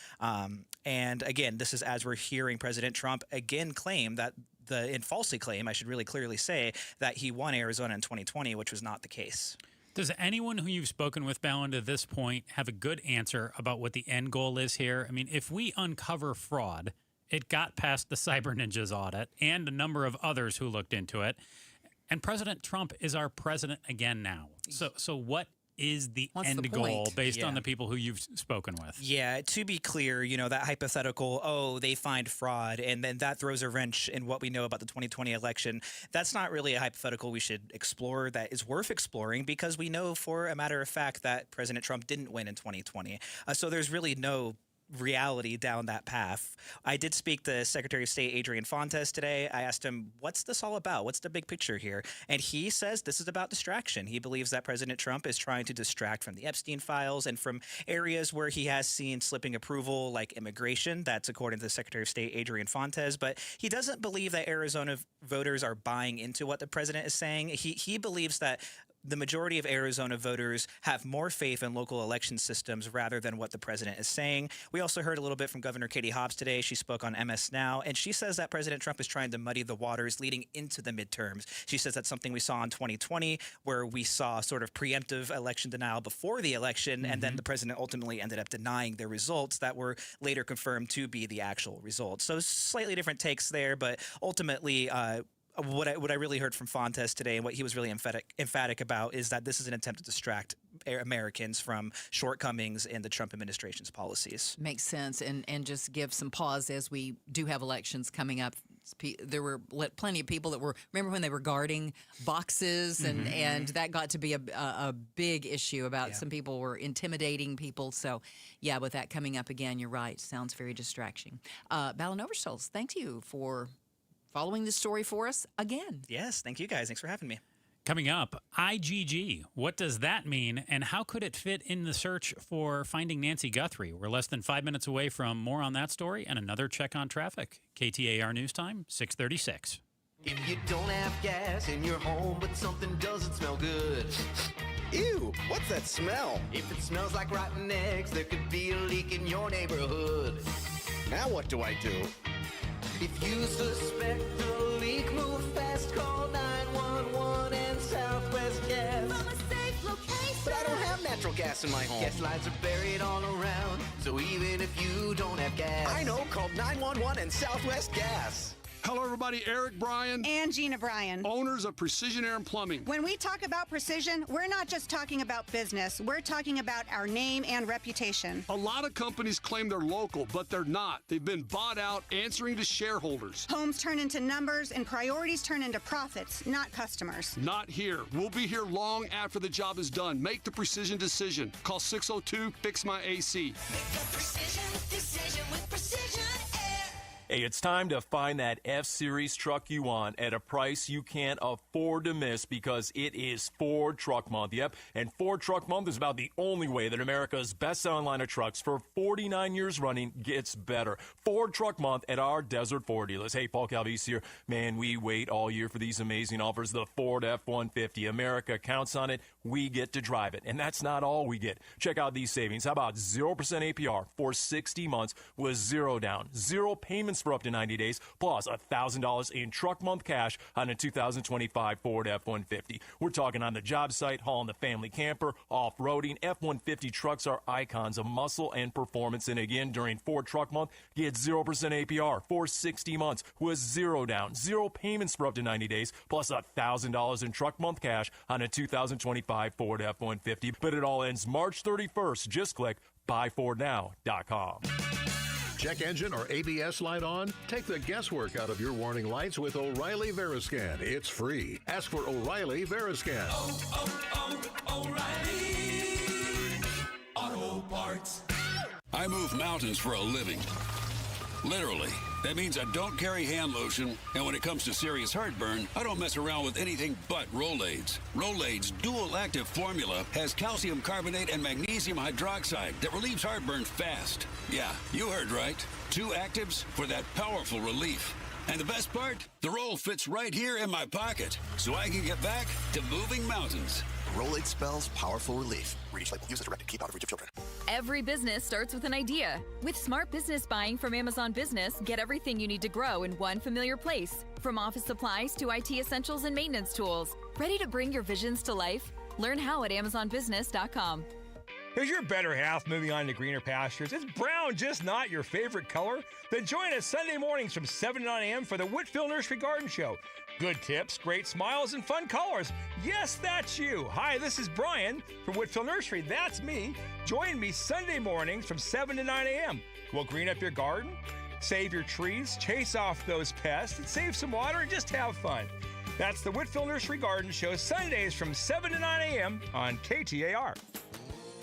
And again, this is as we're hearing President Trump again claim that and falsely claim, I should really clearly say, that he won Arizona in 2020, which was not the case. Does anyone who you've spoken with, Bowen, to this point have a good answer about what the end goal is here? I mean, if we uncover fraud, it got past the Cyber Ninjas audit and a number of others who looked into it, and President Trump is our president again now. So what is the end goal based on the people who you've spoken with? Yeah, to be clear, that hypothetical, they find fraud, and then that throws a wrench in what we know about the 2020 election. That's not really a hypothetical we should explore that is worth exploring, because we know for a matter of fact that President Trump didn't win in 2020. So there's really no reality down that path. I did speak to Secretary of State Adrian Fontes today. I asked him, what's this all about? What's the big picture here? And he says this is about distraction. He believes that President Trump is trying to distract from the Epstein files and from areas where he has seen slipping approval, like immigration. That's according to the Secretary of State Adrian Fontes. But he doesn't believe that Arizona voters are buying into what the president is saying. He believes that the majority of Arizona voters have more faith in local election systems rather than what the president is saying. We also heard a little bit from Governor Katie Hobbs today. She spoke on MS Now, and she says that President Trump is trying to muddy the waters leading into the midterms. She says that's something we saw in 2020, where we saw sort of preemptive election denial before the election, and then the president ultimately ended up denying the results that were later confirmed to be the actual results. So slightly different takes there, but ultimately what I really heard from Fontes today, and what he was really emphatic about, is that this is an attempt to distract Americans from shortcomings in the Trump administration's policies. Makes sense, and just give some pause as we do have elections coming up. There were plenty of people that were, remember when they were guarding boxes, and that got to be a big issue about some people were intimidating people. So, yeah, with that coming up again, you're right. Sounds very distracting. Ballon Oversholz, thank you for following this story for us again. Yes, thank you guys. Thanks for having me. Coming up, IGG. What does that mean, and how could it fit in the search for finding Nancy Guthrie? We're less than 5 minutes away from more on that story and another check on traffic. KTAR News Time, 6:36. If you don't have gas in your home, but something doesn't smell good. Ew, what's that smell? If it smells like rotten eggs, there could be a leak in your neighborhood. Now what do I do? If you suspect a leak, move fast, call 911 and Southwest Gas. From a safe location. But I don't have natural gas in my home. Gas lines are buried all around, so even if you don't have gas. I know, call 911 and Southwest Gas. Hello, everybody. Eric Bryan. And Gina Bryan. Owners of Precision Air and Plumbing. When we talk about precision, we're not just talking about business. We're talking about our name and reputation. A lot of companies claim they're local, but they're not. They've been bought out, answering to shareholders. Homes turn into numbers and priorities turn into profits, not customers. Not here. We'll be here long after the job is done. Make the precision decision. Call 602-FIX-MY-AC. Make a precision decision with Precision Air. Hey, it's time to find that F-Series truck you want at a price you can't afford to miss because it is Ford Truck Month. Yep, and Ford Truck Month is about the only way that America's best-selling line of trucks for 49 years running gets better. Ford Truck Month at our Desert Ford dealers. Hey, Paul Calvise here. Man, we wait all year for these amazing offers. The Ford F-150. America counts on it. We get to drive it. And that's not all we get. Check out these savings. How about 0% APR for 60 months with zero down, zero payments for up to 90 days, plus $1,000 in truck month cash on a 2025 Ford F-150. We're talking on the job site, hauling the family camper, off-roading. F-150 trucks are icons of muscle and performance. And again, during Ford Truck Month, get 0% APR for 60 months with zero down, zero payments for up to 90 days, plus $1,000 in truck month cash on a 2025 Ford F-150. But it all ends March 31st. Just click buyfordnow.com. Check engine or ABS light on? Take the guesswork out of your warning lights with O'Reilly Veriscan. It's free. Ask for O'Reilly Veriscan. O'Reilly Auto Parts. I move mountains for a living. Literally. That means I don't carry hand lotion, and when it comes to serious heartburn, I don't mess around with anything but Rolaids. Rolaids' dual-active formula has calcium carbonate and magnesium hydroxide that relieves heartburn fast. Yeah, you heard right. 2 actives for that powerful relief. And the best part? The roll fits right here in my pocket, so I can get back to moving mountains. Rolade spells powerful relief. Read each label. Use as directed. Keep out of reach of children. Every business starts with an idea. With smart business buying from Amazon Business, get everything you need to grow in one familiar place. From office supplies to IT essentials and maintenance tools. Ready to bring your visions to life? Learn how at amazonbusiness.com. Is your better half moving on to greener pastures? Is brown just not your favorite color? Then join us Sunday mornings from 7 to 9 a.m. for the Whitfield Nursery Garden Show. Good tips, great smiles, and fun colors. Yes, that's you. Hi, this is Brian from Whitfield Nursery. That's me. Join me Sunday mornings from 7 to 9 a.m. We'll green up your garden, save your trees, chase off those pests, and save some water and just have fun. That's the Whitfield Nursery Garden Show, Sundays from 7 to 9 a.m. on KTAR.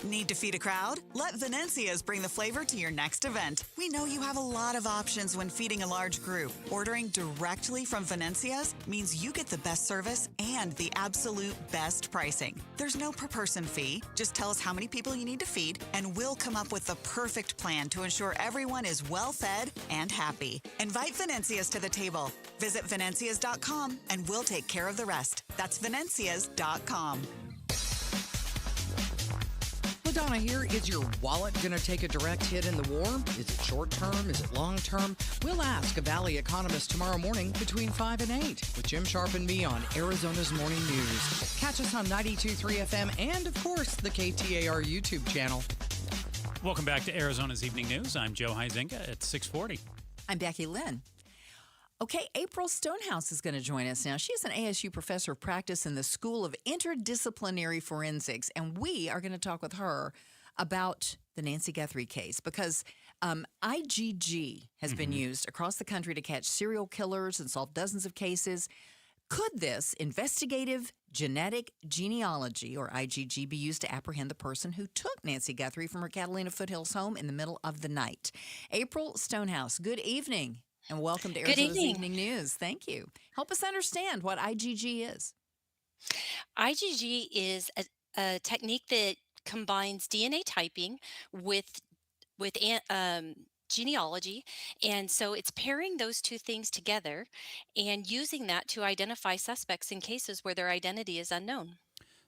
Need to feed a crowd? Let Venencia's bring the flavor to your next event. We know you have a lot of options when feeding a large group. Ordering directly from Venencia's means you get the best service and the absolute best pricing. There's no per-person fee. Just tell us how many people you need to feed, and we'll come up with the perfect plan to ensure everyone is well-fed and happy. Invite Venencia's to the table. Visit Venencias.com, and we'll take care of the rest. That's Venencias.com. Donna here. Is your wallet going to take a direct hit in the war? Is it short term? Is it long term? We'll ask a Valley economist tomorrow morning between 5 and 8 with Jim Sharp and me on Arizona's Morning News. Catch us on 92.3 FM and, of course, the KTAR YouTube channel. Welcome back to Arizona's Evening News. I'm Joe Huizenga at 640. I'm Becky Lynn. Okay, April Stonehouse is going to join us now. She's an ASU professor of practice in the School of Interdisciplinary Forensics, and we are going to talk with her about the Nancy Guthrie case because IgG has been used across the country to catch serial killers and solve dozens of cases. Could this investigative genetic genealogy, or IgG, be used to apprehend the person who took Nancy Guthrie from her Catalina Foothills home in the middle of the night? April Stonehouse, good evening. And welcome to Arizona's Evening News. Thank you. Help us understand what IgG is. IgG is a technique that combines DNA typing with genealogy. And so it's pairing those two things together and using that to identify suspects in cases where their identity is unknown.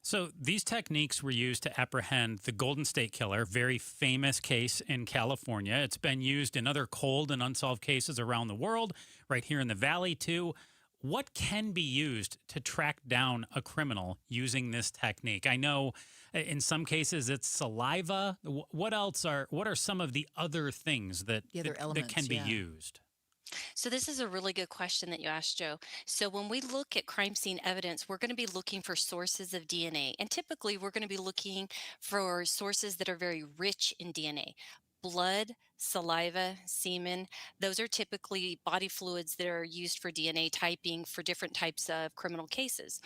So these techniques were used to apprehend the Golden State Killer, very famous case in California. It's been used in other cold and unsolved cases around the world, right here in the Valley too. What can be used to track down a criminal using this technique? I know in some cases it's saliva. What are some of the other things that can be used? So this is a really good question that you asked, Joe. So when we look at crime scene evidence, we're going to be looking for sources of DNA. And typically, we're going to be looking for sources that are very rich in DNA. Blood, saliva, semen, those are typically body fluids that are used for DNA typing for different types of criminal cases.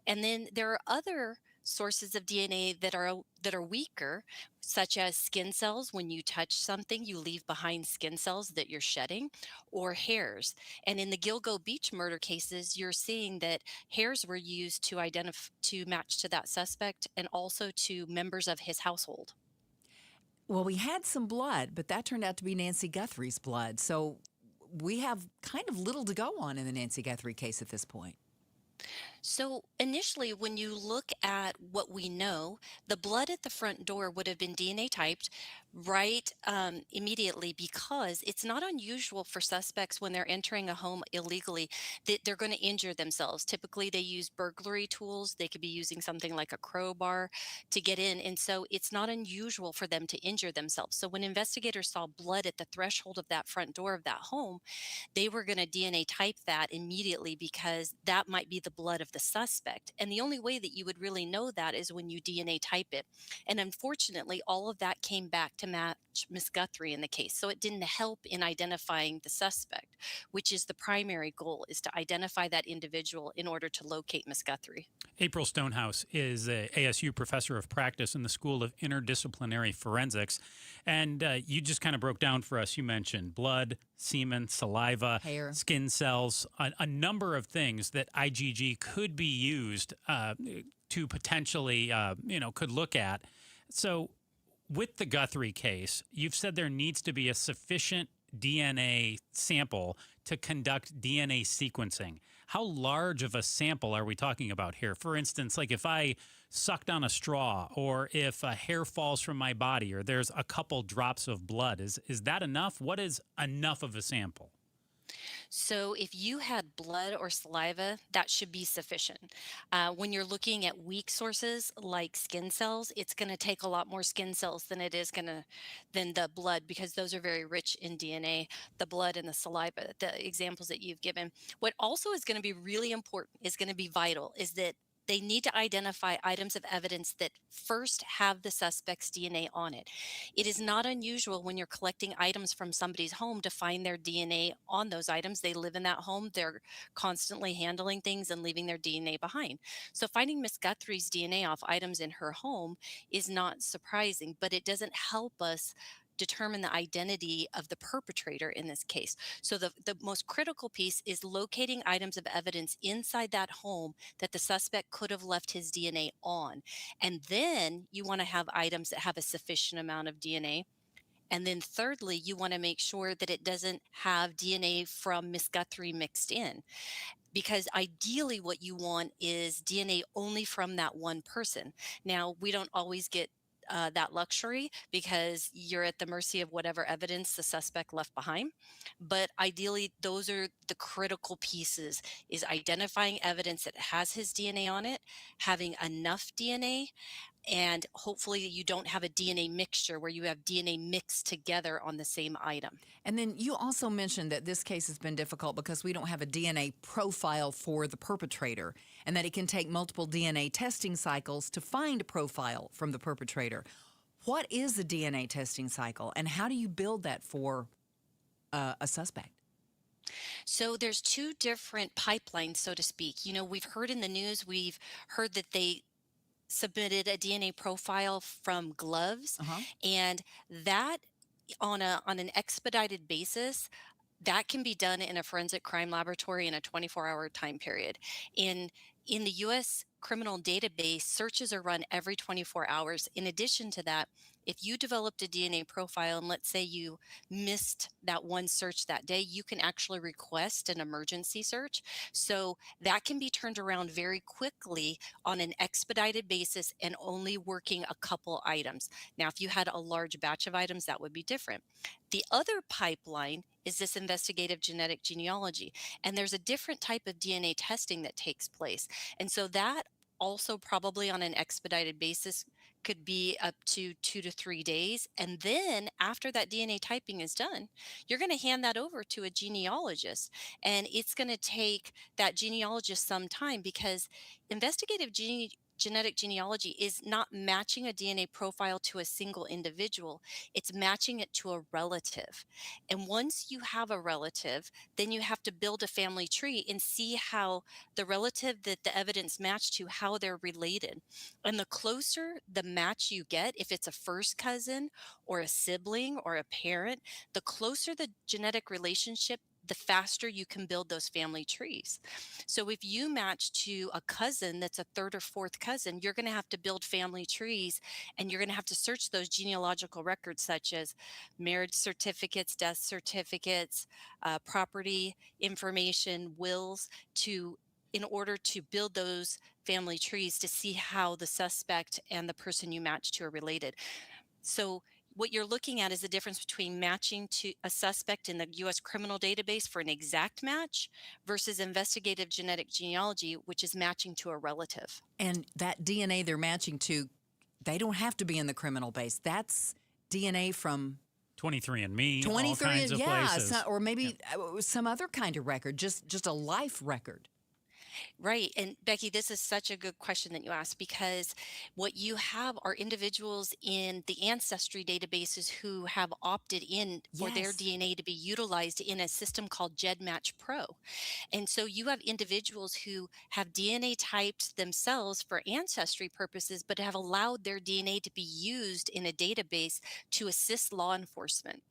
And then there are other sources of DNA that are weaker, such as skin cells. When you touch something, you leave behind skin cells that you're shedding, or hairs. And in the Gilgo Beach murder cases, you're seeing that hairs were used to match to that suspect and also to members of his household. Well, we had some blood, but that turned out to be Nancy Guthrie's blood. So we have kind of little to go on in the Nancy Guthrie case at this point. So initially, when you look at what we know, the blood at the front door would have been DNA typed right immediately, because it's not unusual for suspects when they're entering a home illegally that they're going to injure themselves. Typically, they use burglary tools. They could be using something like a crowbar to get in. And so it's not unusual for them to injure themselves. So when investigators saw blood at the threshold of that front door of that home, they were going to DNA type that immediately, because that might be the blood of the suspect. And the only way that you would really know that is when you DNA type it. And unfortunately, all of that came back to match Miss Guthrie in the case. So it didn't help in identifying the suspect, which is the primary goal, is to identify that individual in order to locate Miss Guthrie. April Stonehouse is a ASU professor of practice in the School of Interdisciplinary Forensics. And you just kind of broke down for us. You mentioned blood, semen, saliva, hair, skin cells, a number of things that IgG could be used to potentially, could look at. So with the Guthrie case, you've said there needs to be a sufficient DNA sample to conduct DNA sequencing. How large of a sample are we talking about here? For instance, like if I sucked on a straw, or if a hair falls from my body, or there's a couple drops of blood, is that enough? What is enough of a sample? So if you had blood or saliva, that should be sufficient. When you're looking at weak sources like skin cells, it's going to take a lot more skin cells than the blood, because those are very rich in DNA, the blood and the saliva, the examples that you've given. What also is going to be really important, is going to be vital, is that they need to identify items of evidence that first have the suspect's DNA on it. It is not unusual when you're collecting items from somebody's home to find their DNA on those items. They live in that home. They're constantly handling things and leaving their DNA behind. So finding Miss Guthrie's DNA off items in her home is not surprising, but it doesn't help us determine the identity of the perpetrator in this case. So the most critical piece is locating items of evidence inside that home that the suspect could have left his DNA on. And then you want to have items that have a sufficient amount of DNA. And then thirdly, you want to make sure that it doesn't have DNA from Miss Guthrie mixed in. Because ideally what you want is DNA only from that one person. Now, we don't always get that luxury, because you're at the mercy of whatever evidence the suspect left behind. But ideally, those are the critical pieces, is identifying evidence that has his DNA on it, having enough DNA, and hopefully you don't have a DNA mixture where you have DNA mixed together on the same item. And then you also mentioned that this case has been difficult because we don't have a DNA profile for the perpetrator, and that it can take multiple DNA testing cycles to find a profile from the perpetrator. What is the DNA testing cycle, and how do you build that for a suspect? So there's two different pipelines, so to speak. You know, we've heard in the news, we've heard that they submitted a DNA profile from gloves, and that on an expedited basis, that can be done in a forensic crime laboratory in a 24-hour time period. In the U.S. criminal database, searches are run every 24 hours. In addition to that, if you developed a DNA profile and let's say you missed that one search that day, you can actually request an emergency search. So that can be turned around very quickly on an expedited basis and only working a couple items. Now, if you had a large batch of items, that would be different. The other pipeline is this investigative genetic genealogy, and there's a different type of DNA testing that takes place. And so that also probably on an expedited basis could be up to 2 to 3 days. And then after that DNA typing is done, you're going to hand that over to a genealogist. And it's going to take that genealogist some time, because investigative genetic genealogy is not matching a DNA profile to a single individual, it's matching it to a relative. And once you have a relative, then you have to build a family tree and see how the relative that the evidence matched to, how they're related. And the closer the match you get, if it's a first cousin or a sibling or a parent, the closer the genetic relationship, the faster you can build those family trees. So if you match to a cousin that's a third or fourth cousin, you're going to have to build family trees, and you're going to have to search those genealogical records such as marriage certificates, death certificates, property information, wills, in order to build those family trees to see how the suspect and the person you match to are related. So what you're looking at is the difference between matching to a suspect in the U.S. criminal database for an exact match versus investigative genetic genealogy, which is matching to a relative. And that DNA they're matching to, they don't have to be in the criminal base. That's DNA from 23andMe, 23, all kinds of places. Or maybe some other kind of record, just a life record. Right. And Becky, this is such a good question that you asked, because what you have are individuals in the ancestry databases who have opted in for their DNA to be utilized in a system called GEDmatch Pro. And so you have individuals who have DNA typed themselves for ancestry purposes, but have allowed their DNA to be used in a database to assist law enforcement.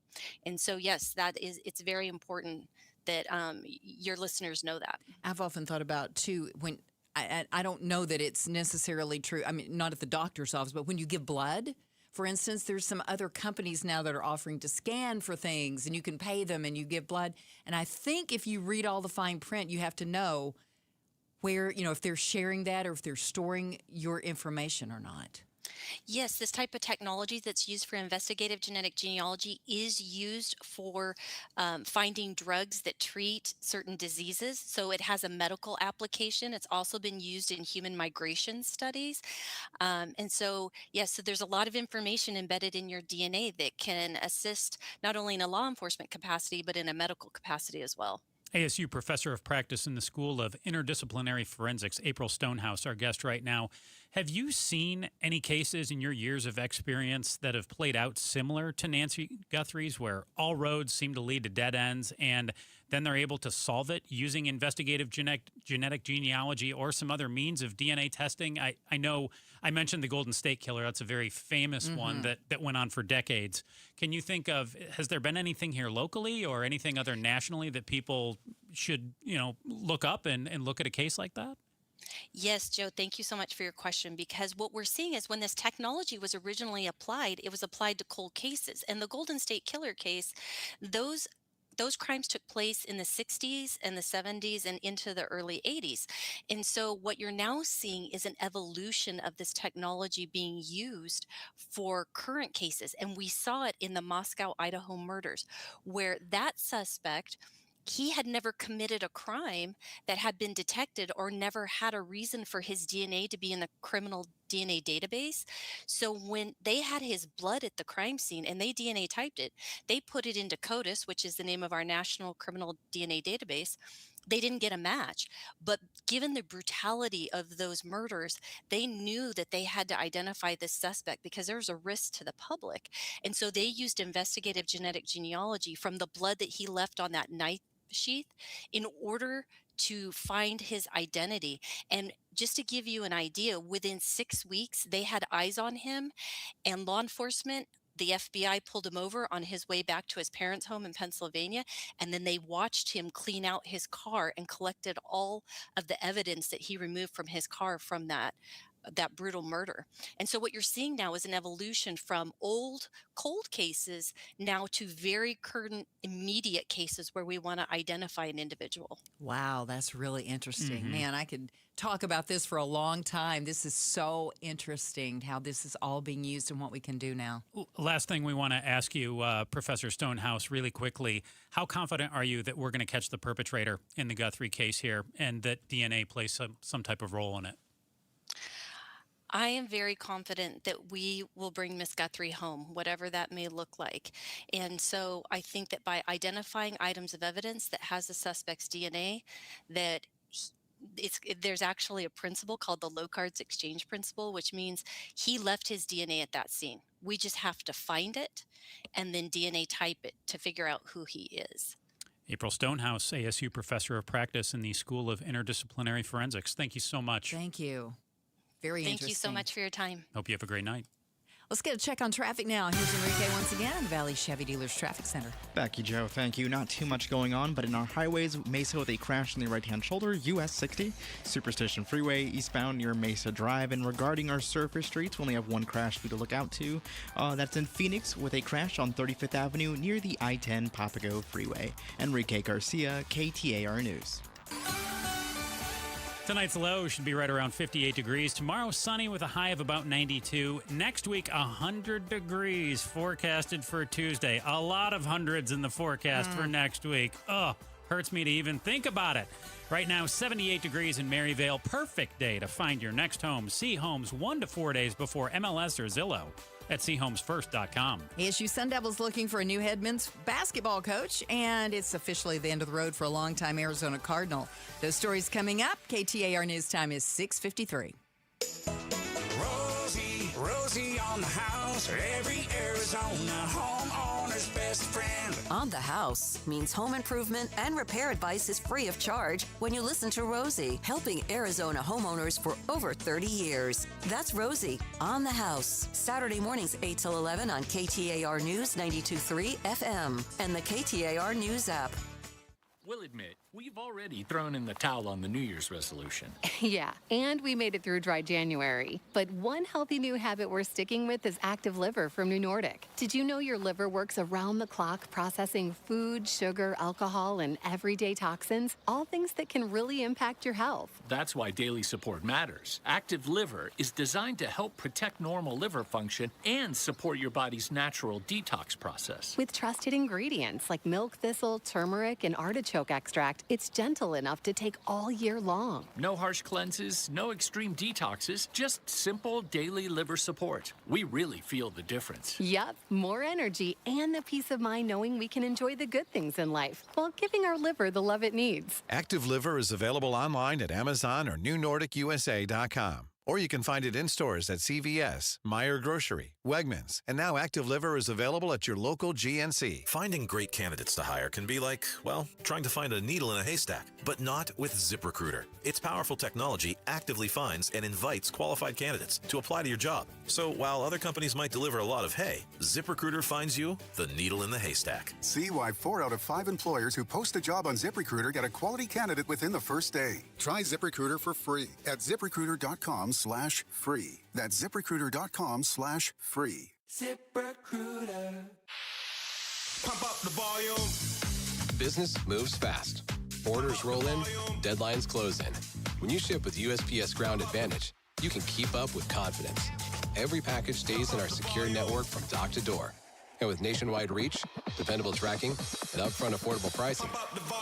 And so, yes, it's very important that your listeners know that. I've often thought about, too, when I don't know that it's necessarily true. I mean, not at the doctor's office, but when you give blood, for instance, there's some other companies now that are offering to scan for things, and you can pay them and you give blood. And I think if you read all the fine print, you have to know where, if they're sharing that or if they're storing your information or not. Yes, this type of technology that's used for investigative genetic genealogy is used for finding drugs that treat certain diseases. So it has a medical application. It's also been used in human migration studies. And so, yes, so there's a lot of information embedded in your DNA that can assist not only in a law enforcement capacity, but in a medical capacity as well. ASU Professor of Practice in the School of Interdisciplinary Forensics, April Stonehouse, our guest right now. Have you seen any cases in your years of experience that have played out similar to Nancy Guthrie's, where all roads seem to lead to dead ends, and then they're able to solve it using investigative genetic genealogy or some other means of DNA testing? I know I mentioned the Golden State Killer. That's a very famous one that went on for decades. Can you think of, has there been anything here locally or anything other nationally that people should, look up and look at a case like that? Yes, Joe, thank you so much for your question, because what we're seeing is when this technology was originally applied, it was applied to cold cases. And the Golden State Killer case, those crimes took place in the 60s and the 70s and into the early 80s. And so what you're now seeing is an evolution of this technology being used for current cases. And we saw it in the Moscow, Idaho murders, where that suspect, he had never committed a crime that had been detected or never had a reason for his DNA to be in the criminal DNA database. So when they had his blood at the crime scene and they DNA typed it, they put it into CODIS, which is the name of our national criminal DNA database. They didn't get a match. But given the brutality of those murders, they knew that they had to identify this suspect because there was a risk to the public. And so they used investigative genetic genealogy from the blood that he left on that knife sheath in order to find his identity. And just to give you an idea, within 6 weeks, they had eyes on him, and law enforcement, the FBI, pulled him over on his way back to his parents' home in Pennsylvania, and then they watched him clean out his car and collected all of the evidence that he removed from his car from that brutal murder. And so what you're seeing now is an evolution from old cold cases now to very current immediate cases where we want to identify an individual. Wow, that's really interesting. Man, I could talk about this for a long time. This is so interesting how this is all being used and what we can do now. Last thing we want to ask you, Professor Stonehouse, really quickly, how confident are you that we're going to catch the perpetrator in the Guthrie case here and that DNA plays some type of role in it? I am very confident that we will bring Miss Guthrie home, whatever that may look like. And so I think that by identifying items of evidence that has the suspect's DNA, that there's actually a principle called the low cards exchange principle, which means he left his DNA at that scene. We just have to find it and then DNA type it to figure out who he is. April Stonehouse, ASU Professor of Practice in the School of Interdisciplinary Forensics. Thank you so much. Thank you. Very interesting. Thank you so much for your time. Hope you have a great night. Let's get a check on traffic now. Here's Enrique once again, Valley Chevy Dealers Traffic Center. Becky, Joe, thank you. Not too much going on, but in our highways, Mesa with a crash on the right-hand shoulder, US 60, Superstition Freeway, eastbound near Mesa Drive. And regarding our surface streets, we only have one crash for you to look out to. That's in Phoenix with a crash on 35th Avenue near the I-10 Papago Freeway. Enrique Garcia, KTAR News. Tonight's low should be right around 58 degrees. Tomorrow, sunny with a high of about 92. Next week, 100 degrees forecasted for Tuesday. A lot of hundreds in the forecast for next week. Oh, hurts me to even think about it. Right now, 78 degrees in Maryvale. Perfect day to find your next home. See homes 1 to 4 days before MLS or Zillow at seehomesfirst.com. ASU Sun Devils looking for a new head men's basketball coach, and it's officially the end of the road for a longtime Arizona Cardinal. Those stories coming up. KTAR News Time is 6:53. Rosie on the house, every Arizona homeowner's best friend. On the House means home improvement and repair advice is free of charge when you listen to Rosie, helping Arizona homeowners for over 30 years. That's Rosie on the House, Saturday mornings 8 till 11 on KTAR News 92.3 FM and the KTAR News app. We'll admit, we've already thrown in the towel on the New Year's resolution. Yeah, and we made it through dry January. But one healthy new habit we're sticking with is Active Liver from New Nordic. Did you know your liver works around the clock processing food, sugar, alcohol, and everyday toxins? All things that can really impact your health. That's why daily support matters. Active Liver is designed to help protect normal liver function and support your body's natural detox process. With trusted ingredients like milk thistle, turmeric, and artichoke extract, it's gentle enough to take all year long. No harsh cleanses, no extreme detoxes, just simple daily liver support. We really feel the difference. Yup, more energy and the peace of mind knowing we can enjoy the good things in life while giving our liver the love it needs. Active Liver is available online at Amazon or NewNordicUSA.com. Or you can find it in stores at CVS, Meijer Grocery, Wegmans, and now Active Liver is available at your local GNC. Finding great candidates to hire can be like, well, trying to find a needle in a haystack, but not with ZipRecruiter. Its powerful technology actively finds and invites qualified candidates to apply to your job. So while other companies might deliver a lot of hay, ZipRecruiter finds you the needle in the haystack. See why 4 out of 5 employers who post a job on ZipRecruiter get a quality candidate within the first day. Try ZipRecruiter for free at ZipRecruiter.com/free. That's ZipRecruiter.com/free. ZipRecruiter. Pump up the volume. Business moves fast. Orders roll in, deadlines close in. When you ship with USPS Ground Advantage, you can keep up with confidence. Every package stays in our secure network from dock to door. And with nationwide reach, dependable tracking, and upfront affordable pricing,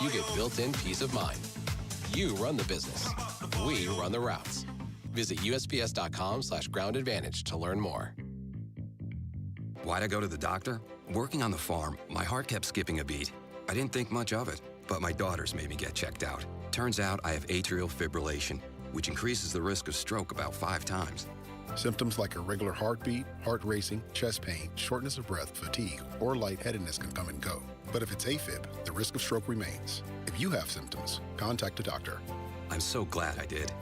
you get built-in peace of mind. You run the business. We run the routes. Visit USPS.com/Ground Advantage to learn more. Why'd I go to the doctor? Working on the farm, my heart kept skipping a beat. I didn't think much of it, but my daughters made me get checked out. Turns out I have atrial fibrillation, which increases the risk of stroke about 5 times. Symptoms like irregular heartbeat, heart racing, chest pain, shortness of breath, fatigue, or lightheadedness can come and go. But if it's AFib, the risk of stroke remains. If you have symptoms, contact a doctor. I'm so glad I did.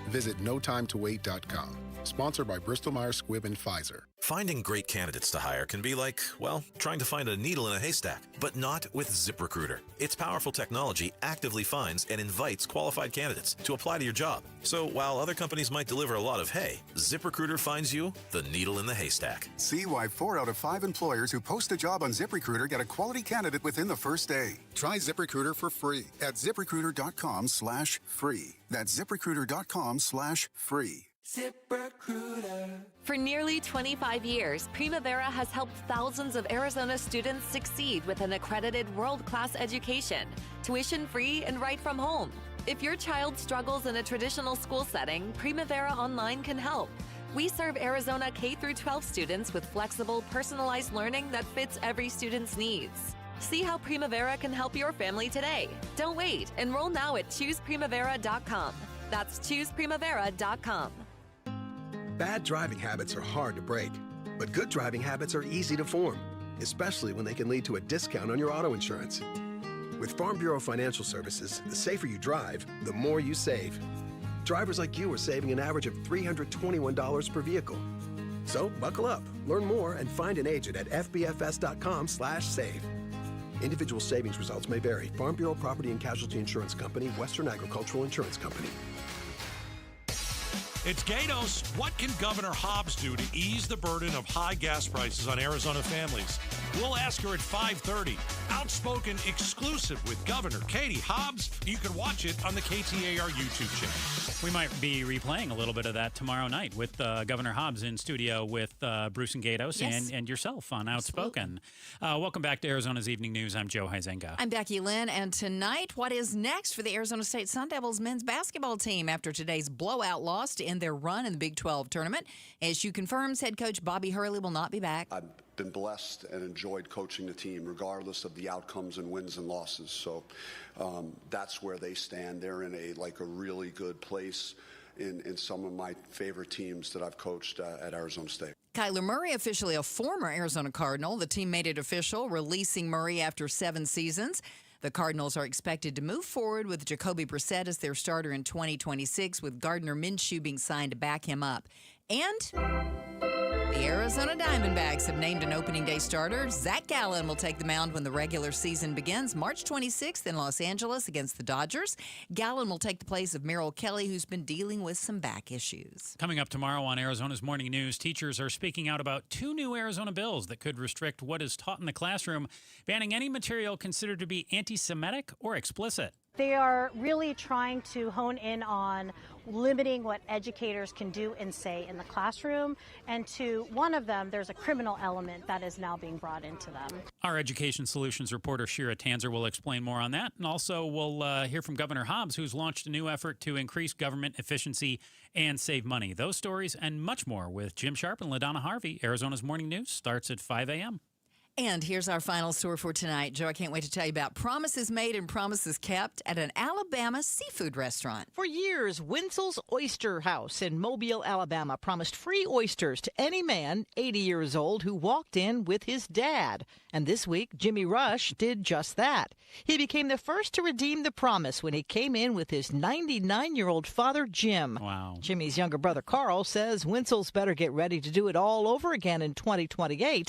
Visit notimetowait.com. Sponsored by Bristol-Myers Squibb and Pfizer. Finding great candidates to hire can be like, well, trying to find a needle in a haystack, but not with ZipRecruiter. Its powerful technology actively finds and invites qualified candidates to apply to your job. So while other companies might deliver a lot of hay, ZipRecruiter finds you the needle in the haystack. See why 4 out of 5 employers who post a job on ZipRecruiter get a quality candidate within the first day. Try ZipRecruiter for free at ZipRecruiter.com/free. That's ZipRecruiter.com/free. ZipRecruiter. For nearly 25 years, Primavera has helped thousands of Arizona students succeed with an accredited world-class education, tuition-free and right from home. If your child struggles in a traditional school setting, Primavera Online can help. We serve Arizona K-12 students with flexible, personalized learning that fits every student's needs. See how Primavera can help your family today. Don't wait. Enroll now at chooseprimavera.com. That's chooseprimavera.com. Bad driving habits are hard to break, but good driving habits are easy to form, especially when they can lead to a discount on your auto insurance. With Farm Bureau Financial Services, the safer you drive, the more you save. Drivers like you are saving an average of $321 per vehicle. So buckle up, learn more, and find an agent at fbfs.com/save. Individual savings results may vary. Farm Bureau Property and Casualty Insurance Company, Western Agricultural Insurance Company. It's Gatos. What can Governor Hobbs do to ease the burden of high gas prices on Arizona families? We'll ask her at 5:30. Outspoken exclusive with Governor Katie Hobbs. You can watch it on the KTAR YouTube channel. We might be replaying a little bit of that tomorrow night with Governor Hobbs in studio with Bruce and Gatos and yourself on Outspoken. Welcome back to Arizona's Evening News. I'm Joe Huizenga. I'm Becky Lynn, and tonight, what is next for the Arizona State Sun Devils men's basketball team after today's blowout loss to end their run in the Big 12 tournament? SU confirms head coach Bobby Hurley will not be back. I've been blessed and enjoyed coaching the team regardless of the outcomes and wins and losses. So that's where they stand. They're in a really good place in some of my favorite teams that I've coached at Arizona State. Kyler Murray, officially a former Arizona Cardinal. The team made it official, releasing Murray after 7 seasons. The Cardinals are expected to move forward with Jacoby Brissett as their starter in 2026, with Gardner Minshew being signed to back him up. And the Arizona Diamondbacks have named an opening day starter. Zach Gallen will take the mound when the regular season begins March 26th in Los Angeles against the Dodgers. Gallen will take the place of Merrill Kelly, who's been dealing with some back issues. Coming up tomorrow on Arizona's Morning News, teachers are speaking out about 2 new Arizona bills that could restrict what is taught in the classroom, banning any material considered to be anti-Semitic or explicit. They are really trying to hone in on limiting what educators can do and say in the classroom. And to one of them, there's a criminal element that is now being brought into them. Our Education Solutions reporter Shira Tanzer will explain more on that. And also we'll hear from Governor Hobbs, who's launched a new effort to increase government efficiency and save money. Those stories and much more with Jim Sharp and LaDonna Harvey. Arizona's Morning News starts at 5 a.m. And here's our final story for tonight. Joe, I can't wait to tell you about promises made and promises kept at an Alabama seafood restaurant. For years, Winsel's Oyster House in Mobile, Alabama, promised free oysters to any man 80 years old who walked in with his dad. And this week, Jimmy Rush did just that. He became the first to redeem the promise when he came in with his 99-year-old father, Jim. Wow. Jimmy's younger brother, Carl, says Winsel's better get ready to do it all over again in 2028.